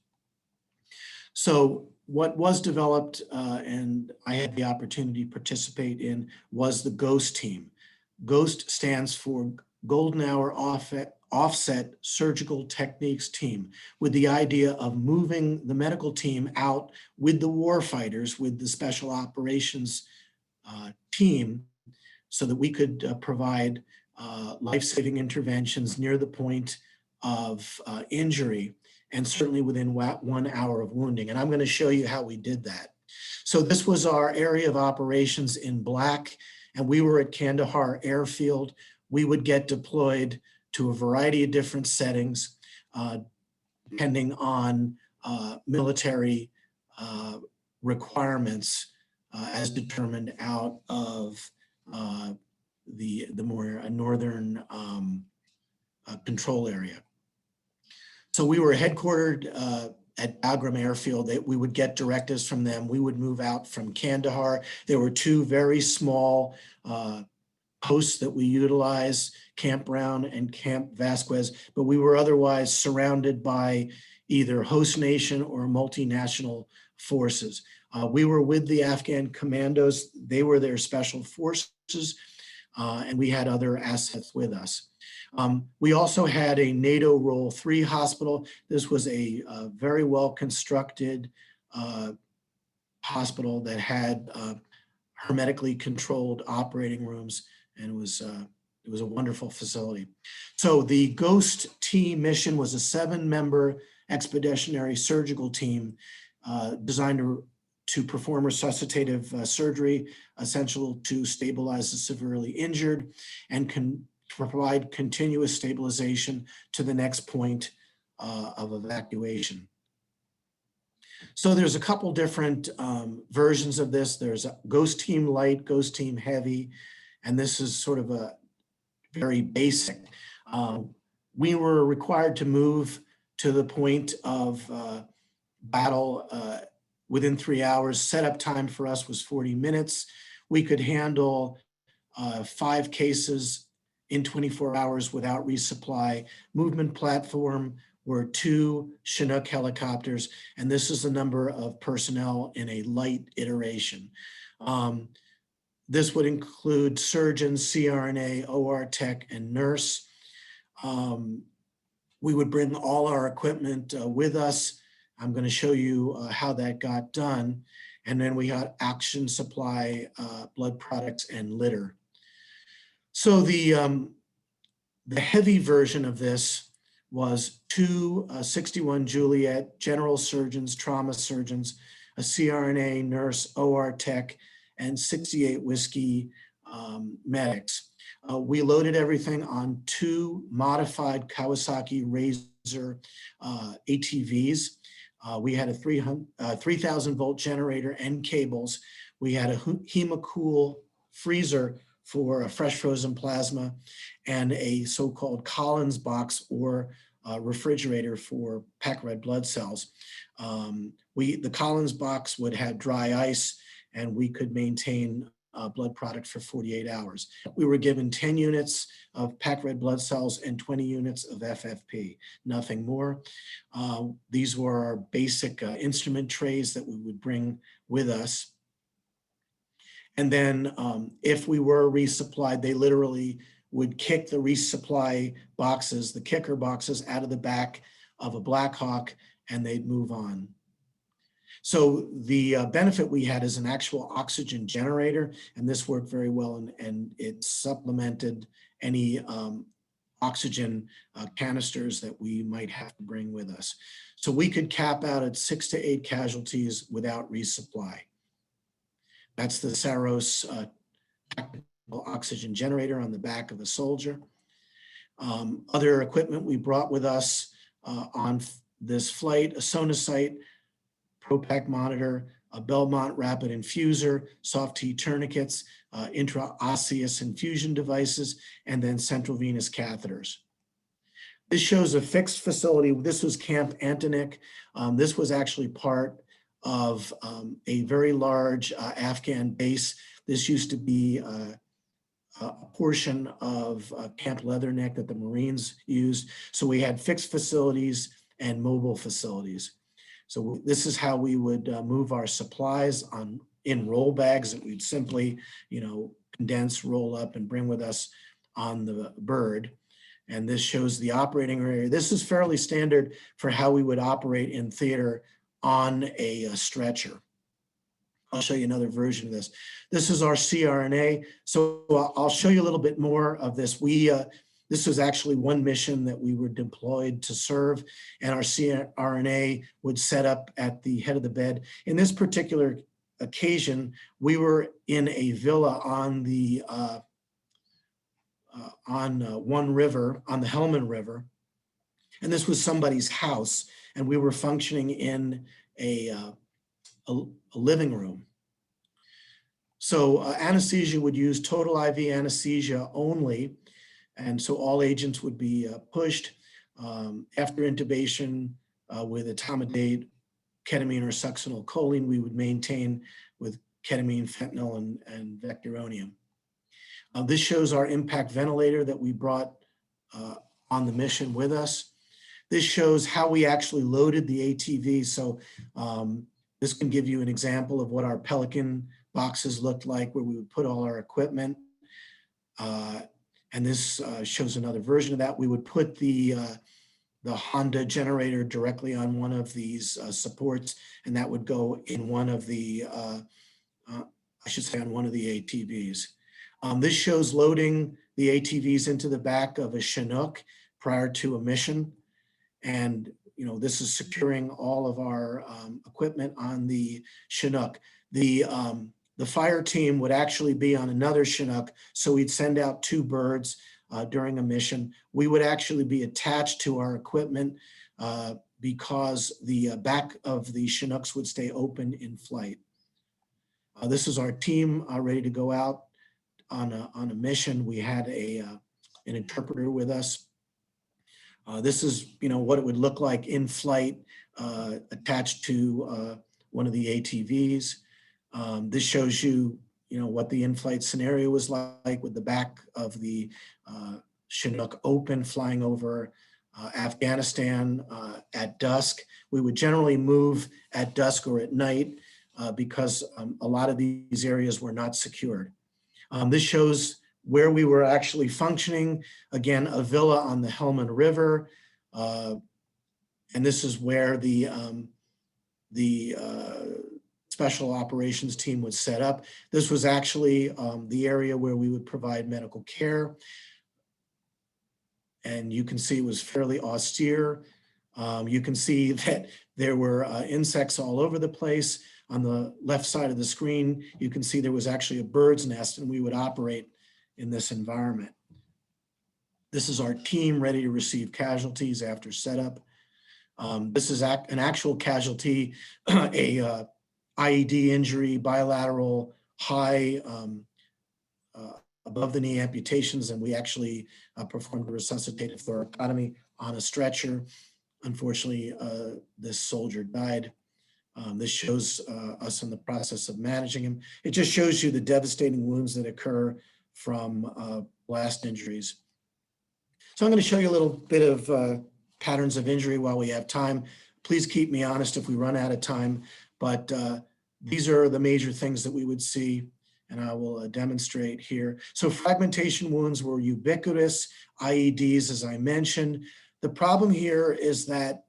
So what was developed, and I had the opportunity to participate in, was the GHOST team. GHOST stands for Golden Hour Offset Surgical Techniques Team, with the idea of moving the medical team out with the warfighters, with the special operations team, so that we could provide life-saving interventions near the point of injury, and certainly within 1 hour of wounding. And I'm going to show you how we did that. So this was our area of operations in black, and we were at Kandahar Airfield. We would get deployed to a variety of different settings, depending on military requirements as determined out of the more northern control area. So we were headquartered at Bagram Airfield. We would get directives from them. We would move out from Kandahar. There were 2 very small posts that we utilized, Camp Brown and Camp Vasquez, but we were otherwise surrounded by either host nation or multinational forces. We were with the Afghan commandos. They were their special forces, and we had other assets with us. We also had a NATO Role 3 hospital. This was a very well constructed hospital that had hermetically controlled operating rooms, and it was a wonderful facility. So the GHOST team mission was a 7-member expeditionary surgical team designed to perform resuscitative surgery, essential to stabilize the severely injured, and can provide continuous stabilization to the next point of evacuation. So there's a couple different versions of this. There's a GHOST Team Light, GHOST Team Heavy, and this is sort of a very basic. We were required to move to the point of battle within 3 hours. Setup time for us was 40 minutes. We could handle 5 cases in 24 hours without resupply. Movement platform were 2 Chinook helicopters, and this is the number of personnel in a light iteration. This would include surgeons, CRNA, OR tech, and nurse. We would bring all our equipment with us. I'm going to show you how that got done. And then we had oxygen supply, blood products, and litter. So the heavy version of this was 2 61 Juliet general surgeons, trauma surgeons, a CRNA nurse, OR tech, and 68 Whiskey medics. We loaded everything on 2 modified Kawasaki Razor ATVs. We had a 3,000 volt generator and cables. We had a HemaCool freezer for a fresh frozen plasma, and a so-called Collins box or refrigerator for packed red blood cells. The Collins box would have dry ice, and we could maintain blood product for 48 hours. We were given 10 units of packed red blood cells and 20 units of FFP, nothing more. These were our basic instrument trays that we would bring with us. And then if we were resupplied, they literally would kick the resupply boxes, the kicker boxes, out of the back of a Black Hawk, and they'd move on. So the benefit we had is an actual oxygen generator, and this worked very well, and it supplemented any oxygen canisters that we might have to bring with us. So we could cap out at 6 to 8 casualties without resupply. That's the Saros tactical oxygen generator on the back of a soldier. Other equipment we brought with us on this flight: a Sonosite, ProPack monitor, a Belmont rapid infuser, soft T tourniquets, intraosseous infusion devices, and then central venous catheters. This shows a fixed facility. This was Camp Antonik. This was actually part of a very large Afghan base. This used to be a portion of Camp Leatherneck that the Marines used. So we had fixed facilities and mobile facilities. So this is how we would move our supplies in roll bags that we'd simply, condense, roll up, and bring with us on the bird. And this shows the operating area. This is fairly standard for how we would operate in theater on a stretcher. I'll show you another version of this. This is our CRNA. So I'll show you a little bit more of this. This was actually one mission that we were deployed to serve, and our CRNA would set up at the head of the bed. In this particular occasion, we were in a villa on the one river, on the Helmand River, and this was somebody's house, and we were functioning in a living room. So anesthesia would use total IV anesthesia only, and so all agents would be pushed after intubation with etomidate, ketamine, or succinylcholine. We would maintain with ketamine, fentanyl, and vecuronium. This shows our impact ventilator that we brought on the mission with us. This shows how we actually loaded the ATV. So this can give you an example of what our Pelican boxes looked like, where we would put all our equipment. And this shows another version of that. We would put the Honda generator directly on one of these supports, and that would go in one of the, on one of the ATVs. This shows loading the ATVs into the back of a Chinook prior to a mission. And this is securing all of our equipment on the Chinook. The fire team would actually be on another Chinook, so we'd send out 2 birds during a mission. We would actually be attached to our equipment because the back of the Chinooks would stay open in flight. This is our team ready to go out on a mission. We had an interpreter with us. This is what it would look like in flight, attached to one of the ATVs. This shows you, what the in-flight scenario was like with the back of the Chinook open, flying over Afghanistan at dusk. We would generally move at dusk or at night because a lot of these areas were not secured. This shows where we were actually functioning. Again, a villa on the Helmand River. And this is where the special operations team was set up. This was actually the area where we would provide medical care. And you can see it was fairly austere. You can see that there were insects all over the place. On the left side of the screen, you can see there was actually a bird's nest, and we would operate in this environment. This is our team ready to receive casualties after setup. This is an actual casualty, a IED injury, bilateral high above the knee amputations, and we actually performed a resuscitative thoracotomy on a stretcher. Unfortunately, this soldier died. This shows us in the process of managing him. It just shows you the devastating wounds that occur from blast injuries. So I'm going to show you a little bit of patterns of injury while we have time. Please keep me honest if we run out of time, but these are the major things that we would see, and I will demonstrate here. So fragmentation wounds were ubiquitous, IEDs, as I mentioned. The problem here is that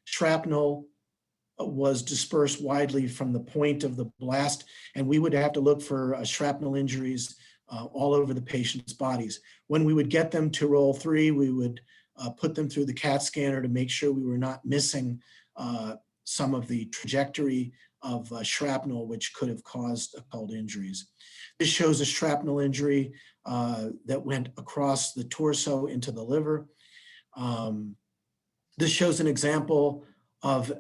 shrapnel was dispersed widely from the point of the blast, and we would have to look for shrapnel injuries all over the patient's bodies. When we would get them to roll 3, we would put them through the CAT scanner to make sure we were not missing some of the trajectory of shrapnel, which could have caused occult injuries. This shows a shrapnel injury that went across the torso into the liver. This shows an example of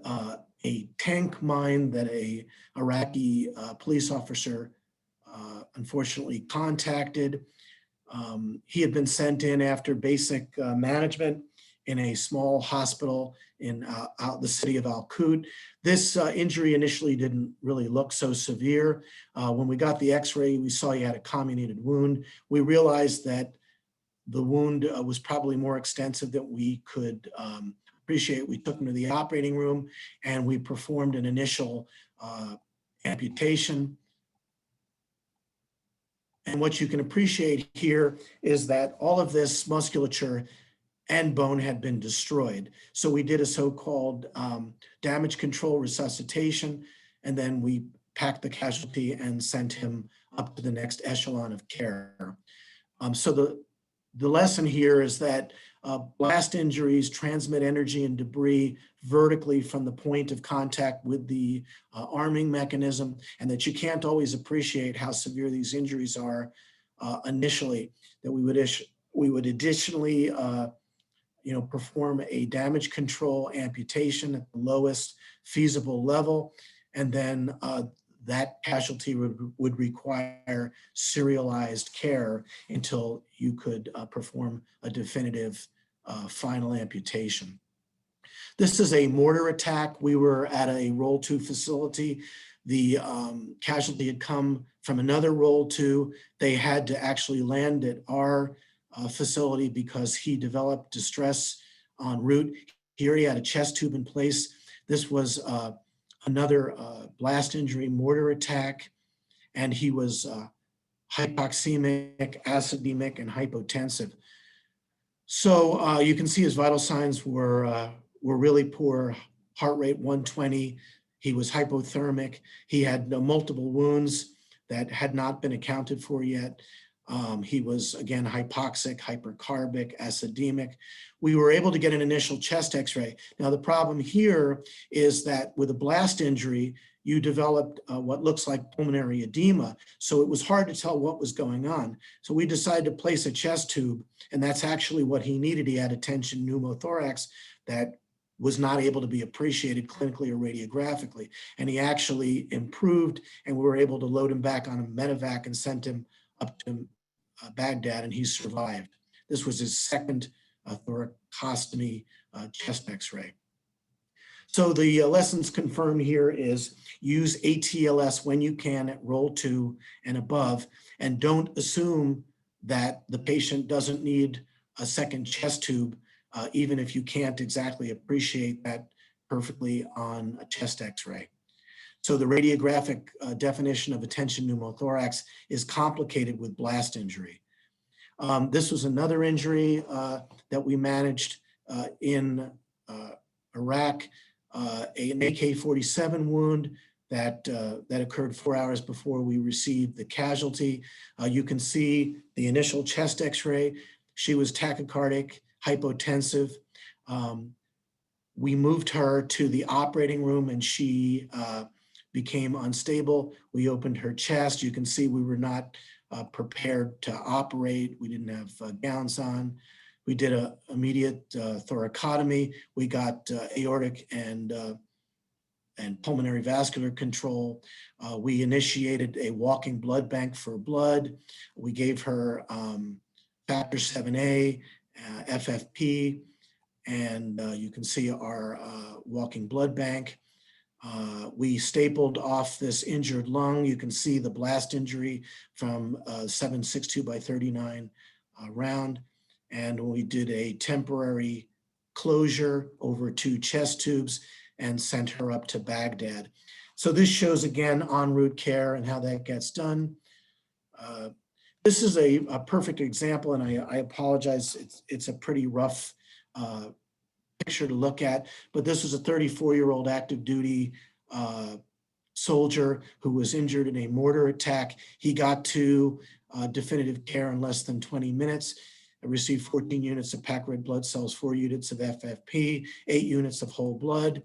a tank mine that a Iraqi police officer unfortunately contacted. He had been sent in after basic management in a small hospital in out the city of Al-Qud. This injury initially didn't really look so severe. When we got the x-ray, we saw he had a comminuted wound. We realized that the wound was probably more extensive than we could appreciate. We took him to the operating room and we performed an initial amputation. And what you can appreciate here is that all of this musculature and bone had been destroyed. So we did a so-called damage control resuscitation, and then we packed the casualty and sent him up to the next echelon of care. So the lesson here is that blast injuries transmit energy and debris vertically from the point of contact with the arming mechanism, and that you can't always appreciate how severe these injuries are initially, that we would additionally perform a damage control amputation at the lowest feasible level, and then that casualty would require serialized care until you could perform a definitive final amputation. This is a mortar attack. We were at a Roll 2 facility. The casualty had come from another Roll 2. They had to actually land at our facility because he developed distress en route. He already had a chest tube in place. This was another blast injury mortar attack, and he was hypoxemic, acidemic, and hypotensive. So you can see his vital signs were really poor. Heart rate 120. He was hypothermic. He had multiple wounds that had not been accounted for yet. He was, again, hypoxic, hypercarbic, acidemic. We were able to get an initial chest x-ray. Now, the problem here is that with a blast injury, you developed what looks like pulmonary edema. So it was hard to tell what was going on. So we decided to place a chest tube, and that's actually what he needed. He had a tension pneumothorax that was not able to be appreciated clinically or radiographically. And he actually improved, and we were able to load him back on a medevac and sent him up to Baghdad, and he survived. This was his second thoracostomy chest x-ray. So the lessons confirmed here is use ATLS when you can at Roll 2 and above, and don't assume that the patient doesn't need a second chest tube, even if you can't exactly appreciate that perfectly on a chest x-ray. So the radiographic definition of a tension pneumothorax is complicated with blast injury. This was another injury that we managed in Iraq, an AK-47 wound that occurred 4 hours before we received the casualty. You can see the initial chest x-ray. She was tachycardic, hypotensive. We moved her to the operating room, and she became unstable. We opened her chest. You can see we were not prepared to operate. We didn't have gowns on. We did an immediate thoracotomy. We got aortic and pulmonary vascular control. We initiated a walking blood bank for blood. We gave her factor 7A, FFP, and you can see our walking blood bank. We stapled off this injured lung. You can see the blast injury from 7.62 by 39 round. And we did a temporary closure over 2 chest tubes and sent her up to Baghdad. So this shows again en route care and how that gets done. This is a perfect example, and I apologize. It's a pretty rough picture to look at, but this was a 34-year-old active duty soldier who was injured in a mortar attack. He got to definitive care in less than 20 minutes. Received 14 units of packed red blood cells, 4 units of FFP, 8 units of whole blood.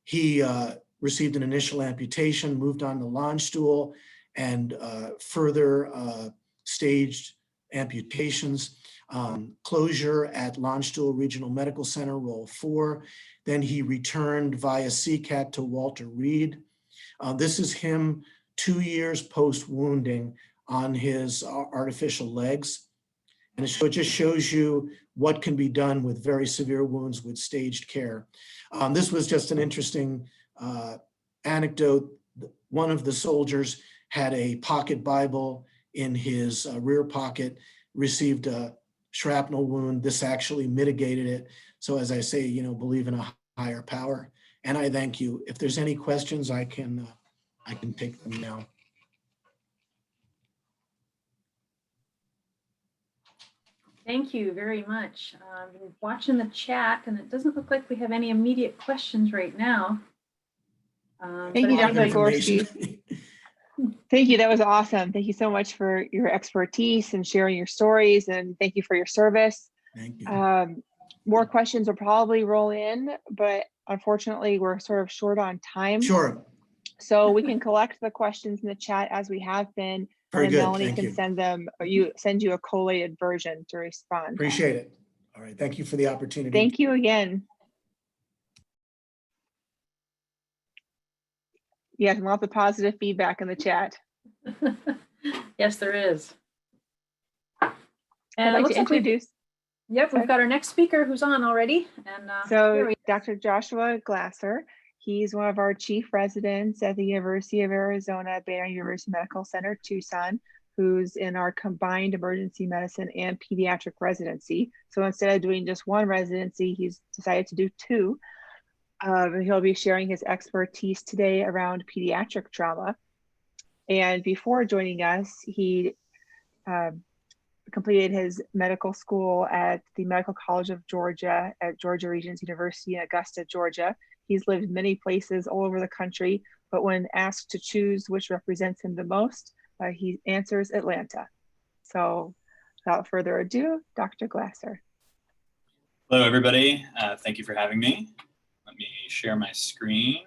He received an initial amputation, moved on to launch stool, and further staged amputations. Closure at Launch Stool Regional Medical Center, Role 4. Then he returned via CCAT to Walter Reed. This is him 2 years post-wounding on his artificial legs. And so it just shows you what can be done with very severe wounds with staged care. This was just an interesting anecdote. One of the soldiers had a pocket Bible in his rear pocket, received a shrapnel wound. This actually mitigated it. So as I say, you know, believe in a higher power. And I thank you. If there's any questions, I can take them now. Thank you very much. I've been watching the chat, and it doesn't look like we have any immediate questions right now. Thank you, Dr. Information. Gorski. Thank you. That was awesome. Thank you so much for your expertise and sharing your stories, and thank you for your service. Thank you. More questions will probably roll in, but unfortunately, we're sort of short on time. Sure. So we can collect the questions in the chat as we have been. Very and good. Melanie Thank can you. send them, or send you a collated version to respond. Appreciate it. All right. Thank you for the opportunity. Thank you again. Yes, lots of positive feedback in the chat. Yes, there is. I'd And it like looks to like we've, introduce, yep, we've got our next speaker who's on already. And here so we Dr. Joshua Glasser. He's one of our chief residents at the University of Arizona, Banner University Medical Center, Tucson, who's in our combined emergency medicine and pediatric residency. So instead of doing just one residency, he's decided to do 2. He'll be sharing his expertise today around pediatric trauma. And before joining us, he completed his medical school at the Medical College of Georgia at Georgia Regents University in Augusta, Georgia. He's lived many places all over the country, but when asked to choose which represents him the most, he answers Atlanta. So without further ado, Dr. Glasser. Hello, everybody. Thank you for having me. Let me share my screen.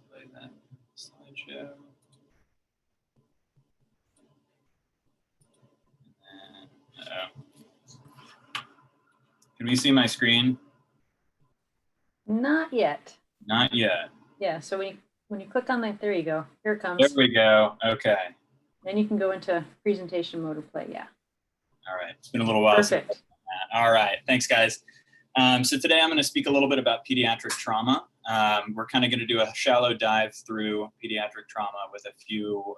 Play that slideshow. Can we see my screen? Not yet. Not yet. Yeah, so when you click on that, there you go. Here it There comes. we go. Okay. Then you can go into presentation mode or play. Yeah. All right. It's been a little while. Perfect. All right. Thanks, guys. So today I'm going to speak a little bit about pediatric trauma. We're kind of going to do a shallow dive through pediatric trauma with a few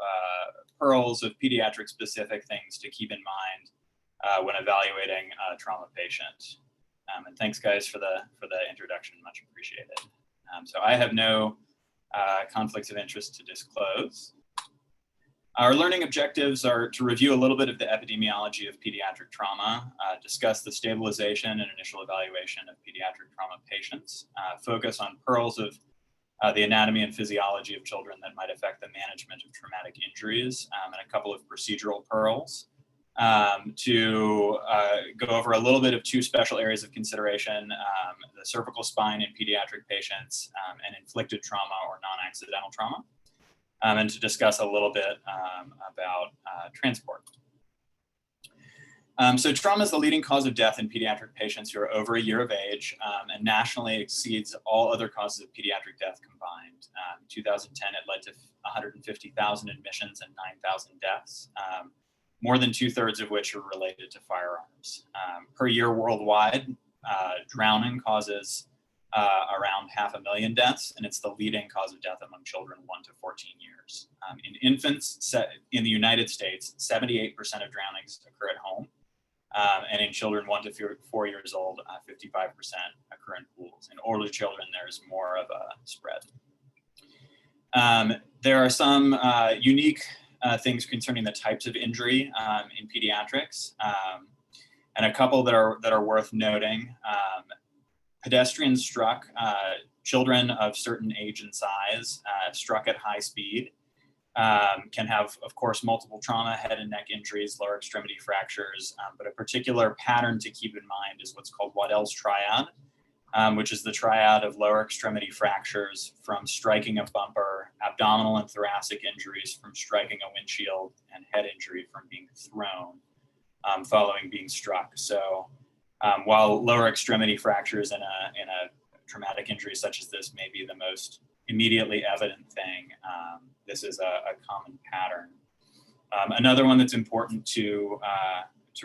pearls of pediatric specific things to keep in mind when evaluating a trauma patient. And thanks, guys, for the introduction. Much appreciated. So I have no conflicts of interest to disclose. Our learning objectives are to review a little bit of the epidemiology of pediatric trauma, discuss the stabilization and initial evaluation of pediatric trauma patients, focus on pearls of the anatomy and physiology of children that might affect the management of traumatic injuries, and a couple of procedural pearls, to go over a little bit of 2 special areas of consideration, the cervical spine in pediatric patients and inflicted trauma or non-accidental trauma. And to discuss a little bit about transport. So trauma is the leading cause of death in pediatric patients who are over a year of age and nationally exceeds all other causes of pediatric death combined. In 2010, it led to 150,000 admissions and 9,000 deaths, more than 2/3 of which are related to firearms. Per year worldwide, drowning causes around 500,000 deaths, and it's the leading cause of death among children 1 to 14 years. In infants in the United States, 78% of drownings occur at home, and in children 1 to 4 years old, 55% occur in pools. In older children, there's more of a spread. There are some unique things concerning the types of injury in pediatrics, and a couple that are worth noting. Pedestrians struck, children of certain age and size, struck at high speed, can have, of course, multiple trauma, head and neck injuries, lower extremity fractures, but a particular pattern to keep in mind is what's called Waddell's triad, which is the triad of lower extremity fractures from striking a bumper, abdominal and thoracic injuries from striking a windshield, and head injury from being thrown following being struck. So while lower extremity fractures in a traumatic injury such as this may be the most immediately evident thing, this is a common pattern. Another one that's important to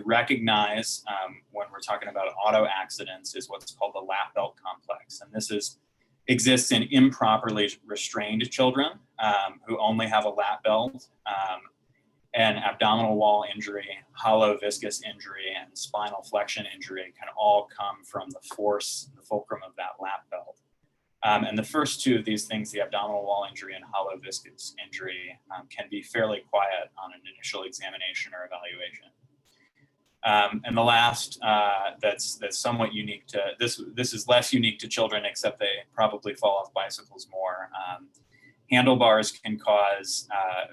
recognize when we're talking about auto accidents is what's called the lap belt complex. And this exists in improperly restrained children who only have a lap belt, and abdominal wall injury, hollow viscous injury, and spinal flexion injury can all come from the force, the fulcrum of that lap belt. And the first two of these things, the abdominal wall injury and hollow viscous injury, can be fairly quiet on an initial examination or evaluation. And the last that's somewhat unique to, this is less unique to children, except they probably fall off bicycles more. Handlebars can cause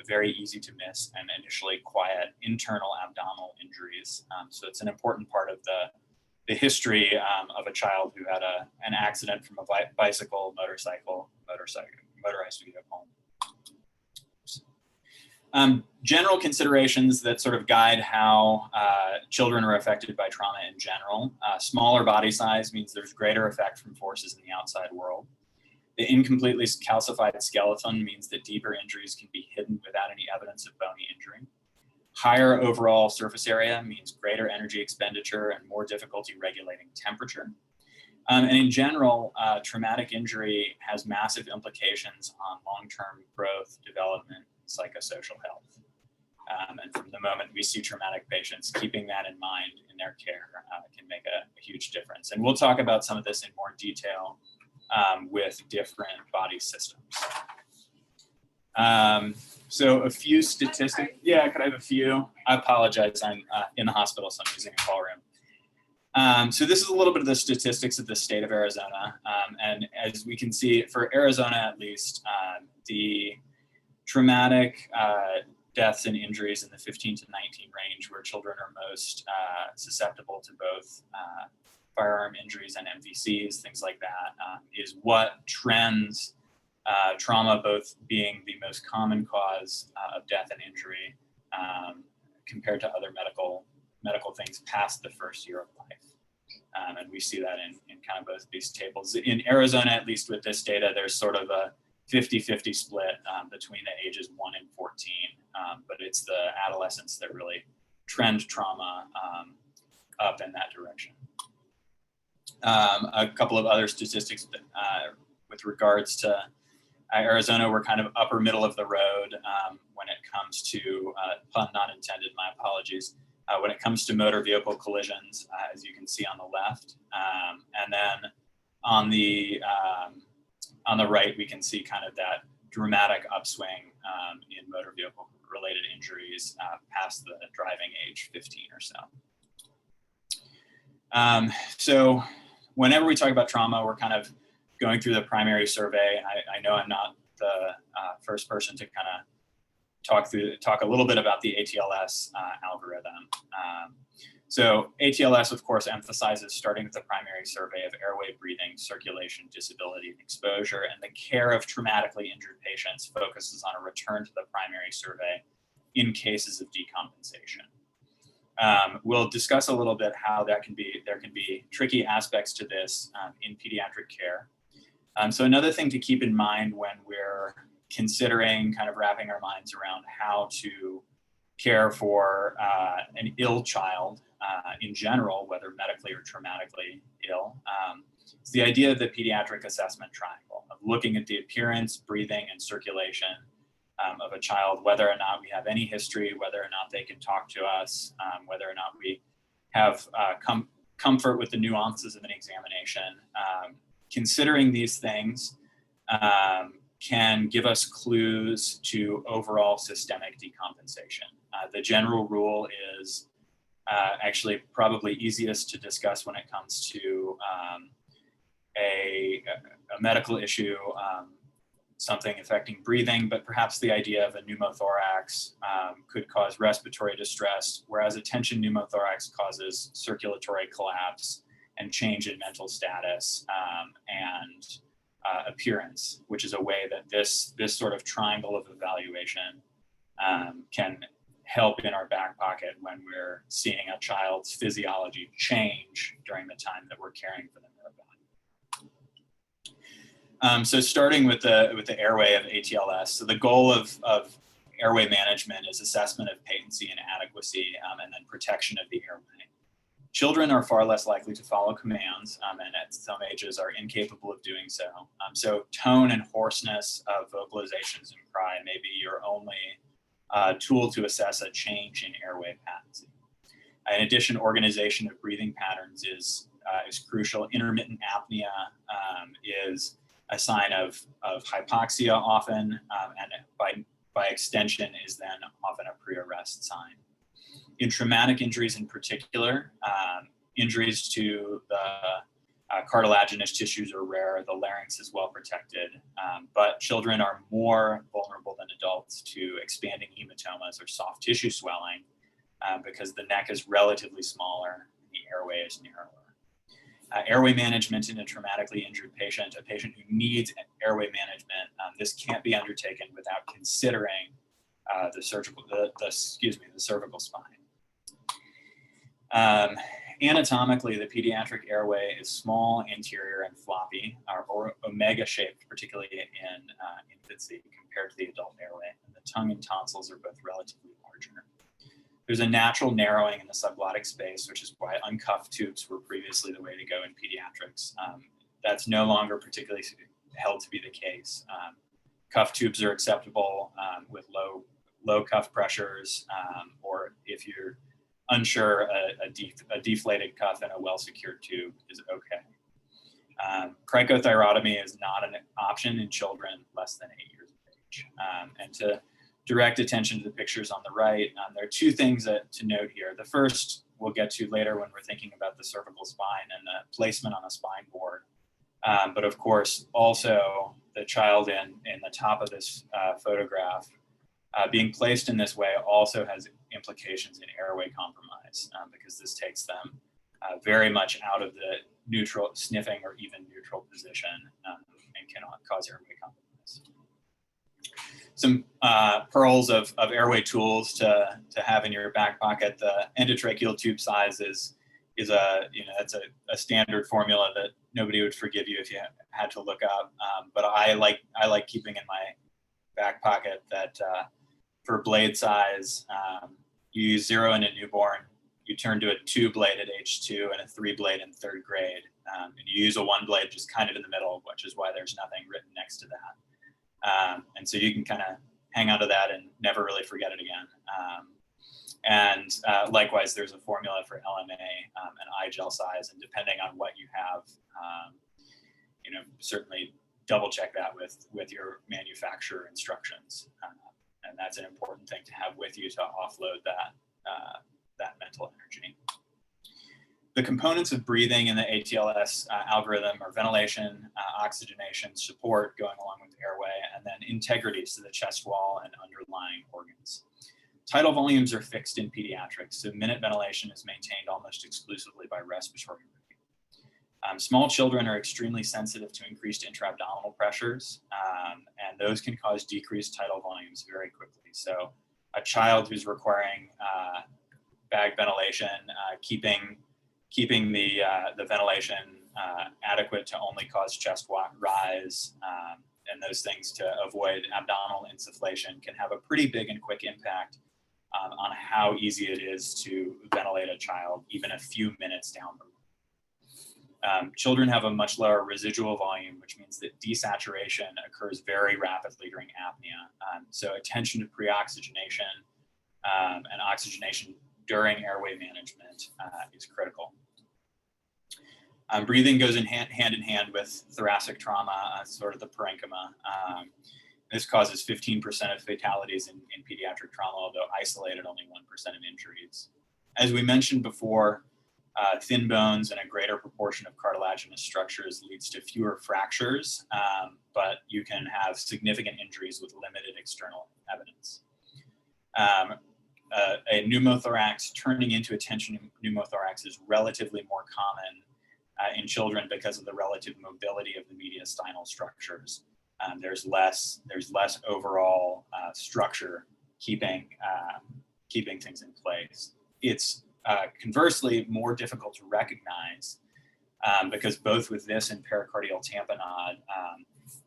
very easy to miss and initially quiet internal abdominal injuries. So it's an important part of the history of a child who had an accident from a bicycle, motorized vehicle. General considerations that sort of guide how children are affected by trauma in general. Smaller body size means there's greater effect from forces in the outside world. The incompletely calcified skeleton means that deeper injuries can be hidden without any evidence of bony injury. Higher overall surface area means greater energy expenditure and more difficulty regulating temperature. And in general, traumatic injury has massive implications on long-term growth, development, psychosocial health. And from the moment we see traumatic patients, keeping that in mind in their care can make a huge difference. And we'll talk about some of this in more detail with different body systems. So a few statistics. Yeah, could I have a few? I apologize, I'm in the hospital, so I'm using a call room. So this is a little bit of the statistics of the state of Arizona. And as we can see, for Arizona at least, the traumatic deaths and injuries in the 15 to 19 range, where children are most susceptible to both firearm injuries and MVCs, things like that, is what trends trauma both being the most common cause of death and injury compared to other medical things past the first year of life. And we see that in kind of both these tables. In Arizona, at least with this data, there's sort of a 50-50 split between the ages 1 and 14, but it's the adolescents that really trend trauma up in that direction. A couple of other statistics with regards to Arizona, we're kind of upper middle of the road when it comes to, pun not intended, my apologies, when it comes to motor vehicle collisions, as you can see on the left. And then on the right, we can see kind of that dramatic upswing in motor vehicle related injuries past the driving age 15 or so. So whenever we talk about trauma, we're kind of going through the primary survey. I know I'm not the first person to kind of talk a little bit about the ATLS algorithm. So ATLS, of course, emphasizes starting with the primary survey of airway, breathing, circulation, disability, and exposure, and the care of traumatically injured patients focuses on a return to the primary survey in cases of decompensation. We'll discuss a little bit how there can be tricky aspects to this in pediatric care. So another thing to keep in mind when we're considering kind of wrapping our minds around how to care for an ill child in general, whether medically or traumatically ill, is the idea of the pediatric assessment triangle, of looking at the appearance, breathing, and circulation of a child, whether or not we have any history, whether or not they can talk to us, whether or not we have comfort with the nuances of an examination. Considering these things can give us clues to overall systemic decompensation. The general rule is actually probably easiest to discuss when it comes to a medical issue, something affecting breathing, but perhaps the idea of a pneumothorax could cause respiratory distress, whereas a tension pneumothorax causes circulatory collapse and change in mental status and appearance, which is a way that this sort of triangle of evaluation can help in our back pocket when we're seeing a child's physiology change during the time that we're caring for them. So starting with the airway of ATLS, so the goal of airway management is assessment of patency and adequacy, and then protection of the airway. Children are far less likely to follow commands, and at some ages are incapable of doing so. So tone and hoarseness of vocalizations and cry may be your only tool to assess a change in airway patency. In addition, organization of breathing patterns is crucial. Intermittent apnea is a sign of hypoxia often, and by extension is then often a pre-arrest sign. In traumatic injuries in particular, injuries to the cartilaginous tissues are rare, the larynx is well protected, but children are more vulnerable than adults to expanding hematomas or soft tissue swelling because the neck is relatively smaller and the airway is narrower. Airway management in a traumatically injured patient, a patient who needs airway management, this can't be undertaken without considering the cervical spine. Anatomically, the pediatric airway is small, anterior, and floppy, or omega-shaped, particularly in infancy compared to the adult airway. And the tongue and tonsils are both relatively larger. There's a natural narrowing in the subglottic space, which is why uncuffed tubes were previously the way to go in pediatrics. That's no longer particularly held to be the case. Cuff tubes are acceptable with low cuff pressures, or if you're unsure, a deflated cuff and a well-secured tube is okay. Cricothyrotomy is not an option in children less than 8 years of age. And to direct attention to the pictures on the right, there are two things to note here. The first we'll get to later when we're thinking about the cervical spine and the placement on a spine board. But of course, also the child in the top of this photograph being placed in this way also has implications in airway compromise because this takes them very much out of the neutral, sniffing, or even neutral position and can cause airway compromise. Some pearls of airway tools to have in your back pocket. The endotracheal tube size is that's a standard formula that nobody would forgive you if you had to look up. But I like keeping in my back pocket that for blade size, you use 0 in a newborn, you turn to a 2-blade at age 2 and a 3-blade in 3rd grade. And you use a 1-blade just kind of in the middle, which is why there's nothing written next to that. And so you can kind of hang on to that and never really forget it again. Likewise, there's a formula for LMA and eye gel size, and depending on what you have, certainly double check that with your manufacturer instructions. And that's an important thing to have with you to offload that mental energy. The components of breathing in the ATLS algorithm are ventilation, oxygenation, support going along with airway, and then integrity, so the chest wall and underlying organs. Tidal volumes are fixed in pediatrics, so minute ventilation is maintained almost exclusively by respiratory rate. Small children are extremely sensitive to increased intra-abdominal pressures, and those can cause decreased tidal volumes very quickly. So a child who's requiring bag ventilation, keeping the ventilation adequate to only cause chest rise and those things to avoid abdominal insufflation can have a pretty big and quick impact on how easy it is to ventilate a child even a few minutes down the road. Children have a much lower residual volume, which means that desaturation occurs very rapidly during apnea. So attention to pre-oxygenation and oxygenation during airway management is critical. Breathing goes hand in hand with thoracic trauma, sort of the parenchyma. This causes 15% of fatalities in pediatric trauma, although isolated only 1% of injuries. As we mentioned before, thin bones and a greater proportion of cartilaginous structures leads to fewer fractures, but you can have significant injuries with limited external evidence. A pneumothorax turning into a tension pneumothorax is relatively more common in children because of the relative mobility of the mediastinal structures. There's less overall structure keeping things in place. It's conversely more difficult to recognize because both with this and pericardial tamponade,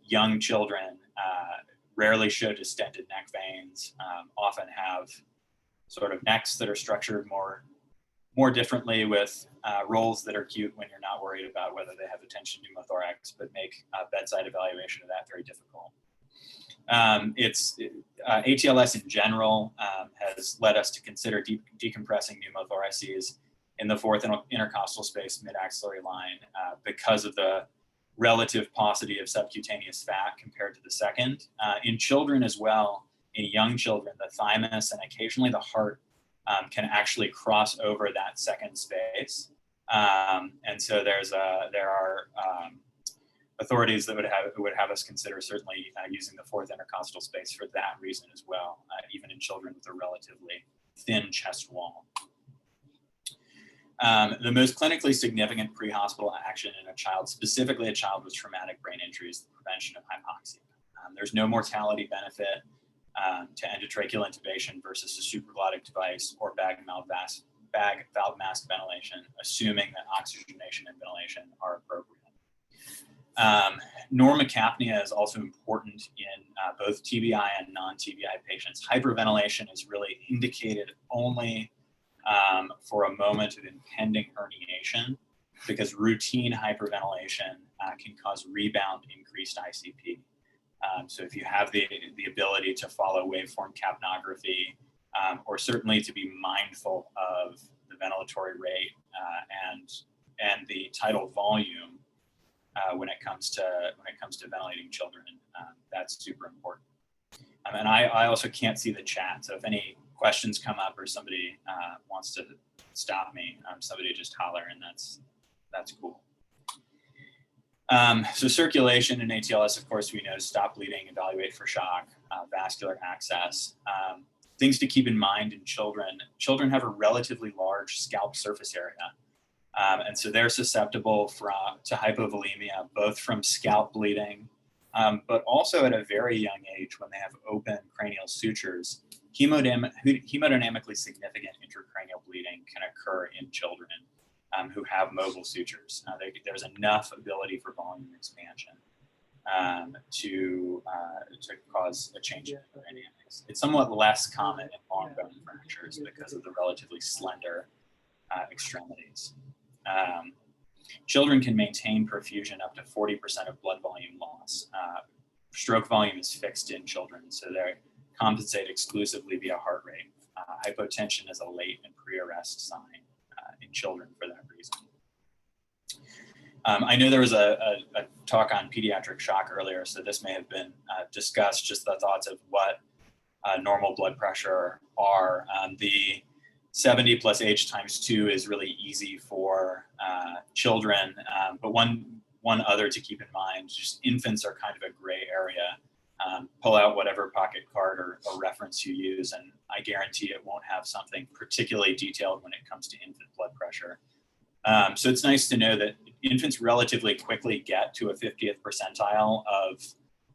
young children rarely show distended neck veins, often have sort of necks that are structured more differently with rolls that are cute when you're not worried about whether they have a tension pneumothorax, but make bedside evaluation of that very difficult. ATLS in general has led us to consider decompressing pneumothoraces in the fourth intercostal space mid-axillary line because of the relative paucity of subcutaneous fat compared to the second. In children as well, in young children, the thymus and occasionally the heart can actually cross over that second space. And so there are authorities that would have us consider certainly using the fourth intercostal space for that reason as well, even in children with a relatively thin chest wall. The most clinically significant pre-hospital action in a child, specifically a child with traumatic brain injury, is the prevention of hypoxia. There's no mortality benefit to endotracheal intubation versus a supraglottic device or bag valve mask ventilation, assuming that oxygenation and ventilation are appropriate. Normocapnia is also important in both TBI and non-TBI patients. Hyperventilation is really indicated only for a moment of impending herniation because routine hyperventilation can cause rebound increased ICP. So if you have the ability to follow waveform capnography or certainly to be mindful of the ventilatory rate and the tidal volume when it comes to ventilating children, that's super important. And I also can't see the chat, so if any questions come up or somebody wants to stop me, somebody just holler, and that's cool. So circulation in ATLS, of course, we know stop bleeding, evaluate for shock, vascular access. Things to keep in mind in children. Children have a relatively large scalp surface area. And so they're susceptible to hypovolemia, both from scalp bleeding, but also at a very young age when they have open cranial sutures. Hemodynamically significant intracranial bleeding can occur in children who have mobile sutures. There's enough ability for volume expansion to cause a change in hemodynamics. It's somewhat less common in long bone fractures because of the relatively slender extremities. Children can maintain perfusion up to 40% of blood volume loss. Stroke volume is fixed in children, so they compensate exclusively via heart rate. Hypotension is a late and pre-arrest sign in children for that reason. I know there was a talk on pediatric shock earlier, so this may have been discussed, just the thoughts of what normal blood pressure are. The 70 plus H times 2 is really easy for children, but one other to keep in mind, just infants are kind of a gray area. Pull out whatever pocket card or reference you use, and I guarantee it won't have something particularly detailed when it comes to infant blood pressure. So it's nice to know that infants relatively quickly get to a 50th percentile of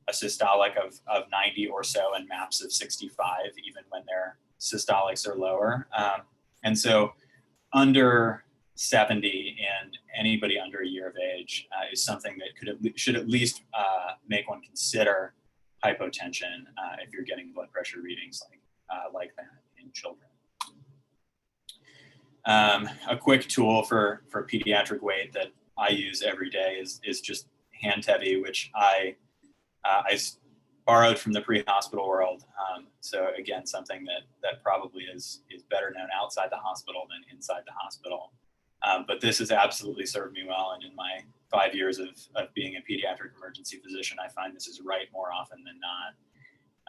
a systolic of 90 or so and maps of 65, even when their systolics are lower. And so under 70 and anybody under a year of age is something that should at least make one consider hypotension if you're getting blood pressure readings like that in children. A quick tool for pediatric weight that I use every day is just hand heavy, which I borrowed from the pre-hospital world. So again, something that probably is better known outside the hospital than inside the hospital. But this has absolutely served me well. And in my 5 years of being a pediatric emergency physician, I find this is right more often than not.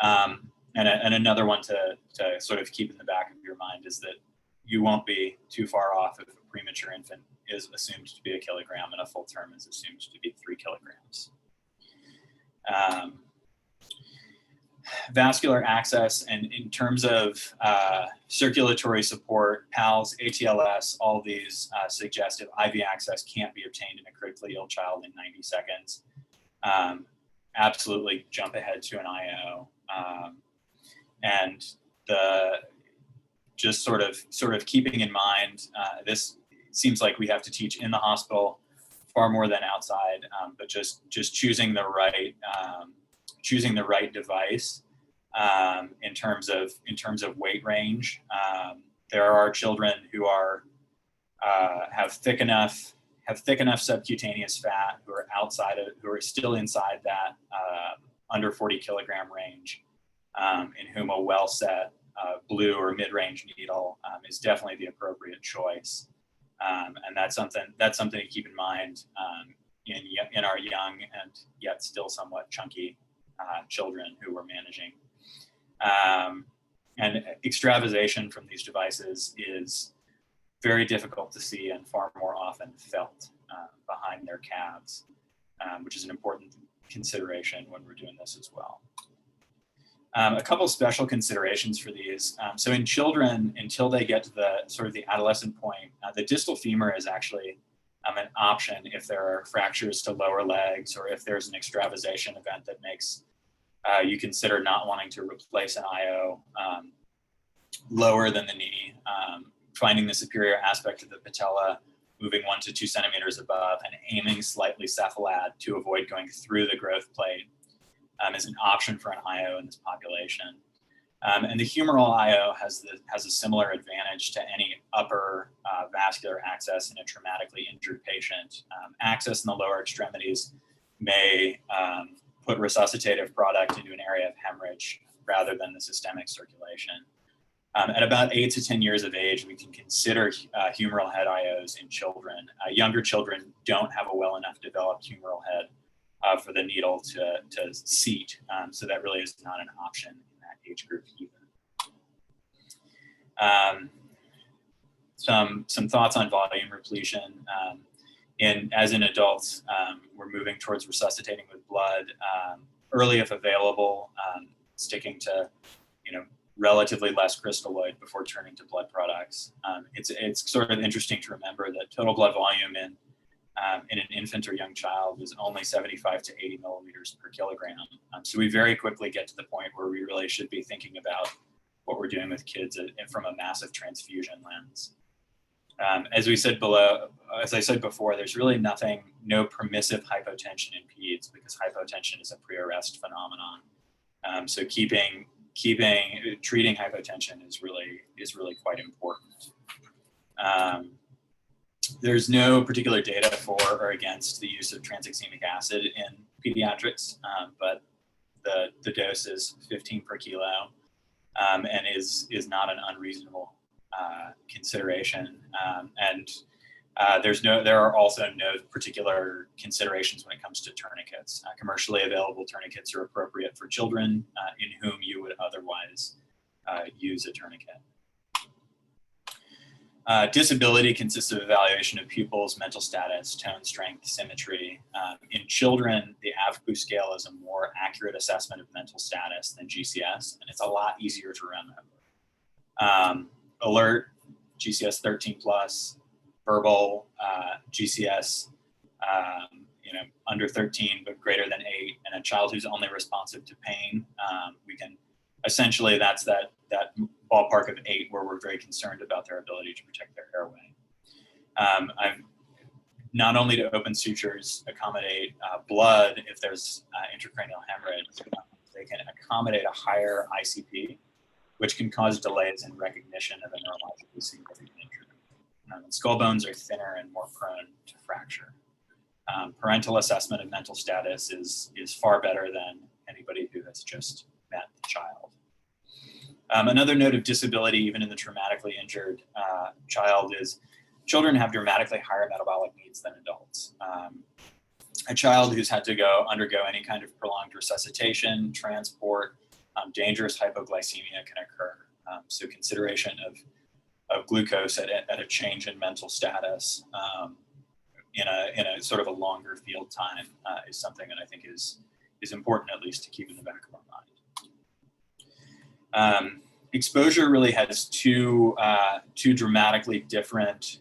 And another one to sort of keep in the back of your mind is that you won't be too far off if a premature infant is assumed to be 1 kilogram and a full term is assumed to be 3 kilograms. Vascular access, and in terms of circulatory support, PALS, ATLS, all these suggest if IV access can't be obtained in a critically ill child in 90 seconds, absolutely jump ahead to an IO. And just sort of keeping in mind, this seems like we have to teach in the hospital far more than outside, but just choosing the right device in terms of weight range. There are children who have thick enough subcutaneous fat who are still inside that under 40 kilogram range, in whom a well set blue or mid-range needle is definitely the appropriate choice. And that's something to keep in mind in our young and yet still somewhat chunky children who we're managing. And extravasation from these devices is very difficult to see and far more often felt behind their calves, which is an important consideration when we're doing this as well. A couple special considerations for these. So in children, until they get to the sort of the adolescent point, the distal femur is actually an option if there are fractures to lower legs or if there's an extravasation event that makes you consider not wanting to replace an IO lower than the knee. Finding the superior aspect of the patella, moving 1 to 2 centimeters above and aiming slightly cephalad to avoid going through the growth plate is an option for an IO in this population. And the humeral IO has a similar advantage to any upper vascular access in a traumatically injured patient. Access in the lower extremities may put resuscitative product into an area of hemorrhage rather than the systemic circulation. At about 8 to 10 years of age, we can consider humeral head IOs in children. Younger children don't have a well enough developed humeral head for the needle to seat. So that really is not an option in that age group either. Some thoughts on volume repletion. As in adults, we're moving towards resuscitating with blood, early if available, sticking to, relatively less crystalloid before turning to blood products. It's sort of interesting to remember that total blood volume in an infant or young child is only 75 to 80 milliliters per kilogram. So we very quickly get to the point where we really should be thinking about what we're doing with kids from a massive transfusion lens. As I said before, there's really no permissive hypotension in peds because hypotension is a pre-arrest phenomenon. So treating hypotension is really quite important. There's no particular data for or against the use of tranexamic acid in pediatrics, but the dose is 15 per kilo and is not an unreasonable consideration. There are also no particular considerations when it comes to tourniquets. Commercially available tourniquets are appropriate for children in whom you would otherwise use a tourniquet. Disability consists of evaluation of pupils, mental status, tone, strength, symmetry. In children, the AVPU scale is a more accurate assessment of mental status than GCS, and it's a lot easier to remember. Alert, GCS 13 plus, verbal, GCS, under 13 but greater than 8, and a child who's only responsive to pain. We can essentially that's that ballpark of 8 where we're very concerned about their ability to protect their airway. Not only do open sutures accommodate blood if there's intracranial hemorrhage, they can accommodate a higher ICP, which can cause delays in recognition of a neurologically significant injury. Skull bones are thinner and more prone to fracture. Parental assessment of mental status is far better than anybody who has just met the child. Another note of disability, even in the traumatically injured child, is children have dramatically higher metabolic needs than adults. A child who's had to undergo any kind of prolonged resuscitation, transport, dangerous hypoglycemia can occur. So consideration of glucose at a change in mental status in a sort of a longer field time is something that I think is important, at least to keep in the back of our mind. Exposure really has two dramatically different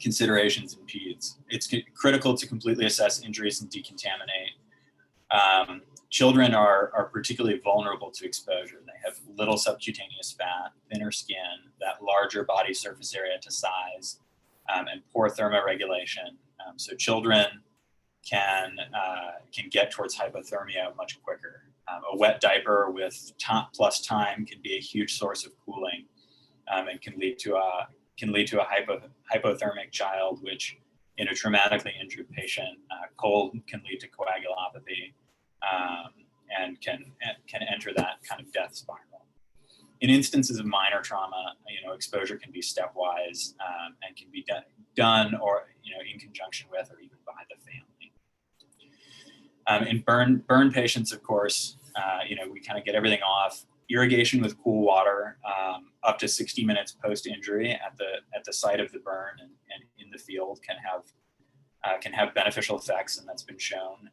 considerations in peds. It's critical to completely assess injuries and decontaminate. Children are particularly vulnerable to exposure. They have little subcutaneous fat, thinner skin, that larger body surface area to size, and poor thermoregulation. So children can get towards hypothermia much quicker. A wet diaper with plus time can be a huge source of cooling, and can lead to a hypothermic child, which in a traumatically injured patient, cold can lead to coagulopathy, and can enter that kind of death spiral. In instances of minor trauma, exposure can be stepwise, and can be done or in conjunction with or even by the family. In burn patients, of course, we kind of get everything off. Irrigation with cool water up to 60 minutes post-injury at the site of the burn and in the field can have beneficial effects, and that's been shown.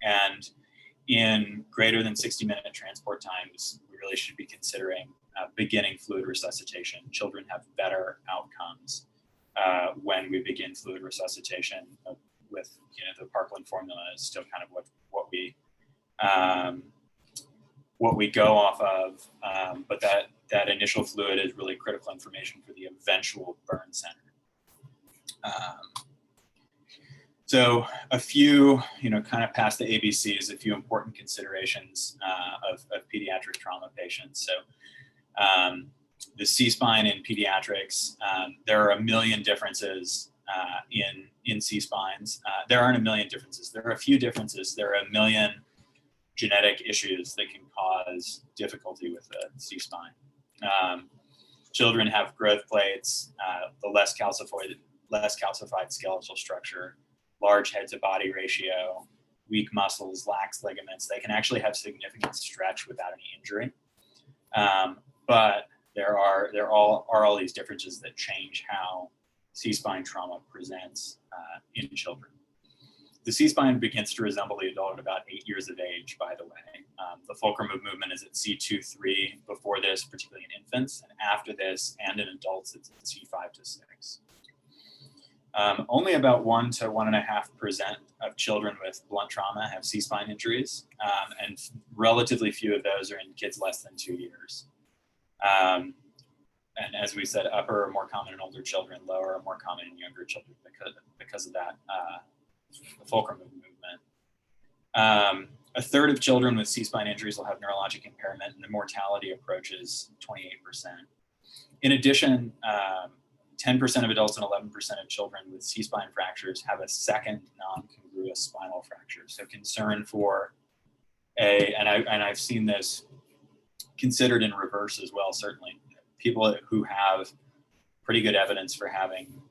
And in greater than 60-minute transport times, we really should be considering beginning fluid resuscitation. Children have better outcomes when we begin fluid resuscitation with the Parkland formula is still kind of what we go off of, but that initial fluid is really critical information for the eventual burn center. So a few, kind of past the ABCs, a few important considerations of pediatric trauma patients. So the C-spine in pediatrics, there are a million differences in C-spines. There aren't a million differences. There are a few differences. There are a million genetic issues that can cause difficulty with the C-spine. Children have growth plates, the less calcified skeletal structure, large head to body ratio, weak muscles, lax ligaments. They can actually have significant stretch without any injury. But there are all these differences that change how C-spine trauma presents in children. The C-spine begins to resemble the adult at about 8 years of age, by the way. The fulcrum of movement is at C2-3 before this, particularly in infants, and after this, and in adults, it's at C5-6. Only about 1 to 1.5% of children with blunt trauma have C-spine injuries, and relatively few of those are in kids less than 2 years. And as we said, upper are more common in older children, lower are more common in younger children because of that fulcrum of movement. A third of children with C-spine injuries will have neurologic impairment, and the mortality approaches 28%. In addition, 10% of adults and 11% of children with C-spine fractures have a second non-congruous spinal fracture. So concern for and I've seen this considered in reverse as well, certainly. People who have pretty good evidence for having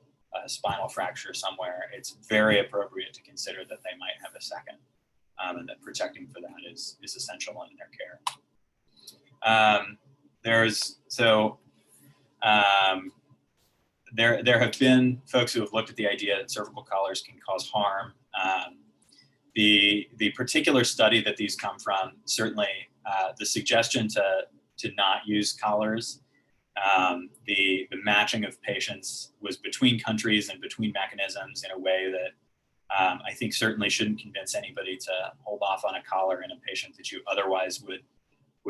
a spinal fracture somewhere, it's very appropriate to consider that they might have a second, and that protecting for that is essential in their care. There have been folks who have looked at the idea that cervical collars can cause harm. The particular study that these come from, certainly the suggestion to not use collars, the matching of patients was between countries and between mechanisms in a way that I think certainly shouldn't convince anybody to hold off on a collar in a patient that you otherwise would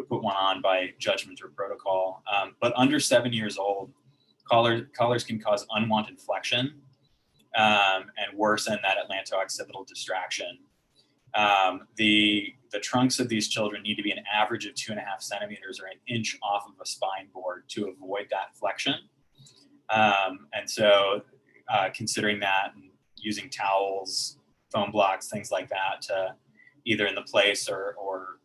put one on by judgment or protocol. But under 7 years old, collars can cause unwanted flexion and worsen that atlanto-occipital distraction. The trunks of these children need to be an average of 2.5 centimeters or an inch off of a spine board to avoid that flexion. And so considering that and using towels, foam blocks, things like that to either in the place or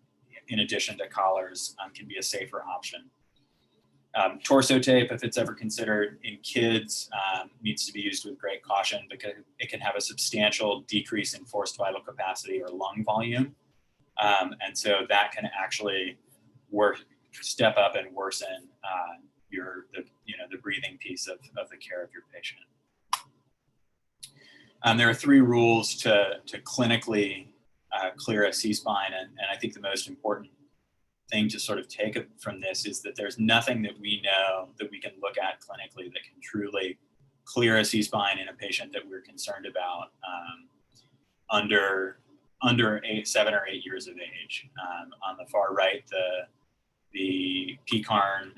in addition to collars can be a safer option. Torso tape, if it's ever considered in kids, needs to be used with great caution because it can have a substantial decrease in forced vital capacity or lung volume. And so that can actually step up and worsen the breathing piece of the care of your patient. There are 3 rules to clinically clear a C-spine, and I think the most important thing to sort of take from this is that there's nothing that we know that we can look at clinically that can truly clear a C-spine in a patient that we're concerned about under 7 or 8 years of age. On the far right, the PCARN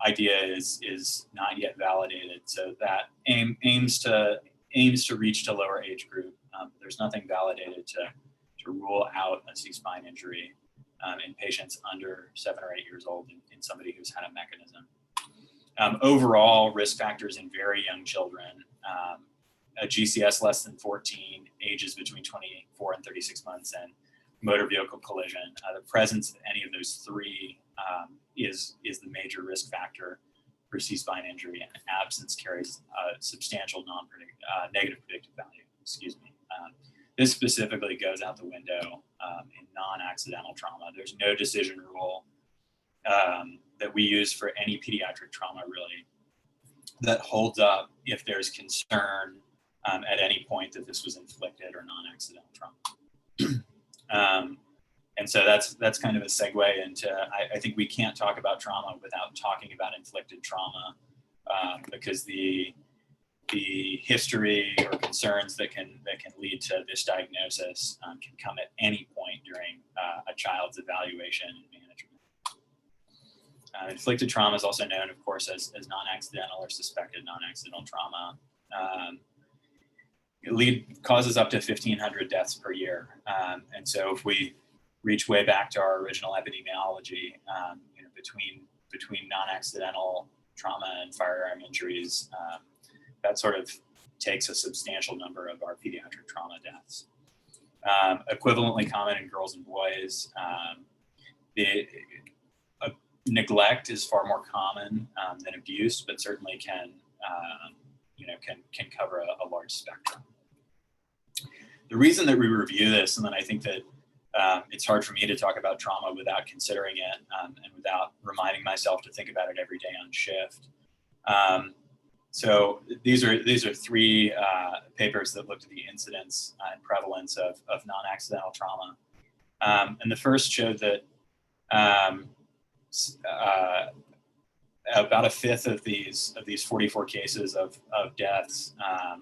idea is not yet validated, so that aims to reach to lower age group. There's nothing validated to rule out a C-spine injury in patients under 7 or 8 years old in somebody who's had a mechanism. Overall, risk factors in very young children, a GCS less than 14, ages between 24 and 36 months, and motor vehicle collision. The presence of any of those 3 is the major risk factor for C-spine injury, and absence carries a substantial negative predictive value. This specifically goes out the window in non-accidental trauma. There's no decision rule that we use for any pediatric trauma really that holds up if there's concern at any point that this was inflicted or non-accidental trauma. And so that's kind of a segue into, I think we can't talk about trauma without talking about inflicted trauma, because the history or concerns that can lead to this diagnosis can come at any point during a child's evaluation and management. Inflicted trauma is also known, of course, as non-accidental or suspected non-accidental trauma. It causes up to 1,500 deaths per year. And so if we reach way back to our original epidemiology, between non-accidental trauma and firearm injuries, that sort of takes a substantial number of our pediatric trauma deaths. Equivalently common in girls and boys. Neglect is far more common than abuse, but certainly can cover a large spectrum. The reason that we review this, and then I think that it's hard for me to talk about trauma without considering it and without reminding myself to think about it every day on shift. So these are 3 papers that looked at the incidence and prevalence of non-accidental trauma. And the first showed that about a fifth of these 44 cases of deaths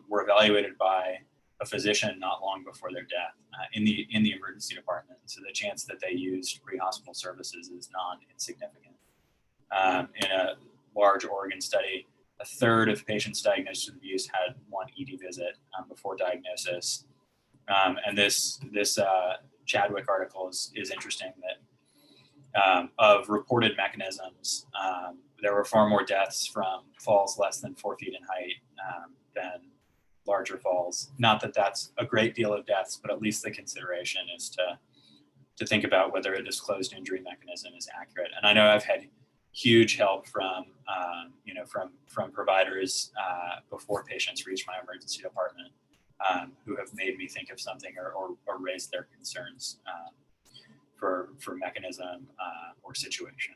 were evaluated by a physician not long before their death in the emergency department. So the chance that they used pre-hospital services is non-insignificant. In a large Oregon study, a third of patients diagnosed with abuse had 1 ED visit before diagnosis. And this Chadwick article is interesting that of reported mechanisms, there were far more deaths from falls less than 4 feet in height than larger falls. Not that that's a great deal of deaths, but at least the consideration is to think about whether a disclosed injury mechanism is accurate. And I know I've had huge help from providers before patients reach my emergency department who have made me think of something or raised their concerns for mechanism or situation.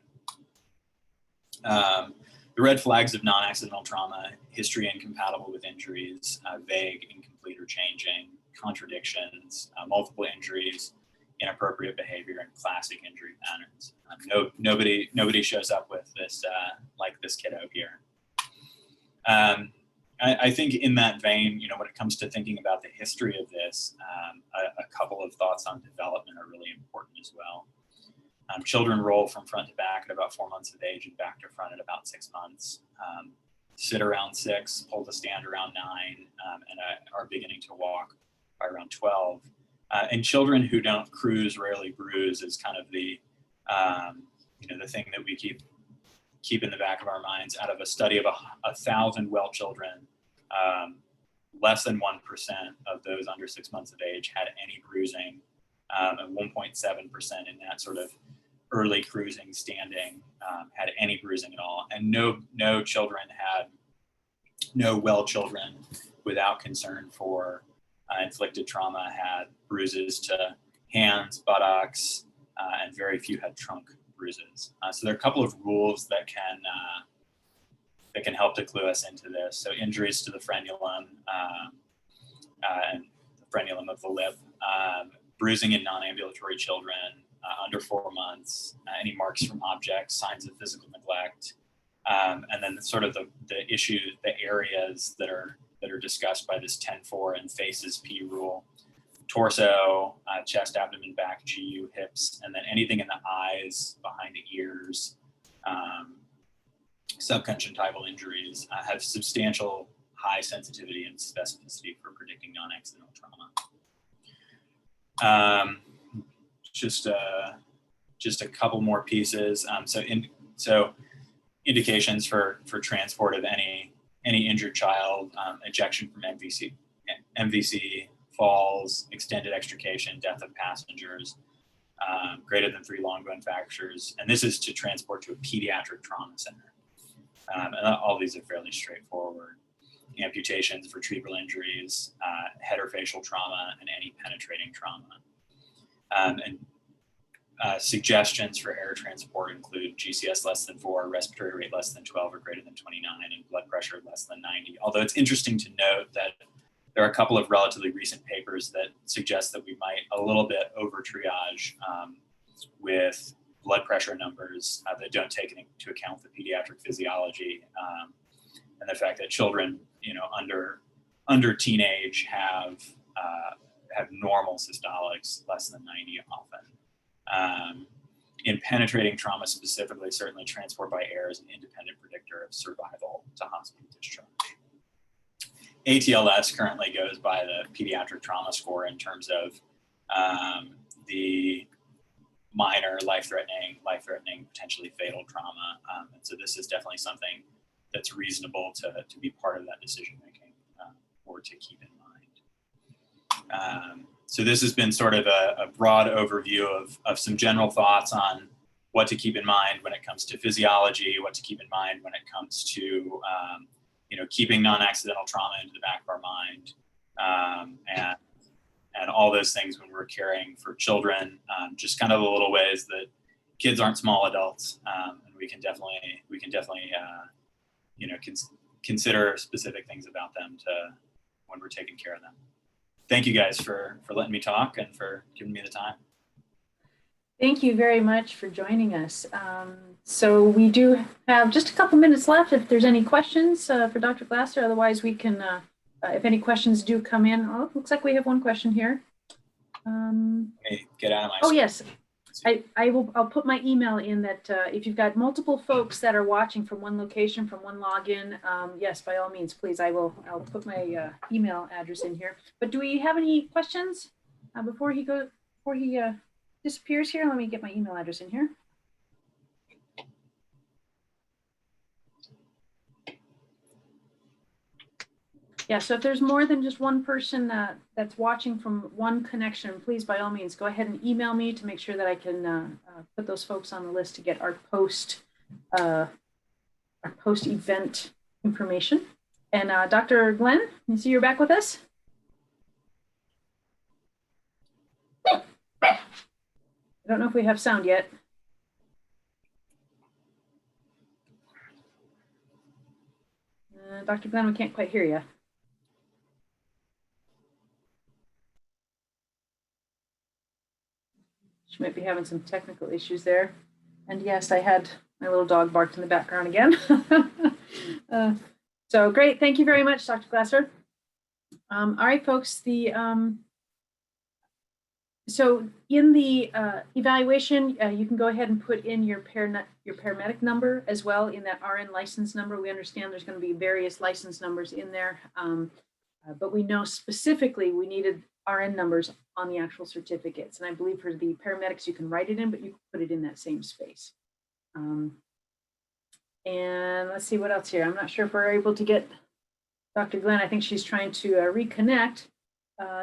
The red flags of non-accidental trauma: history incompatible with injuries, vague, incomplete, or changing, contradictions, multiple injuries, inappropriate behavior, and classic injury patterns. Nobody shows up with this like this kiddo here. I think in that vein, when it comes to thinking about the history of this, a couple of thoughts on development are really important as well. Children roll from front to back at about 4 months of age and back to front at about 6 months. Sit around 6, hold a stand around 9, and are beginning to walk by around 12. And children who don't cruise rarely bruise is kind of the thing that we keep in the back of our minds. Out of a study of 1,000 well children, less than 1% of those under 6 months of age had any bruising, and 1.7% in that sort of early cruising standing had any bruising at all. And no well children without concern for inflicted trauma had bruises to hands, buttocks, and very few had trunk bruises. So there are a couple of rules that can help to clue us into this. So injuries to the frenulum and the frenulum of the lip, bruising in non-ambulatory children under 4 months, any marks from objects, signs of physical neglect, and then sort of the areas that are discussed by this 10-4 and faces P rule: torso, chest, abdomen, back, GU, hips, and then anything in the eyes, behind the ears, subconjunctival injuries have substantial high sensitivity and specificity for predicting non-accidental trauma. Just a couple more pieces. So indications for transport of any injured child: ejection from MVC, falls, extended extrication, death of passengers, greater than 3 long bone fractures, and this is to transport to a pediatric trauma center. And all these are fairly straightforward. Amputations, vertebral injuries, head or facial trauma, and any penetrating trauma. Suggestions for air transport include GCS less than 4, respiratory rate less than 12 or greater than 29, and blood pressure less than 90. Although it's interesting to note that there are a couple of relatively recent papers that suggest that we might a little bit over triage with blood pressure numbers that don't take into account the pediatric physiology and the fact that children, under teenage have normal systolics less than 90 often. In penetrating trauma specifically, certainly transport by air is an independent predictor of survival to hospital discharge. ATLS currently goes by the pediatric trauma score in terms of the minor, life-threatening, potentially fatal trauma. And so this is definitely something that's reasonable to be part of that decision-making or to keep in mind. So this has been sort of a broad overview of some general thoughts on what to keep in mind when it comes to physiology, what to keep in mind when it comes to keeping non-accidental trauma into the back of our mind, and all those things when we're caring for children. Just kind of the little ways that kids aren't small adults, and we can definitely consider specific things about them when we're taking care of them. Thank you guys for letting me talk and for giving me the time. Thank you very much for joining us. So we do have just a couple minutes left if there's any questions for Dr. Glasser. Otherwise, we can, if any questions do come in. Oh, looks like we have one question here. Let me get out of my Oh, yes. I'll put my email in that if you've got multiple folks that are watching from one location, from one login, yes, by all means, please, I'll put my email address in here. But do we have any questions before he disappears here? Let me get my email address in here. Yeah, so if there's more than just one person that's watching from one connection, please, by all means, go ahead and email me to make sure that I can put those folks on the list to get our post-event information. And Dr. Glenn, you see you're back with us? I don't know if we have sound yet. Dr. Glenn, we can't quite hear you. She might be having some technical issues there. And yes, I had my little dog barked in the background again. So great, thank you very much, Dr. Glasser. All right, folks, so in the evaluation, you can go ahead and put in your paramedic number as well in that RN license number. We understand there's going to be various license numbers in there, but we know specifically we needed RN numbers on the actual certificates. And I believe for the paramedics, you can write it in, but you can put it in that same space. And let's see what else here. I'm not sure if we're able to get Dr. Glenn. I think she's trying to reconnect.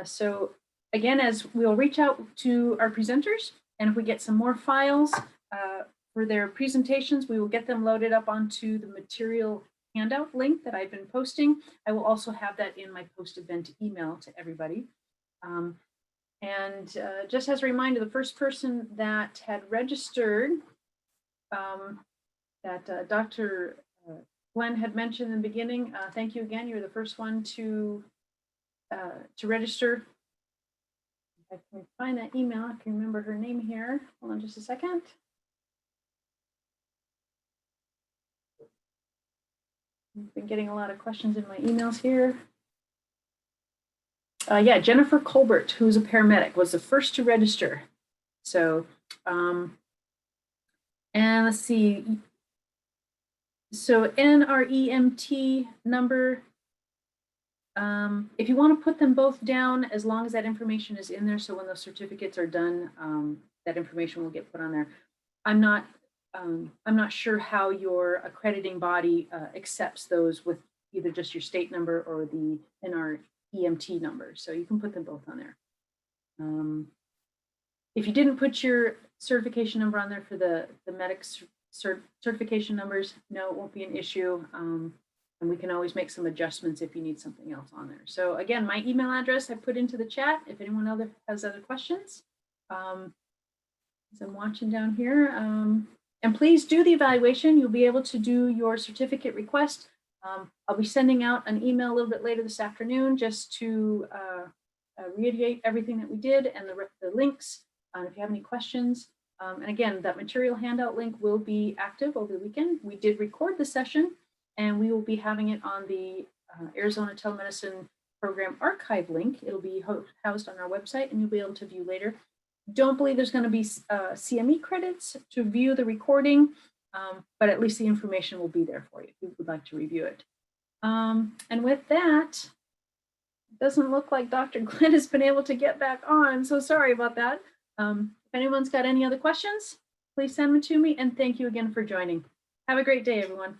So again, as we'll reach out to our presenters, and if we get some more files for their presentations, we will get them loaded up onto the material handout link that I've been posting. I will also have that in my post-event email to everybody. And just as a reminder, the first person that had registered, that Dr. Glenn had mentioned in the beginning, thank you again. You're the first one to register. If I can find that email, I can remember her name here. Hold on just a second. I've been getting a lot of questions in my emails here. Yeah, Jennifer Colbert, who's a paramedic, was the first to register. So, and let's see. So NREMT number, if you want to put them both down, as long as that information is in there, so when those certificates are done, that information will get put on there. I'm not sure how your accrediting body accepts those with either just your state number or the NREMT number. So you can put them both on there. If you didn't put your certification number on there for the medics certification numbers, no, it won't be an issue. And we can always make some adjustments if you need something else on there. So again, my email address I put into the chat if anyone else has other questions. As I'm watching down here, and please do the evaluation. You'll be able to do your certificate request. I'll be sending out an email a little bit later this afternoon just to reiterate everything that we did and the links. If you have any questions. And again, that material handout link will be active over the weekend. We did record the session and we will be having it on the Arizona Telemedicine Program archive link. It'll be housed on our website and you'll be able to view later. Don't believe there's going to be CME credits to view the recording, but at least the information will be there for you if you would like to review it. And with that, it doesn't look like Dr. Glenn has been able to get back on. So sorry about that. If anyone's got any other questions, please send them to me. And thank you again for joining. Have a great day, everyone.